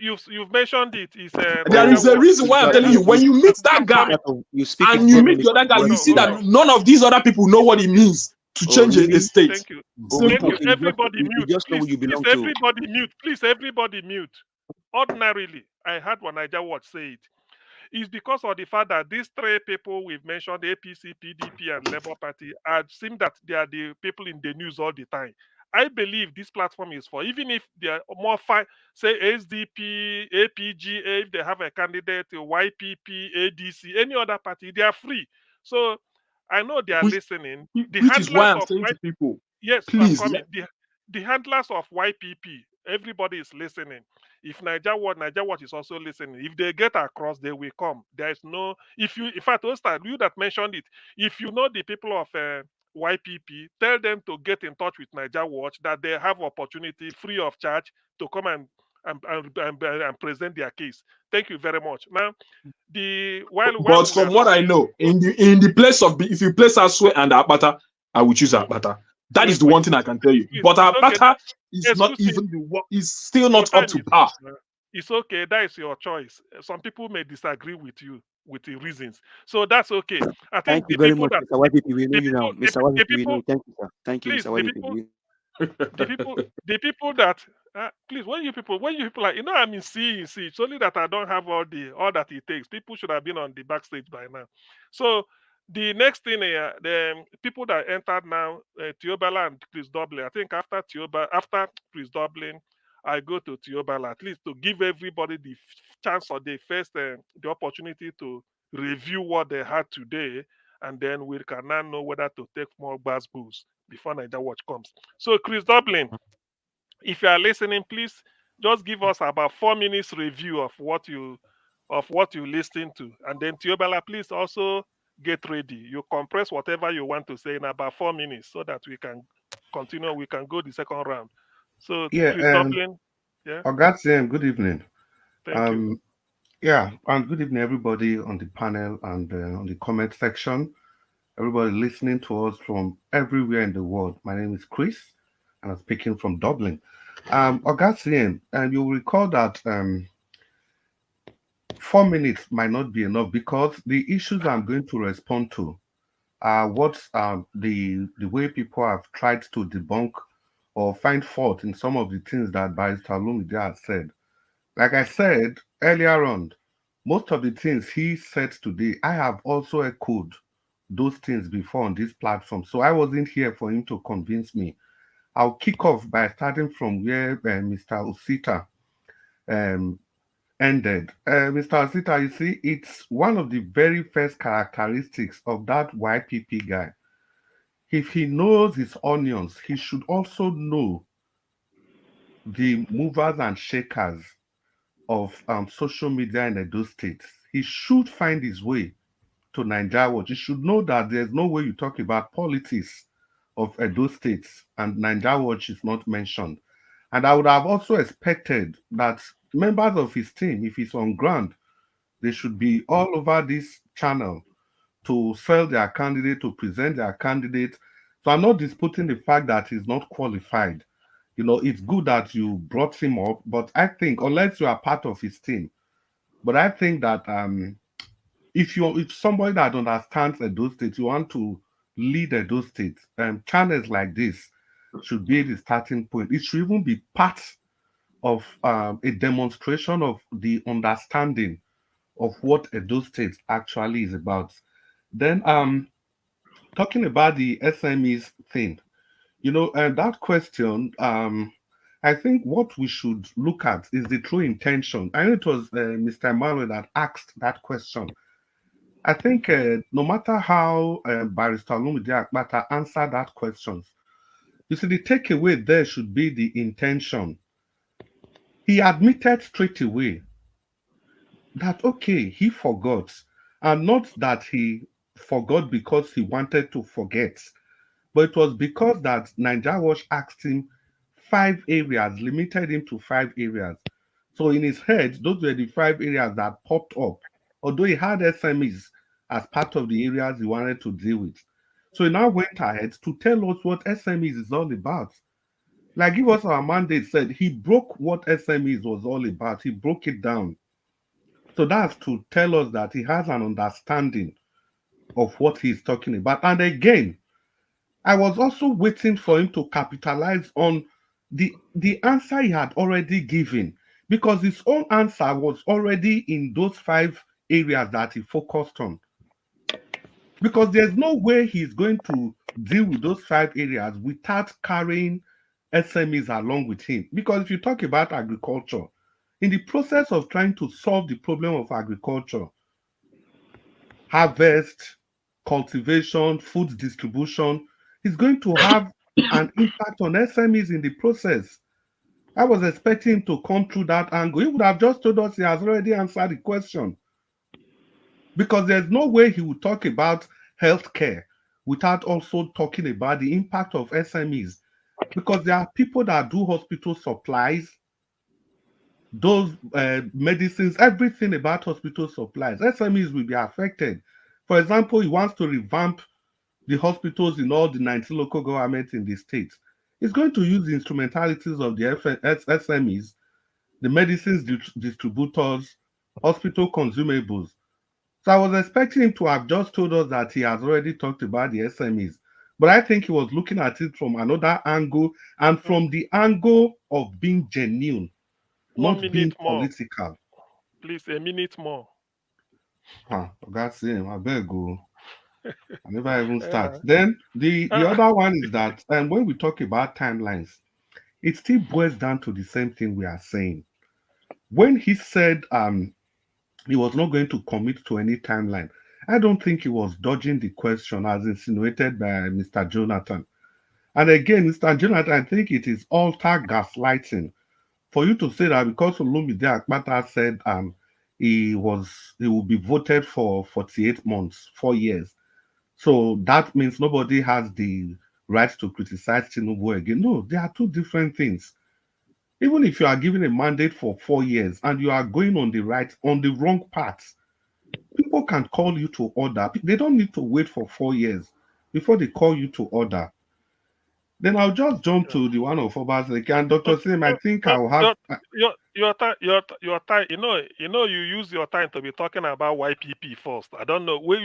You've mentioned it. There is a reason why I'm telling you. When you meet that guy and you meet the other guy, you see that none of these other people know what it means to change a state. Thank you. Simple. Thank you. Everybody mute. Everybody mute. Please, everybody mute. Ordinarily, I heard one Niger Watch say it. It's because of the fact that these three people we've mentioned, APC, PDP, and Labour Party, seem that they are the people in the news all the time. I believe this platform is for, even if they are more say SDP, APG, if they have a candidate, YPP, ADC, any other party, they are free. So I know they are listening. Which is why I'm saying to people, yes, please, I'm coming. The handlers of YPP, everybody is listening. If Niger Watch is also listening. If they get across, they will come. There is no, in fact, Osta, you that mentioned it, if you know the people of YPP, tell them to get in touch with Niger Watch, that they have opportunity free of charge to come and present their case. Thank you very much. Now, but from what I know, in the place of, if you place Aswe and Akpata, I will choose Akpata. That is the one thing I can tell you. But Akpata is not even is still not up to par. It's okay. That is your choice. Some people may disagree with you with the reasons, so that's okay. I think thank you very much, Mr. YPP. We know you now, Mr. YPP. We know. Thank you, sir. Thank you, Mr. YPP. The people that please, when you people are, I'm in C. It's only that I don't have all that it takes. People should have been on the backstage by now. So The next thing, the people that entered now, Tiobala and Chris Dublin. I think after Chris Dublin, I go to Tiobala at least to give everybody the chance or the first the opportunity to review what they had today, and then we can now know whether to take more bus boosts before Niger Watch comes. So Chris Dublin, if you are listening, please just give us about 4 minutes review of what you listened to, and then Tiobala, please also get ready. You compress whatever you want to say in about 4 minutes so that we can continue. We can go the second round. So Yeah, Chris Dublin, yeah, Ogatsian, good evening. thank you. Yeah, and good evening, everybody on the panel and on the comment section. Everybody listening to us from everywhere in the world. My name is Chris, and I'm speaking from Dublin. Ogatsian, and you'll recall that 4 minutes might not be enough because the issues I'm going to respond to are what the way people have tried to debunk or find fault in some of the things that Barrister Olumide has said. Like I said earlier on, most of the things he said today, I have also echoed those things before on this platform. So I wasn't here for him to convince me. I'll kick off by starting from where Mr. Osita um, ended. Mr. Osita, you see, it's one of the very first characteristics of that YPP guy. If he knows his onions, he should also know the movers and shakers of social media in Edo State. He should find his way to Nigeria Watch. He should know that there's no way you talk about politics of Edo State and Nigeria Watch is not mentioned. And I would have also expected that members of his team, if he's on ground, they should be all over this channel to sell their candidate, to present their candidate. So I'm not disputing the fact that he's not qualified. You know, it's good that you brought him up, but I think unless you are part of his team, but I think that if somebody that understands Edo State, you want to lead Edo State, channels like this should be the starting point. It should even be part of a demonstration of the understanding of what Edo State actually is about. Then talking about the SMEs thing, you know, that question, I think what we should look at is the true intention. I know it was Mr. Emmanuel that asked that question. I think no matter how Barrister Olumide Akpata answered that question, you see, the takeaway there should be the intention. He admitted straight away that, okay, he forgot, and not that he forgot because he wanted to forget, but it was because that Nigeria Watch asked him 5 areas, limited him to 5 areas. So in his head, those were the 5 areas that popped up, although he had SMEs as part of the areas he wanted to deal with. So he now went ahead to tell us what SMEs is all about. Like it was our mandate said, he broke what SMEs was all about. He broke it down. So that's to tell us that he has an understanding of what he's talking about. And again, I was also waiting for him to capitalize on the answer he had already given, because his own answer was already in those 5 areas that he focused on. Because there's no way he's going to deal with those 5 areas without carrying SMEs along with him. Because if you talk about agriculture, in the process of trying to solve the problem of agriculture, harvest, cultivation, food distribution, is going to have an impact on SMEs in the process. I was expecting him to come through that angle. He would have just told us he has already answered the question. Because there's no way he would talk about healthcare without also talking about the impact of SMEs. Because there are people that do hospital supplies, those medicines, everything about hospital supplies. SMEs will be affected. For example, he wants to revamp the hospitals in all the 19 local governments in the state. It's going to use the instrumentalities of the SMEs, the medicines distributors, hospital consumables. So I was expecting him to have just told us that he has already talked about the SMEs. But I think he was looking at it from another angle and from the angle of being genuine, 1 not being minute more, political. please. A minute more. That's him. I beg you. I never even start. Then the other one is that, and when we talk about timelines, it still boils down to the same thing we are saying. When he said he was not going to commit to any timeline, I don't think he was dodging the question as insinuated by Mr. Jonathan. And again, Mr. Jonathan, I think it is alter gaslighting for you to say that because Olumide Akpata said he will be voted for 48 months, 4 years. So that means nobody has the right to criticize Tinubu again. No, there are two different things. Even if you are given a mandate for 4 years and you are going on the wrong path, people can call you to order. They don't need to wait for 4 years before they call you to order. Then I'll just jump to the one of Obaseki and Dr. Sim. I think I'll have. Your time. You use your time to be talking about YPP first. I don't know where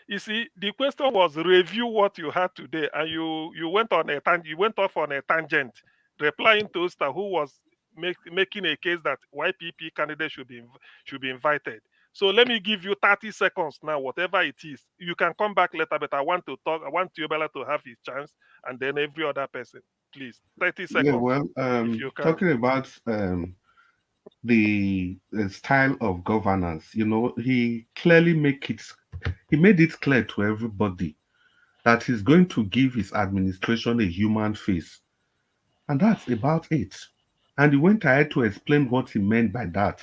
you see, the question was review what you had today, and you went off on a tangent, replying to Oster, who was making a case that YPP candidates should be invited. So let me give you 30 seconds now, whatever it is. You can come back later, but I want Yobela to have his chance, and then every other person. Please, 30 seconds. Yeah, well, if you can. talking about the style of governance, he clearly made it clear to everybody that he's going to give his administration a human face. And that's about it. And he went ahead to explain what he meant by that.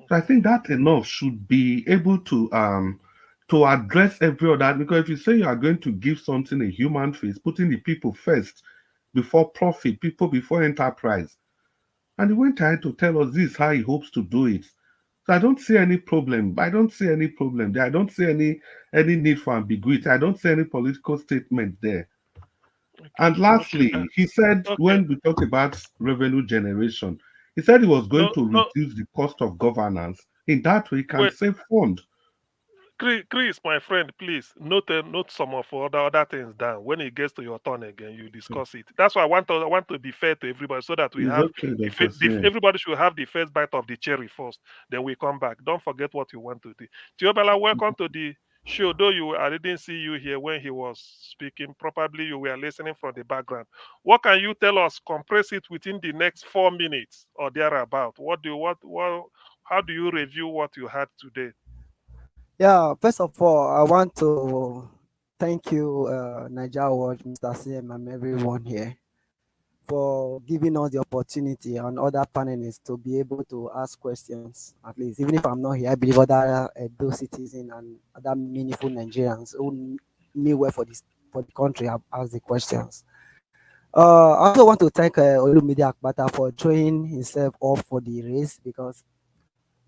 So I think that enough should be able to address every other, because if you say you are going to give something a human face, putting the people first before profit, people before enterprise. And he went ahead to tell us this how he hopes to do it. So I don't see any problem. I don't see any problem there. I don't see any need for ambiguity. I don't see any political statement there. And lastly, he said when we talk about revenue generation, he said he was going to reduce the cost of governance. In that way, he can save fund. Chris, my friend, please note some of other things down. When it gets to your turn again, you discuss it. That's why I want to be fair to everybody, so that everybody should have the first bite of the cherry first. Then we come back. Don't forget what you want to do. Tiobela, welcome to the show. Though I didn't see you here when he was speaking. Probably you were listening from the background. What can you tell us? Compress it within the next 4 minutes or thereabout. How do you review what you had today? Yeah, first of all, I want to thank you, Niger Watch, Mr. CM, and everyone here for giving us the opportunity and other panelists to be able to ask questions. At least, even if I'm not here, I believe other those citizens and other meaningful Nigerians who mean well for the country have asked the questions. I also want to thank Olumide Akpata for throwing himself off for the race, because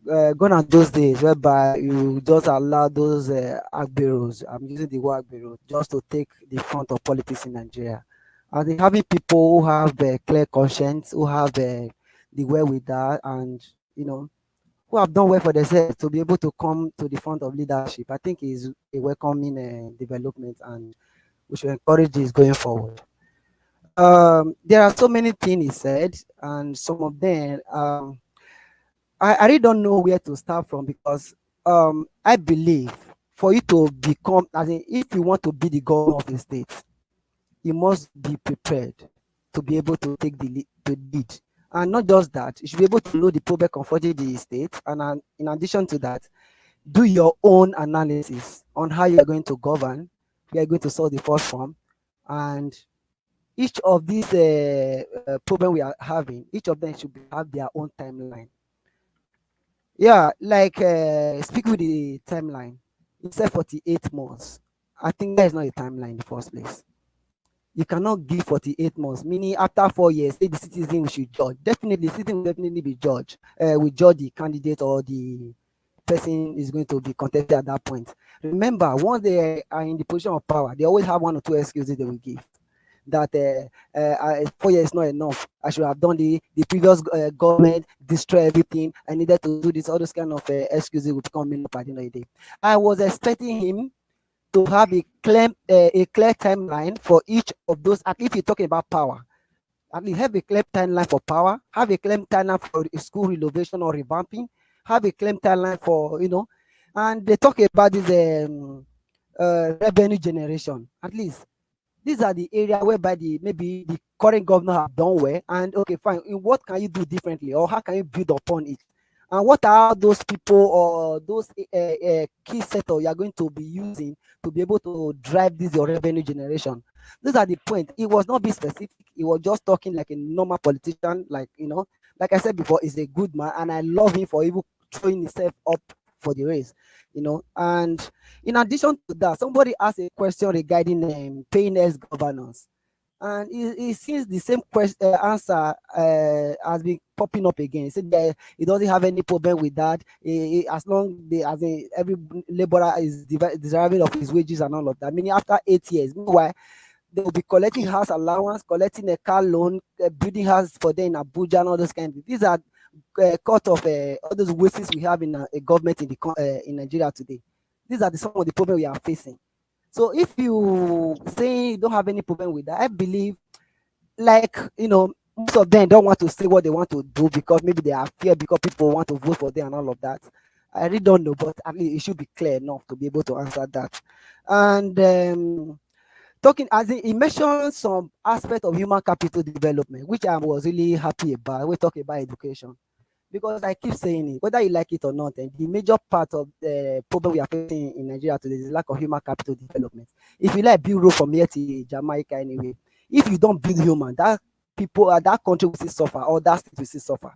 gone are those days whereby you just allow those agberos, I'm using the word agbero, just to take the front of politics in Nigeria. I think having people who have a clear conscience, who have the wherewithal, and who have done well for themselves to be able to come to the front of leadership, I think is a welcoming development, and we should encourage this going forward. There are so many things he said, and some of them I really don't know where to start from, because I believe for you to become, if you want to be the governor of the state, you must be prepared to be able to take the lead. And not just that, you should be able to know the problem confronting the state, and in addition to that, do your own analysis on how you are going to govern, you are going to solve the first form, and each of these problems we are having, each of them should have their own timeline. Yeah, like speaking with the timeline, it said 48 months. I think that is not a timeline in the first place. You cannot give 48 months, meaning after 4 years, say the citizen should judge. Definitely, the citizen will definitely be judged. We judge the candidate or the person is going to be contested at that point. Remember, once they are in the position of power, they always have 1 or 2 excuses they will give. That 4 years is not enough. I should have done the previous government, destroy everything. I needed to do this. All those kind of excuses will become up at the end of the day. I was expecting him to have a clear timeline for each of those. At least if you're talking about power, at least have a clear timeline for power. Have a clear timeline for school renovation or revamping. Have a clear timeline for and they talk about this revenue generation. At least these are the area whereby maybe the current governor have done well, and okay, fine. What can you do differently, or how can you build upon it? And what are those people or those key sectors you are going to be using to be able to drive this your revenue generation? These are the point. It was not be specific. It was just talking like a normal politician. Like like I said before, he's a good man, and I love him for even throwing himself up for the race. And in addition to that, somebody asked a question regarding paying as governance, and it seems the same question answer has been popping up again. He said that he doesn't have any problem with that, as long as every laborer is deserving of his wages and all of that. Meaning after 8 years, meanwhile they will be collecting house allowance, collecting a car loan, building house for them in Abuja and all those kind of things. These are cut of all those wastes we have in a government in Nigeria today. These are some of the problems we are facing. So if you say you don't have any problem with that, I believe, like, most of them don't want to say what they want to do because maybe they are fear because people want to vote for them and all of that. I really don't know, but at least it should be clear enough to be able to answer that. And talking as he mentioned some aspect of human capital development, which I was really happy about. We talk about education, because I keep saying it, whether you like it or not, and the major part of the problem we are facing in Nigeria today is the lack of human capital development. If you like build road from here to Jamaica anyway, if you don't build human, that country will still suffer, or that state will still suffer.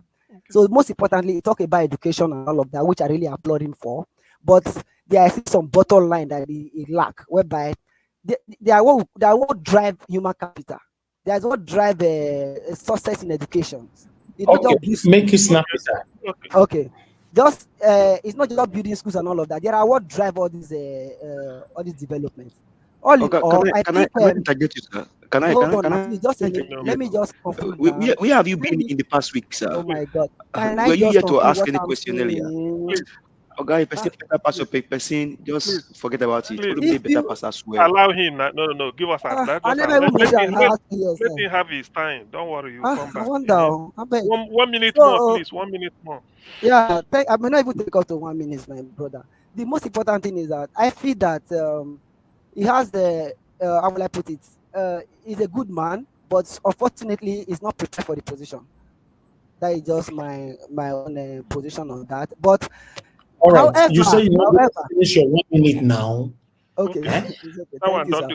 So most importantly, talk about education and all of that, which I really applaud him for. But there is some bottom line that he lack, whereby they are what drive human capital. There's what drive success in education. It's not Okay, just make it snappy, sir. Okay, just it's not just building schools and all of that. There are what drive all these developments. All in Okay, all, I think. can I interject you, sir? Hold on, please, just a minute. Let me just conclude. Where have you been in the past week, sir? Oh my God! Can I Were you just here to conclude ask what any I'm question earlier? saying? Okay, if person better pass your person, just forget about it. Please, Olumide better pass as well. allow him. No. Give us that. I Just never even mentioned last year. let him have his time. Don't worry, you come I back. wonder. I beg. 1 minute more, So please. 1 minute more. yeah, I may not even take up to 1 minute, my brother. The most important thing is that I feel that he has the how will I put it? He's a good man, but unfortunately, he's not prepared for the position. That is just my own position on that. But All right, however, you say you want to finish your 1 minute now. Okay. That Thank one, you, sir.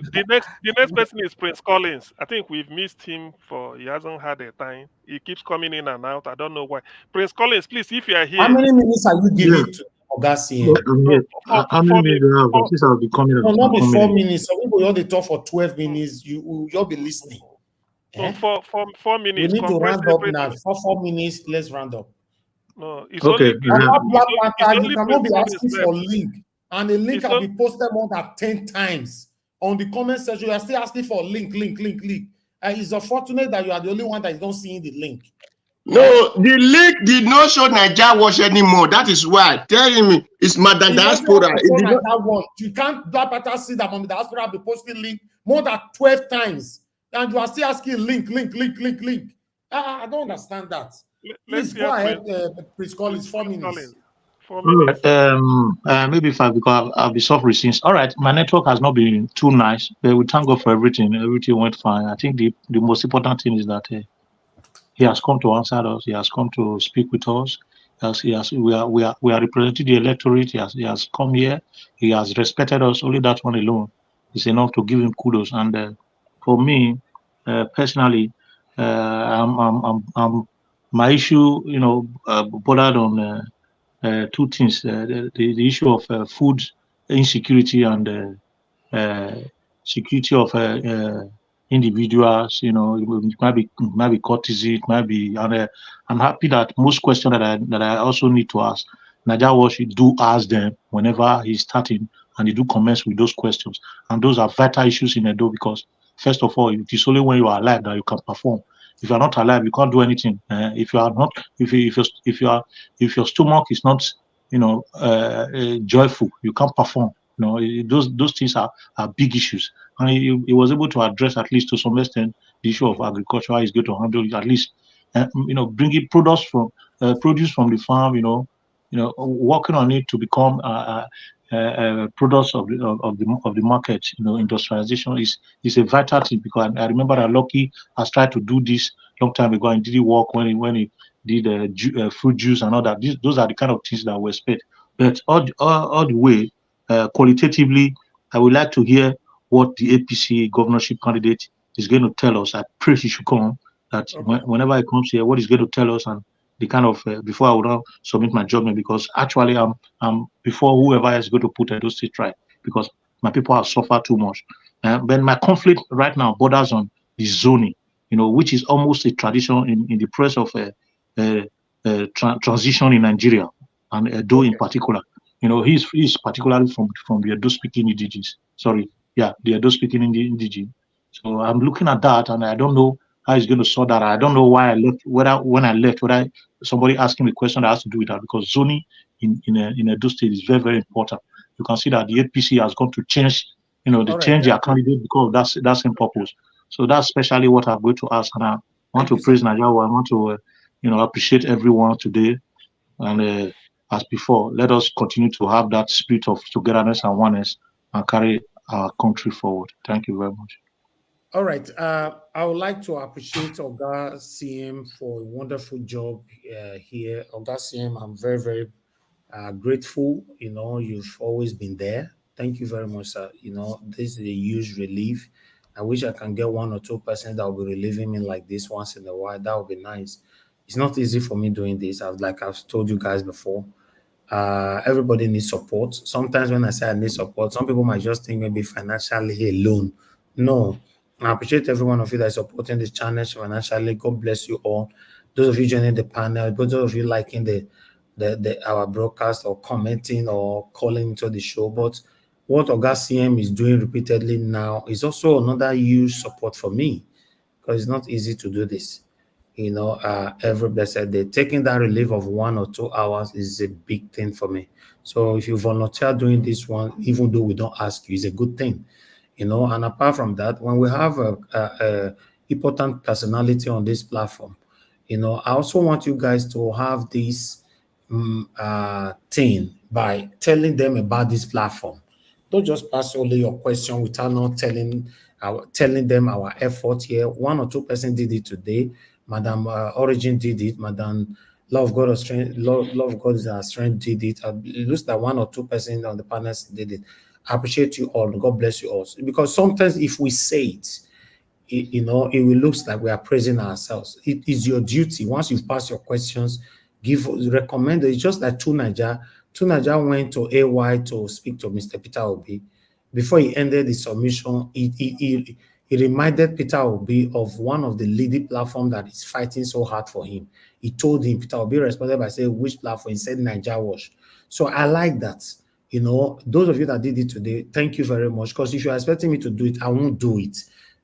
the next person is Prince Collins. I think we've missed him he hasn't had a time. He keeps coming in and out. I don't know why. Prince Collins, please, if you are here. How many minutes are you giving to Augustine? How many minutes do you have? Since I'll be coming. No, not be 4 minutes. Some people only talk for 12 minutes. You'll be listening. No, 4 minutes. We need to round up now. 4 minutes. Let's round up. No, it's okay. only. You cannot be asking for link, and the link will be posted more than 10 times on the comment section. You are still asking for link. It's unfortunate that you are the only one that is not seeing the link. No, the link did not show Naija Watch anymore. That is why. Tell him it's Mother Diaspora. You can't see that Mother Diaspora will be posting link more than 12 times, and you are still asking link. I don't understand that. Please go ahead, please call it 4 minutes. 4 minutes. Maybe if I'll be soft since. All right, my network has not been too nice, but we thank God for everything. Everything went fine. I think the most important thing is that he has come to answer us. He has come to speak with us. We are representing the electorate. He has come here. He has respected us. Only that one alone is enough to give him kudos. And for me, personally, I'm my issue, bordered on two things: the issue of food insecurity and security of individuals. It might be courtesy, it might be. And I'm happy that most questions that I also need to ask, Naija Watch do ask them whenever he's starting, and they do comments with those questions. And those are vital issues in Edo, because first of all, it is only when you are alive that you can perform. If you are not alive, you can't do anything. If you are not, if your stomach is not, joyful, you can't perform. Those things are big issues, and he was able to address, at least to some extent, the issue of agriculture. He's going to handle it, at least, bringing produce from the farm. Working on it to become products of the market. Industrialization is a vital thing, because I remember that Lucky has tried to do this long time ago and didn't work when he did fruit juice and all that. Those are the kind of things that we expect. But all the way, qualitatively, I would like to hear what the APC governorship candidate is going to tell us. I pray he should come. That whenever he comes here, what he's going to tell us, and the kind of before I will now submit my judgment, because actually I'm before whoever is going to put Edo State right, because my people have suffered too much. But my conflict right now borders on the zoning, which is almost a tradition in the press of transition in Nigeria, and Edo in particular. He's particularly from the Edo speaking indigenous. Sorry, yeah, the Edo speaking indigenous. So I'm looking at that, and I don't know how he's going to sort that. I don't know why I left. Whether somebody asking me a question that has to do with that, because zoning in Edo State is very, very important. You can see that the APC has gone to change, they change their candidate because of that same purpose. So that's especially what I'm going to ask. And I want to praise Nigeria. I want to, appreciate everyone today. And as before, let us continue to have that spirit of togetherness and oneness and carry our country forward. Thank you very much. All right. I would like to appreciate Oga CM for a wonderful job here. Oga CM, I'm very, very grateful. You've always been there. Thank you very much, sir. This is a huge relief. I wish I can get 1 or 2% that will be relieving me like this once in a while. That would be nice. It's not easy for me doing this. I've told you guys before. Everybody needs support. Sometimes when I say I need support, some people might just think maybe financially alone. No. I appreciate every one of you that is supporting this channel financially. God bless you all. Those of you joining the panel, those of you liking our broadcast or commenting or calling into the show. But what Oga CM is doing repeatedly now is also another huge support for me, because it's not easy to do this. Every blessed day. Taking that relief of 1 or 2 hours is a big thing for me. So if you volunteer doing this one, even though we don't ask you, it's a good thing. And apart from that, when we have a important personality on this platform, I also want you guys to have this thing by telling them about this platform. Don't just pass only your question without not telling them our effort here. 1 or 2% did it today. Madam Origin did it. Madam Love God of Strength, Love God is our strength did it. It looks like 1 or 2% on the panels did it. I appreciate you all. God bless you all. Because sometimes if we say it, it will look like we are praising ourselves. It is your duty. Once you've passed your questions, recommend it. It's just like Tunaja went to AY to speak to Mr. Peter Obi. Before he ended the submission, he reminded Peter Obi of one of the leading platforms that is fighting so hard for him. He told him, Peter Obi responded by saying, which platform? He said, Naija Wash. So I like that. Those of you that did it today, thank you very much. Because if you're expecting me to do it, I won't do it.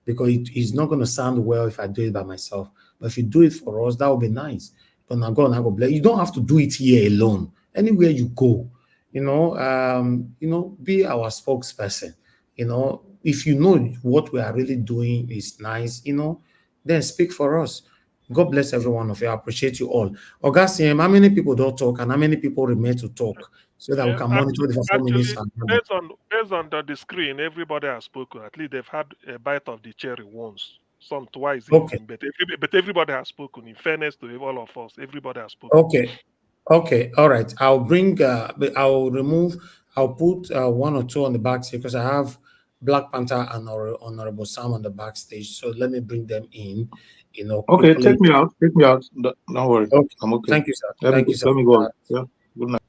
Because it's not going to sound well if I do it by myself. But if you do it for us, that would be nice. But now God, bless you. Don't have to do it here alone. Anywhere you go, be our spokesperson. If you know what we are really doing is nice, then speak for us. God bless every one of you. I appreciate you all. Oga CM, how many people don't talk and how many people remain to talk so that we can monitor the 4 minutes? Based on the screen, everybody has spoken. At least they've had a bite of the cherry once, some twice, okay. Even, but everybody has spoken. In fairness to all of us, everybody has spoken. Okay. All right. I'll bring. I'll put 1 or 2 on the backstage because I have Black Panther and Honorable Sam on the backstage. So let me bring them in. Okay, take me out. Don't worry. Okay. I'm okay. Thank you, sir. Thank you, sir. Let me go. Yeah. Good night.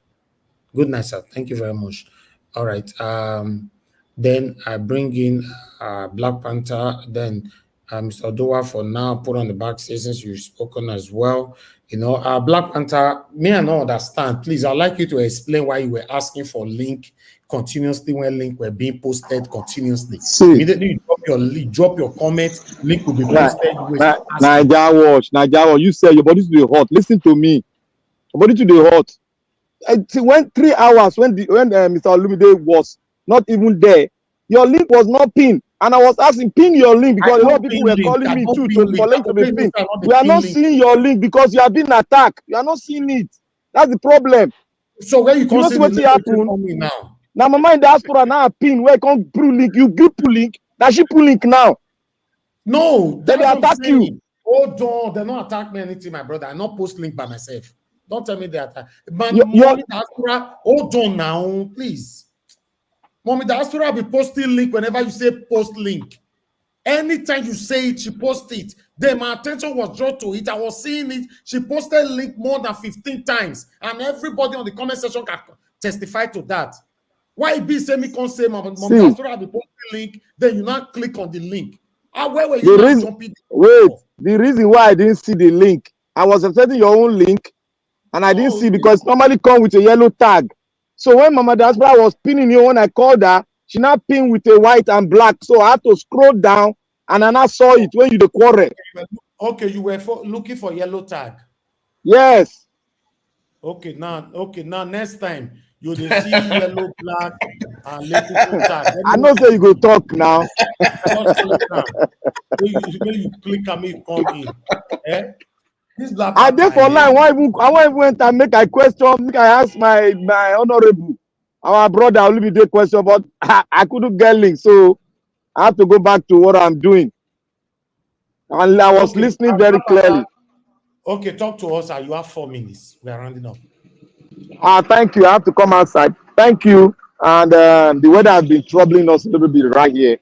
Good night, sir. Thank you very much. All right. Then I bring in Black Panther. Then Mr. Odowa for now put on the backstage since you've spoken as well. Black Panther, may I not understand. Please, I'd like you to explain why you were asking for link continuously when link were being posted continuously. Immediately you drop your comment, link will be posted. Naija Watch, you say your body to the hot. Listen to me. Your body to the hot. When 3 hours when Mr. Olumide was not even there, your link was not pinned. And I was asking, pin your link because a lot of people were calling me too for link to be pinned. We are not seeing your link because you have been attacked. You are not seeing it. That's the problem. So where you know what happen? now? Now mama in diaspora now pin where can't pull link. You give pull link. Now she pull link now. No, They that's what I'm attack you. saying. Hold on, they don't attack me anything, my brother. I not post link by myself. Don't tell me they attack. But mommy diaspora, hold on now, please. Mommy diaspora be posting link whenever you say post link. Anytime you say it, she post it. Then my attention was drawn to it. I was seeing it. She posted link more than 15 times. And everybody on the comment section can testify to that. Why be say me can't say mommy diaspora be posting link, then you not click on the link. Where were you not jumping? Wait, the reason why I didn't see the link, I was expecting your own link, and I didn't see because normally come with a yellow tag. So when Mama Diaspora was pinning you, when I called her, she now pinned with a white and black. So I had to scroll down, and I now saw it when you the quarrel. Okay, you were looking for yellow tag. Yes. Okay, now next time you will see yellow, black, and little tag. I know say you go talk now. When you click on me, come in. This black I did for line. I won't even enter, make a question, make I ask my honorable, our brother Olumide the question, but I couldn't get link, so I have to go back to what I'm doing. And I was listening very clearly. Okay, talk to us. You have 4 minutes. We are rounding up. Thank you. I have to come outside. Thank you. And the weather has been troubling us a little bit right here.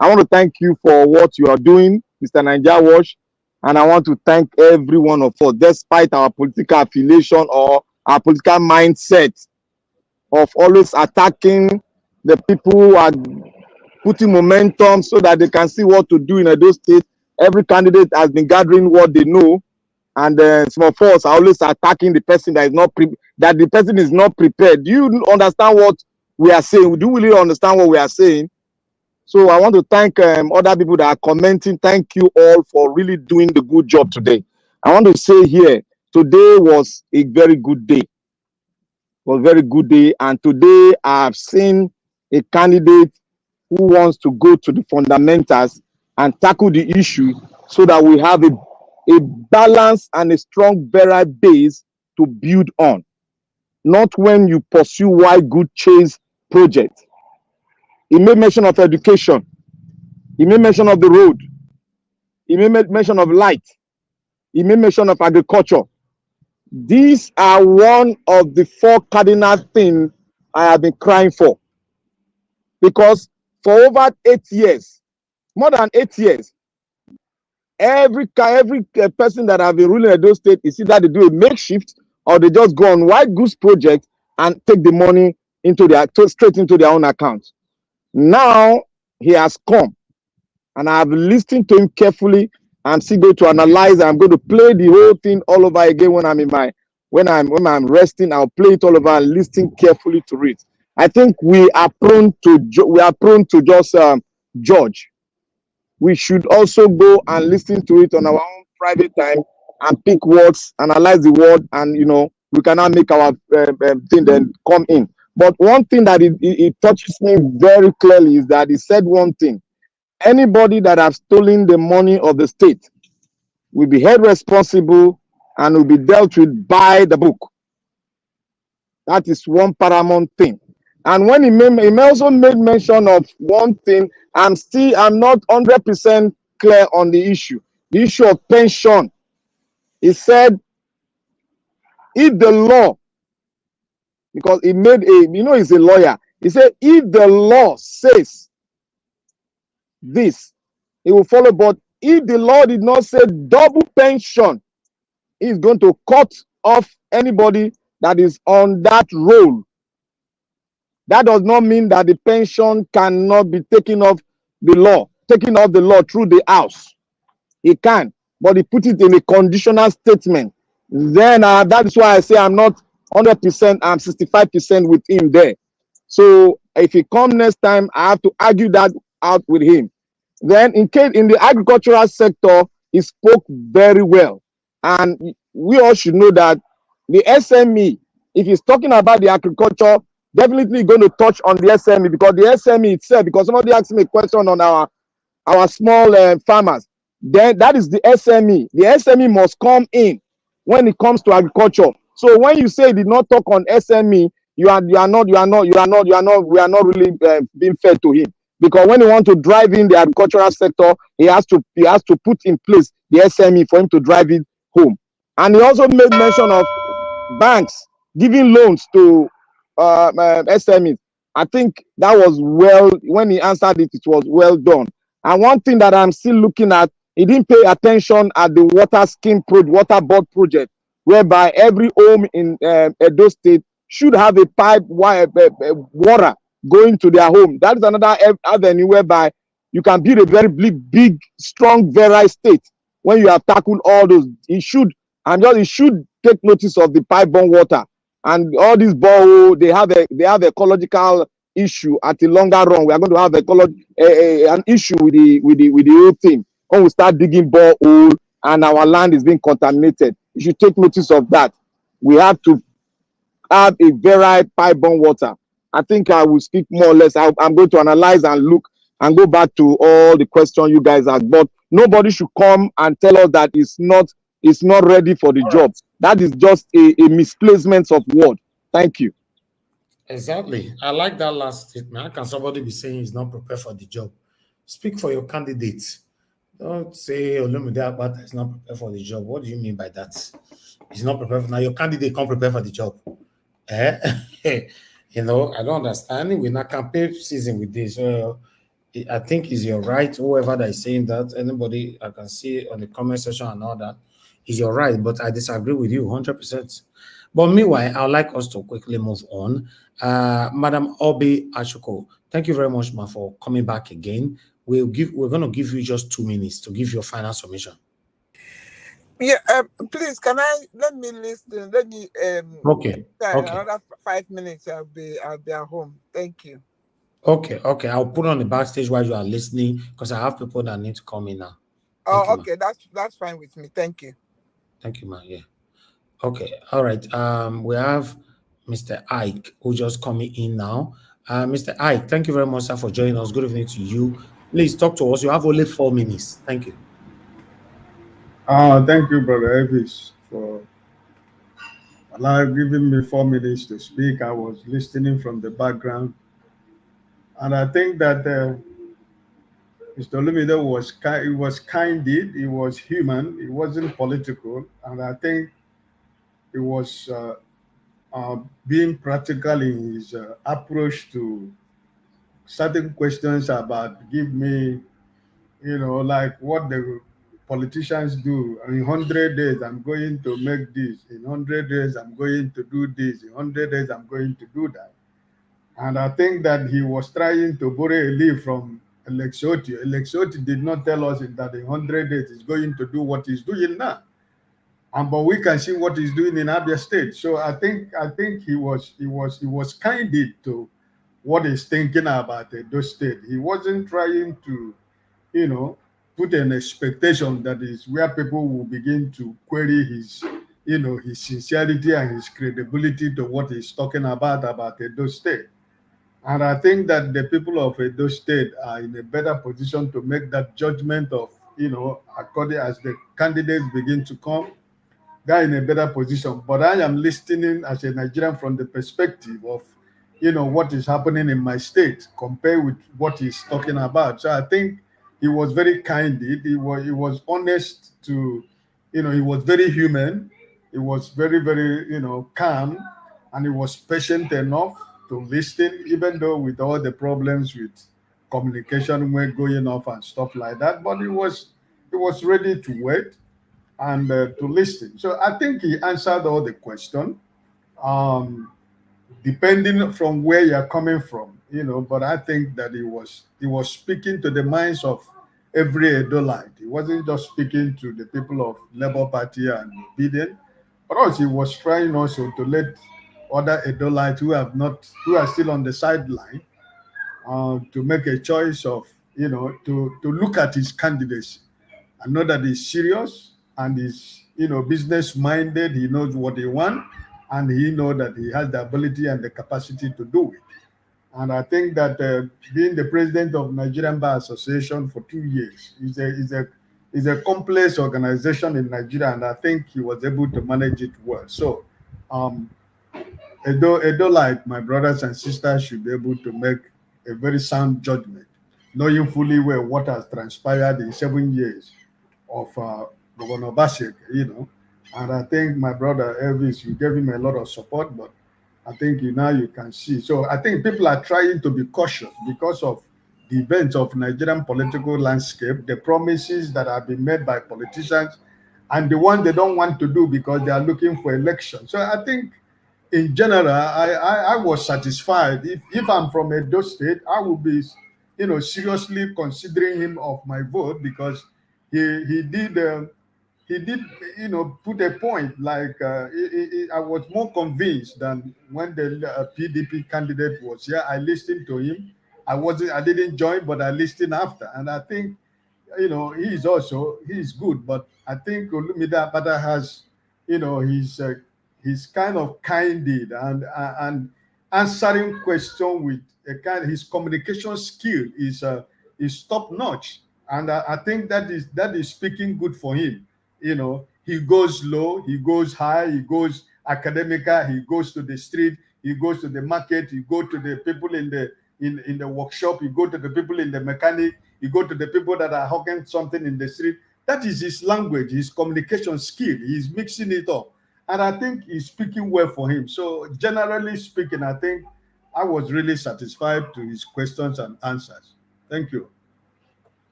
I want to thank you for what you are doing, Mr. Naija Wash. And I want to thank every one of us, despite our political affiliation or our political mindset of always attacking the people who are putting momentum so that they can see what to do in Edo State. Every candidate has been gathering what they know. And some of us are always attacking the person that is not that the person is not prepared. Do you understand what we are saying? Do you really understand what we are saying? So I want to thank other people that are commenting. Thank you all for really doing the good job today. I want to say here, today was a very good day. Was a very good day. And today I have seen a candidate who wants to go to the fundamentals and tackle the issue so that we have a balanced and a strong, better base to build on. Not when you pursue white good chase project. He made mention of education. He made mention of the road. He made mention of light. He made mention of agriculture. These are one of the 4 cardinal things I have been crying for. Because for over 8 years, more than 8 years, every person that have been ruling Edo State is either they do a makeshift or they just go on white goods project and take the money into straight into their own account. Now he has come, and I have listened to him carefully. I'm still going to analyze. I'm going to play the whole thing all over again when I'm in my when I'm resting. I'll play it all over and listen carefully to it. I think we are prone to just judge. We should also go and listen to it on our own private time and pick words, analyze the word, and we cannot make our thing then come in. But one thing that it touches me very clearly is that he said one thing: anybody that has stolen the money of the state will be held responsible and will be dealt with by the book. That is one paramount thing. And when he also made mention of one thing, I'm not 100% clear on the issue of pension. He said, if the law, because he made he's a lawyer. He said, if the law says this, he will follow. But if the law did not say double pension, he's going to cut off anybody that is on that roll. That does not mean that the pension cannot be taken off the law through the house. He can, but he put it in a conditional statement. Then that is why I say I'm not 100%, I'm 65% with him there. So if he comes next time, I have to argue that out with him. Then in the agricultural sector, he spoke very well. And we all should know that the SME, if he's talking about the agriculture, definitely going to touch on the SME, because the SME itself, because somebody asked me a question on our small farmers, then that is the SME. The SME must come in when it comes to agriculture. So when you say he did not talk on SME, we are not really being fair to him, because when he want to drive in the agricultural sector, he has to put in place the SME for him to drive it home. And he also made mention of banks giving loans to SMEs. I think that was well, when he answered it, it was well done. And one thing that I'm still looking at, he didn't pay attention at the water board project, whereby every home in Edo State should have a pipe water going to their home. That is another avenue whereby you can build a very big, strong, virile state when you have tackled all those. It should take notice of the pipe-borne water and all these boreholes. They have ecological issue at the longer run. We are going to have an issue with the whole thing when we start digging borehole and our land is being contaminated. You should take notice of that. We have to have a very pipe-borne water. I think I will speak more or less. I'm going to analyze and look and go back to all the questions you guys have. But nobody should come and tell us that it's not ready for the job. That is just a misplacement of word. Thank you. Exactly. I like that last statement. How can somebody be saying he's not prepared for the job? Speak for your candidates. Don't say Olumide Akpata is not prepared for the job. What do you mean by that? He's not prepared. Now your candidate can't prepare for the job. You know, I don't understand. We're not campaign season with this. I think is your right. Whoever that is saying that, anybody I can see on the comment section and all that, is your right. But I disagree with you 100%. But meanwhile, I'd like us to quickly move on. Madam Obi Achuko, thank you very much, ma, for coming back again. We're going to give you just 2 minutes to give your final submission. Yeah, please, let me listen. Let me okay. Another 5 minutes. I'll be at home. Thank you. Okay. I'll put on the backstage while you are listening, because I have people that need to come in now. Okay, that's fine with me. Thank you. Thank you, ma. Yeah. Okay. All right. We have Mr. Ike who just coming in now. Mr. Ike, thank you very much, sir, for joining us. Good evening to you. Please talk to us. You have only 4 minutes. Thank you. Thank you, Brother Elvis, for giving me 4 minutes to speak. I was listening from the background, and I think that Mr. Olumide was candid, he was human, he wasn't political, and I think he was being practical in his approach to certain questions about give me, like what the politicians do. In 100 days, I'm going to make this. In 100 days, I'm going to do this. In 100 days, I'm going to do that. And I think that he was trying to borrow a leaf from Electoral. Electoral did not tell us that in 100 days he's going to do what he's doing now. But we can see what he's doing in Abia State. So I think he was candid to what he's thinking about those state. He wasn't trying to, put an expectation that is where people will begin to query his, his sincerity and his credibility to what he's talking about Edo State. And I think that the people of Edo State are in a better position to make that judgment of, according as the candidates begin to come, they're in a better position. But I am listening as a Nigerian from the perspective of, what is happening in my state compared with what he's talking about. So I think he was very candid. He was honest to, he was very human. He was very, very, calm, and he was patient enough to listen, even though with all the problems with communication were going off and stuff like that. But he was ready to wait and to listen. So I think he answered all the questions, depending from where you're coming from, but I think that he was speaking to the minds of every Edolite. He wasn't just speaking to the people of Labour Party and Biden, but also he was trying also to let other Edolites who are still on the sideline to make a choice of, to look at his candidacy and know that he's serious and he's, business minded. He knows what he wants, and he knows that he has the ability and the capacity to do it. And I think that being the president of Nigerian Bar Association for 2 years is a complex organization in Nigeria, and I think he was able to manage it well. So Edo, like my brothers and sisters, should be able to make a very sound judgment, knowing fully well what has transpired in 7 years of Governor Bashir, And I think my brother Elvis, you gave him a lot of support, but I think now you can see. So I think people are trying to be cautious because of the events of Nigerian political landscape, the promises that have been made by politicians, and the one they don't want to do because they are looking for election. So I think in general, I was satisfied. If I'm from Edo State, I would be, seriously considering him of my vote because he did put a point like I was more convinced than when the PDP candidate was here. I listened to him. I didn't join, but I listened after, and I think he's good, but I think Olumide Akpata has, he's kind of candid and answering question with his communication skill is top notch, and I think that is speaking good for him. He goes low, he goes high, he goes academical, he goes to the street, he goes to the market, he go to the people in the workshop, you go to the people in the mechanic, you go to the people that are hawking something in the street. That is his language, his communication skill. He's mixing it up. And I think he's speaking well for him. So generally speaking, I think I was really satisfied to his questions and answers. Thank you.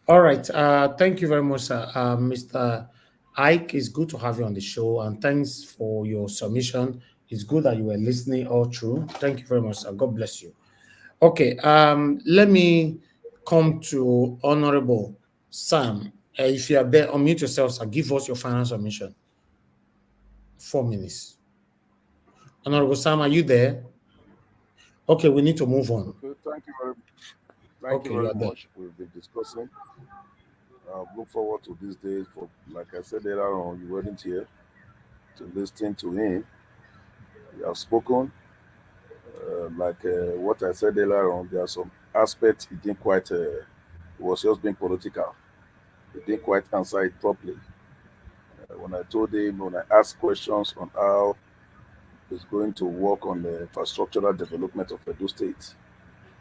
All right. Thank you very much, sir. Mr. Ike, it's good to have you on the show, and thanks for your submission. It's good that you were listening all through. Thank you very much, sir. God bless you. Okay. Let me come to Honorable Sam. If you are there, unmute yourself, sir. Give us your final submission. 4 minutes. Honorable Sam, are you there? Okay, we need to move on. Okay, thank you very much. We've been discussing. Look forward to this day. For like I said earlier on, you weren't here to listen to him. You have spoken. What I said earlier on, there are some aspects he didn't quite. It was just being political. He didn't quite answer it properly. When I asked questions on how he's going to work on the infrastructural development of Edo State,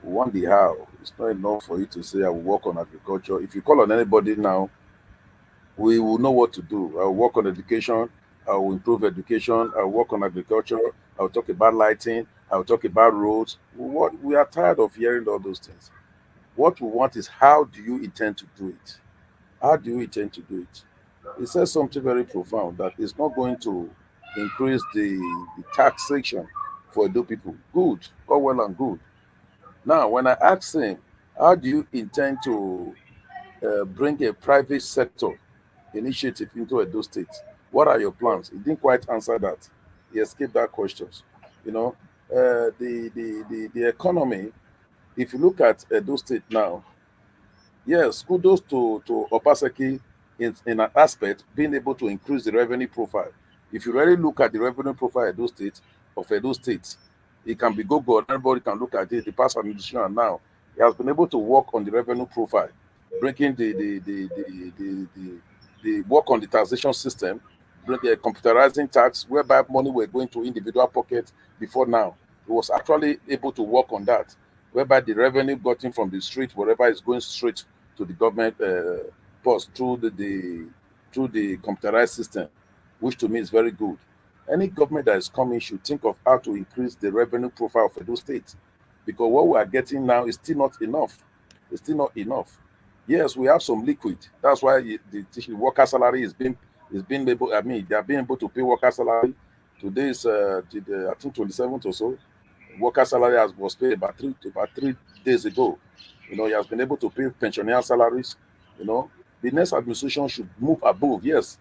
we want the how. It's not enough for you to say I will work on agriculture. If you call on anybody now, we will know what to do. I will work on education. I will improve education. I will work on agriculture. I will talk about lighting. I will talk about roads. We are tired of hearing all those things. What we want is how do you intend to do it? How do you intend to do it? He says something very profound that it's not going to increase the taxation for Edo people. Good, all well and good. Now, when I asked him, how do you intend to bring a private sector initiative into Edo State? What are your plans? He didn't quite answer that. He escaped that question. The economy, if you look at Edo State now, yes, kudos to Obaseki in an aspect, being able to increase the revenue profile. If you really look at the revenue profile of Edo State, it can be Google, everybody can look at it, the past administration, and now he has been able to work on the revenue profile, breaking the work on the taxation system, computerizing tax, whereby money were going to individual pockets before now. He was actually able to work on that, whereby the revenue gotten from the street, wherever is going straight to the government post through the computerized system, which to me is very good. Any government that is coming should think of how to increase the revenue profile of Edo State, because what we are getting now is still not enough. It's still not enough. Yes, we have some liquid. That's why the worker salary is being able. I mean, they are being able to pay worker salary. Today is I think 27th or so. Worker salary was paid about 3 days ago. He has been able to pay pensioner salaries. The next administration should move above. Yes,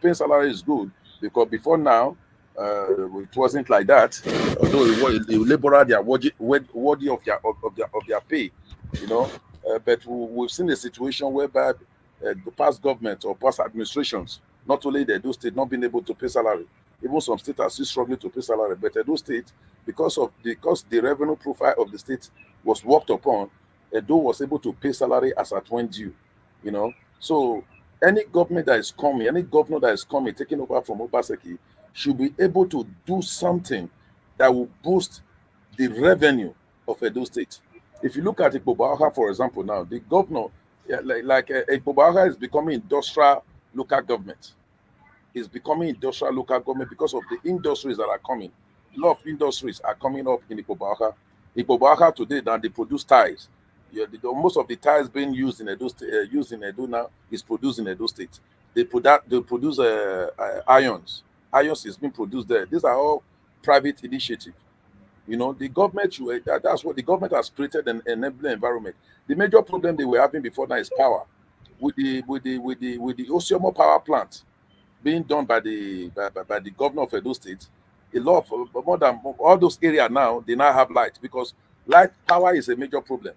paying salary is good, because before now, it wasn't like that. Although the laborer, they are worthy of their pay. But we've seen a situation whereby the past government or past administrations, not only the Edo State not being able to pay salary, even some states are still struggling to pay salary. But Edo State, because the revenue profile of the state was worked upon, Edo was able to pay salary as at when due. So any government that is coming, any governor that is coming, taking over from Obaseki, should be able to do something that will boost the revenue of Edo State. If you look at Ikpobaha, for example, now, the governor, Ikpobaha is becoming industrial local government. Is becoming industrial local government because of the industries that are coming. A lot of industries are coming up in Ikpobaha. Ikpobaha today, now they produce ties. Yeah, most of the ties being used in Edo now is produced in Edo State. They produce ions. Ions is being produced there. These are all private initiatives. You know, the government that's what the government has created an enabling environment. The major problem they were having before now is power. With the Osiomo power plant being done by the governor of Edo State, a lot of more than all those areas now they now have light, because light power is a major problem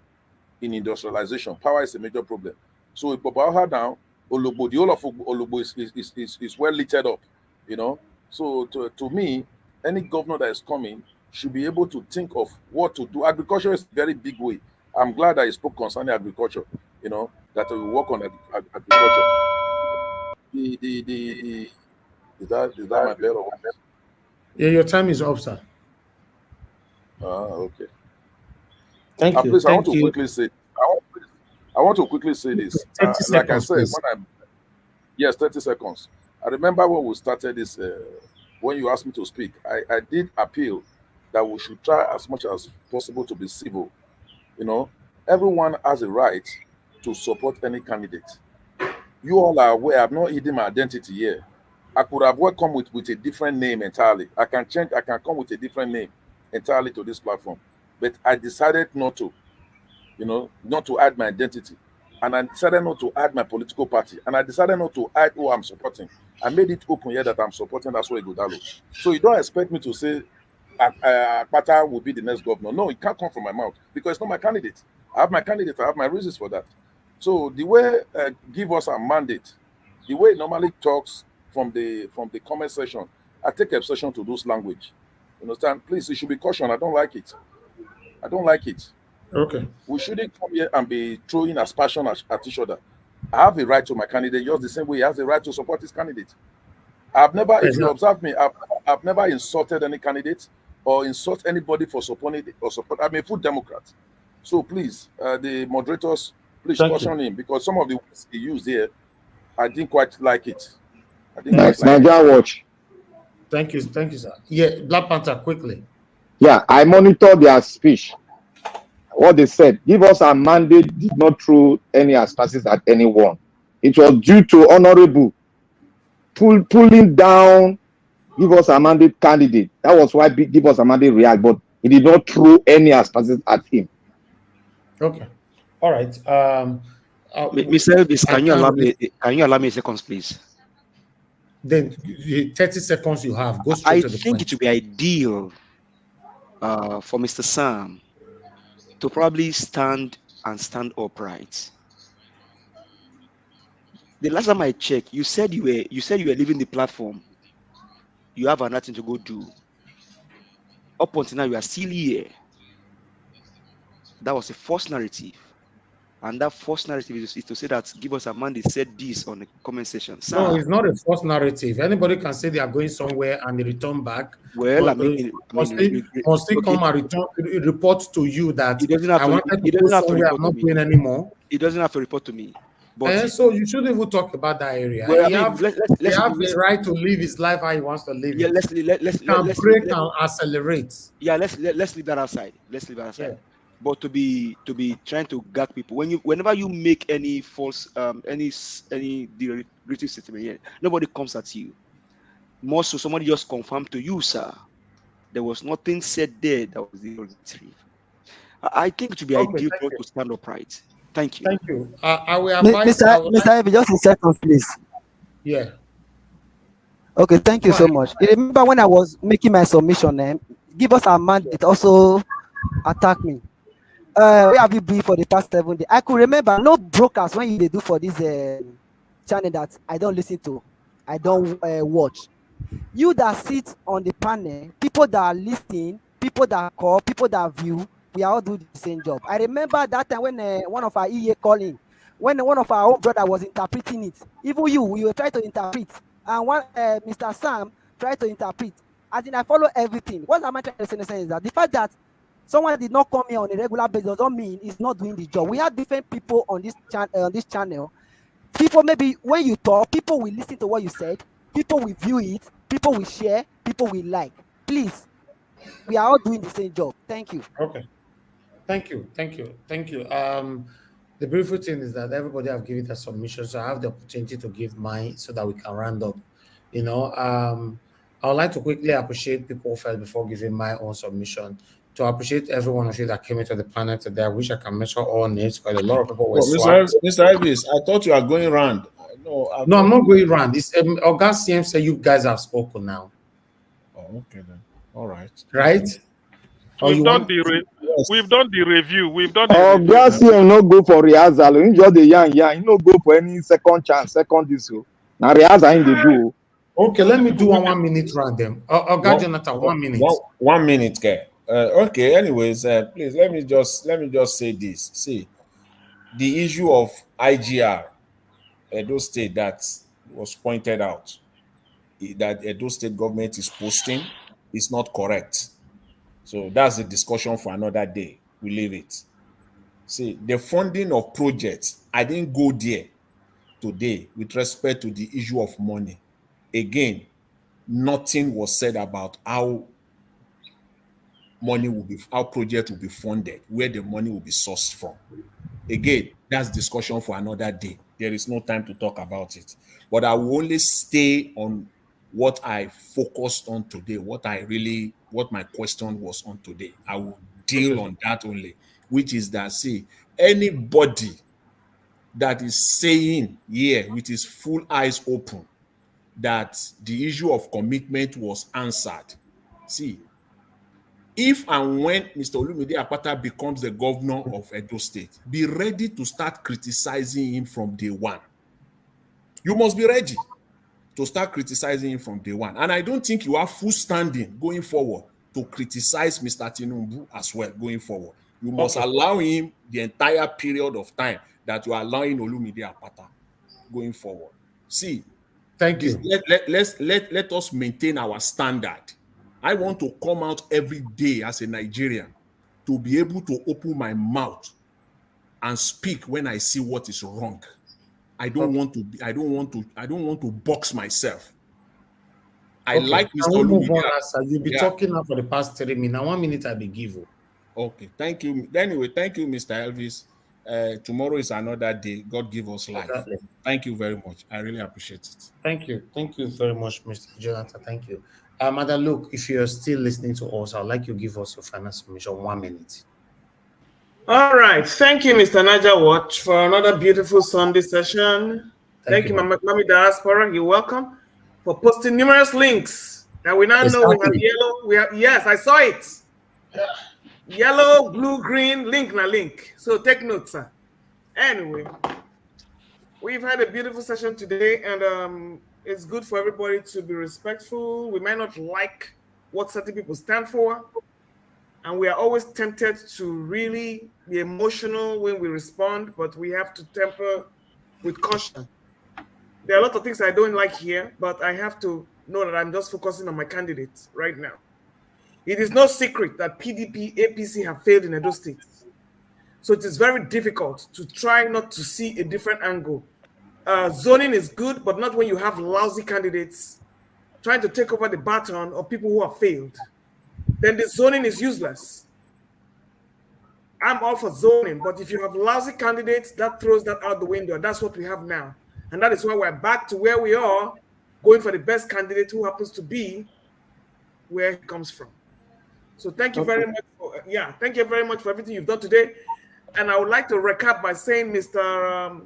in industrialization. Power is a major problem. So in Bobaha now, Olugbo, the whole of Olugbo is well lit up, you know. So to me, any governor that is coming should be able to think of what to do. Agriculture is a very big way. I'm glad that I spoke concerning agriculture, you know, that we work on agriculture. Is that my bell or what? Yeah, your time is up, sir. Okay. Thank you. Please, I want Thank to you. quickly say. I want to quickly say this. 30 Like I seconds, said, please. yes, 30 seconds. I remember when we started this, when you asked me to speak, I did appeal that we should try as much as possible to be civil. You know, everyone has a right to support any candidate. You all are aware, I've not hidden my identity here. I could have come with a different name entirely. I can come with a different name entirely to this platform. But I decided not to, you know, not to add my identity. And I decided not to add my political party. And I decided not to add who I'm supporting. I made it open here that I'm supporting Aswa Ighodalo. So you don't expect me to say Akpata will be the next governor. No, it can't come from my mouth because it's not my candidate. I have my candidate. I have my reasons for that. So the way give us a mandate, the way it normally talks from the comment section, I take exception to those language. You understand? Please, you should be cautioned. I don't like it. I don't like it. Okay. We shouldn't come here and be throwing aspersion at each other. I have a right to my candidate just the same way he has a right to support his candidate. I've never, if you observe me, I've never insulted any candidate or insult anybody for supporting or support. I'm a full Democrat. So please, the moderators, please caution him, because some of the words he used here, I didn't quite like it. I didn't quite like Nigeria Watch. Thank you, sir. Yeah, Black Panther, quickly. Yeah, I monitor their speech. What they said, give us a mandate, did not throw any aspersions at anyone. It was due to honorable pulling down, give us a mandate candidate. That was why give us a mandate react, but he did not throw any aspersions at him. Okay. All right. Mr. Elvis, can you allow me a second, please? Then the 30 seconds you have, go straight to the point. I think it would be ideal for Mr. Sam to probably stand upright. The last time I checked, you said you were leaving the platform. You have nothing to go do. Up until now, you are still here. That was a false narrative. And that false narrative is to say that give us a mandate said this on the comment section. Sir, no, it's not a false narrative. Anybody can say they are going somewhere and they return back. Well, must they come and report to you that I wanted to go somewhere, I'm not going anymore? It doesn't have to report to me. But so you shouldn't even talk about that area. Well, he have the right to live his life how he wants to live it. Let's break and accelerate. Yeah, let's leave that outside. Let's leave that outside. Yeah. But to be trying to gag people, whenever you make any false any derogatory statement here, nobody comes at you. More so, somebody just confirmed to you, sir, there was nothing said there that was derogatory. I think it would be ideal for us to stand upright. Thank you. Thank you. I will advise Mr. Evie, just a second, please. Yeah. Okay, thank you so much. You remember when I was making my submission, give us a mandate also attack me. Where have you been for the past 7 days? I could remember no brokers when they do for this channel that I don't listen to, I don't watch. You that sit on the panel, people that are listening, people that call, people that view, we all do the same job. I remember that time when one of our EA calling, when one of our own brother was interpreting it. Even you were trying to interpret, and one Mr. Sam tried to interpret. As in, I follow everything. What am I trying to say is that the fact that someone did not come here on a regular basis doesn't mean he's not doing the job. We have different people on this channel. People, maybe when you talk, people will listen to what you said. People will view it. People will share. People will like. Please, we are all doing the same job. Thank you. Okay. Thank you. The beautiful thing is that everybody have given their submission, so I have the opportunity to give mine so that we can round up. I would like to quickly appreciate people first before giving my own submission. To appreciate every one of you that came into the panel today. I wish I can mention all names because a lot of people were swapped. Mr. Elvis, I thought you are going round. No, I'm not going round. It's August CM said you guys have spoken now. Oh, okay then. All right. Right? We've done the review. We've done the August CM no go for rehearsal. You just the young. You no go for any second chance, second this. Now rehearsal in the do. Okay, let me do 1 minute round them. Jonathan, 1 minute. 1 minute, okay. Okay. Anyways, please let me just say this. See, the issue of IGR, Edo State, that was pointed out, that Edo State government is posting is not correct. So that's a discussion for another day. We leave it. See, the funding of projects, I didn't go there today with respect to the issue of money. Again, nothing was said about how project will be funded, where the money will be sourced from. Again, that's discussion for another day. There is no time to talk about it. But I will only stay on what I focused on today, what my question was on today. I will deal on that only, which is that, see, anybody that is saying here with his full eyes open that the issue of commitment was answered. See, if and when Mr. Olumide Akpata becomes the governor of Edo State, be ready to start criticizing him from day one. You must be ready to start criticizing him from day one. And I don't think you have full standing going forward to criticize Mr. Tinubu as well going forward. You must allow him the entire period of time that you are allowing Olumide Akpata going forward. See, thank you. Let us maintain our standard. I want to come out every day as a Nigerian to be able to open my mouth and speak when I see what is wrong. I don't want to box myself. I like Mr. Olumide. You'll be talking now for the past 3 minutes. 1 minute I be give you. Okay, thank you. Anyway, thank you, Mr. Elvis. Tomorrow is another day. God give us life. Exactly. Thank you very much. I really appreciate it. Thank you. Thank you very much, Mr. Jonathan. Thank you. Madam Luke, if you're still listening to us, I'd like you to give us your final submission. 1 minute. All right. Thank you, Mr. Naja Watch, for another beautiful Sunday session. Thank you, Mami Diaspora. You're welcome for posting numerous links. Now we now know we have yellow. Yes, I saw it. Yellow, blue, green, link. So take notes, sir. Anyway, we've had a beautiful session today, and it's good for everybody to be respectful. We might not like what certain people stand for, and we are always tempted to really be emotional when we respond, but we have to temper with caution. There are a lot of things I don't like here, but I have to know that I'm just focusing on my candidates right now. It is no secret that PDP, APC have failed in Edo State. So it is very difficult to try not to see a different angle. Zoning is good, but not when you have lousy candidates trying to take over the baton of people who have failed. Then the zoning is useless. I'm all for zoning, but if you have lousy candidates, that throws that out the window. That's what we have now. And that is why we're back to where we are, going for the best candidate who happens to be where he comes from. So thank you very much thank you very much for everything you've done today. And I would like to recap by saying Mr.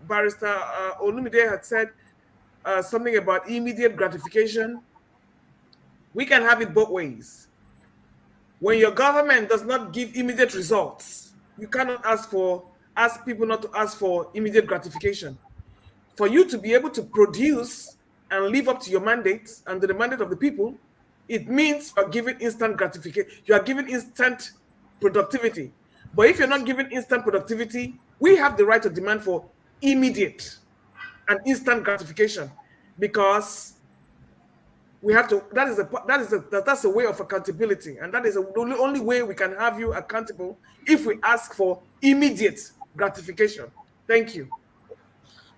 Barrister Olumide had said something about immediate gratification. We can have it both ways. When your government does not give immediate results, you cannot ask people not to ask for immediate gratification. For you to be able to produce and live up to your mandate and the mandate of the people, it means you're giving instant gratification. You are giving instant productivity. But if you're not giving instant productivity, we have the right to demand for immediate and instant gratification, because we have to. That's a way of accountability, and that is the only way we can have you accountable if we ask for immediate gratification. Thank you.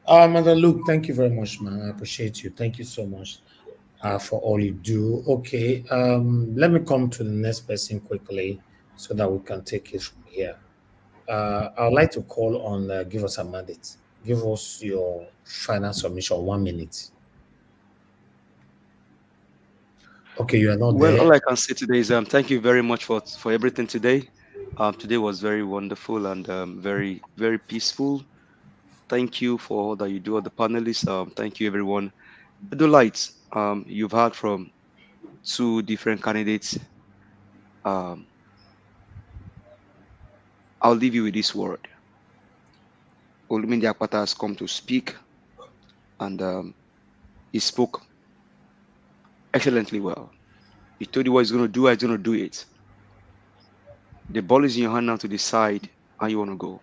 Mother Luke, thank you very much, man. I appreciate you. Thank you so much for all you do. Okay, let me come to the next person quickly so that we can take it from here. I would like to call on give us a mandate. Give us your final submission, 1 minute. Okay, you are not Well, there. all I can say today is thank you very much for everything today. Today was very wonderful and very, very peaceful. Thank you for all that you do, all the panelists. Thank you, everyone. Adolites, you've heard from 2 different candidates. Um, I'll leave you with this word. Olumide Akpata has come to speak, and he spoke excellently well. He told you what he's going to do, he's going to do it. The ball is in your hand now to decide how you want to go.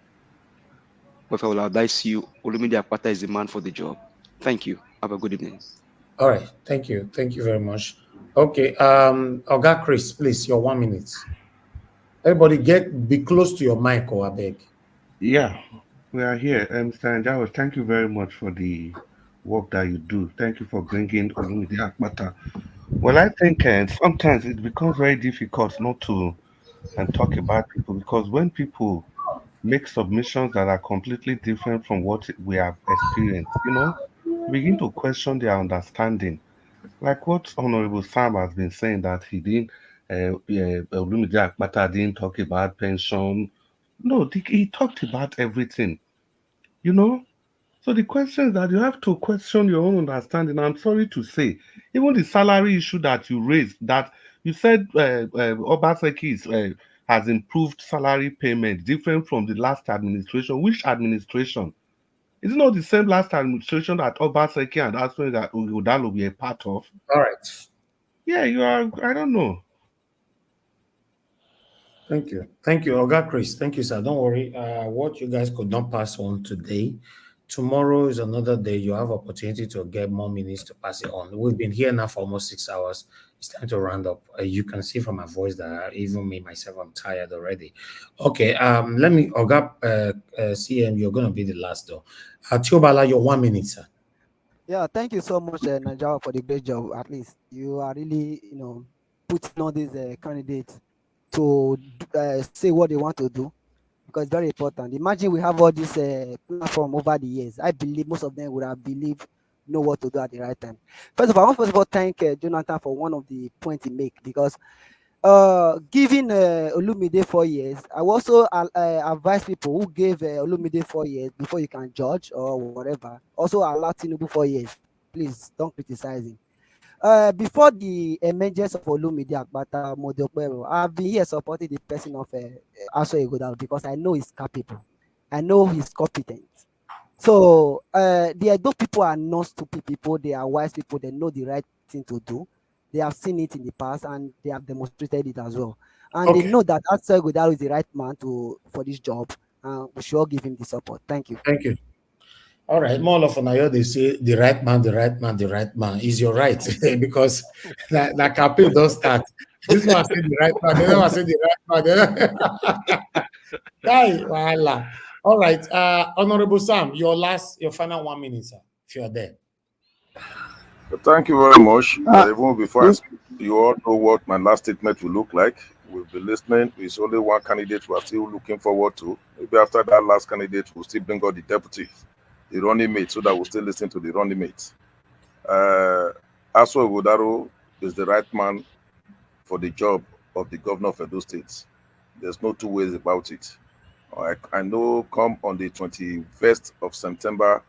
But if I will advise you, Olumide Akpata is the man for the job. Thank you. Have a good evening. All right. Thank you. Thank you very much. Okay. Oga Chris, please, your 1 minute. Everybody be close to your mic or a beg. Yeah, we are here. Mr. Njawa, thank you very much for the work that you do. Thank you for bringing Olumide Akpata. Well, I think sometimes it becomes very difficult not to talk about people, because when people make submissions that are completely different from what we have experienced, you begin to question their understanding. Like what Honorable Sam has been saying, that he didn't, Olumide Akpata didn't talk about pension. No, he talked about everything, you know. So the question is that you have to question your own understanding. I'm sorry to say, even the salary issue that you raised, that you said Obaseki has improved salary payment different from the last administration. Which administration? Is it not the same last administration that Obaseki and Aspen that Udalo be a part of? All right. Yeah, you are. I don't know. Thank you. Thank you, Oga Chris. Thank you, sir. Don't worry. What you guys could not pass on today, tomorrow is another day. You have opportunity to get more minutes to pass it on. We've been here now for almost 6 hours. It's time to round up. You can see from my voice that even me, myself, I'm tired already. Okay, let me, Oga CM, you're going to be the last though. Tiobala, your 1 minute, sir. Yeah, thank you so much, Najawa, for the great job. At least you are really, putting all these candidates to say what they want to do, because it's very important. Imagine we have all this platform over the years. I believe most of them would have know what to do at the right time. First of all, I want to thank Jonathan for one of the points he make, because giving Olumide 4 years, I also advise people who gave Olumide 4 years before you can judge or whatever. Also allow Tinubu 4 years. Please don't criticize him. Before the emergence of Olumide Akpata Modopero, I've been here supporting the person of Osaigbovo, because I know he's capable. I know he's competent. So those people are not stupid people. They are wise people. They know the right thing to do. They have seen it in the past and they have demonstrated it as well. And they know that Osaigbovo is the right man for this job. We should all give him the support. Thank you. Thank you. All right, more often I hear they say the right man, the right man, the right man. Is your right? Because that campaign don't start. This one say the right man, the other one say the right man. Guy, voila. All right, Honorable Sam, your final 1 minute, sir, if you are there. Thank you very much. Even before I speak, you all know what my last statement will look like. We'll be listening. It's only one candidate we are still looking forward to. Maybe after that last candidate, we'll still bring out the deputies, the running mate, so that we'll still listen to the running mates. Osaigbovo is the right man for the job of the governor of Edo State. There's no two ways about it. I know come on the 21st of September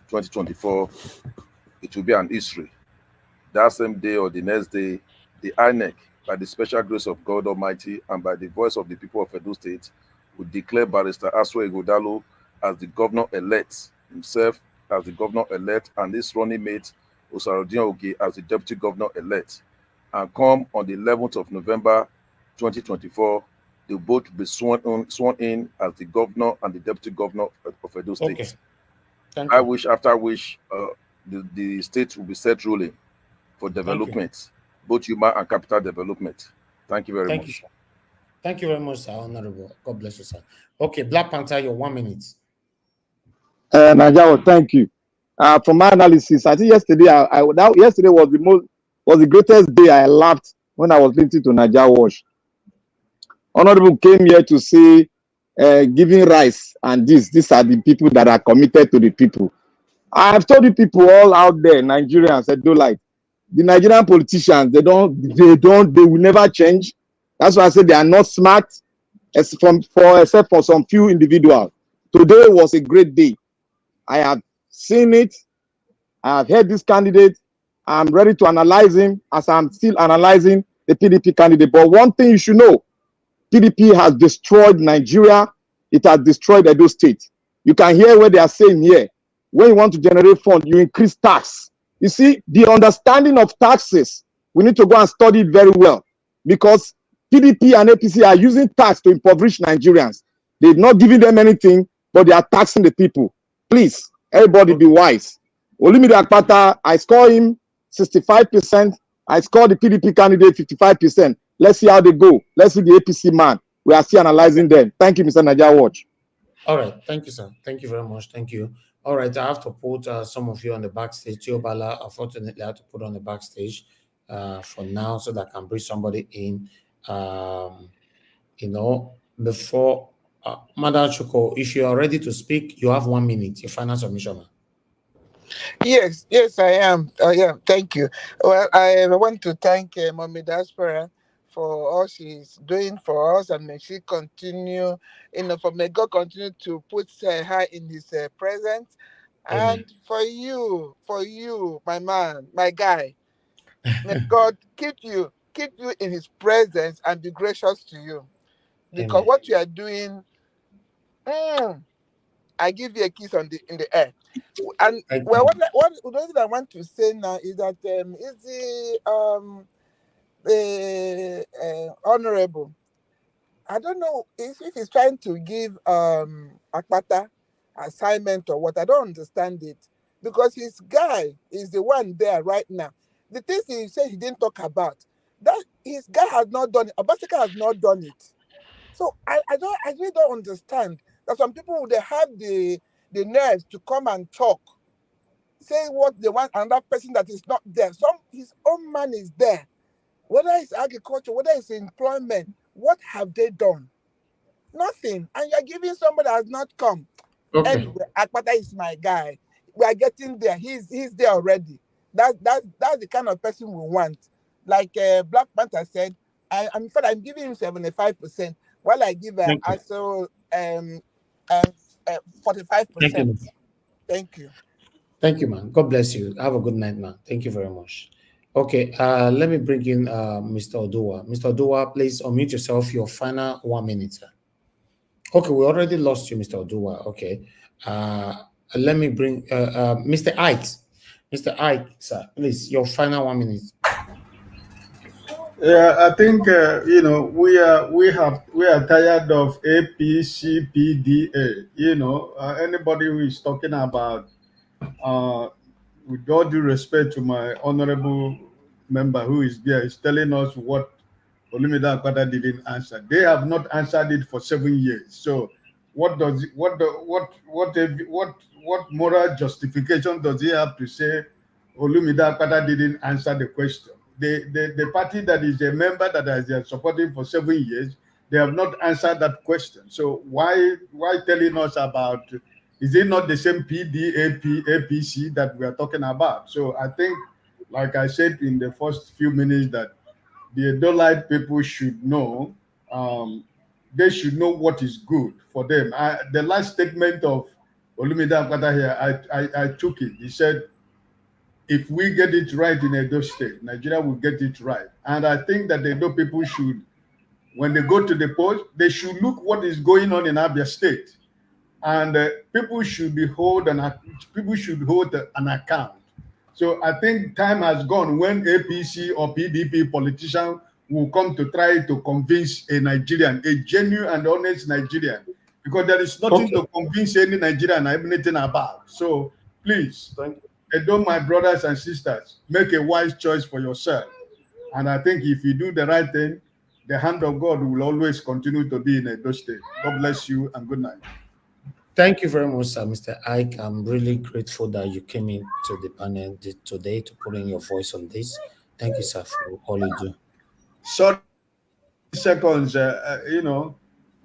2024, it will be an history. That same day or the next day, the INEC, by the special grace of God Almighty and by the voice of the people of Edo State, will declare Barrister Osaigbovo as the governor-elect, himself as the governor-elect, and his running mate, Osarudin Oge, as the deputy governor-elect. And come on the 11th of November 2024, they'll both be sworn in as the governor and the deputy governor of Edo State. Okay. Thank you. After which, the state will be set ruling for development, both human and capital development. Thank you very Thank you, much. sir. Thank you very much, sir. Honorable. God bless you, sir. Okay, Black Panther, your 1 minute. Najawo, thank you. From my analysis, I think yesterday, yesterday was the greatest day I laughed when I was listening to Najawo. Honorable came here to say, giving rice and these are the people that are committed to the people. I have told you people all out there, Nigerians, I don't like the Nigerian politicians. They will never change. That's why I said they are not smart, except for some few individuals. Today was a great day. I have seen it. I have heard this candidate. I'm ready to analyze him as I'm still analyzing the PDP candidate. But one thing you should know, PDP has destroyed Nigeria. It has destroyed Edo State. You can hear what they are saying here. When you want to generate funds, you increase tax. You see, the understanding of taxes, we need to go and study it very well, because PDP and APC are using tax to impoverish Nigerians. They're not giving them anything, but they are taxing the people. Please, everybody be wise. Olumide Akpata, I score him 65%. I score the PDP candidate 55%. Let's see how they go. Let's see the APC man. We are still analyzing them. Thank you, Mr. Najawo. All right. Thank you, sir. Thank you very much. Thank you. All right. I have to put some of you on the backstage. Tiobala, unfortunately, I have to put on the backstage for now so that I can bring somebody in. Before Madam Chuko, if you are ready to speak, you have 1 minute. Your final submission. Yes, I am. Yeah, thank you. Well, I want to thank Mommy Diaspora for all she's doing for us, and may she continue, may God continue to put her in His presence. Amen. And for you, my man, my guy, may God keep you in His presence and be gracious to you, because Amen. what you are doing, I give you a kiss in the air. And well, what I want to say now is that is the honorable, I don't know if he's trying to give Akpata assignment or what. I don't understand it, because his guy is the one there right now. The things he said he didn't talk about, that his guy has not done it. Obaseka has not done it. So I really don't understand that some people, they have the nerves to come and talk, say what they want, another person that is not there. His own man is there. Whether it's agriculture, whether it's employment, what have they done? Nothing. And you're giving somebody that has not come. Okay. Anyway, Akpata is my guy. We are getting there. He's there already. That's the kind of person we want. Like Black Panther said, I'm giving him 75%, while I give also 45%. Thank you. Thank you, man. God bless you. Have a good night, man. Thank you very much. Okay, let me bring in Mr. Oduwa. Mr. Oduwa, please unmute yourself. Your final 1 minute, sir. Okay, we already lost you, Mr. Oduwa. Okay. Let me bring Mr. Ike. Mr. Ike, sir, please, your final 1 minute. Yeah, I think we are tired of APCPDA. Anybody who is talking about, with all due respect to my honorable member who is there, is telling us what Olumide Akpata didn't answer. They have not answered it for 7 years. So, what moral justification does he have to say Olumide Akpata didn't answer the question? The party that is a member that has been supporting for 7 years, they have not answered that question. So why telling us about, is it not the same APC that we are talking about? So I think, like I said in the first few minutes, that the Adolite people should know, they should know what is good for them. The last statement of Olumide Akpata here, I took it. He said, if we get it right in Edo State, Nigeria will get it right. And I think that the Edo people should, when they go to the polls, they should look what is going on in Abia State. And people should hold an account. So I think time has gone when APC or PDP politician will come to try to convince a Nigerian, a genuine and honest Nigerian, because there is nothing to convince any Nigerian anything about. So please, don't my brothers and sisters, make a wise choice for yourself. And I think if you do the right thing, the hand of God will always continue to be in Edo State. God bless you and good night. Thank you very much, sir, Mr. Ike. I'm really grateful that you came into the panel today to put in your voice on this. Thank you, sir, for all you do. Sorry, seconds,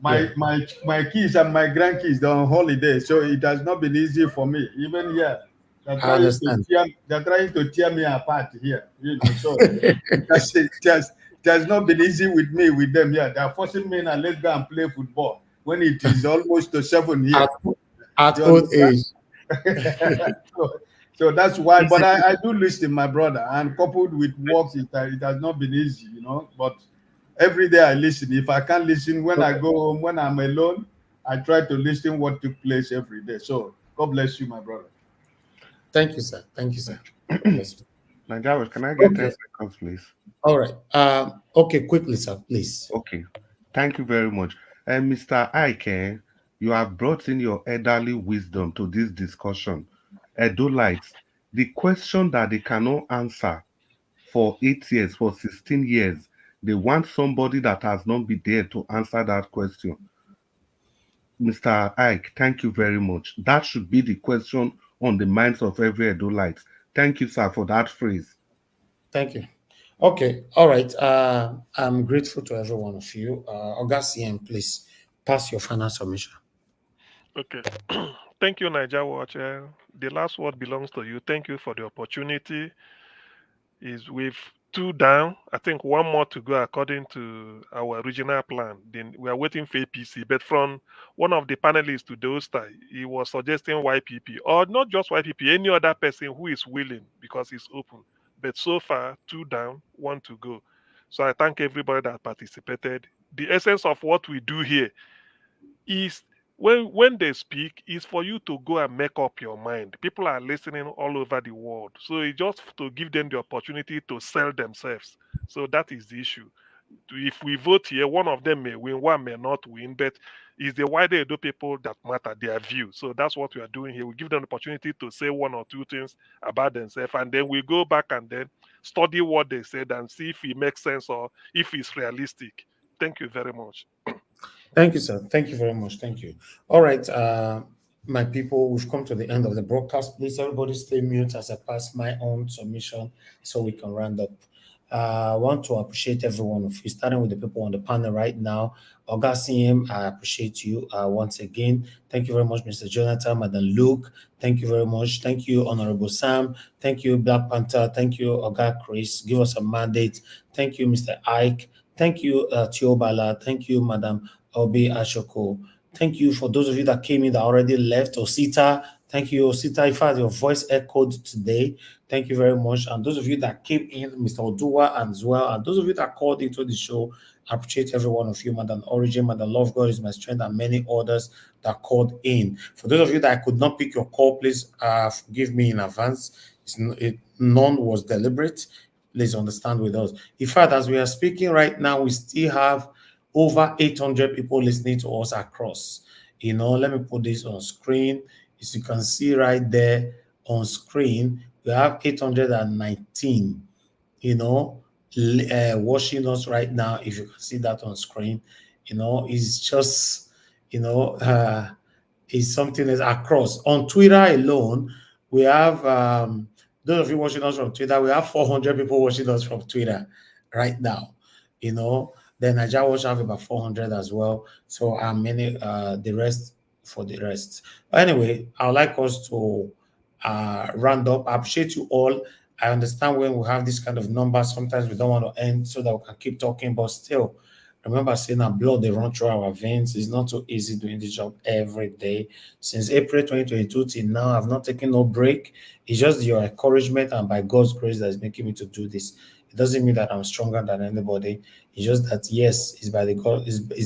my kids and my grandkids are on holiday, so it has not been easy for me. Even here, they're trying to tear me apart here. So it has not been easy with me, with them here. They're forcing me now, let's go and play football when it is almost to 7 here. At old age. So that's why, but I do listen, my brother, and coupled with work, it has not been easy, but every day I listen. If I can't listen when I go home, when I'm alone, I try to listen what took place every day. So God bless you, my brother. Thank you, sir. Thank you, sir. God bless you. Nigel, can I get 10 seconds, please? All right. Okay, quickly, sir, please. Okay. Thank you very much. And Mr. Ike, you have brought in your elderly wisdom to this discussion. Edolites, the question that they cannot answer for 8 years, for 16 years, they want somebody that has not been there to answer that question. Mr. Ike, thank you very much. That should be the question on the minds of every Edolite. Thank you, sir, for that phrase. Thank you. Okay, all right. I'm grateful to every one of you. Augustine, please pass your final submission. Okay. Thank you, Niger Watch. The last word belongs to you. Thank you for the opportunity. Is with 2 down, I think 1 more to go according to our original plan. Then we are waiting for APC. But from one of the panelists to those time, he was suggesting YPP, or not just YPP, any other person who is willing, because it's open. But so far, 2 down, 1 to go. So I thank everybody that participated. The essence of what we do here is when they speak, is for you to go and make up your mind. People are listening all over the world, so it's just to give them the opportunity to sell themselves. So that is the issue. If we vote here, one of them may win, one may not win, but it's the wider Edo people that matter, their view. So that's what we are doing here. We give them the opportunity to say 1 or 2 things about themselves, and then we go back and then study what they said and see if it makes sense or if it's realistic. Thank you very much. Thank you, sir. Thank you very much. Thank you. All right, my people, we've come to the end of the broadcast. Please, everybody stay mute as I pass my own submission so we can round up. I want to appreciate every one of you, starting with the people on the panel right now. Augustine, I appreciate you once again. Thank you very much, Mr. Jonathan, Madam Luke. Thank you very much. Thank you, Honorable Sam. Thank you, Black Panther. Thank you, Oga Chris. Give us a mandate. Thank you, Mr. Ike. Thank you, Tiobala. Thank you, Madam Obi Ashoko. Thank you for those of you that came in that already left. Osita, thank you, Osita. In fact, your voice echoed today. Thank you very much. And those of you that came in, Mr. Odua as well, and those of you that called into the show, I appreciate every one of you. Madam Origin, Madam Love God is my strength, and many others that called in. For those of you that I could not pick your call, please forgive me in advance. None was deliberate. Please understand with us. In fact, as we are speaking right now, we still have over 800 people listening to us across. Let me put this on screen. As you can see right there on screen, we have 819, watching us right now. If you can see that on screen, it's just, it's something that's across. On Twitter alone, we have, those of you watching us from Twitter, we have 400 people watching us from Twitter right now, Then Niger Watch have about 400 as well. So many the rest for the rest. Anyway, I would like us to round up. I appreciate you all. I understand when we have this kind of number, sometimes we don't want to end so that we can keep talking, but still, remember saying that blood they run through our veins. It's not so easy doing this job every day. Since April 2022 till now, I've not taken no break. It's just your encouragement and by God's grace that is making me to do this. It doesn't mean that I'm stronger than anybody. It's just that, yes, it's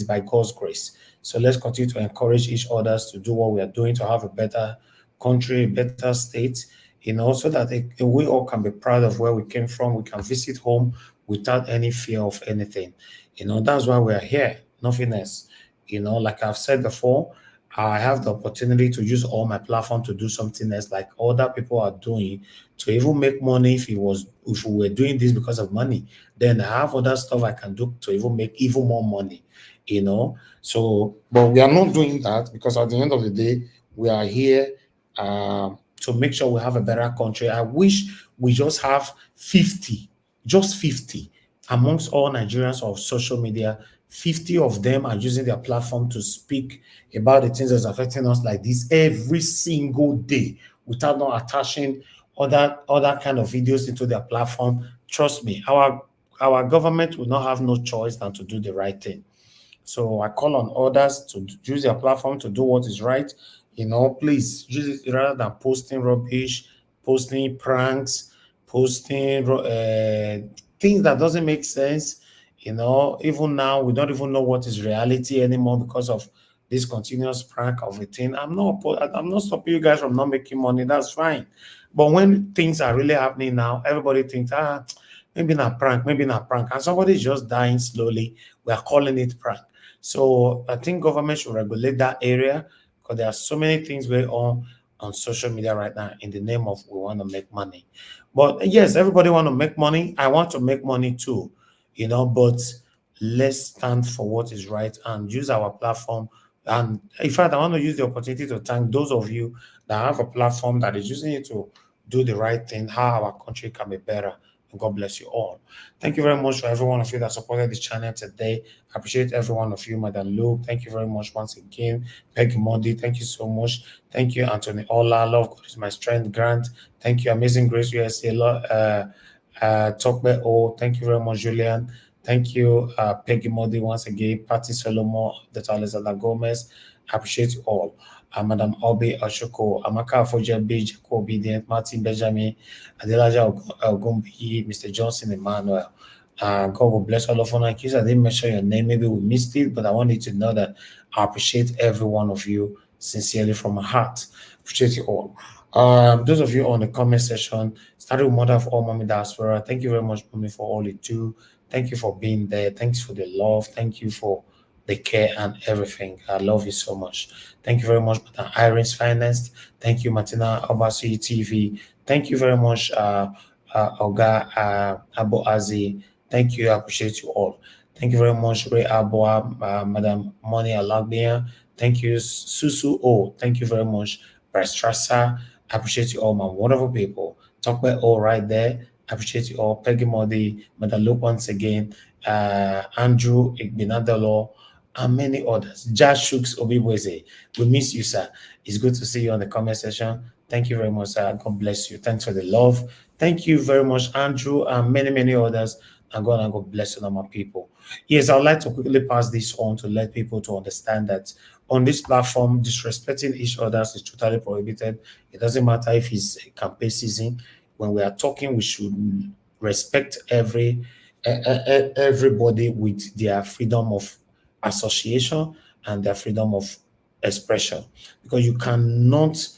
by God's grace. So let's continue to encourage each other to do what we are doing to have a better country, a better state, so that we all can be proud of where we came from. We can visit home without any fear of anything. That's why we are here, nothing else. Like I've said before, I have the opportunity to use all my platform to do something else, like other people are doing, to even make money. If we were doing this because of money, then I have other stuff I can do to even make even more money. So, but we are not doing that because at the end of the day, we are here to make sure we have a better country. I wish we just have 50, just 50 amongst all Nigerians of social media. 50 of them are using their platform to speak about the things that's affecting us like this every single day without not attaching other kind of videos into their platform. Trust me, our government will not have no choice than to do the right thing. So I call on others to use their platform to do what is right. Please use it rather than posting rubbish, posting pranks, posting things that doesn't make sense. Even now we don't even know what is reality anymore because of this continuous prank of a thing. I'm not stopping you guys from not making money. That's fine. But when things are really happening now, everybody thinks, maybe not prank, maybe not prank, and somebody's just dying slowly. We are calling it prank. So I think government should regulate that area because there are so many things going on social media right now in the name of we want to make money. But yes, everybody want to make money. I want to make money too, but let's stand for what is right and use our platform. And in fact, I want to use the opportunity to thank those of you that have a platform that is using it to do the right thing, how our country can be better. And God bless you all. Thank you very much for every one of you that supported this channel today. I appreciate every one of you, Madam Luke. Thank you very much once again. Peggy Mondi, thank you so much. Thank you, Anthony Ola. Love God is my strength. Grant, thank you. Amazing Grace USA. Tokbe O, thank you very much, Julian. Thank you, Peggy Mondi, once again. Patty Solomon, Dr. Alexander Gomez. I appreciate you all. Madam Obi Ashoko, Amaka Afoja Beige, Obedient, Martin Benjamin, Adelaja Ogumbi, Mr. Johnson Emmanuel. God will bless all of you. In case I didn't mention your name, maybe we missed it, but I want you to know that I appreciate every one of you sincerely from my heart. Appreciate you all. Those of you on the comment section, starting with Mother of All, Mommy Diaspora, thank you very much, Mommy, for all you do. Thank you for being there. Thanks for the love. Thank you for the care and everything. I love you so much. Thank you very much, Madam Irene's Finest. Thank you, Martina Obasi TV. Thank you very much, Oga Abu Azi. Thank you. I appreciate you all. Thank you very much, Ray Abua, Madam Moni Alagbia. Thank you, Susu O. Thank you very much, Brastrasa. I appreciate you all, my wonderful people. Talk about all right there. I appreciate you all. Peggy Modi, Madam Luke once again, Andrew Igbinadalo, and many others. Josh Shooks Obiweze. We miss you, sir. It's good to see you on the comment section. Thank you very much, sir. God bless you. Thanks for the love. Thank you very much, Andrew, and many others. And God bless you, my people. Yes, I'd like to quickly pass this on to let people to understand that on this platform, disrespecting each other is totally prohibited. It doesn't matter if it's a campaign season. When we are talking, we should respect everybody with their freedom of association and their freedom of expression, because you cannot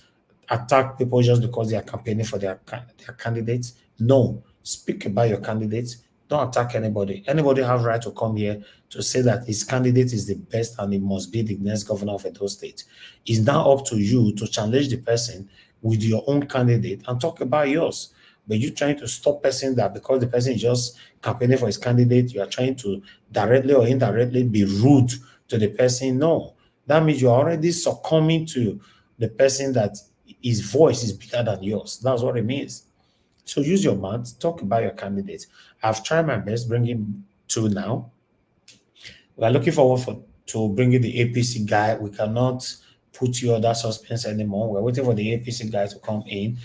attack people just because they are campaigning for their candidates. No, speak about your candidates. Don't attack anybody. Anybody have right to come here to say that his candidate is the best and he must be the next governor of Edo State. It's now up to you to challenge the person with your own candidate and talk about yours. But you trying to stop person that because the person is just campaigning for his candidate, you are trying to directly or indirectly be rude to the person. No, that means you're already succumbing to the person that his voice is bigger than yours. That's what it means. So use your mouth, talk about your candidate. I've tried my best bringing two now. We are looking forward to bringing the APC guy. We cannot put you under suspense anymore. We're waiting for the APC guy to come in,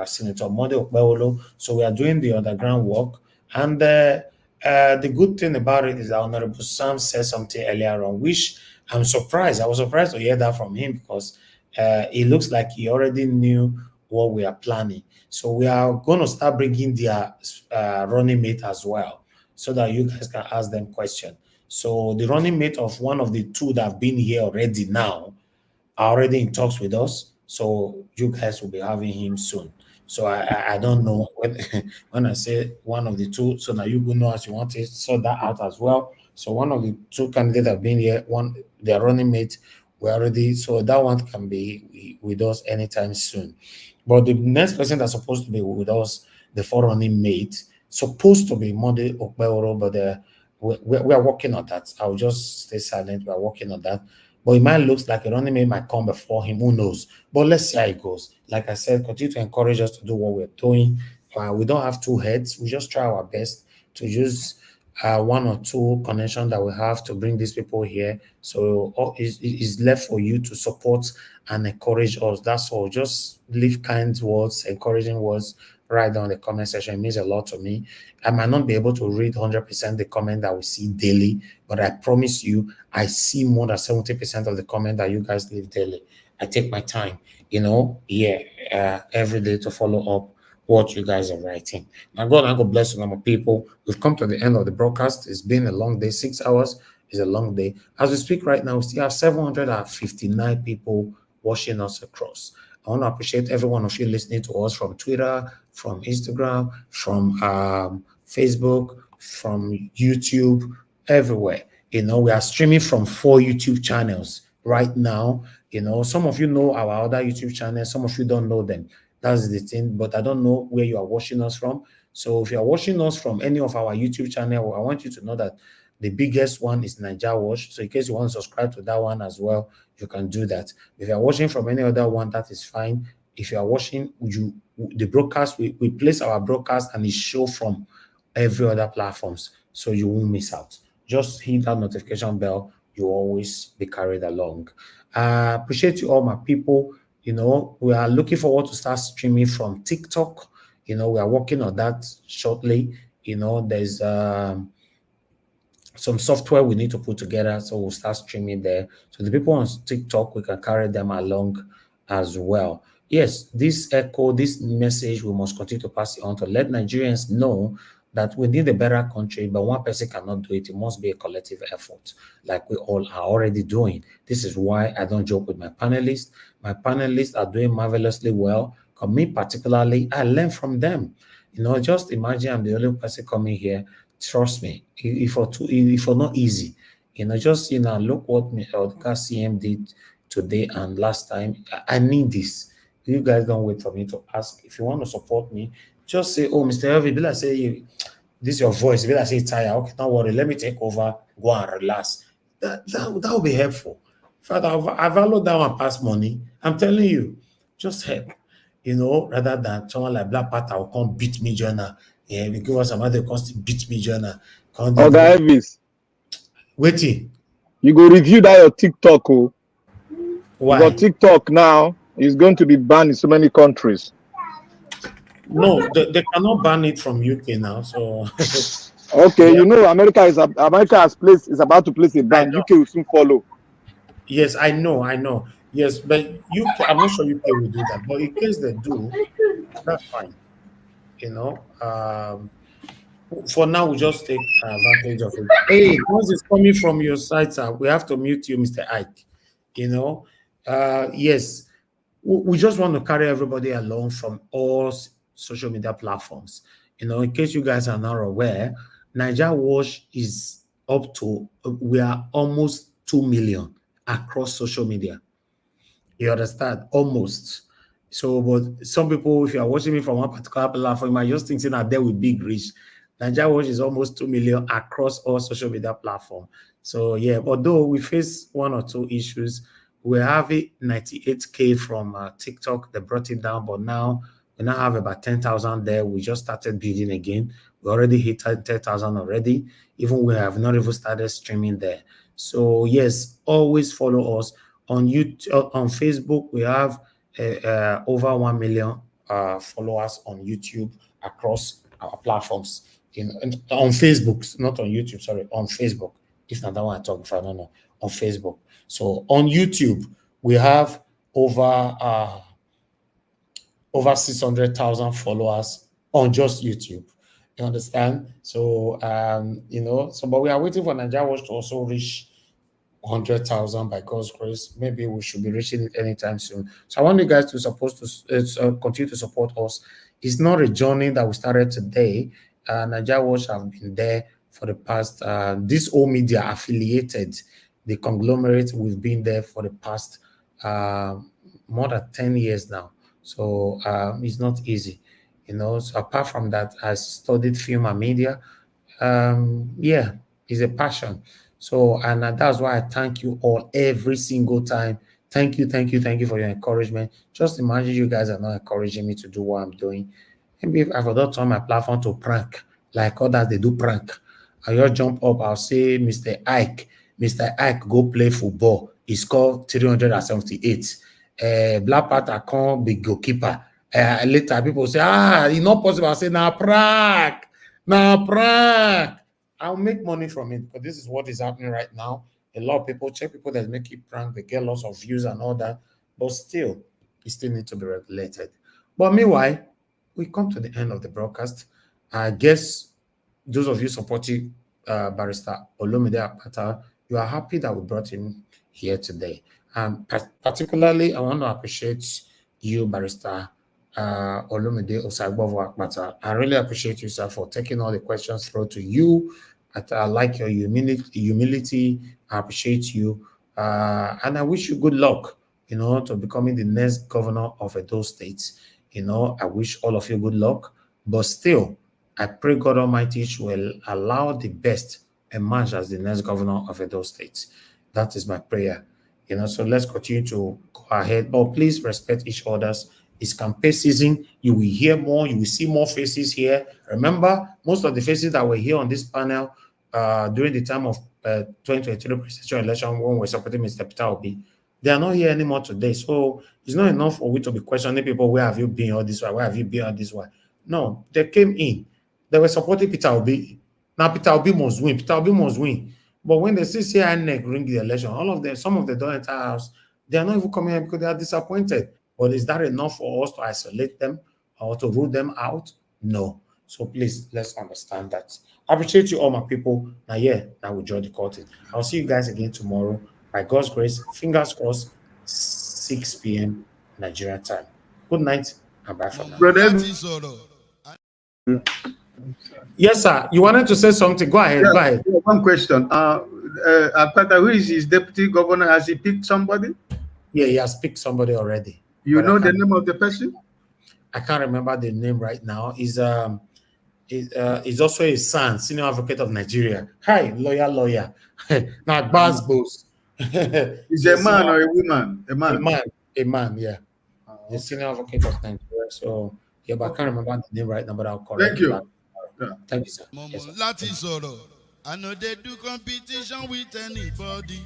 Senator Mode Okpewolo. So we are doing the underground work. And the good thing about it is that Honorable Sam said something earlier on, which I'm surprised. I was surprised to hear that from him because it looks like he already knew what we are planning. So we are going to start bringing their running mate as well so that you guys can ask them questions. So the running mate of one of the two that have been here already now are already in talks with us. So you guys will be having him soon. So I don't know when I say one of the two. So now you go know as you want to sort that out as well. So one of the two candidates have been here. One their running mate we already, so that one can be with us anytime soon. But the next person that's supposed to be with us, the running mate, supposed to be Monday Okbeoro, but we are working on that. I'll just stay silent. We are working on that. But it might look like a running mate might come before him. Who knows? But let's see how it goes. Like I said, continue to encourage us to do what we're doing. We don't have two heads. We just try our best to use one or two connections that we have to bring these people here. So all is left for you to support and encourage us. That's all. Just leave kind words, encouraging words right down in the comment section. It means a lot to me. I might not be able to read 100% the comment that we see daily, but I promise you, I see more than 70% of the comment that you guys leave daily. I take my time, every day to follow up what you guys are writing. Now, God bless you, number people. We've come to the end of the broadcast. It's been a long day. 6 hours is a long day. As we speak right now, we still have 759 people watching us across. I want to appreciate every one of you listening to us from Twitter, from Instagram, from Facebook, from YouTube, everywhere. We are streaming from 4 YouTube channels right now. Some of you know our other YouTube channels, some of you don't know them. That's the thing, but I don't know where you are watching us from. So if you are watching us from any of our YouTube channel, I want you to know that the biggest one is Niger Watch. So in case you want to subscribe to that one as well, you can do that. If you are watching from any other one, that is fine. If you are watching the broadcast, we place our broadcast and it show from every other platforms, so you won't miss out. Just hit that notification bell. You'll always be carried along. Appreciate you all, my people. We are looking forward to start streaming from TikTok. We are working on that shortly. There's some software we need to put together, so we'll start streaming there. So the people on TikTok, we can carry them along as well. Yes, this message, we must continue to pass it on to let Nigerians know that we need a better country, but one person cannot do it. It must be a collective effort, like we all are already doing. This is why I don't joke with my panelists. My panelists are doing marvelously well. For me particularly, I learn from them. Just imagine I'm the only person coming here. Trust me, if for not easy, look what CM did today and last time. I need this. You guys don't wait for me to ask. If you want to support me, just say, "Oh, Mr. Elvi, be like say this is your voice. Be like say tired. Okay, don't worry. Let me take over. Go and relax." That will be helpful. In fact, I value that one past money. I'm telling you, just help. Rather than someone like Black Panther will come beat me, journal. Yeah, because some other comes to beat me, journal. Oga Elvis, waiting. You go review that your TikTok, oh. Why? Because TikTok now is going to be banned in so many countries. No, they cannot ban it from UK now. So okay, America is about to place a ban. UK will soon follow. Yes, I know. Yes, but UK, I'm not sure UK will do that. But in case they do, that's fine. For now, we just take advantage of it. Hey, once it's coming from your side, sir, we have to mute you, Mr. Ike. Yes, we just want to carry everybody along from all social media platforms. In case you guys are not aware, Niger Watch is we are almost 2 million across social media. You understand? Almost. So, but some people, if you are watching me from one particular platform, you might just think that there will be big reach. Niger Watch is almost 2 million across all social media platforms. So, yeah, although we face one or two issues, we have it 98K from TikTok. They brought it down, but now we now have about 10,000 there. We just started building again. We already hit 10,000 already. Even we have not even started streaming there. So, yes, always follow us. On YouTube, on Facebook, we have over 1 million followers on YouTube across our platforms. On Facebook, not on YouTube, sorry, on Facebook. If not that one I talk if I don't know, on Facebook. So on YouTube, we have over 600,000 followers on just YouTube. You understand? So but we are waiting for Niger Watch to also reach 100,000 by God's grace. Maybe we should be reaching it anytime soon. So I want you guys to continue to support us. It's not a journey that we started today. Nigeria Watch have been there for the past. This old media affiliated, the conglomerate, we've been there for the past more than 10 years now. So it's not easy, So apart from that, I studied film and media. Yeah, it's a passion. So, and that's why I thank you all every single time. Thank you for your encouragement. Just imagine you guys are not encouraging me to do what I'm doing. Maybe if I forgot on my platform to prank, like others, they do prank. I just jump up, I'll say, Mr. Ike, go play football. He scored 378. Black Panther can't be goalkeeper. Later, people say, it's not possible. I say, prank. I'll make money from it because this is what is happening right now. A lot of people that make it prank, they get lots of views and all that, but still, it still needs to be regulated. But meanwhile, we come to the end of the broadcast. I guess those of you supporting Barrister Olumide Akpata, you are happy that we brought him here today. Particularly, I want to appreciate you, Barrister Olumide Osaigbovo Akpata. I really appreciate you, sir, for taking all the questions through to you. I like your humility. I appreciate you. And I wish you good luck, to becoming the next governor of Edo State. I wish all of you good luck. But still, I pray God Almighty will allow the best emerge as the next governor of Edo State. That is my prayer. So let's continue to go ahead. But please respect each other's. It's campaign season. You will hear more. You will see more faces here. Remember, most of the faces that were here on this panel during the time of 2023 presidential election when we were supporting Mr. Peter Obi, they are not here anymore today. So it's not enough for we to be questioning people. Where have you been all this way? Where have you been all this way? No, they came in. They were supporting Peter Obi. Now Peter Obi must win. Peter Obi must win. But when they see INEC ring the election, all of them, some of them don't enter house. They are not even coming here because they are disappointed. But is that enough for us to isolate them or to rule them out? No. So please, let's understand that. I appreciate you all, my people. Now we join the curtain. I'll see you guys again tomorrow. By God's grace, fingers crossed, 6 p.m. Nigerian time. Good night and bye for now. Yes, sir. You wanted to say something? Go ahead. Yeah, Go ahead. One question. Akpata, who is his deputy governor? Has he picked somebody? Yeah, he has picked somebody already. You know the name of the person? I can't remember the name right now. He's also a son, senior advocate of Nigeria. Hi, lawyer. Now, Boss. Is a man or a woman? A man, yeah. The senior advocate of Nigeria. So, yeah, but I can't remember the name right now, but I'll call Thank you. Thank you, sir. Yes, sir. I know they do competition with anybody.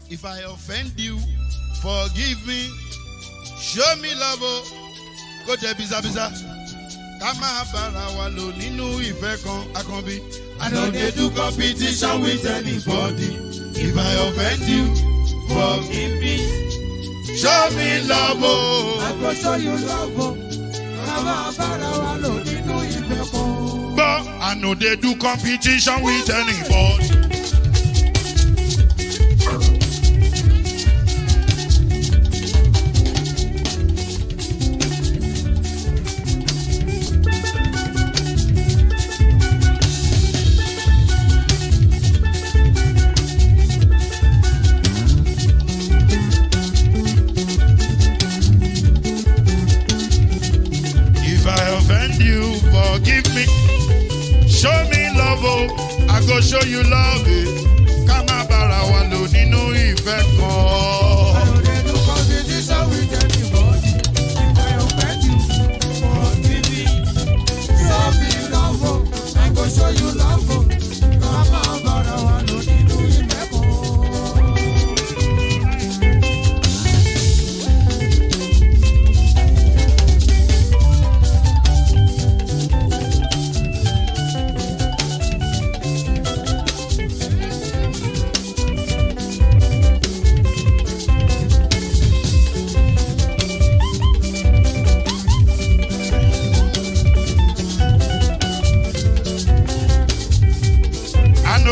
If I offend you, forgive me. Show me love, go to biza. Kama bara wa lo ninu ife kan akanbi. I know they do competition with anybody. If I offend you, forgive me. Show me love, I go show you love. Kama bara wa lo ninu ife kan. But I know they do competition with anybody. Forgive me, show me love, I go show you love. Kama bara wa lo nínú ìfẹ́ kan. I don't do competition with anybody. If I offend you, forgive me. Show me love, I go show you love. Kama bara wa lo nínú ìfẹ́ kan.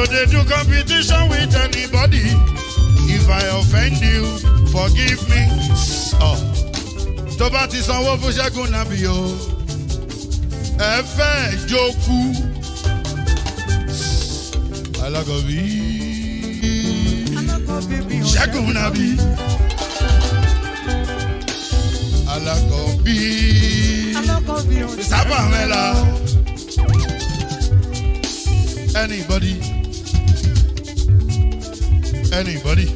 They do competition with anybody. If I offend you, forgive me. Oh. Tó bá ti sanwó fún Ṣẹ́gun Nàbí o. Ẹ fẹ́ jókòó. Alákọ̀bí. Ṣẹ́gun Nàbí. Alákọ̀bí. Sábàmẹ́là. Anybody? Anybody?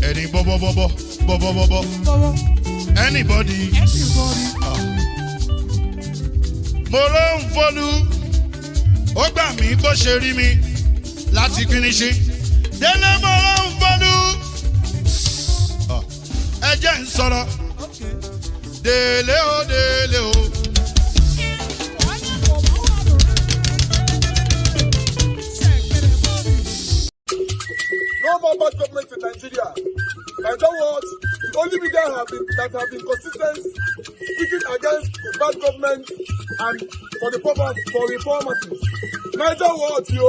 Any bobo. Anybody? Mo ló ń fọlú, ó gbà mí bó ṣe rí mi láti finishi. Délé mo ló ń fọlú, ẹ jẹ́ ń sọ̀rọ̀. Délé o, délé o. No more bad government in Nigeria. Nigeria what? The only media that have been consistent speaking against the bad government and for the purpose for reformers. Nigeria what? Yo.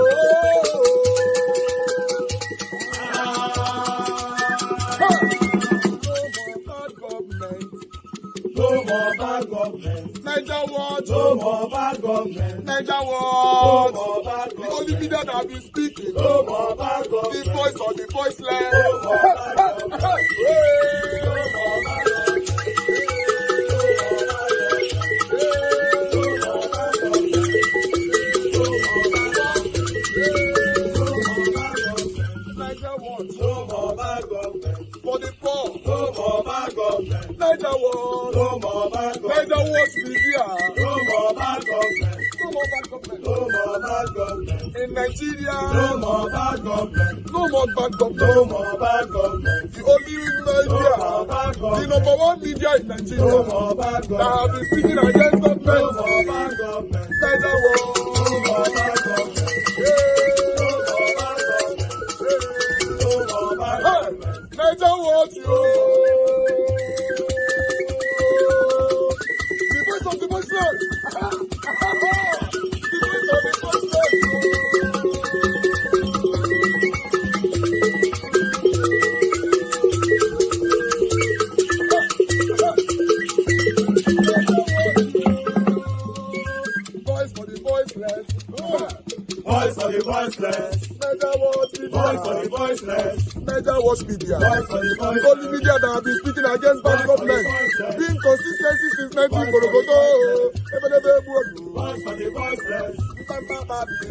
No more bad government. Nigeria what? No more bad government. Nigeria what? No more bad government. The only media that have been speaking. No more bad government. The voice or the voiceless. No more bad government. For the poor, no more bad government. Nigeria what? No more bad government. Nigeria what media? No more bad government. No more bad government. No more bad government. In Nigeria, no more bad government. No more bad government. No more bad government. The only media, no more bad government. The number one media in Nigeria, no more bad government. That have been speaking against government. No more bad government. Nigeria what? No more bad government. Nigeria what you? The voice of the voiceless. The voice of the voiceless. Voice for the voiceless. Voice for the voiceless. Nigeria what? Voice for the voiceless. Nigeria watch media. The only media that have been speaking against bad government. Being consistency since 1944. Voice for the voiceless.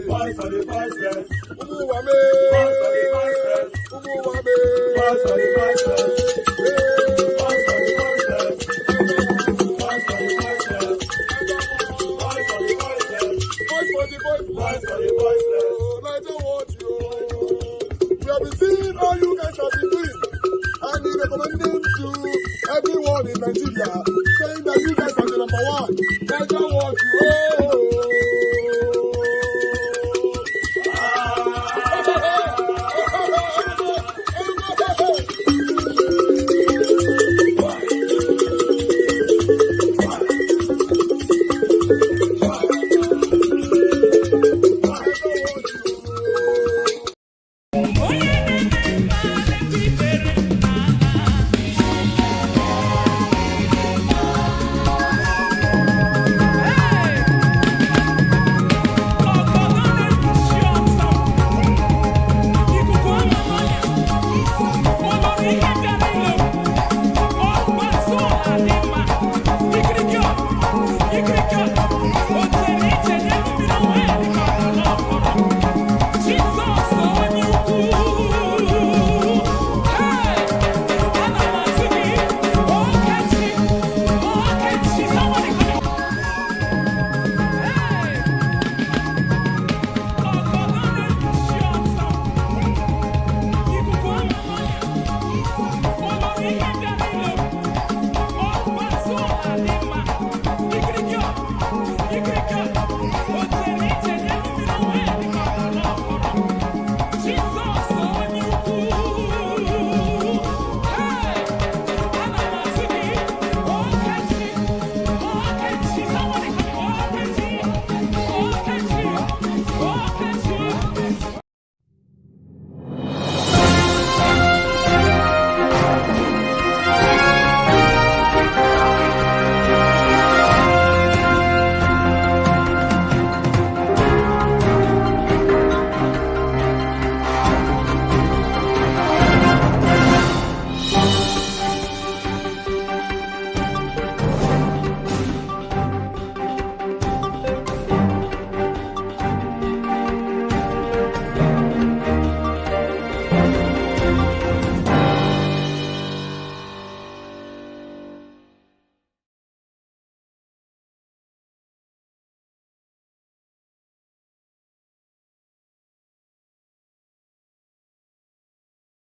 Voice for the voiceless. Umuwame. Voice for the voiceless. Umuwame. Voice for the voiceless. Voice for the voiceless. Voice for the voiceless. Voice for the voiceless. Voice for the voiceless. Voice for the voiceless. Nigeria watch you. We have been seeing all you guys have been doing, and we recommend to everyone in Nigeria